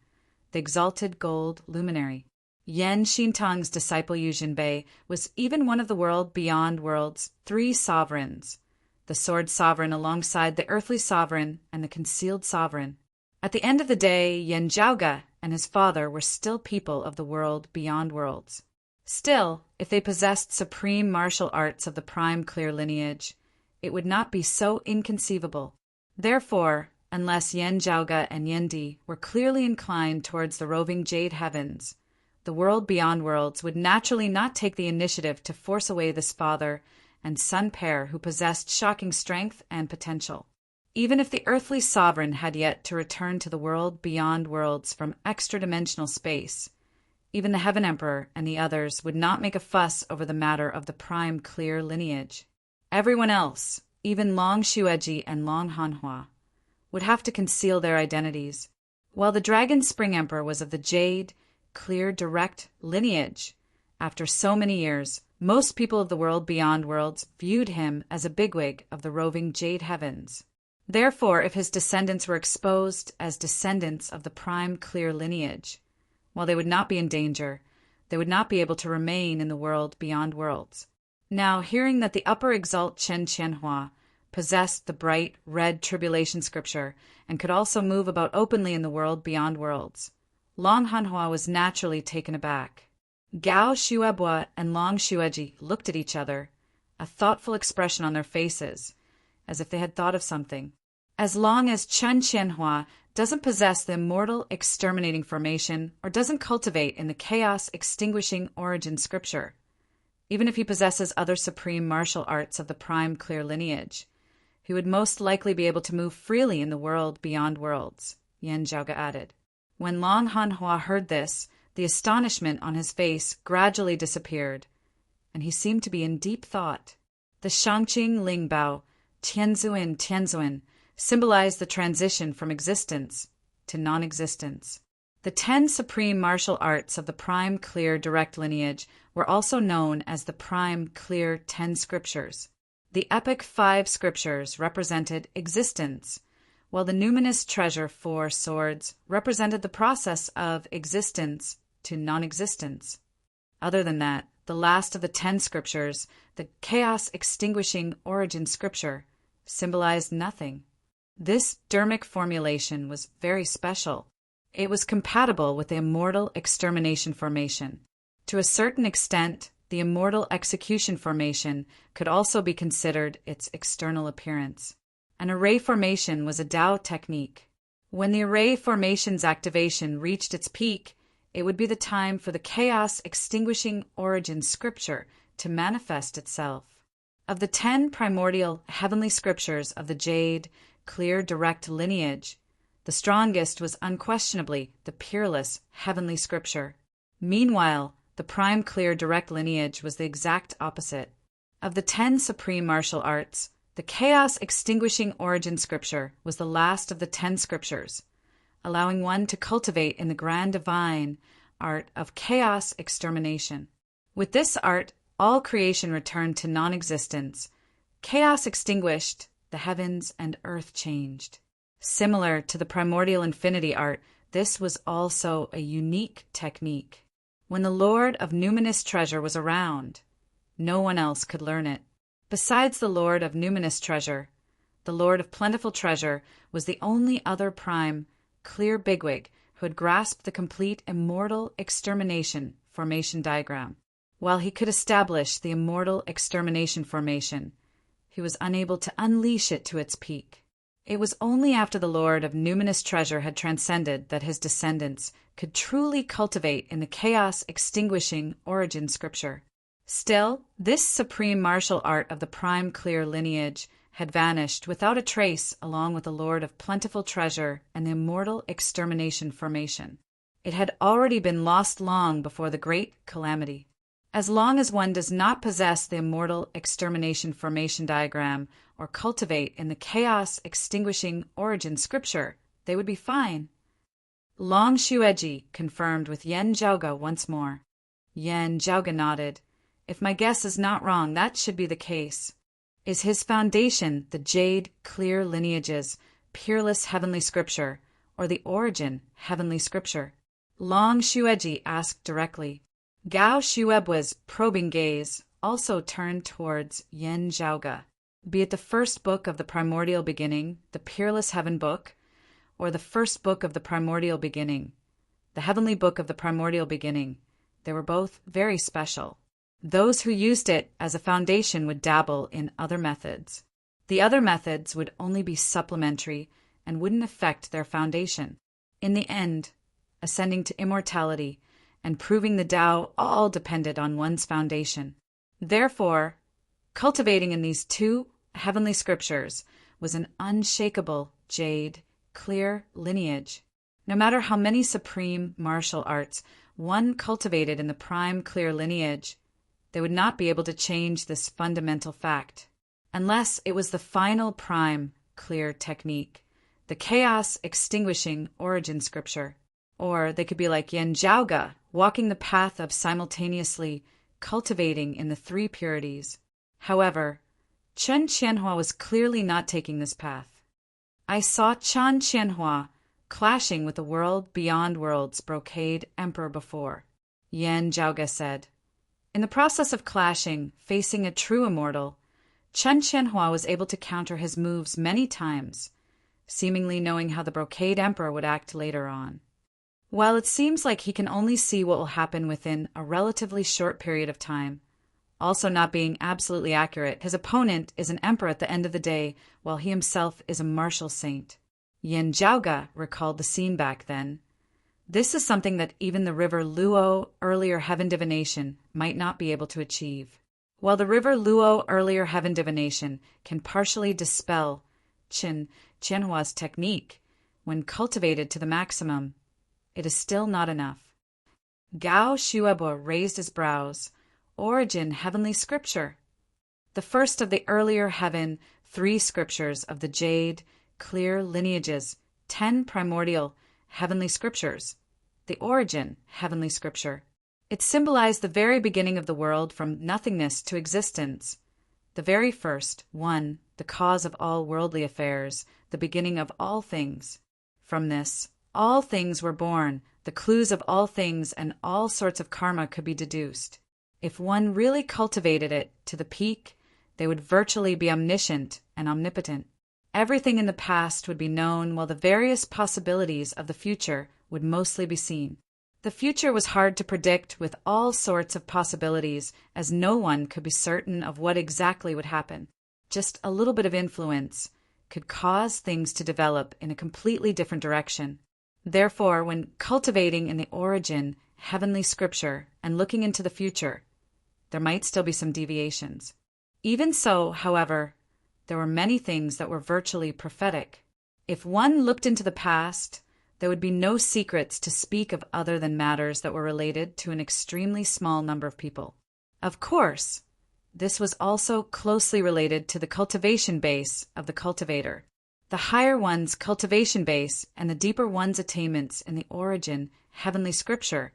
the exalted gold luminary. Yan Xintong's disciple Yu Jinbei was even one of the world beyond worlds 3 sovereigns, the sword sovereign alongside the earthly sovereign and the concealed sovereign. At the end of the day, Yan Zhaoge and his father were still people of the world beyond worlds. Still, if they possessed supreme martial arts of the prime clear lineage, it would not be so inconceivable. Therefore, unless Yan Zhaoge and Yan Di were clearly inclined towards the roving Jade Heavens, the world beyond worlds would naturally not take the initiative to force away this father and son pair who possessed shocking strength and potential. Even if the earthly sovereign had yet to return to the world beyond worlds from extra-dimensional space, even the Heaven Emperor and the others would not make a fuss over the matter of the prime clear lineage. Everyone else, even Long Xueji and Long Hanhua, would have to conceal their identities. While the Dragon Spring Emperor was of the Jade, clear, direct lineage, after so many years, most people of the world beyond worlds viewed him as a bigwig of the roving Jade Heavens. Therefore, if his descendants were exposed as descendants of the prime clear lineage, while they would not be in danger, they would not be able to remain in the world beyond worlds. Now, hearing that the upper exalt Chen Qianhua possessed the bright red tribulation scripture and could also move about openly in the world beyond worlds, Long Hanhua was naturally taken aback. Gao Shuebua and Long Xueji looked at each other, a thoughtful expression on their faces, as if they had thought of something. As long as Chen Qianhua doesn't possess the immortal exterminating formation or doesn't cultivate in the chaos extinguishing origin scripture, even if he possesses other supreme martial arts of the prime clear lineage, he would most likely be able to move freely in the world beyond worlds, Yan Zhaoge added. When Long Hanhua heard this, the astonishment on his face gradually disappeared, and he seemed to be in deep thought. The Shangqing Lingbao, Tianzuin, symbolized the transition from existence to non-existence. The 10 supreme martial arts of the prime clear direct lineage were also known as the prime clear 10 scriptures. The epic 5 scriptures represented existence, while the numinous treasure 4 swords represented the process of existence to non-existence. Other than that, the last of the 10 scriptures, the chaos-extinguishing origin scripture, symbolized nothing. This dermic formulation was very special. It was compatible with the immortal extermination formation. To a certain extent, the immortal execution formation could also be considered its external appearance. An array formation was a Tao technique. When the array formation's activation reached its peak, it would be the time for the chaos-extinguishing origin scripture to manifest itself. Of the 10 primordial heavenly scriptures of the jade, clear, direct lineage, the strongest was unquestionably the peerless heavenly scripture. Meanwhile, the prime clear direct lineage was the exact opposite. Of the 10 supreme martial arts, the chaos extinguishing origin scripture was the last of the 10 scriptures, allowing one to cultivate in the grand divine art of chaos extermination. With this art, all creation returned to non-existence. Chaos extinguished, the heavens and earth changed. Similar to the primordial infinity art, this was also a unique technique. When the Lord of Numinous Treasure was around, no one else could learn it. Besides the Lord of Numinous Treasure, the Lord of Plentiful Treasure was the only other prime, clear bigwig who had grasped the complete immortal extermination formation diagram. While he could establish the immortal extermination formation, he was unable to unleash it to its peak. It was only after the Lord of Numinous Treasure had transcended that his descendants could truly cultivate in the chaos-extinguishing origin scripture. Still, this supreme martial art of the prime clear lineage had vanished without a trace along with the Lord of Plentiful Treasure and the immortal extermination formation. It had already been lost long before the great calamity. As long as one does not possess the immortal extermination formation diagram or cultivate in the chaos-extinguishing origin scripture, they would be fine. Long Shueji confirmed with Yen Zhaoge once more. Yen Zhaoge nodded. If my guess is not wrong, that should be the case. Is his foundation the jade clear lineage's peerless heavenly scripture, or the origin heavenly scripture? Long Shueji asked directly. Gao Shuebua's probing gaze also turned towards Yen Zhaoge. Be it the first book of the primordial beginning, the peerless heaven book, or the first book of the primordial beginning, the heavenly book of the primordial beginning, they were both very special. Those who used it as a foundation would dabble in other methods. The other methods would only be supplementary and wouldn't affect their foundation. In the end, ascending to immortality and proving the Tao all depended on one's foundation. Therefore, cultivating in these 2 heavenly scriptures was an unshakable jade, clear lineage. No matter how many supreme martial arts one cultivated in the prime clear lineage, they would not be able to change this fundamental fact, unless it was the final prime clear technique, the chaos extinguishing origin scripture. Or they could be like Yen Zhaoge, walking the path of simultaneously cultivating in the 3 purities. However, Chen Qianhua was clearly not taking this path. I saw Chen Qianhua clashing with the world beyond worlds brocade emperor before, Yen Zhaoge said. In the process of clashing, facing a true immortal, Chen Qianhua was able to counter his moves many times, seemingly knowing how the brocade emperor would act later on. While it seems like he can only see what will happen within a relatively short period of time, also not being absolutely accurate, his opponent is an emperor at the end of the day, while he himself is a martial saint. Yen Zhaoge recalled the scene back then. This is something that even the river Luo earlier heaven divination might not be able to achieve. While the river Luo earlier heaven divination can partially dispel Qianhua's technique when cultivated to the maximum, it is still not enough. Gao Shuebua raised his brows. Origin heavenly scripture. The first of the earlier heaven 3 scriptures of the jade, clear lineages, 10 primordial heavenly scriptures. The origin heavenly scripture. It symbolized the very beginning of the world from nothingness to existence. The very first, 1, the cause of all worldly affairs, the beginning of all things. From this, all things were born, the clues of all things and all sorts of karma could be deduced. If one really cultivated it to the peak, they would virtually be omniscient and omnipotent. Everything in the past would be known, while the various possibilities of the future would mostly be seen. The future was hard to predict with all sorts of possibilities, as no one could be certain of what exactly would happen. Just a little bit of influence could cause things to develop in a completely different direction. Therefore, when cultivating in the origin heavenly scripture and looking into the future, there might still be some deviations. Even so, however, there were many things that were virtually prophetic. If one looked into the past, there would be no secrets to speak of other than matters that were related to an extremely small number of people. Of course, this was also closely related to the cultivation base of the cultivator. The higher one's cultivation base and the deeper one's attainments in the origin heavenly scripture,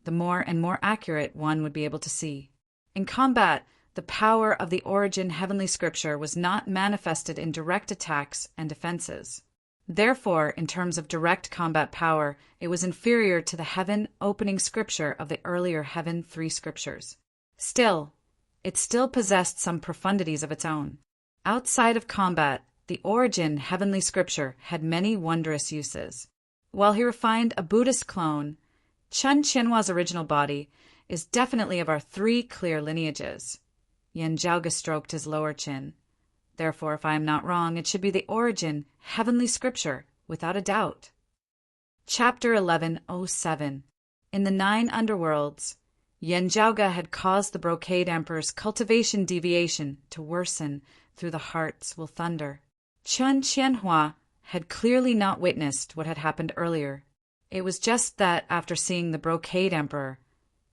the more and more accurate one would be able to see. In combat, the power of the origin heavenly scripture was not manifested in direct attacks and defenses. Therefore, in terms of direct combat power, it was inferior to the heaven opening scripture of the earlier heaven 3 scriptures. Still, it still possessed some profundities of its own. Outside of combat, the origin heavenly scripture had many wondrous uses. While he refined a Buddhist clone, Chun Qianhua's original body is definitely of our 3 clear lineages. Yan Zhaoge stroked his lower chin. Therefore, if I am not wrong, it should be the origin heavenly scripture, without a doubt. Chapter 1107. In the 9 underworlds, Yan Zhaoge had caused the Brocade Emperor's cultivation deviation to worsen through the hearts will thunder. Chun Qianhua had clearly not witnessed what had happened earlier. It was just that after seeing the Brocade Emperor,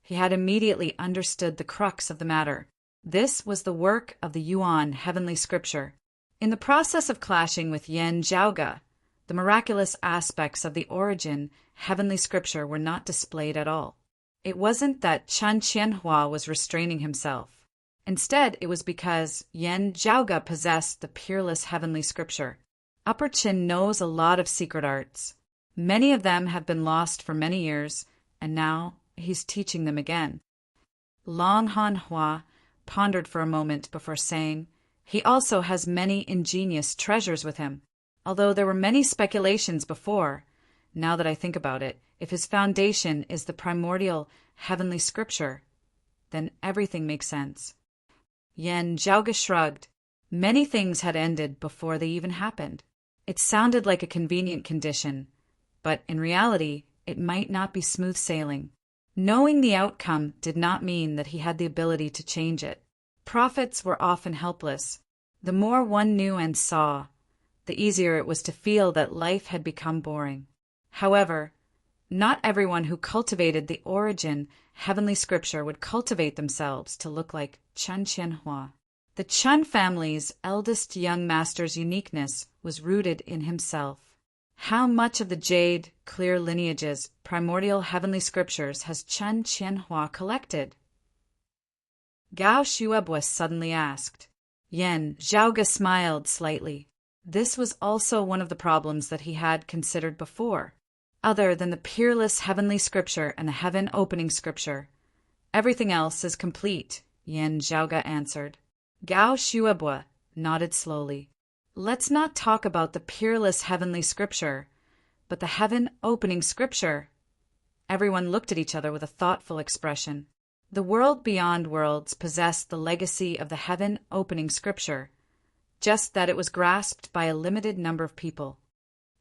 he had immediately understood the crux of the matter. This was the work of the Yuan heavenly scripture. In the process of clashing with Yan Zhaoge, the miraculous aspects of the origin heavenly scripture were not displayed at all. It wasn't that Chun Qianhua was restraining himself. Instead, it was because Yan Zhaoge possessed the peerless heavenly scripture. Upper Qin knows a lot of secret arts. Many of them have been lost for many years, and now he's teaching them again. Long Han Hua pondered for a moment before saying, he also has many ingenious treasures with him. Although there were many speculations before, now that I think about it, if his foundation is the primordial heavenly scripture, then everything makes sense. Yan Zhaoge shrugged. Many things had ended before they even happened. It sounded like a convenient condition, but in reality, it might not be smooth sailing. Knowing the outcome did not mean that he had the ability to change it. Prophets were often helpless. The more one knew and saw, the easier it was to feel that life had become boring. However, not everyone who cultivated the origin heavenly scripture would cultivate themselves to look like Chun Qianhua. The Chun family's eldest young master's uniqueness was rooted in himself. How much of the jade, clear lineage's primordial heavenly scriptures has Chun Qianhua collected? Gao Shuebwa suddenly asked. Yan Zhaoge smiled slightly. This was also one of the problems that he had considered before. Other than the peerless heavenly scripture and the heaven-opening scripture, everything else is complete, Yan Zhaoge answered. Gao Shuebwa nodded slowly. Let's not talk about the peerless heavenly scripture, but the heaven-opening scripture. Everyone looked at each other with a thoughtful expression. The world beyond worlds possessed the legacy of the heaven-opening scripture, just that it was grasped by a limited number of people.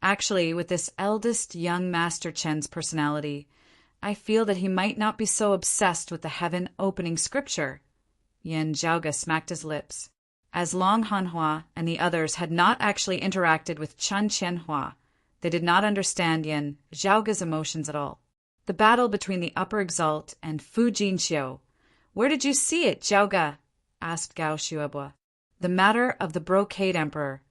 Actually, with this eldest young Master Chen's personality, I feel that he might not be so obsessed with the heaven-opening scripture. Yan Zhaoge smacked his lips. As Long Hanhua and the others had not actually interacted with Chun Qianhua, they did not understand Yan Zhaoge's emotions at all. The battle between the Upper Exalt and Fu Jinxiu. Where did you see it, Zhaoge? Asked Gao Shuebwa. The matter of the Brocade Emperor,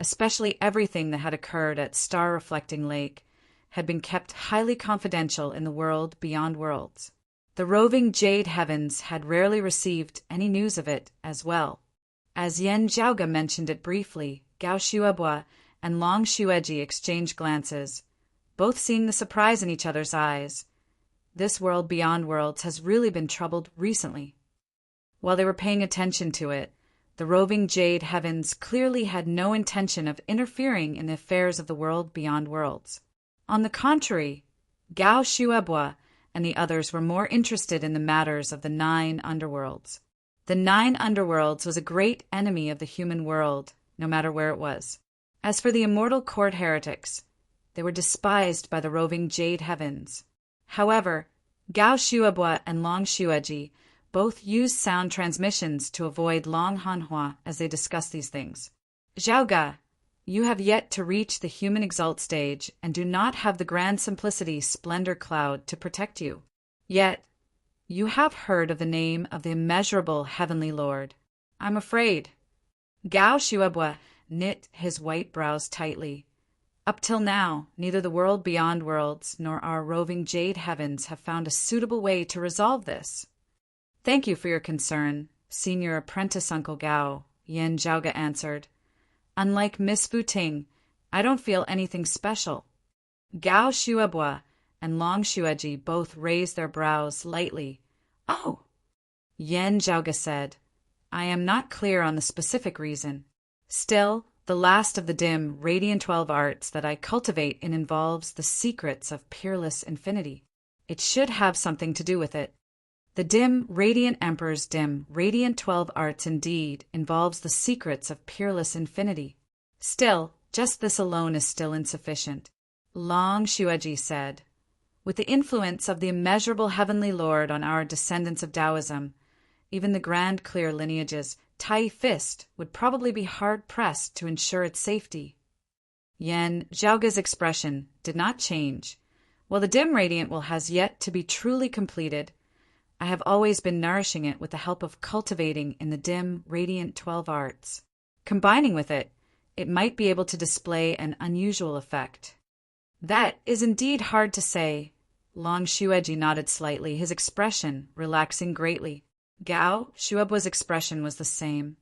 especially everything that had occurred at Star-Reflecting Lake, had been kept highly confidential in the world beyond worlds. The roving Jade Heavens had rarely received any news of it as well. As Yan Zhaoge mentioned it briefly, Gao Shuebwa and Long Shueji exchanged glances, both seeing the surprise in each other's eyes. This world beyond worlds has really been troubled recently. While they were paying attention to it, the roving Jade Heavens clearly had no intention of interfering in the affairs of the world beyond worlds. On the contrary, Gao Shuebwa and the others were more interested in the matters of the 9 underworlds. The 9 underworlds was a great enemy of the human world, no matter where it was. As for the immortal court heretics, they were despised by the roving Jade Heavens. However, Gao Shuebwa and Long Shueji both used sound transmissions to avoid Long Hanhua as they discussed these things. Zhaoga, you have yet to reach the human exalt stage and do not have the grand simplicity splendor cloud to protect you. Yet, you have heard of the name of the immeasurable heavenly Lord. I'm afraid. Gao Shuebua knit his white brows tightly. Up till now, neither the world beyond worlds nor our roving jade heavens have found a suitable way to resolve this. Thank you for your concern, Senior Apprentice Uncle Gao, Yin Zhaoga answered. Unlike Miss Fu Ting, I don't feel anything special. Gao Shuebua and Long Xueji both raised their brows lightly. Oh! Yin Zhaoga said, I am not clear on the specific reason. Still, the last of the dim, radiant 12 arts that I cultivate involves the secrets of peerless infinity. It should have something to do with it. The dim, radiant Emperor's dim, radiant 12 arts indeed involves the secrets of peerless infinity. Still, just this alone is still insufficient. Long Xueji said, with the influence of the immeasurable heavenly Lord on our descendants of Taoism, even the grand clear lineage's Tai Fist would probably be hard-pressed to ensure its safety. Yen Zhaoga's expression did not change. While the dim radiant will has yet to be truly completed, I have always been nourishing it with the help of cultivating in the dim, radiant 12 arts. Combining with it, it might be able to display an unusual effect. That is indeed hard to say. Long Xueji nodded slightly, his expression relaxing greatly. Gao Shuebua's expression was the same.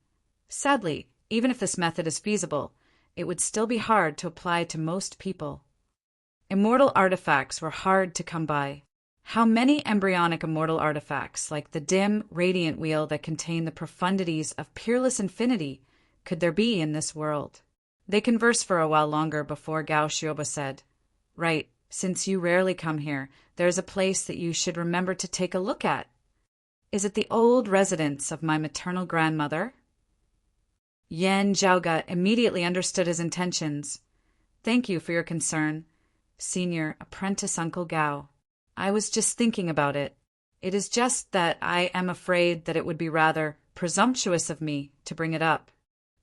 Sadly, even if this method is feasible, it would still be hard to apply to most people. Immortal artifacts were hard to come by. How many embryonic immortal artifacts, like the dim, radiant wheel that contain the profundities of peerless infinity, could there be in this world? They conversed for a while longer before Gao Shuebua said, Right, since you rarely come here, there is a place that you should remember to take a look at. Is it the old residence of my maternal grandmother? Yen Zhaoga immediately understood his intentions. Thank you for your concern, Senior Apprentice Uncle Gao. I was just thinking about it. It is just that I am afraid that it would be rather presumptuous of me to bring it up.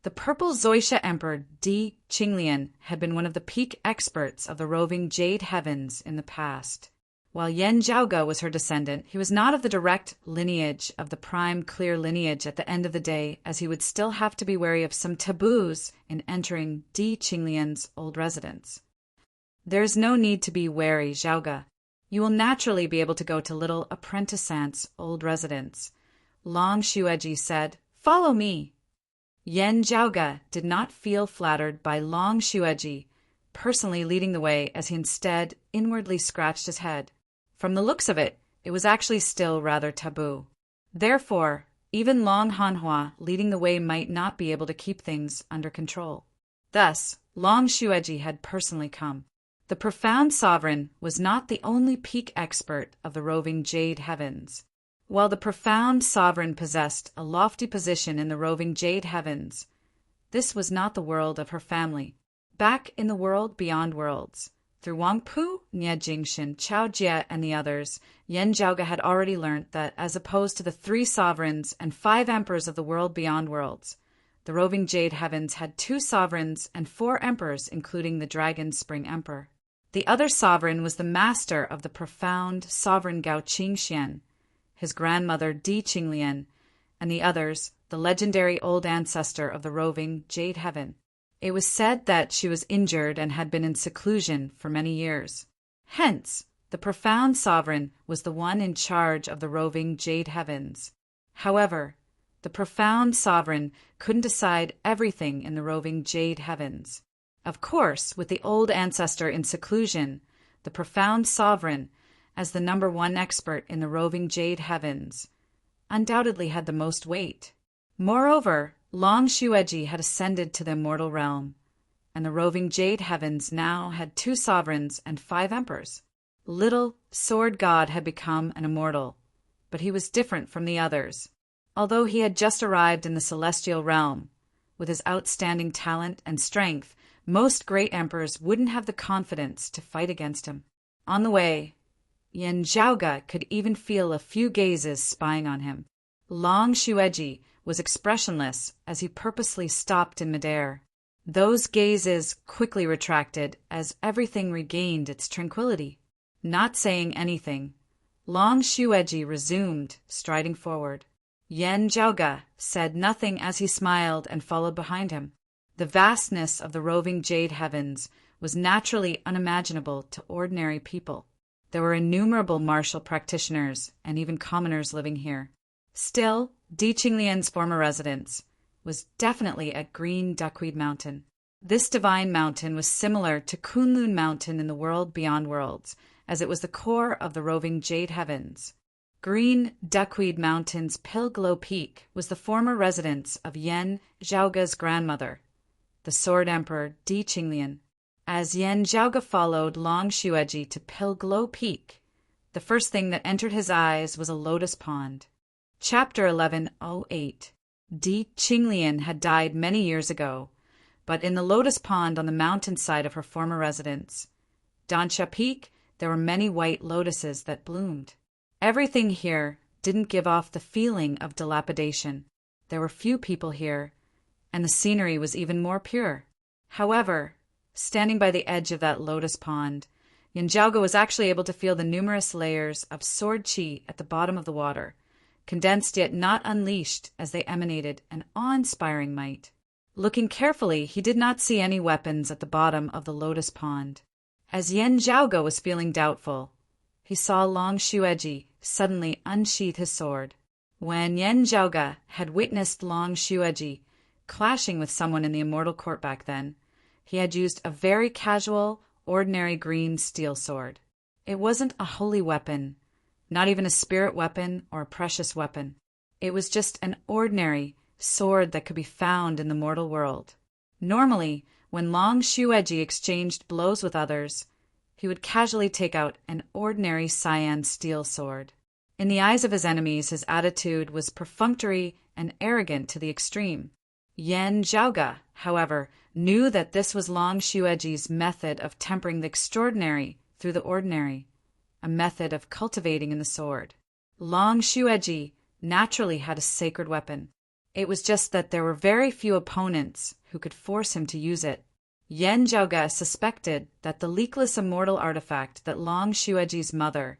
The purple Zoisha Emperor Di Qinglian had been one of the peak experts of the roving jade heavens in the past. While Yen Zhaoga was her descendant, he was not of the direct lineage of the prime clear lineage at the end of the day, as he would still have to be wary of some taboos in entering Di Qinglian's old residence. There is no need to be wary, Zhaoga. You will naturally be able to go to little Apprentice Aunt's old residence. Long Xueji said, Follow me. Yen Zhaoga did not feel flattered by Long Xueji personally leading the way, as he instead inwardly scratched his head. From the looks of it, it was actually still rather taboo. Therefore, even Long Hanhua leading the way might not be able to keep things under control. Thus, Long Xueji had personally come. The profound sovereign was not the only peak expert of the roving jade heavens. While the profound sovereign possessed a lofty position in the roving jade heavens, this was not the world of her family. Back in the world beyond worlds, through Wang Pu, Nie Jingshin, Chao Jie, and the others, Yen Zhaoga had already learnt that, as opposed to the 3 sovereigns and 5 emperors of the world beyond worlds, the roving jade heavens had 2 sovereigns and 4 emperors, including the Dragon Spring Emperor. The other sovereign was the master of the profound sovereign Gao Qingxian, his grandmother Di Qinglian, and the others, the legendary old ancestor of the roving jade heaven. It was said that she was injured and had been in seclusion for many years. Hence, the profound sovereign was the one in charge of the roving jade heavens. However, the profound sovereign couldn't decide everything in the roving jade heavens. Of course, with the old ancestor in seclusion, the profound sovereign, as the number 1 expert in the roving jade heavens, undoubtedly had the most weight. Moreover, Long Xueji had ascended to the immortal realm, and the roving jade heavens now had 2 sovereigns and 5 emperors. Little Sword God had become an immortal, but he was different from the others. Although he had just arrived in the celestial realm, with his outstanding talent and strength, most great emperors wouldn't have the confidence to fight against him. On the way, Yen Zhaoga could even feel a few gazes spying on him. Long Shueji was expressionless as he purposely stopped in midair. Those gazes quickly retracted as everything regained its tranquility. Not saying anything, Long Shueji resumed, striding forward. Yen Zhaoge said nothing as he smiled and followed behind him. The vastness of the roving jade heavens was naturally unimaginable to ordinary people. There were innumerable martial practitioners and even commoners living here. Still, Di Qinglian's former residence was definitely at Green Duckweed Mountain. This divine mountain was similar to Kunlun Mountain in the world beyond worlds, as it was the core of the roving jade heavens. Green Duckweed Mountain's Pilglow Peak was the former residence of Yen Zhaoge's grandmother, the Sword Emperor Di Qinglian. As Yen Zhaoge followed Long Shueji to Pilglow Peak, the first thing that entered his eyes was a lotus pond. Chapter 1108. Di Qinglian had died many years ago, but in the lotus pond on the mountainside of her former residence, Dansha Peak, there were many white lotuses that bloomed. Everything here didn't give off the feeling of dilapidation. There were few people here, and the scenery was even more pure. However, standing by the edge of that lotus pond, Yen Zhaoge was actually able to feel the numerous layers of sword qi at the bottom of the water, condensed yet not unleashed as they emanated an awe-inspiring might. Looking carefully, he did not see any weapons at the bottom of the lotus pond. As Yen Zhaoge was feeling doubtful, he saw Long Shueji suddenly unsheath his sword. When Yen Zhaoge had witnessed Long Shueji clashing with someone in the immortal court back then, he had used a very casual, ordinary green steel sword. It wasn't a holy weapon, not even a spirit weapon or a precious weapon. It was just an ordinary sword that could be found in the mortal world. Normally, when Long Shueji exchanged blows with others, he would casually take out an ordinary cyan steel sword. In the eyes of his enemies, his attitude was perfunctory and arrogant to the extreme. Yen Zhaoge, however, knew that this was Long Shueji's method of tempering the extraordinary through the ordinary, a method of cultivating in the sword. Long Shueji naturally had a sacred weapon. It was just that there were very few opponents who could force him to use it. Yen Zhaoge suspected that the leakless immortal artifact that Long Shueji's mother,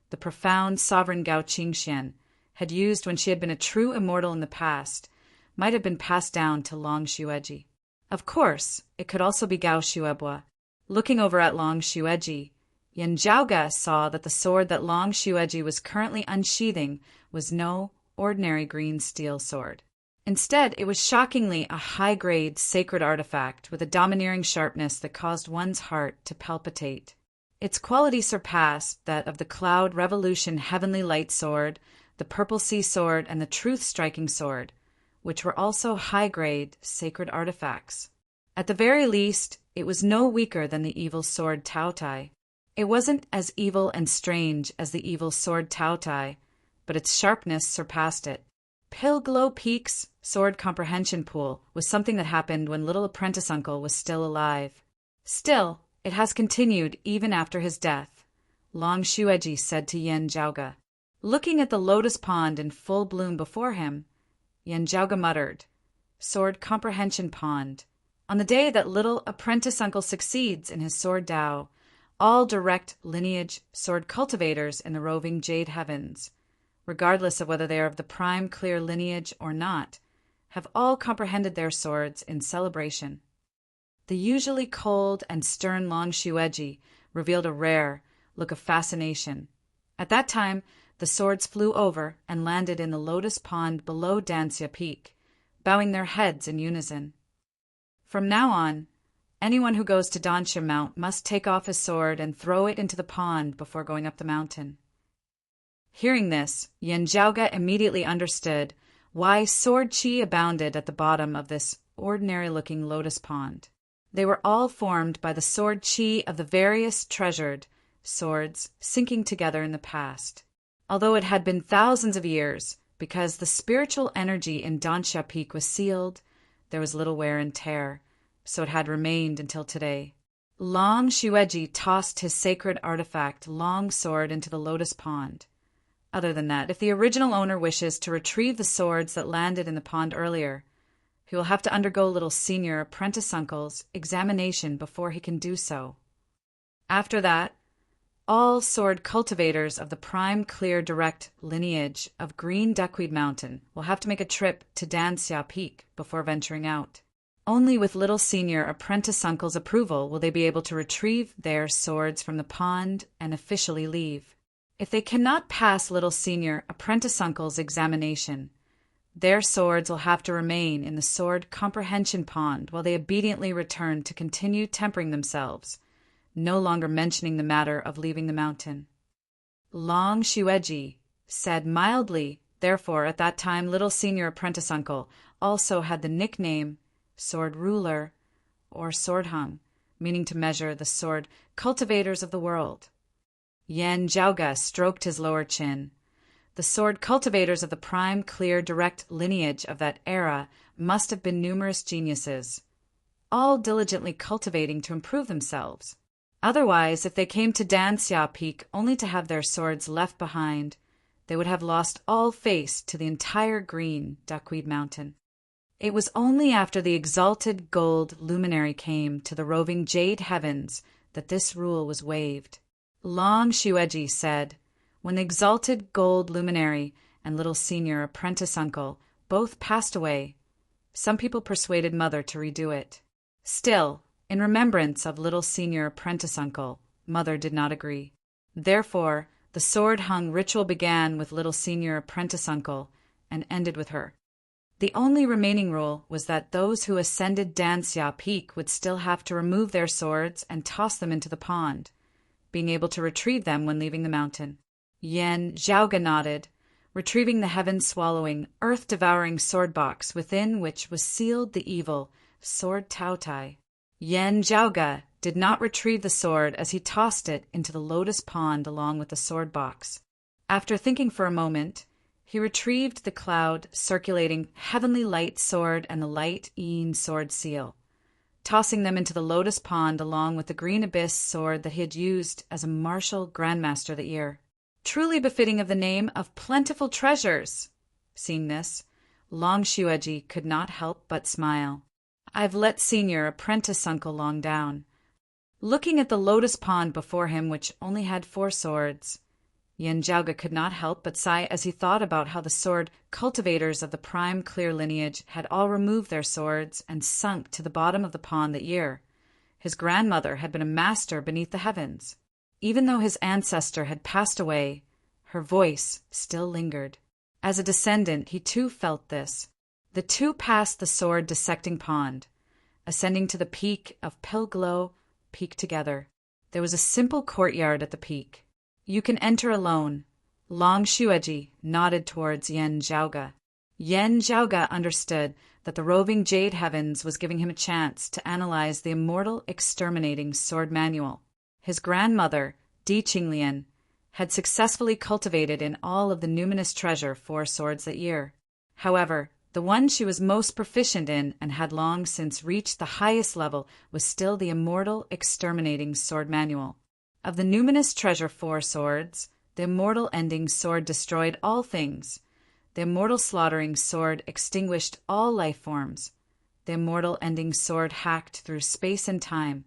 the profound sovereign Gao Qingxian, had used when she had been a true immortal in the past, might have been passed down to Long Shueji. Of course, it could also be Gao Shuebuo. Looking over at Long Shueji, Yen Zhaoge saw that the sword that Long Shueji was currently unsheathing was no ordinary green steel sword. Instead, it was shockingly a high-grade sacred artifact with a domineering sharpness that caused one's heart to palpitate. Its quality surpassed that of the Cloud Revolution Heavenly Light Sword, the Purple Sea Sword, and the Truth Striking Sword, which were also high-grade sacred artifacts. At the very least, it was no weaker than the evil sword Tao Tai. It wasn't as evil and strange as the evil sword Tao Tai, but its sharpness surpassed it. Pilglow Peak's sword comprehension pool was something that happened when little apprentice uncle was still alive. Still, it has continued even after his death, Long Shueji said to Yen Zhaoge. Looking at the lotus pond in full bloom before him, Yen Zhaoge muttered, "Sword comprehension pond. On the day that little apprentice uncle succeeds in his sword Tao, all direct lineage sword cultivators in the roving jade heavens, regardless of whether they are of the prime clear lineage or not, have all comprehended their swords in celebration." The usually cold and stern Long Shueji revealed a rare look of fascination. At that time, the swords flew over and landed in the lotus pond below Dansha Peak, bowing their heads in unison. From now on, anyone who goes to Dansha Mount must take off his sword and throw it into the pond before going up the mountain. Hearing this, Yen Zhaoge immediately understood why sword qi abounded at the bottom of this ordinary-looking lotus pond. They were all formed by the sword qi of the various treasured swords sinking together in the past. Although it had been thousands of years, because the spiritual energy in Dansha Peak was sealed, there was little wear and tear, so it had remained until today. Long Shueji tossed his sacred artifact long sword into the lotus pond, Other than that, if the original owner wishes to retrieve the swords that landed in the pond earlier, he will have to undergo little senior apprentice uncle's examination before he can do so. After that, all sword cultivators of the prime clear direct lineage of Green Duckweed Mountain will have to make a trip to Danxia Peak before venturing out. Only with little senior apprentice uncle's approval will they be able to retrieve their swords from the pond and officially leave. If they cannot pass little senior apprentice uncle's examination, their swords will have to remain in the sword comprehension pond while they obediently return to continue tempering themselves, no longer mentioning the matter of leaving the mountain. Long Shueji said mildly, therefore at that time little senior apprentice uncle also had the nickname sword ruler or sword hung, meaning to measure the sword cultivators of the world. Yan Zhaoge stroked his lower chin. The sword cultivators of the prime clear direct lineage of that era must have been numerous geniuses, all diligently cultivating to improve themselves. Otherwise, if they came to Danxia Peak only to have their swords left behind, they would have lost all face to the entire Green Duckweed Mountain. It was only after the exalted gold luminary came to the roving jade heavens that this rule was waived. Long Shueji said, when the exalted gold luminary and little senior apprentice uncle both passed away, some people persuaded Mother to redo it. Still, in remembrance of little senior apprentice uncle, Mother did not agree. Therefore, the sword-hung ritual began with little senior apprentice uncle and ended with her. The only remaining rule was that those who ascended Danxia Peak would still have to remove their swords and toss them into the pond, being able to retrieve them when leaving the mountain. Yan Zhaoge nodded, retrieving the heaven-swallowing, earth-devouring sword box within which was sealed the evil sword Taotai. Yan Zhaoge did not retrieve the sword as he tossed it into the lotus pond along with the sword box. After thinking for a moment, he retrieved the cloud circulating heavenly light sword and the light Yin sword seal, tossing them into the lotus pond along with the green abyss sword that he had used as a martial grandmaster that year. Truly befitting of the name of plentiful treasures. Seeing this, Long Shueji could not help but smile. I've let senior apprentice uncle Long down. Looking at the lotus pond before him, which only had 4 swords, Yan Zhaoge could not help but sigh as he thought about how the sword cultivators of the prime clear lineage had all removed their swords and sunk to the bottom of the pond that year. His grandmother had been a master beneath the heavens. Even though his ancestor had passed away, her voice still lingered. As a descendant, he too felt this. The two passed the sword dissecting pond, ascending to the peak of Pilglow Peak together. There was a simple courtyard at the peak. You can enter alone. Long Shueji nodded towards Yan Zhaoge. Yan Zhaoge understood that the roving jade heavens was giving him a chance to analyze the immortal exterminating sword manual. His grandmother, Di Qinglian, had successfully cultivated in all of the numinous treasure 4 swords that year. However, the one she was most proficient in and had long since reached the highest level was still the immortal exterminating sword manual. Of the numinous treasure 4 swords, the immortal ending sword destroyed all things. The immortal slaughtering sword extinguished all life forms. The immortal ending sword hacked through space and time.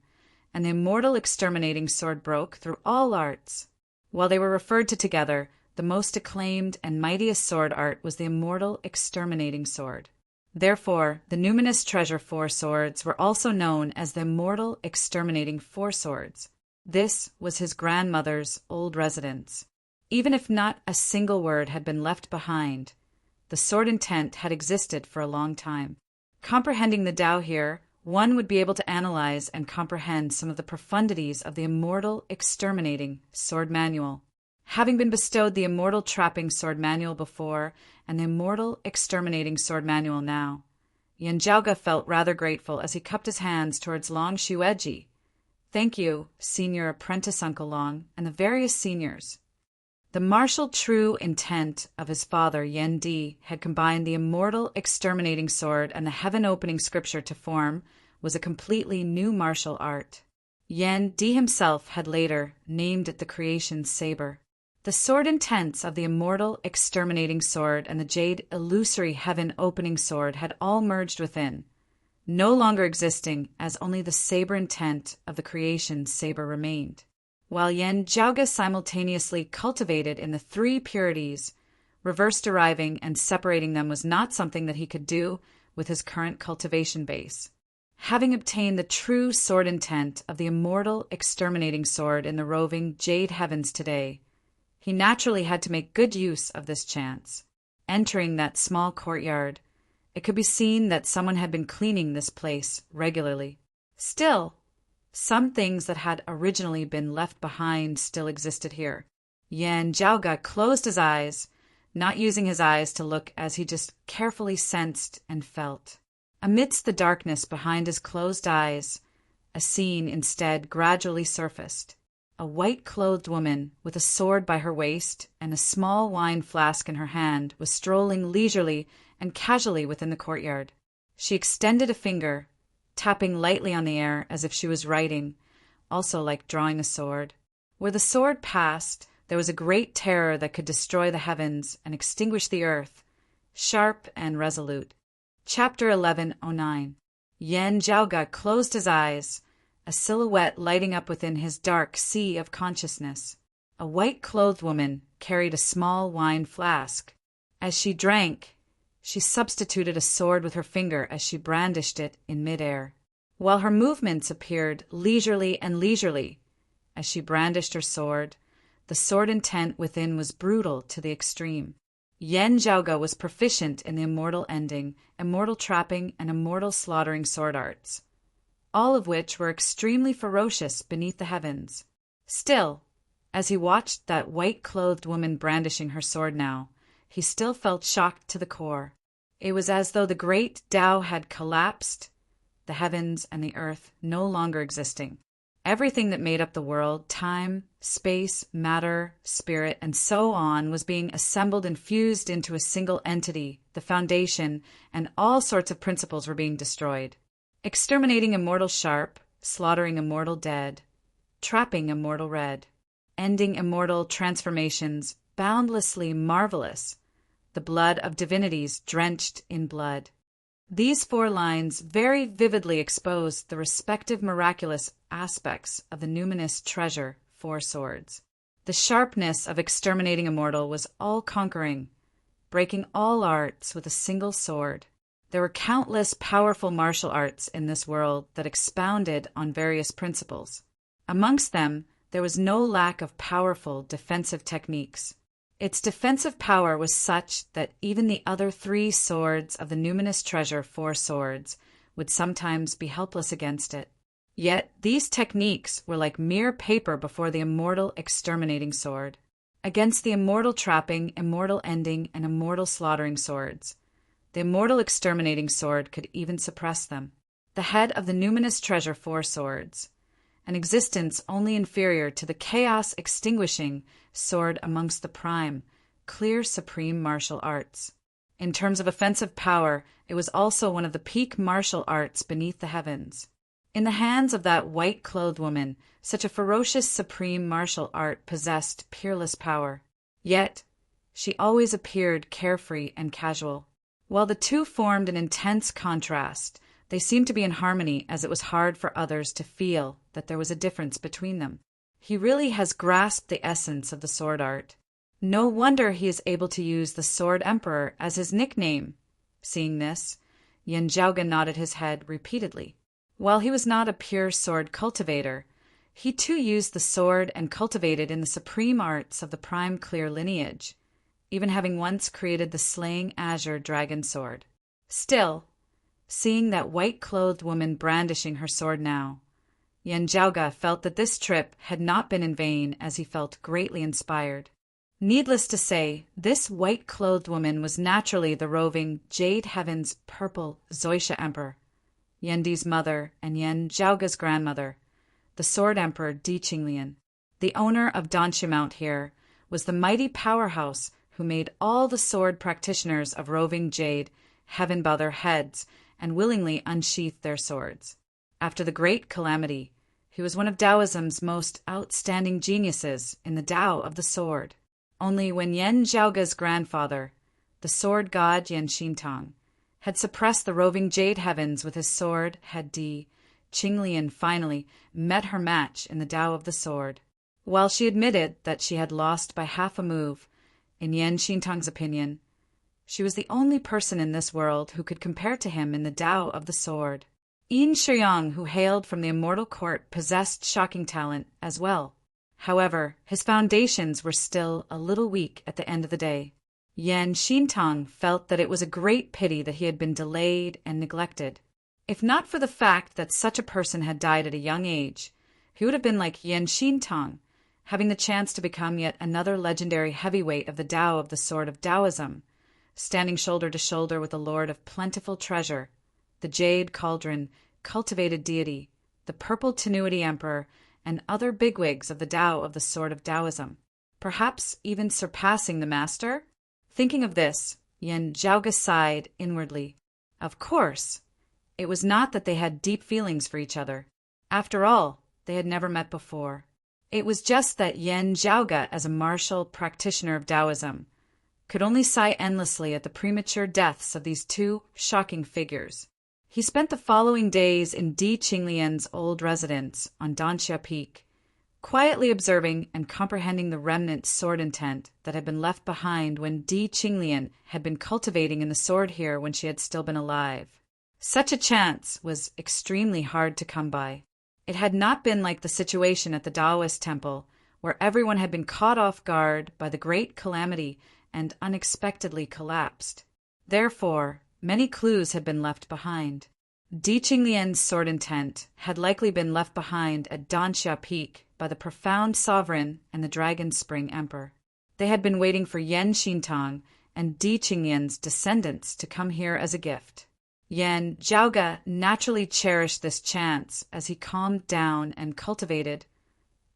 And the immortal exterminating sword broke through all arts. While they were referred to together, the most acclaimed and mightiest sword art was the immortal exterminating sword. Therefore, the numinous treasure 4 swords were also known as the immortal exterminating 4 swords. This was his grandmother's old residence. Even if not a single word had been left behind, the sword intent had existed for a long time. Comprehending the Tao here, one would be able to analyze and comprehend some of the profundities of the immortal exterminating sword manual. Having been bestowed the immortal trapping sword manual before and the immortal exterminating sword manual now, Yan Zhaoge felt rather grateful as he cupped his hands towards Long Shueji. Thank you, senior apprentice Uncle Long, and the various seniors. The martial true intent of his father, Yan Di, had combined the immortal exterminating sword and the heaven-opening scripture to form was a completely new martial art. Yan Di himself had later named it the creation saber. The sword intents of the immortal exterminating sword and the jade illusory heaven opening sword had all merged within, no longer existing as only the saber intent of the creation saber remained. While Yen Jiaoge simultaneously cultivated in the three purities, reverse deriving and separating them was not something that he could do with his current cultivation base. Having obtained the true sword intent of the immortal exterminating sword in the roving jade heavens today, he naturally had to make good use of this chance. Entering that small courtyard, it could be seen that someone had been cleaning this place regularly. Still, some things that had originally been left behind still existed here. Yan Jiaoge closed his eyes, not using his eyes to look as he just carefully sensed and felt. Amidst the darkness behind his closed eyes, a scene instead gradually surfaced. A white-clothed woman with a sword by her waist and a small wine flask in her hand was strolling leisurely and casually within the courtyard. She extended a finger, tapping lightly on the air as if she was writing, also like drawing a sword. Where the sword passed, there was a great terror that could destroy the heavens and extinguish the earth, sharp and resolute. Chapter 1109. Yen Jiaoge closed his eyes, a silhouette lighting up within his dark sea of consciousness. A white-clothed woman carried a small wine flask. As she drank, she substituted a sword with her finger as she brandished it in midair, while her movements appeared leisurely and leisurely. As she brandished her sword, the sword intent within was brutal to the extreme. Yen Jiaoge was proficient in the immortal ending, immortal trapping, and immortal slaughtering sword arts, all of which were extremely ferocious beneath the heavens. Still, as he watched that white-clothed woman brandishing her sword now, he still felt shocked to the core. It was as though the great Tao had collapsed, the heavens and the earth no longer existing. Everything that made up the world, time, space, matter, spirit, and so on, was being assembled and fused into a single entity, the foundation, and all sorts of principles were being destroyed. Exterminating immortal sharp, slaughtering immortal dead, trapping immortal red, ending immortal transformations, boundlessly marvelous, the blood of divinities drenched in blood. These 4 lines very vividly expose the respective miraculous aspects of the numinous treasure, 4 swords. The sharpness of exterminating immortal was all-conquering, breaking all arts with a single sword. There were countless powerful martial arts in this world that expounded on various principles. Amongst them, there was no lack of powerful defensive techniques. Its defensive power was such that even the other 3 swords of the numinous treasure, 4 swords, would sometimes be helpless against it. Yet these techniques were like mere paper before the immortal exterminating sword. Against the immortal trapping, immortal ending, and immortal slaughtering swords, the immortal exterminating sword could even suppress them. The head of the numinous treasure, 4 swords, an existence only inferior to the chaos-extinguishing sword amongst the prime, clear supreme martial arts. In terms of offensive power, it was also one of the peak martial arts beneath the heavens. In the hands of that white-clothed woman, such a ferocious supreme martial art possessed peerless power. Yet, she always appeared carefree and casual. While the 2 formed an intense contrast, they seemed to be in harmony, as it was hard for others to feel that there was a difference between them. He really has grasped the essence of the sword art. No wonder he is able to use the Sword Emperor as his nickname. Seeing this, Yen Jiaoge nodded his head repeatedly. While he was not a pure sword cultivator, he too used the sword and cultivated in the supreme arts of the prime clear lineage, even having once created the slaying azure dragon sword. Still, seeing that white-clothed woman brandishing her sword now, Yen Jiaoge felt that this trip had not been in vain, as he felt greatly inspired. Needless to say, this white-clothed woman was naturally the roving Jade Heaven's purple Zoisha Emperor, Yendi's mother and Yen Jiaoge's grandmother, the Sword Emperor Di Qinglian. The owner of Danxi Mount here was the mighty powerhouse who made all the sword practitioners of roving Jade Heaven bow their heads and willingly unsheath their swords. After the great calamity, he was one of Taoism's most outstanding geniuses in the Tao of the sword. Only when Yen Zhaoga's grandfather, the sword god Yen Xintong, had suppressed the roving jade heavens with his sword, had Qinglian finally met her match in the Tao of the sword. While she admitted that she had lost by half a move, in Yen Xintong's opinion, she was the only person in this world who could compare to him in the Tao of the sword. Yin Shuyang, who hailed from the immortal court, possessed shocking talent as well. However, his foundations were still a little weak at the end of the day. Yen Xintong felt that it was a great pity that he had been delayed and neglected. If not for the fact that such a person had died at a young age, he would have been like Yen Xintong, having the chance to become yet another legendary heavyweight of the Tao of the Sword of Taoism, standing shoulder to shoulder with the Lord of Plentiful Treasure, the Jade Cauldron, cultivated deity, the Purple Tenuity Emperor, and other bigwigs of the Tao of the Sword of Taoism, perhaps even surpassing the master? Thinking of this, Yen Zhaoga sighed inwardly. Of course, it was not that they had deep feelings for each other. After all, they had never met before. It was just that Yen Zhaoga, as a martial practitioner of Taoism, could only sigh endlessly at the premature deaths of these two shocking figures. He spent the following days in Di Qinglian's old residence on Danxia Peak, quietly observing and comprehending the remnant sword intent that had been left behind when Di Qinglian had been cultivating in the sword here when she had still been alive. Such a chance was extremely hard to come by. It had not been like the situation at the Taoist temple, where everyone had been caught off guard by the great calamity and unexpectedly collapsed. Therefore, many clues had been left behind. Di Qinglian's sword intent had likely been left behind at Danxia Peak by the profound sovereign and the Dragon Spring Emperor. They had been waiting for Yen Xintong and Di Qinglian's descendants to come here as a gift. Yen Zhaoga naturally cherished this chance as he calmed down and cultivated,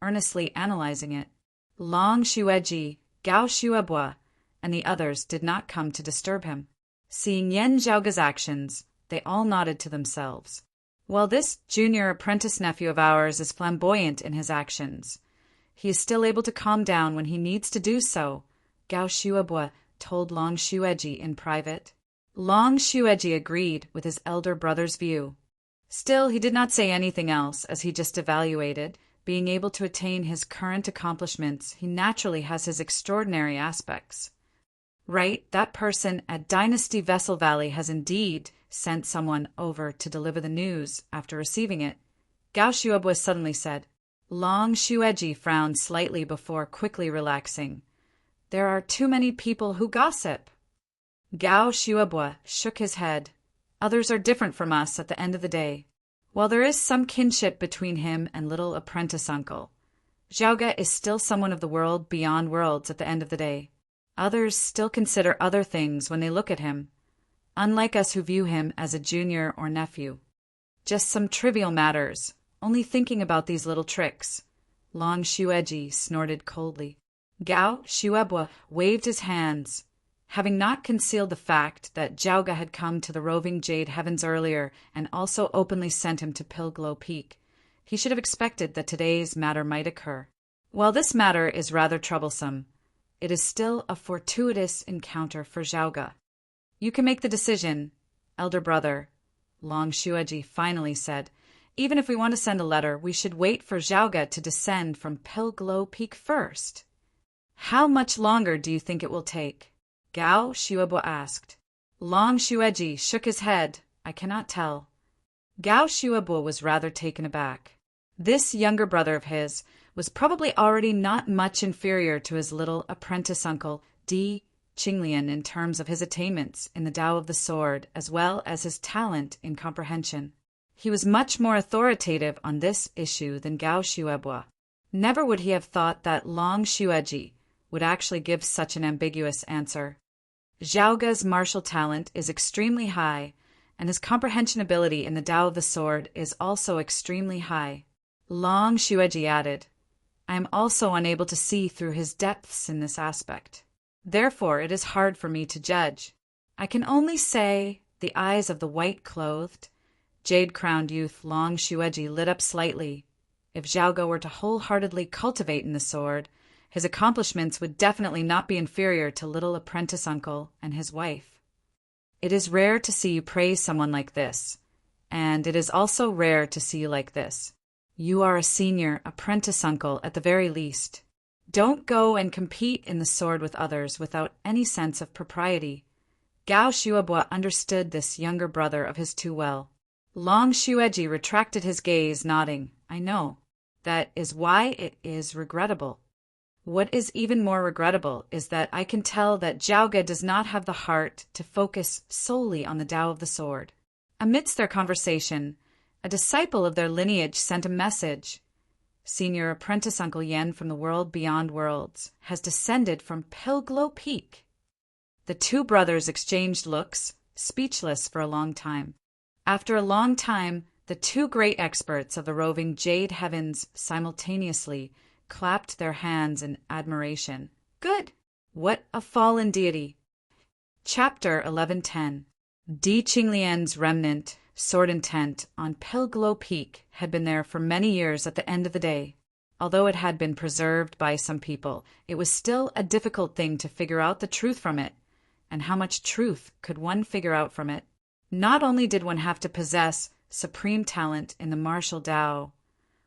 earnestly analyzing it. Long Xueji, Gao Xuebua, and the others did not come to disturb him. Seeing Yen Zhaoga's actions, they all nodded to themselves. While this junior apprentice nephew of ours is flamboyant in his actions, he is still able to calm down when he needs to do so, Gao Xuebua told Long Xueji in private. Long Xueji agreed with his elder brother's view. Still, he did not say anything else, as he just evaluated. Being able to attain his current accomplishments, he naturally has his extraordinary aspects. Right, that person at Dynasty Vessel Valley has indeed sent someone over to deliver the news after receiving it, Gao Xuebua suddenly said. Long Xueji frowned slightly before quickly relaxing. There are too many people who gossip. Gao Xuebua shook his head. Others are different from us at the end of the day. While there is some kinship between him and little apprentice uncle, Zhaoga is still someone of the world beyond worlds at the end of the day. Others still consider other things when they look at him, unlike us who view him as a junior or nephew. Just some trivial matters, only thinking about these little tricks. Long Xueji snorted coldly. Gao Xuebua waved his hands. Having not concealed the fact that Zhaoga had come to the roving jade heavens earlier and also openly sent him to Pilglow Peak, he should have expected that today's matter might occur. While this matter is rather troublesome, it is still a fortuitous encounter for Zhaoga. You can make the decision, elder brother, Long Xueji finally said. Even if we want to send a letter, we should wait for Zhaoga to descend from Pilglow Peak first. How much longer do you think it will take? Gao Xuebua asked. Long Xueji shook his head. I cannot tell. Gao Xuebua was rather taken aback. This younger brother of his was probably already not much inferior to his little apprentice uncle, Di Qinglian, in terms of his attainments in the Tao of the Sword, as well as his talent in comprehension. He was much more authoritative on this issue than Gao Xuebua. Never would he have thought that Long Xueji would actually give such an ambiguous answer. Zhaoga's martial talent is extremely high, and his comprehension ability in the Tao of the Sword is also extremely high. Long Xueji added, I am also unable to see through his depths in this aspect. Therefore, it is hard for me to judge. I can only say the eyes of the white-clothed, jade-crowned youth Long Xueji lit up slightly. If Zhaoga were to wholeheartedly cultivate in the sword, his accomplishments would definitely not be inferior to little apprentice uncle and his wife. It is rare to see you praise someone like this, and it is also rare to see you like this. You are a senior apprentice uncle at the very least. Don't go and compete in the sword with others without any sense of propriety. Gao Shuaibua understood this younger brother of his too well. Long Xueji retracted his gaze, nodding. I know. That is why it is regrettable. What is even more regrettable is that I can tell that Zhaoge does not have the heart to focus solely on the Tao of the sword. Amidst their conversation, a disciple of their lineage sent a message. Senior apprentice Uncle Yen from the world beyond worlds has descended from Pilglow Peak. The two brothers exchanged looks, speechless for a long time. After a long time, the two great experts of the roving Jade Heavens simultaneously clapped their hands in admiration. Good! What a fallen deity! Chapter 1110. Di Qinglian's remnant, sword intent, on Pilglow Peak had been there for many years at the end of the day. Although it had been preserved by some people, it was still a difficult thing to figure out the truth from it. And how much truth could one figure out from it? Not only did one have to possess supreme talent in the martial Tao,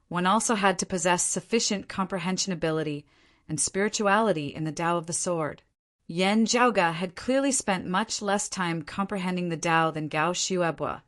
one also had to possess sufficient comprehension ability and spirituality in the Tao of the sword. Yen Zhaoge had clearly spent much less time comprehending the Tao than Gao Shuaibua,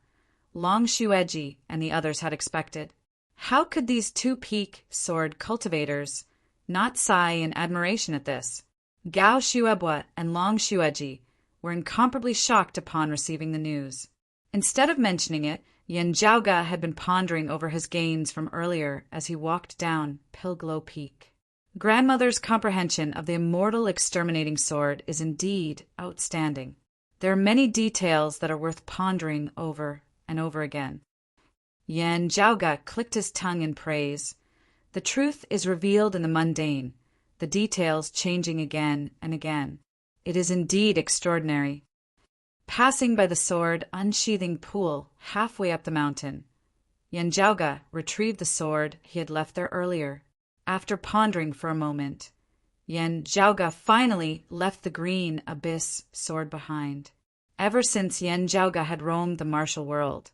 Long Xueji, and the others had expected. How could these two peak sword cultivators not sigh in admiration at this? Gao Shuaibua and Long Xueji were incomparably shocked upon receiving the news. Instead of mentioning it, Yen Zhaoge had been pondering over his gains from earlier as he walked down Pilglow Peak. Grandmother's comprehension of the immortal exterminating sword is indeed outstanding. There are many details that are worth pondering over and over again. Yen Zhaoge clicked his tongue in praise. The truth is revealed in the mundane, the details changing again and again. It is indeed extraordinary. Passing by the sword unsheathing pool halfway up the mountain, Yen Zhaoge retrieved the sword he had left there earlier. After pondering for a moment, Yen Zhaoge finally left the green abyss sword behind. Ever since Yen Zhaoge had roamed the martial world,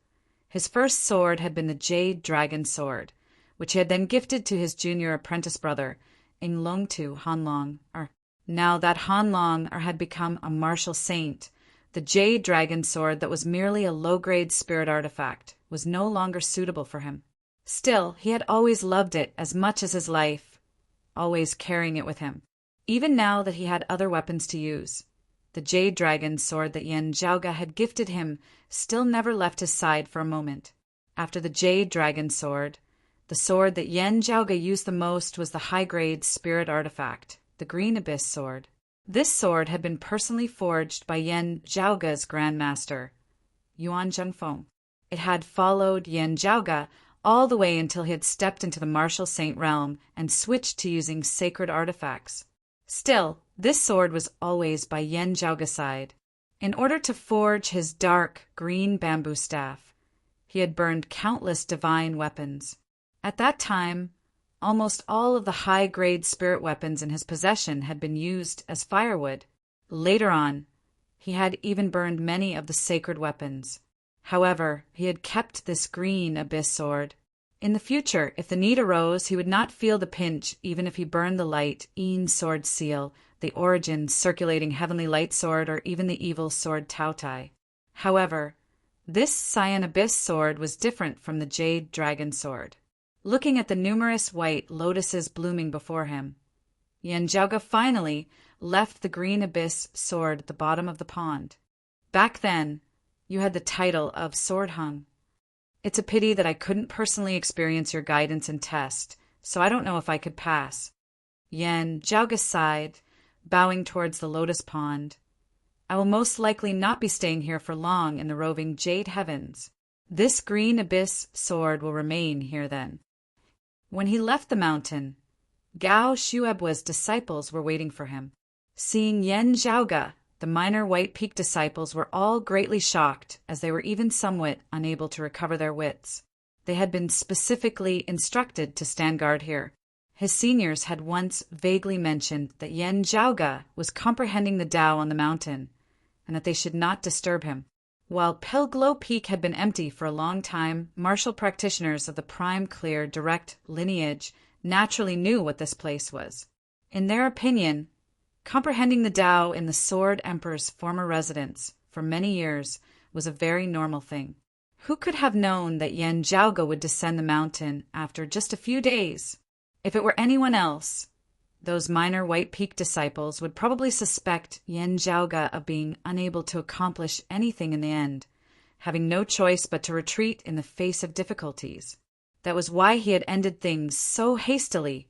his first sword had been the Jade Dragon sword, which he had then gifted to his junior apprentice brother, Inglongtu Hanlong. Now that Hanlong had become a martial saint, the Jade Dragon sword that was merely a low-grade spirit artifact was no longer suitable for him. Still, he had always loved it as much as his life, always carrying it with him. Even now that he had other weapons to use, the Jade Dragon sword that Yen Zhaoge had gifted him still never left his side for a moment. After the Jade Dragon sword, the sword that Yen Zhaoge used the most was the high-grade spirit artifact, the Green Abyss sword. This sword had been personally forged by Yen Zhaoge's grandmaster, Yuan Zhenfeng. It had followed Yen Zhaoge all the way until he had stepped into the martial saint realm and switched to using sacred artifacts. Still, this sword was always by Yen Zhaoge's side. In order to forge his dark green bamboo staff, he had burned countless divine weapons. At that time, almost all of the high-grade spirit weapons in his possession had been used as firewood. Later on, he had even burned many of the sacred weapons. However, he had kept this green abyss sword. In the future, if the need arose, he would not feel the pinch even if he burned the light Yin sword seal, the origin circulating heavenly light sword, or even the evil sword Tao Tai. However, this cyan abyss sword was different from the Jade Dragon sword. Looking at the numerous white lotuses blooming before him, Yen Zhaoge finally left the Green Abyss sword at the bottom of the pond. Back then, you had the title of Sword Hung. It's a pity that I couldn't personally experience your guidance and test, so I don't know if I could pass. Yen Zhaoge sighed, bowing towards the lotus pond. I will most likely not be staying here for long in the roving Jade Heavens. This Green Abyss sword will remain here then. When he left the mountain, Gao Shuaibua's disciples were waiting for him. Seeing Yen Zhaoge, the minor White Peak disciples were all greatly shocked, as they were even somewhat unable to recover their wits. They had been specifically instructed to stand guard here. His seniors had once vaguely mentioned that Yen Zhaoge was comprehending the Tao on the mountain, and that they should not disturb him. While Pilglow Peak had been empty for a long time, martial practitioners of the prime clear direct lineage naturally knew what this place was. In their opinion, comprehending the Tao in the Sword Emperor's former residence for many years was a very normal thing. Who could have known that Yen Zhaoge would descend the mountain after just a few days? If it were anyone else, those minor White Peak disciples would probably suspect Yen Zhaoge of being unable to accomplish anything in the end, having no choice but to retreat in the face of difficulties. That was why he had ended things so hastily,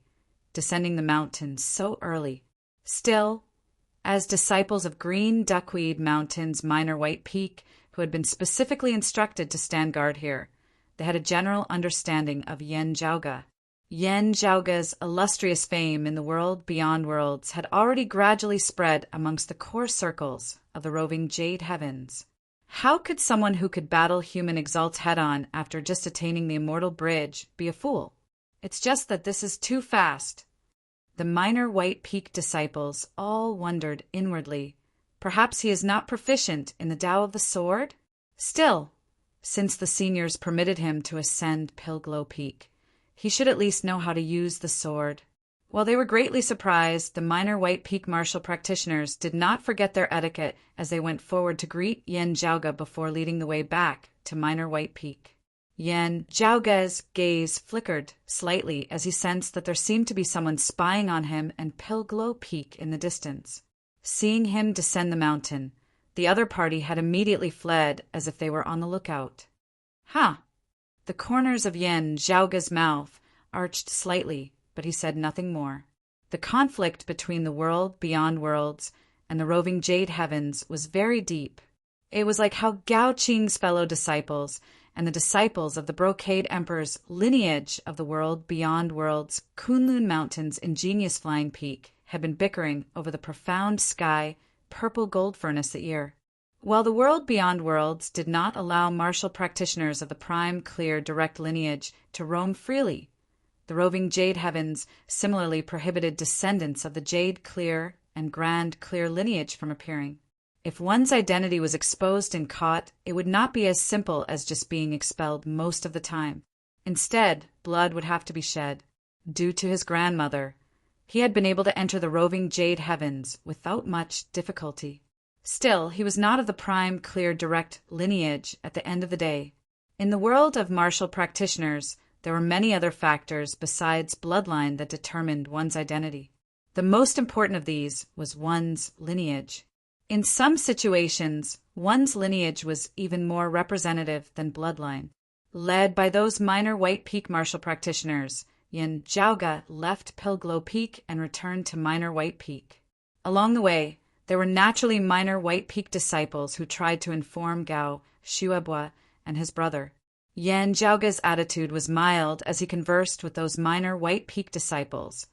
descending the mountain so early. Still, as disciples of Green Duckweed Mountain's minor White Peak, who had been specifically instructed to stand guard here, they had a general understanding of Yen Zhaoge. Yen Zhaoge's illustrious fame in the world beyond worlds had already gradually spread amongst the core circles of the roving Jade Heavens. How could someone who could battle human exalts head-on after just attaining the immortal bridge be a fool? It's just that this is too fast. The minor White Peak disciples all wondered inwardly, perhaps he is not proficient in the Tao of the Sword? Still, since the seniors permitted him to ascend Pilglow Peak, he should at least know how to use the sword. While they were greatly surprised, the minor White Peak martial practitioners did not forget their etiquette as they went forward to greet Yen Zhaoge before leading the way back to minor White Peak. Yen Zhaoge's gaze flickered slightly as he sensed that there seemed to be someone spying on him and Pilglow Peak in the distance. Seeing him descend the mountain, the other party had immediately fled as if they were on the lookout. "Huh!" The corners of Yen Zhaoge's mouth arched slightly, but he said nothing more. The conflict between the world beyond worlds and the roving Jade Heavens was very deep. It was like how Gao Qing's fellow disciples and the disciples of the Brocade Emperor's lineage of the world beyond worlds, Kunlun Mountain's ingenious flying peak, had been bickering over the profound sky purple gold furnace that year. While the world beyond worlds did not allow martial practitioners of the prime clear direct lineage to roam freely, the roving Jade Heavens similarly prohibited descendants of the Jade Clear and Grand Clear lineage from appearing. If one's identity was exposed and caught, it would not be as simple as just being expelled most of the time. Instead, blood would have to be shed. Due to his grandmother, he had been able to enter the roving Jade Heavens without much difficulty. Still, he was not of the prime clear direct lineage at the end of the day. In the world of martial practitioners, there were many other factors besides bloodline that determined one's identity. The most important of these was one's lineage. In some situations, one's lineage was even more representative than bloodline. Led by those minor White Peak martial practitioners, Yen Zhaoge left Pilglow Peak and returned to minor White Peak. Along the way, there were naturally minor White Peak disciples who tried to inform Gao Shuebua and his brother. Yen Zhaoge's attitude was mild as he conversed with those minor White Peak disciples,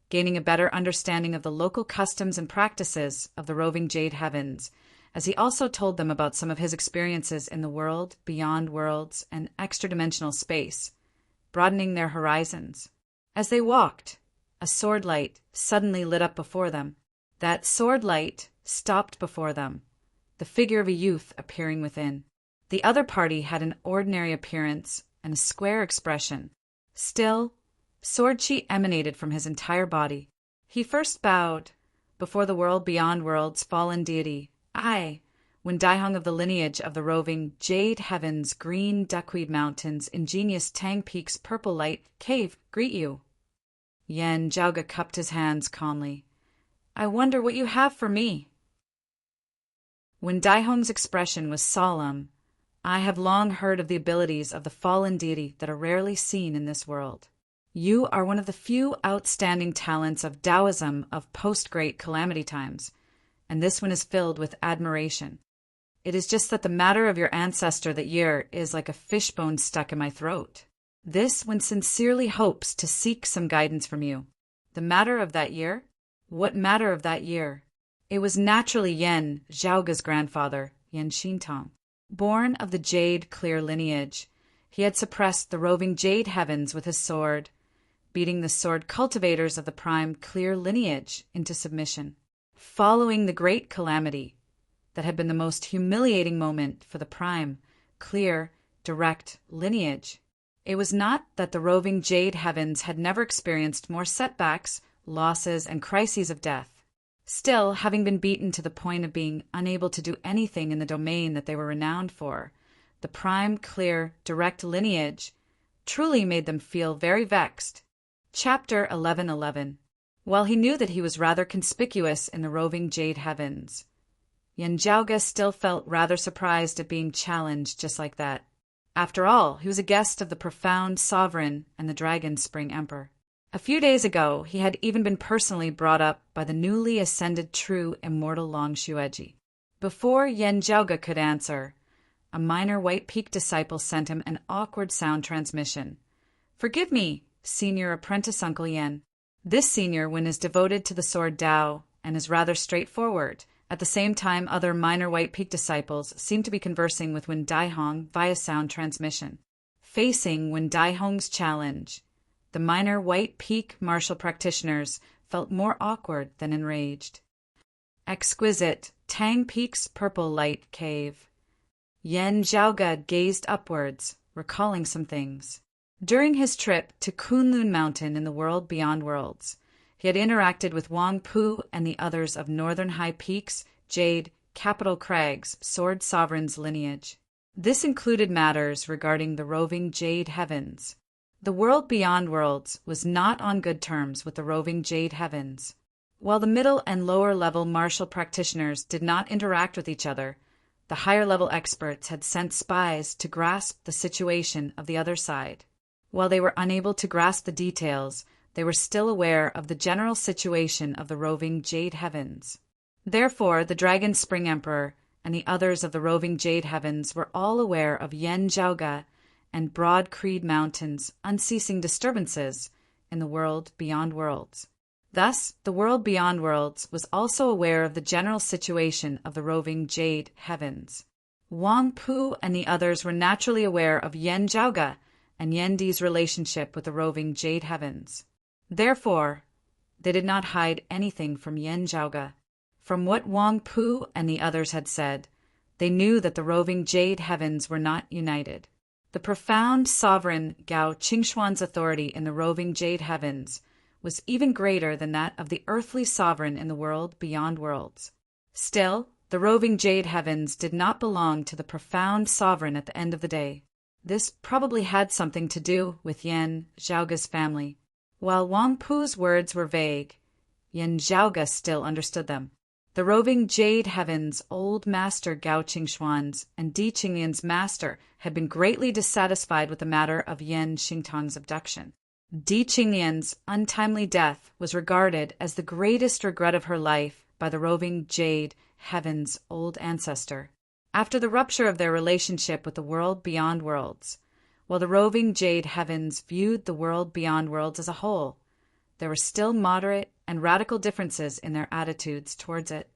gaining a better understanding of the local customs and practices of the roving Jade Heavens, as he also told them about some of his experiences in the world beyond worlds and extra-dimensional space, broadening their horizons. As they walked, a sword light suddenly lit up before them. That sword light stopped before them, the figure of a youth appearing within. The other party had an ordinary appearance and a square expression. Still, sword chi emanated from his entire body. He first bowed before the world beyond worlds fallen deity. "I, when Daihong of the lineage of the roving Jade Heavens, Green Duckweed Mountains, ingenious Tang Peak's purple light cave, greet you." Yen Zhaoge cupped his hands calmly. "I wonder what you have for me." When Daihong's expression was solemn, "I have long heard of the abilities of the fallen deity that are rarely seen in this world. You are one of the few outstanding talents of Taoism of post-Great Calamity times, and this one is filled with admiration. It is just that the matter of your ancestor that year is like a fishbone stuck in my throat. This one sincerely hopes to seek some guidance from you. The matter of that year? What matter of that year? It was naturally Yen Zhaoge's grandfather, Yen Xintong. Born of the Jade Clear lineage, he had suppressed the roving Jade Heavens with his sword, beating the sword cultivators of the prime clear lineage into submission. Following the great calamity that had been the most humiliating moment for the prime, clear, direct lineage, it was not that the roving Jade Heavens had never experienced more setbacks, losses, and crises of death. Still, having been beaten to the point of being unable to do anything in the domain that they were renowned for, the prime, clear, direct lineage truly made them feel very vexed. Chapter 11:11. While he knew that he was rather conspicuous in the roving Jade Heavens, Yanjiaoge still felt rather surprised at being challenged just like that. After all, he was a guest of the profound sovereign and the Dragon Spring Emperor. A few days ago, he had even been personally brought up by the newly ascended true immortal Long Xueji. Before Yanjiaoge could answer, a minor White Peak disciple sent him an awkward sound transmission. "Forgive me, Senior Apprentice Uncle Yan." This senior one is devoted to the sword Dao and is rather straightforward. At the same time, other minor White Peak disciples seem to be conversing with Wen Daihong via sound transmission. Facing Wen Daihong's challenge, the minor White Peak martial practitioners felt more awkward than enraged. Exquisite Tang Peak's purple light cave. Yanjiaoge gazed upwards, recalling some things. During his trip to Kunlun Mountain in the world beyond worlds, he had interacted with Wang Pu and the others of Northern High Peaks, Jade, Capital Crags, Sword Sovereign's lineage. This included matters regarding the roving Jade Heavens. The world beyond worlds was not on good terms with the roving Jade Heavens. While the middle and lower level martial practitioners did not interact with each other, the higher level experts had sent spies to grasp the situation of the other side. While they were unable to grasp the details, they were still aware of the general situation of the roving Jade Heavens. Therefore, the Dragon Spring Emperor and the others of the roving Jade Heavens were all aware of Yanjiaoge and Broad Creed Mountain's unceasing disturbances in the world beyond worlds. Thus, the world beyond worlds was also aware of the general situation of the roving Jade Heavens. Wang Pu and the others were naturally aware of Yanjiaoge and Yandi's relationship with the roving Jade Heavens. Therefore, they did not hide anything from Yanjiaoge. From what Wang Pu and the others had said, they knew that the roving Jade Heavens were not united. The profound sovereign Gao Qingxuan's authority in the roving Jade Heavens was even greater than that of the earthly sovereign in the world beyond worlds. Still, the roving Jade Heavens did not belong to the profound sovereign at the end of the day. This probably had something to do with Yanjiaoge's family. While Wang Pu's words were vague, Yanjiaoge still understood them. The roving Jade Heavens' old master Gao Qingxuan's and Di Qinglian's master had been greatly dissatisfied with the matter of Yan Xingtang's abduction. Di Qinglian's untimely death was regarded as the greatest regret of her life by the roving Jade Heavens' old ancestor. After the rupture of their relationship with the world beyond worlds, while the roving Jade Heavens viewed the world beyond worlds as a whole, there were still moderate and radical differences in their attitudes towards it.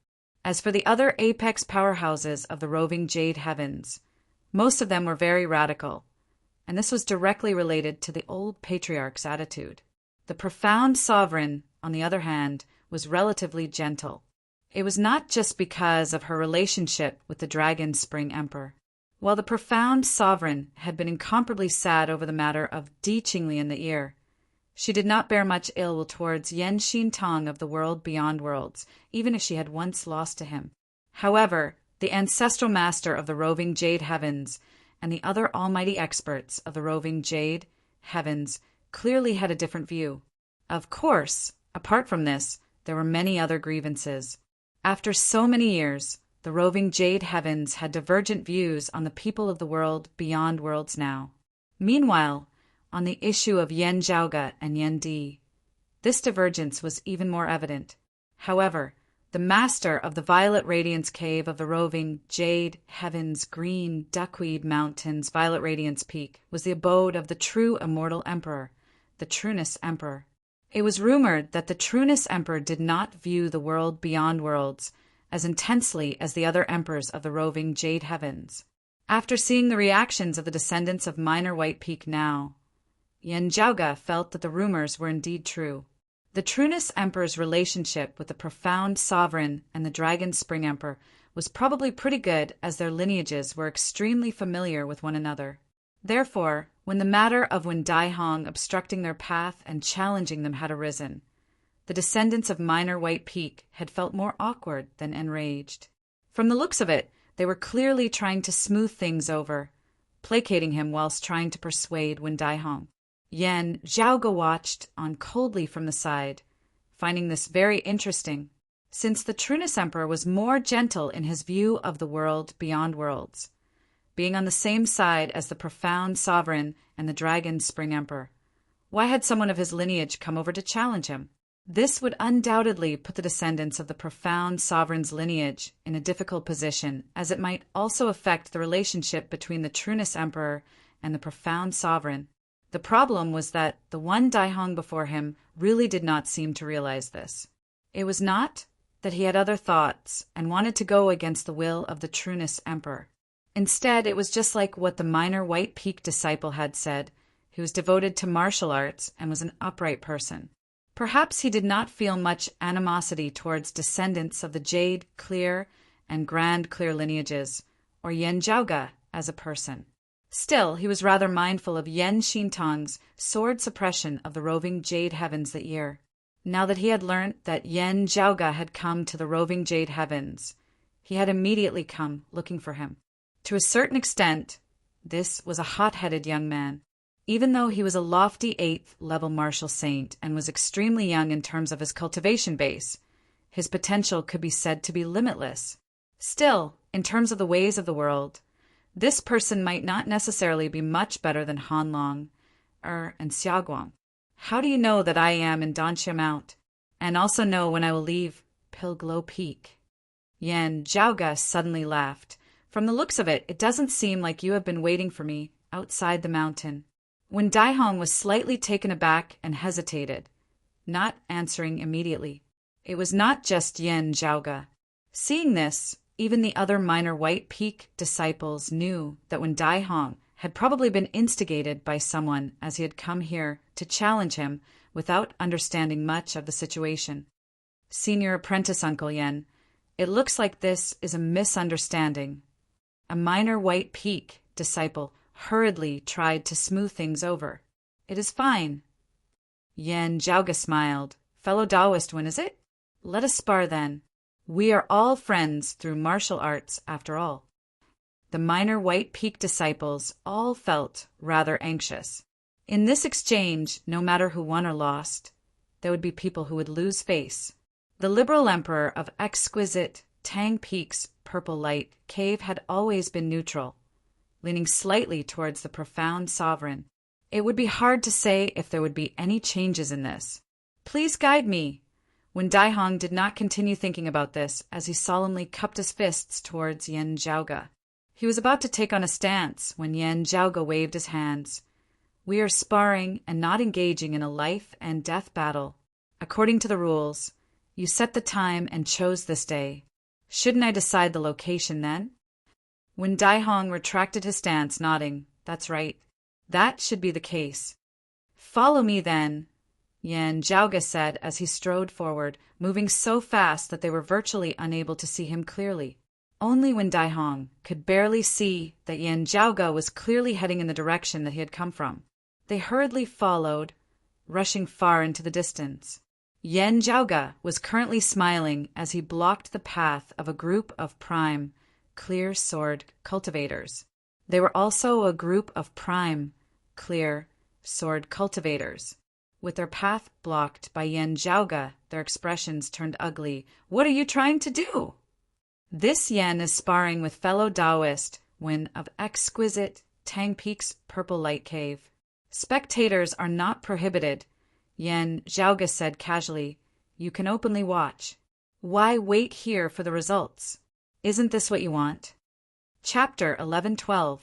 As for the other apex powerhouses of the roving Jade Heavens, most of them were very radical, and this was directly related to the old patriarch's attitude. The profound sovereign, on the other hand, was relatively gentle. It was not just because of her relationship with the Dragon Spring Emperor. While the profound sovereign had been incomparably sad over the matter of Di Qinglian the Ear, she did not bear much ill will towards Yan Xintang of the world beyond worlds, even if she had once lost to him. However, the ancestral master of the roving Jade Heavens and the other almighty experts of the roving Jade Heavens clearly had a different view. Of course, apart from this, there were many other grievances. After so many years, the roving Jade Heavens had divergent views on the people of the world beyond worlds now. Meanwhile, on the issue of Yanjiaoge and Yandi, this divergence was even more evident. However, the master of the Violet Radiance Cave of the roving Jade Heavens Green Duckweed Mountains Violet Radiance Peak was the abode of the true immortal emperor, the Trueness Emperor. It was rumored that the Trueness Emperor did not view the world beyond worlds as intensely as the other emperors of the roving Jade Heavens. After seeing the reactions of the descendants of Minor White Peak now, Yen Jiaoge felt that the rumors were indeed true. The Trunus Emperor's relationship with the profound sovereign and the Dragon Spring Emperor was probably pretty good, as their lineages were extremely familiar with one another. Therefore, when the matter of Wen Daihong obstructing their path and challenging them had arisen, the descendants of Minor White Peak had felt more awkward than enraged. From the looks of it, they were clearly trying to smooth things over, placating him whilst trying to persuade Wen Daihong. Yen Jiaoge watched on coldly from the side, finding this very interesting, since the Trunus Emperor was more gentle in his view of the world beyond worlds, being on the same side as the profound sovereign and the Dragon Spring Emperor. Why had someone of his lineage come over to challenge him? This would undoubtedly put the descendants of the profound sovereign's lineage in a difficult position, as it might also affect the relationship between the Trunus Emperor and the profound sovereign. The problem was that the one Daihong before him really did not seem to realize this. It was not that he had other thoughts and wanted to go against the will of the Trunus Emperor. Instead, it was just like what the Minor White Peak disciple had said. He was devoted to martial arts and was an upright person. Perhaps he did not feel much animosity towards descendants of the Jade Clear and Grand Clear lineages, or Yen Jiaoge as a person. Still, he was rather mindful of Yen Xintong's sword suppression of the roving Jade Heavens that year. Now that he had learnt that Yen Jiaoge had come to the roving Jade Heavens, he had immediately come looking for him. To a certain extent, this was a hot-headed young man. Even though he was a lofty 8th-level martial saint and was extremely young in terms of his cultivation base, his potential could be said to be limitless. Still, in terms of the ways of the world, this person might not necessarily be much better than Han Long and Xiaoguang. How do you know that I am in Danxia Mount, and also know when I will leave Pilglow Peak? Yen Jiaoge suddenly laughed. From the looks of it, it doesn't seem like you have been waiting for me outside the mountain. When Daihong was slightly taken aback and hesitated, not answering immediately. It was not just Yen Jiaoge. Seeing this, even the other Minor White Peak disciples knew that when Daihong had probably been instigated by someone, as he had come here to challenge him without understanding much of the situation. Senior Apprentice Uncle Yen, it looks like this is a misunderstanding. A Minor White Peak disciple hurriedly tried to smooth things over. It is fine. Yen Jiaoge smiled. Fellow Taoist one, is it? Let us spar then. We are all friends through martial arts, after all. The Minor White Peak disciples all felt rather anxious. In this exchange, no matter who won or lost, there would be people who would lose face. The liberal emperor of exquisite Tang Peak's purple light cave had always been neutral, leaning slightly towards the profound sovereign. It would be hard to say if there would be any changes in this. Please guide me. When Daihong did not continue thinking about this, as he solemnly cupped his fists towards Yen Jiaoge. He was about to take on a stance when Yen Jiaoge waved his hands. We are sparring and not engaging in a life and death battle. According to the rules, you set the time and chose this day. Shouldn't I decide the location then? When Daihong retracted his stance, nodding, that's right. That should be the case. Follow me then, Yen Jiaoge said as he strode forward, moving so fast that they were virtually unable to see him clearly. Only when Daihong could barely see that Yen Jiaoge was clearly heading in the direction that he had come from. They hurriedly followed, rushing far into the distance. Yen Jiaoge was currently smiling as he blocked the path of a group of prime, clear sword cultivators. They were also a group of prime, clear sword cultivators. With their path blocked by Yen Jiaoge, their expressions turned ugly. What are you trying to do? This Yen is sparring with fellow Taoist when of exquisite Tang Peak's purple light cave. Spectators are not prohibited, Yen Jiaoge said casually. You can openly watch. Why wait here for the results? Isn't this what you want? Chapter 11-12.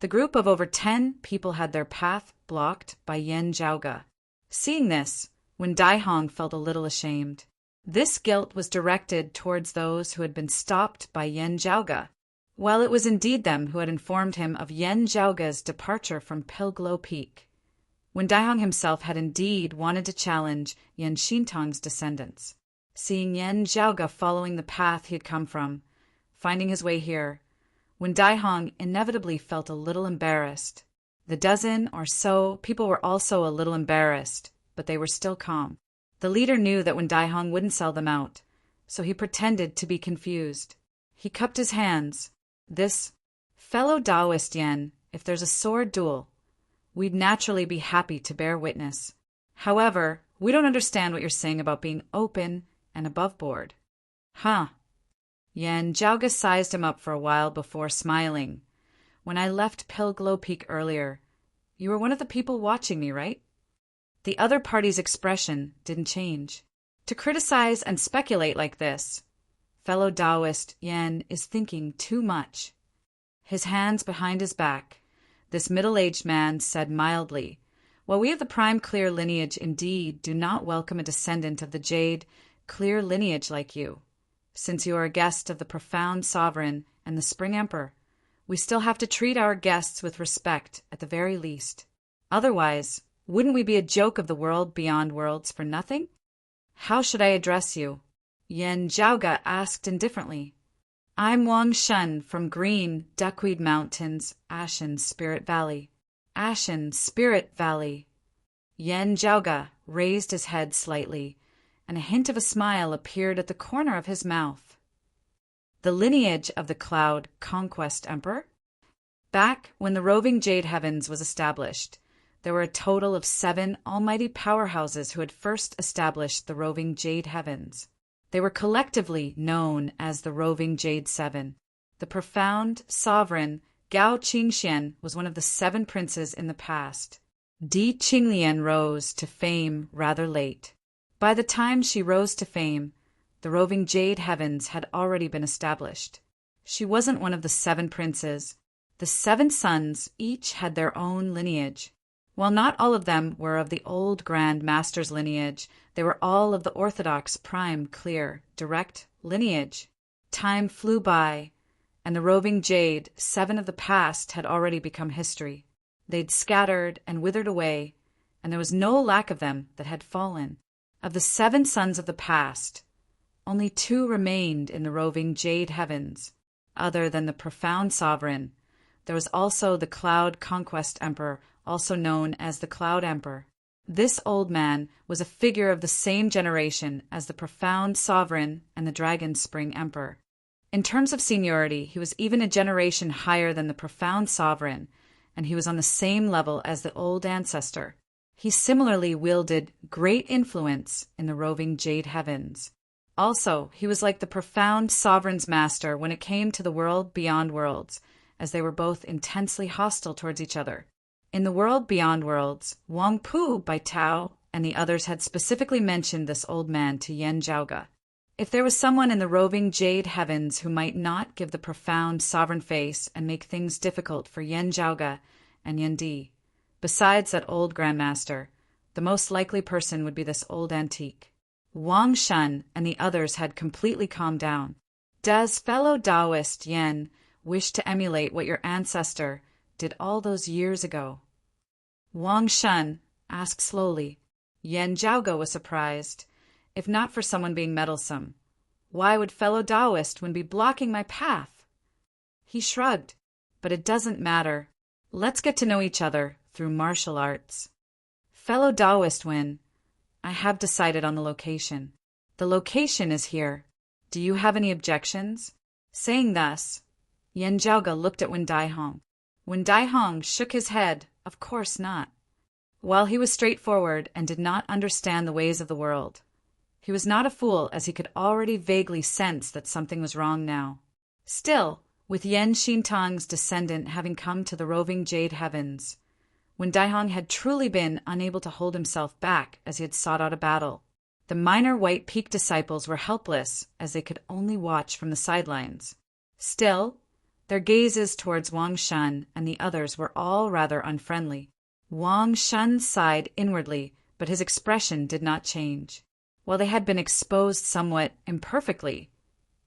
The group of over 10 people had their path blocked by Yen Jiaoge. Seeing this, Wen Daihong felt a little ashamed. This guilt was directed towards those who had been stopped by Yen Jiaoge, while it was indeed them who had informed him of Yen Jiaoge's departure from Pilglow Peak. Wen Daihong himself had indeed wanted to challenge Yan Xintong's descendants. Seeing Yen Zhaoge following the path he had come from, finding his way here, Wen Daihong inevitably felt a little embarrassed. The dozen or so people were also a little embarrassed, but they were still calm. The leader knew that Wen Daihong wouldn't sell them out, so he pretended to be confused. He cupped his hands. This fellow Taoist Yen, if there's a sword duel, we'd naturally be happy to bear witness. However, we don't understand what you're saying about being open and above board. Huh. Yen Zhaoge sized him up for a while before smiling. When I left Pilglow Peak earlier, you were one of the people watching me, right? The other party's expression didn't change. To criticize and speculate like this, fellow Taoist Yen is thinking too much. His hands behind his back, this middle-aged man said mildly, "While we of the prime clear lineage indeed do not welcome a descendant of the jade clear lineage like you, since you are a guest of the profound sovereign and the spring emperor, we still have to treat our guests with respect at the very least. Otherwise, wouldn't we be a joke of the world beyond worlds for nothing? How should I address you?" Yen Zhaoge asked indifferently. "I'm Wang Shun from Green Duckweed Mountains, Ashen Spirit Valley." Ashen Spirit Valley. Yen Zhaoge raised his head slightly, and a hint of a smile appeared at the corner of his mouth. The lineage of the Cloud Conquest Emperor? Back when the roving Jade Heavens was established, there were a total of 7 almighty powerhouses who had first established the roving Jade Heavens. They were collectively known as the roving Jade Seven. The profound sovereign Gao Qingxian was one of the 7 princes in the past. Di Qinglian rose to fame rather late. By the time she rose to fame, the roving Jade Heavens had already been established. She wasn't one of the 7 princes. The 7 sons each had their own lineage. While not all of them were of the old Grand Master's lineage, they were all of the orthodox, prime, clear, direct lineage. Time flew by, and the roving Jade 7 of the past had already become history. They'd scattered and withered away, and there was no lack of them that had fallen. Of the 7 sons of the past, only 2 remained in the roving Jade Heavens. Other than the profound sovereign, there was also the Cloud Conquest Emperor, also known as the Cloud Emperor. This old man was a figure of the same generation as the profound sovereign and the Dragon Spring Emperor. In terms of seniority, he was even a generation higher than the profound sovereign, and he was on the same level as the old ancestor. He similarly wielded great influence in the roving Jade Heavens. Also, he was like the profound sovereign's master when it came to the world beyond worlds, as they were both intensely hostile towards each other. In the world beyond worlds, Wang Pu by Tao and the others had specifically mentioned this old man to Yen Zhaoge. If there was someone in the roving Jade Heavens who might not give the profound sovereign face and make things difficult for Yen Zhaoge and Yen Di, besides that old Grandmaster, the most likely person would be this old antique. Wang Shun and the others had completely calmed down. Does fellow Taoist Yen wish to emulate what your ancestor did all those years ago? Wang Shun asked slowly. Yen Zhaoge was surprised. If not for someone being meddlesome, why would fellow Taoist Wen be blocking my path? He shrugged. But it doesn't matter. Let's get to know each other through martial arts. Fellow Taoist Wen, I have decided on the location. The location is here. Do you have any objections? Saying thus, Yen Zhaoge looked at Wen Daihong. Wen Daihong shook his head. Of course not. While he was straightforward and did not understand the ways of the world, he was not a fool, as he could already vaguely sense that something was wrong now. Still, with Yen Xintong's descendant having come to the roving Jade Heavens, Wen Daihong had truly been unable to hold himself back as he had sought out a battle. The minor White Peak disciples were helpless, as they could only watch from the sidelines. Still, their gazes towards Wang Shun and the others were all rather unfriendly. Wang Shun sighed inwardly, but his expression did not change. While they had been exposed somewhat imperfectly,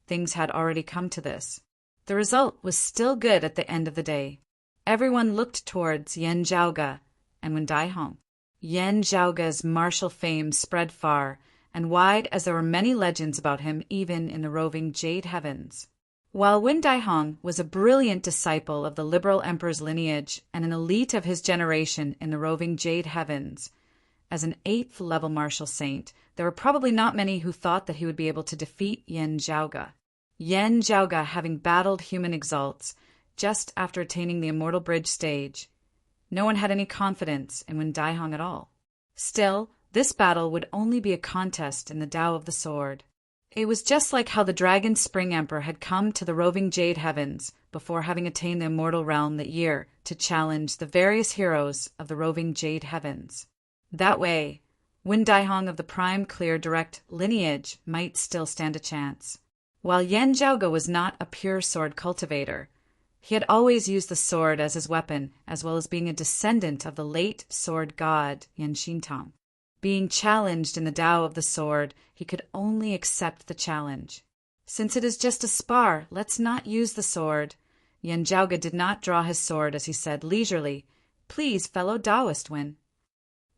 things had already come to this. The result was still good at the end of the day. Everyone looked towards Yen Zhaoge and Wen Daihong. Yan Zhaoga's martial fame spread far and wide, as there were many legends about him even in the roving Jade Heavens. While Wen Daihong was a brilliant disciple of the liberal emperor's lineage and an elite of his generation in the roving Jade Heavens, as an 8th-level martial saint, there were probably not many who thought that he would be able to defeat Yan Zhaoga. Yan Zhaoga, having battled human exalts just after attaining the Immortal Bridge stage, no one had any confidence in Wen Daihong at all. Still, this battle would only be a contest in the Tao of the Sword. It was just like how the Dragon Spring Emperor had come to the roving Jade Heavens before having attained the Immortal Realm that year to challenge the various heroes of the roving Jade Heavens. That way, Wen Daihong of the Prime Clear Direct lineage might still stand a chance. While Yan Zhaoga was not a pure sword cultivator, he had always used the sword as his weapon, as well as being a descendant of the late sword god Yan Xintang. Being challenged in the Tao of the Sword, he could only accept the challenge. Since it is just a spar, let's not use the sword. Yan Zhaoga did not draw his sword as he said leisurely, "Please, fellow Taoist Wen."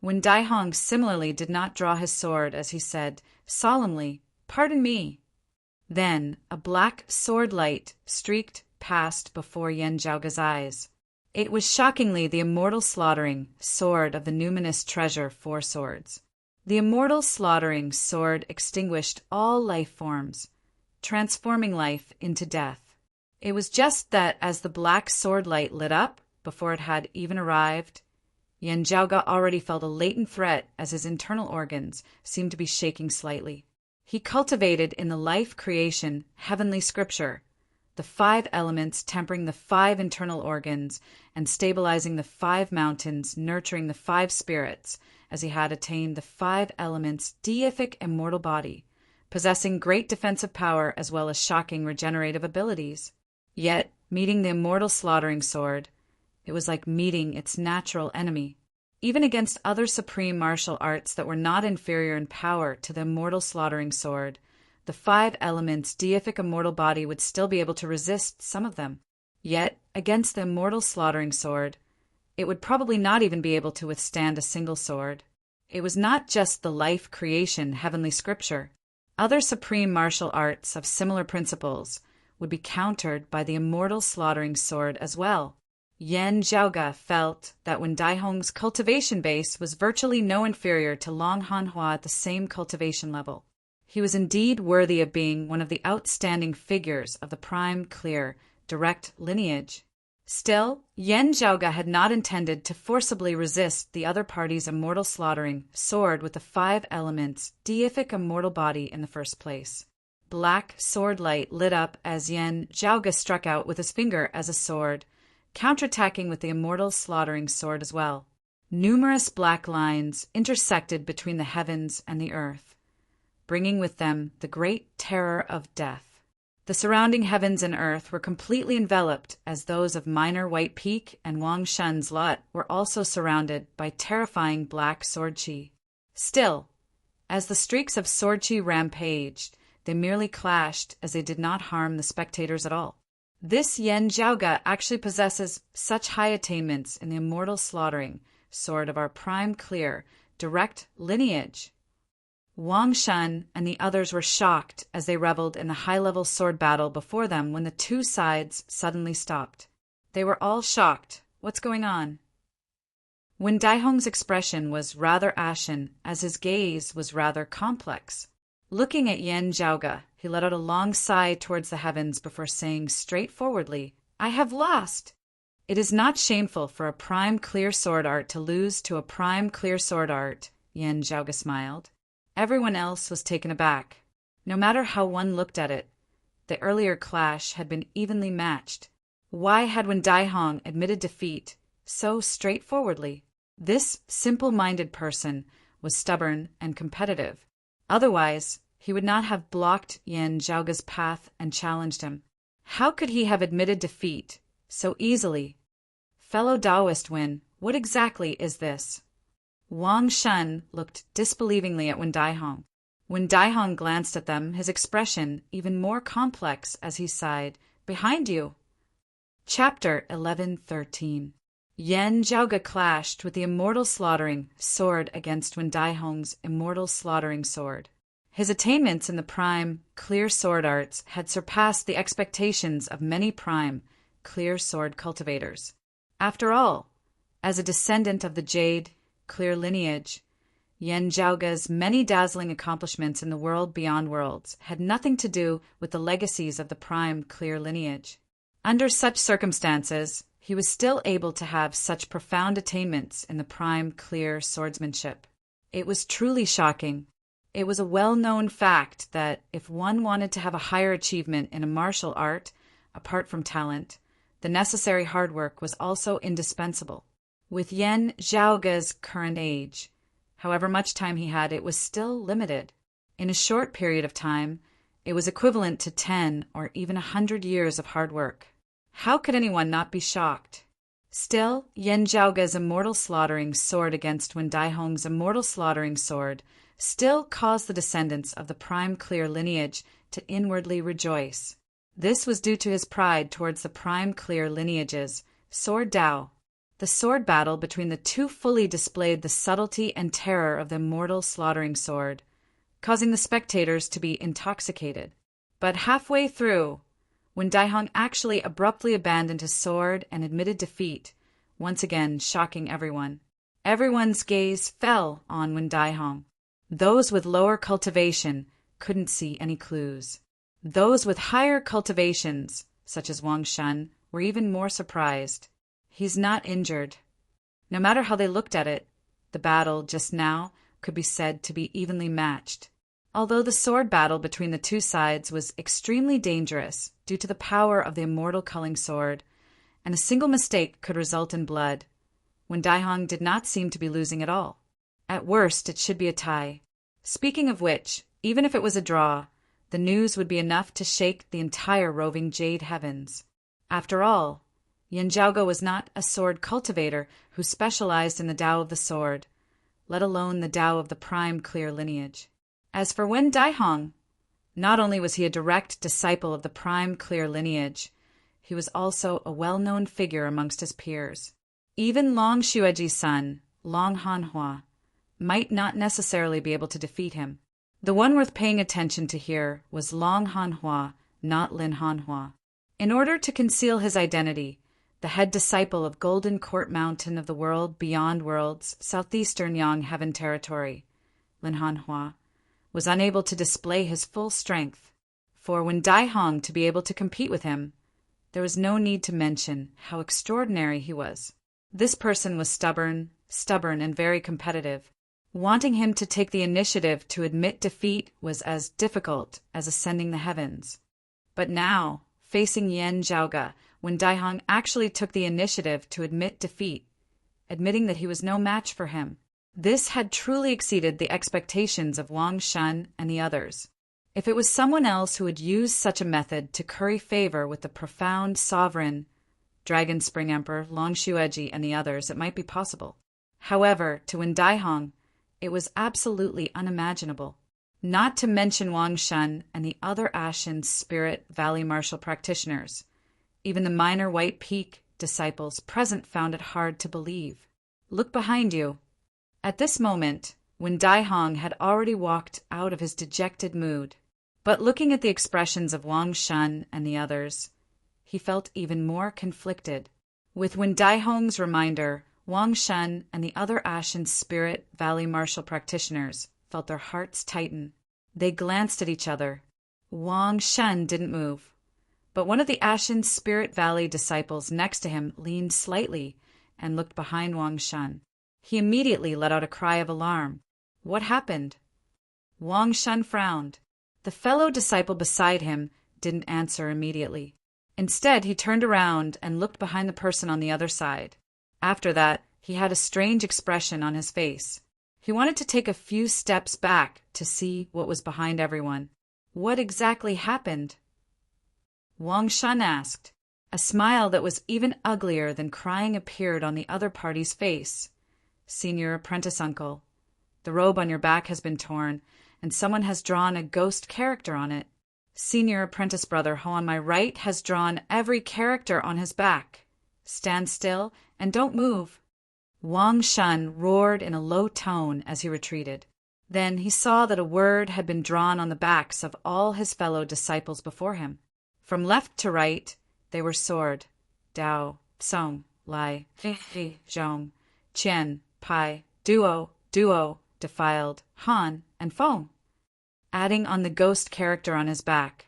Wen Daihong similarly did not draw his sword as he said solemnly, "Pardon me." Then a black sword light streaked past before Yan Zhaoga's eyes. It was shockingly the immortal slaughtering sword of the numinous treasure Four Swords. The immortal slaughtering sword extinguished all life forms, transforming life into death. It was just that as the black sword light lit up, before it had even arrived, Yan Zhaoga already felt a latent threat as his internal organs seemed to be shaking slightly. He cultivated in the life creation heavenly scripture, the 5 elements tempering the 5 internal organs and stabilizing the 5 mountains, nurturing the 5 spirits, as he had attained the 5 elements' deific immortal body, possessing great defensive power as well as shocking regenerative abilities. Yet, meeting the immortal slaughtering sword, it was like meeting its natural enemy. Even against other supreme martial arts that were not inferior in power to the immortal slaughtering sword, the 5 elements' deific immortal body would still be able to resist some of them. Yet, against the immortal slaughtering sword, it would probably not even be able to withstand a single sword. It was not just the life creation heavenly scripture. Other supreme martial arts of similar principles would be countered by the immortal slaughtering sword as well. Yan Zhaoga felt that Wen Daihong's cultivation base was virtually no inferior to Long Hanhua at the same cultivation level. He was indeed worthy of being one of the outstanding figures of the Prime Clear Direct lineage. Still, Yan Zhaoga had not intended to forcibly resist the other party's immortal slaughtering sword with the 5 elements' deific immortal body in the first place. Black sword light lit up as Yan Zhaoga struck out with his finger as a sword, counterattacking with the immortal slaughtering sword as well. Numerous black lines intersected between the heavens and the earth, bringing with them the great terror of death. The surrounding heavens and earth were completely enveloped, as those of Minor White Peak and Wang Shun's lot were also surrounded by terrifying black sword chi. Still, as the streaks of sword chi rampaged, they merely clashed as they did not harm the spectators at all. This Yan Zhaoga actually possesses such high attainments in the immortal slaughtering sword of our Prime Clear Direct lineage. Wang Shun and the others were shocked as they reveled in the high-level sword battle before them when the 2 sides suddenly stopped. They were all shocked. What's going on? Wen Daihong's expression was rather ashen, as his gaze was rather complex. Looking at Yan Zhaoga, he let out a long sigh towards the heavens before saying straightforwardly, "I have lost." It is not shameful for a Prime Clear sword art to lose to a Prime Clear sword art, Yan Zhaoga smiled. Everyone else was taken aback. No matter how one looked at it, the earlier clash had been evenly matched. Why had Wen Daihong admitted defeat so straightforwardly? This simple-minded person was stubborn and competitive. Otherwise, he would not have blocked Yan Zhaoga's path and challenged him. How could he have admitted defeat so easily? Fellow Taoist Wen, what exactly is this? Wang Shun looked disbelievingly at Wen Daihong. When Daihong glanced at them, his expression even more complex as he sighed, "Behind you." Chapter 11:13. Yen Zhaoge clashed with the immortal slaughtering sword against Wen Daihong's immortal slaughtering sword. His attainments in the prime, clear sword arts had surpassed the expectations of many prime, clear sword cultivators. After all, as a descendant of the Jade, clear lineage, Yen Zhaoge's many dazzling accomplishments in the world beyond worlds had nothing to do with the legacies of the prime, clear lineage. Under such circumstances, he was still able to have such profound attainments in the prime, clear swordsmanship. It was truly shocking. It was a well-known fact that if one wanted to have a higher achievement in a martial art, apart from talent, the necessary hard work was also indispensable. With Yen Zhaoge's current age, however much time he had, it was still limited. In a short period of time, it was equivalent to 10 or even 100 years of hard work. How could anyone not be shocked? Still, Yen Zhaoge's immortal slaughtering sword against Wen Daihong's immortal slaughtering sword still caused the descendants of the prime clear lineage to inwardly rejoice. This was due to his pride towards the prime clear lineage's sword Dao. The sword battle between the two fully displayed the subtlety and terror of the immortal slaughtering sword, causing the spectators to be intoxicated. But halfway through, Wen Daihong actually abruptly abandoned his sword and admitted defeat, once again shocking everyone. Everyone's gaze fell on Wen Daihong. Those with lower cultivation couldn't see any clues. Those with higher cultivations, such as Wang Shan, were even more surprised. He's not injured. No matter how they looked at it, the battle just now could be said to be evenly matched. Although the sword battle between the two sides was extremely dangerous due to the power of the immortal culling sword, and a single mistake could result in blood, Wen Daihong did not seem to be losing at all. At worst, it should be a tie. Speaking of which, even if it was a draw, the news would be enough to shake the entire roving jade heavens. After all, Yen Zhaoge was not a sword cultivator who specialized in the Tao of the sword, let alone the Tao of the prime clear lineage. As for Wen Daihong, not only was he a direct disciple of the prime clear lineage, he was also a well-known figure amongst his peers. Even Long Xueji's son, Long Hanhua, might not necessarily be able to defeat him. The one worth paying attention to here was Long Hanhua, not Lin Hanhua. In order to conceal his identity, the head disciple of Golden Court Mountain of the world beyond worlds, southeastern Yang Heaven territory, Lin Hanhua, was unable to display his full strength. For Wen Daihong to be able to compete with him, there was no need to mention how extraordinary he was. This person was stubborn and very competitive. Wanting him to take the initiative to admit defeat was as difficult as ascending the heavens. But now, facing Yen Zhaoge, Wen Daihong actually took the initiative to admit defeat, admitting that he was no match for him. This had truly exceeded the expectations of Wang Shan and the others. If it was someone else who had used such a method to curry favor with the profound sovereign, Dragon Spring Emperor, Long Xueji, and the others, it might be possible. However, to Wen Daihong, it was absolutely unimaginable. Not to mention Wang Shan and the other Ashen Spirit Valley martial practitioners. Even the minor White Peak disciples present found it hard to believe. Look behind you. At this moment, Wen Daihong had already walked out of his dejected mood. But looking at the expressions of Wang Shan and the others, he felt even more conflicted. With Wen Daihong's reminder, Wang Shan and the other Ashen Spirit Valley martial practitioners felt their hearts tighten. They glanced at each other. Wang Shan didn't move, but one of the Ashen Spirit Valley disciples next to him leaned slightly and looked behind Wang Shan. He immediately let out a cry of alarm. What happened? Wang Shan frowned. The fellow disciple beside him didn't answer immediately. Instead, he turned around and looked behind the person on the other side. After that, he had a strange expression on his face. He wanted to take a few steps back to see what was behind everyone. What exactly happened? Wang Shan asked. A smile that was even uglier than crying appeared on the other party's face. Senior apprentice uncle, the robe on your back has been torn, and someone has drawn a ghost character on it. Senior apprentice brother Ho on my right has drawn every character on his back. Stand still and don't move." Wang Shan roared in a low tone as he retreated. Then he saw that a word had been drawn on the backs of all his fellow disciples before him. From left to right, they were sword, Dao, Song, Lai, Fi, Zhong, Qian, Pai, Duo, defiled, Han, and Feng. Adding on the ghost character on his back,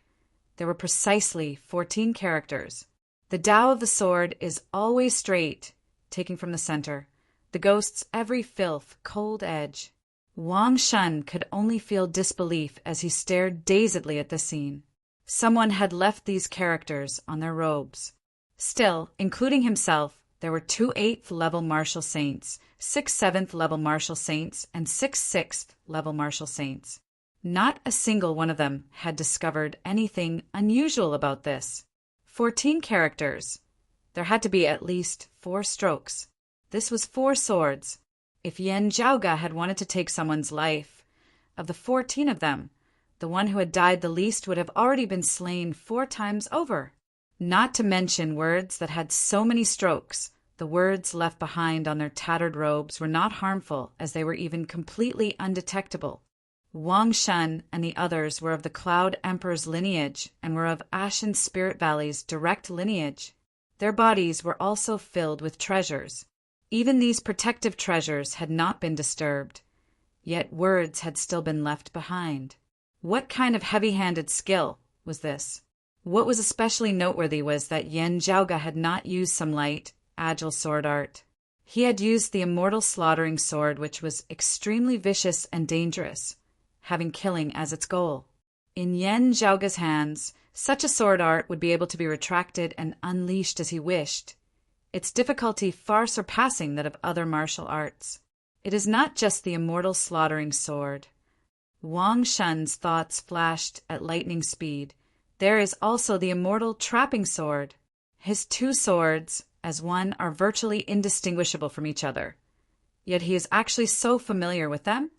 there were precisely 14 characters. The Dao of the sword is always straight, taking from the center, the ghost's every filth, cold edge. Wang Shan could only feel disbelief as he stared dazedly at the scene. Someone had left these characters on their robes. Still, including himself, there were 2 8th-level martial saints, 6 7th-level martial saints, and 6 6th-level martial saints. Not a single one of them had discovered anything unusual about this. 14 characters. There had to be at least 4 strokes. This was 4 swords. If Yan Zhaoga had wanted to take someone's life, of the 14 of them, the one who had died the least would have already been slain 4 times over. Not to mention words that had so many strokes, the words left behind on their tattered robes were not harmful as they were even completely undetectable. Wang Shan and the others were of the Cloud Emperor's lineage and were of Ashen Spirit Valley's direct lineage. Their bodies were also filled with treasures. Even these protective treasures had not been disturbed, yet words had still been left behind. What kind of heavy-handed skill was this? What was especially noteworthy was that Yan Zhaoga had not used some light, agile sword art. He had used the immortal slaughtering sword, which was extremely vicious and dangerous, having killing as its goal. In Yan Zhaoga's hands, such a sword art would be able to be retracted and unleashed as he wished, its difficulty far surpassing that of other martial arts. It is not just the immortal slaughtering sword. Wang Shan's thoughts flashed at lightning speed. There is also the immortal trapping sword. His 2 swords, as one, are virtually indistinguishable from each other. Yet he is actually so familiar with them?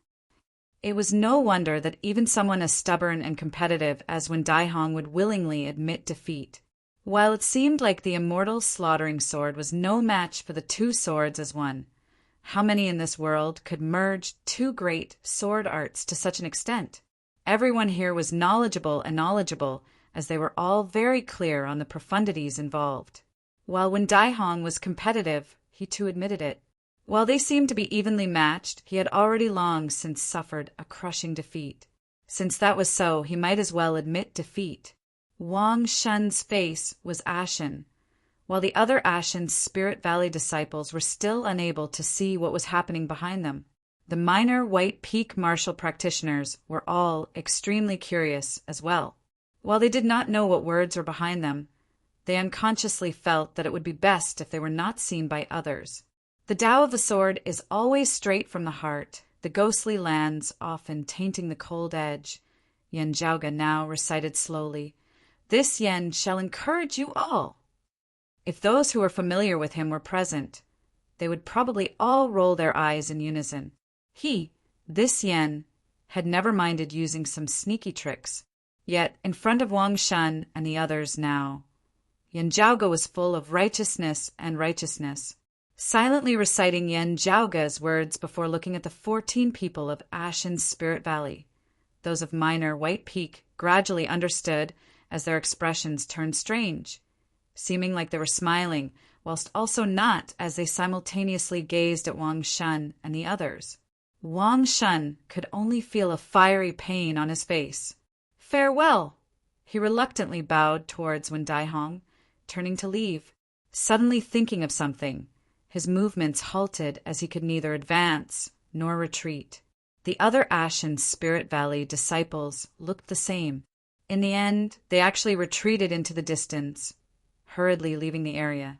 It was no wonder that even someone as stubborn and competitive as Wen Daihong would willingly admit defeat. While it seemed like the immortal slaughtering sword was no match for the 2 swords as one, how many in this world could merge 2 great sword arts to such an extent? Everyone here was knowledgeable, as they were all very clear on the profundities involved. While Wen Daihong was competitive, he too admitted it. While they seemed to be evenly matched, he had already long since suffered a crushing defeat. Since that was so, he might as well admit defeat. Wang Shan's face was ashen, while the other Ashen Spirit Valley disciples were still unable to see what was happening behind them. The minor White Peak martial practitioners were all extremely curious as well. While they did not know what words were behind them, they unconsciously felt that it would be best if they were not seen by others. The Tao of the sword is always straight from the heart, the ghostly lands often tainting the cold edge. Yan Zhaoga now recited slowly, "This yen shall encourage you all." If those who were familiar with him were present, they would probably all roll their eyes in unison. This yen, had never minded using some sneaky tricks. Yet, in front of Wang Shan and the others now, Yan Zhaoga was full of righteousness and righteousness. Silently reciting Yan Zhaoga's words before looking at the 14 people of Ashen Spirit Valley, those of Minor White Peak gradually understood as their expressions turned strange, seeming like they were smiling, whilst also not as they simultaneously gazed at Wang Shan and the others. Wang Shan could only feel a fiery pain on his face. "Farewell!" He reluctantly bowed towards Wen Daihong, turning to leave. Suddenly thinking of something, his movements halted as he could neither advance nor retreat. The other Ashen Spirit Valley disciples looked the same. In the end, they actually retreated into the distance, hurriedly leaving the area.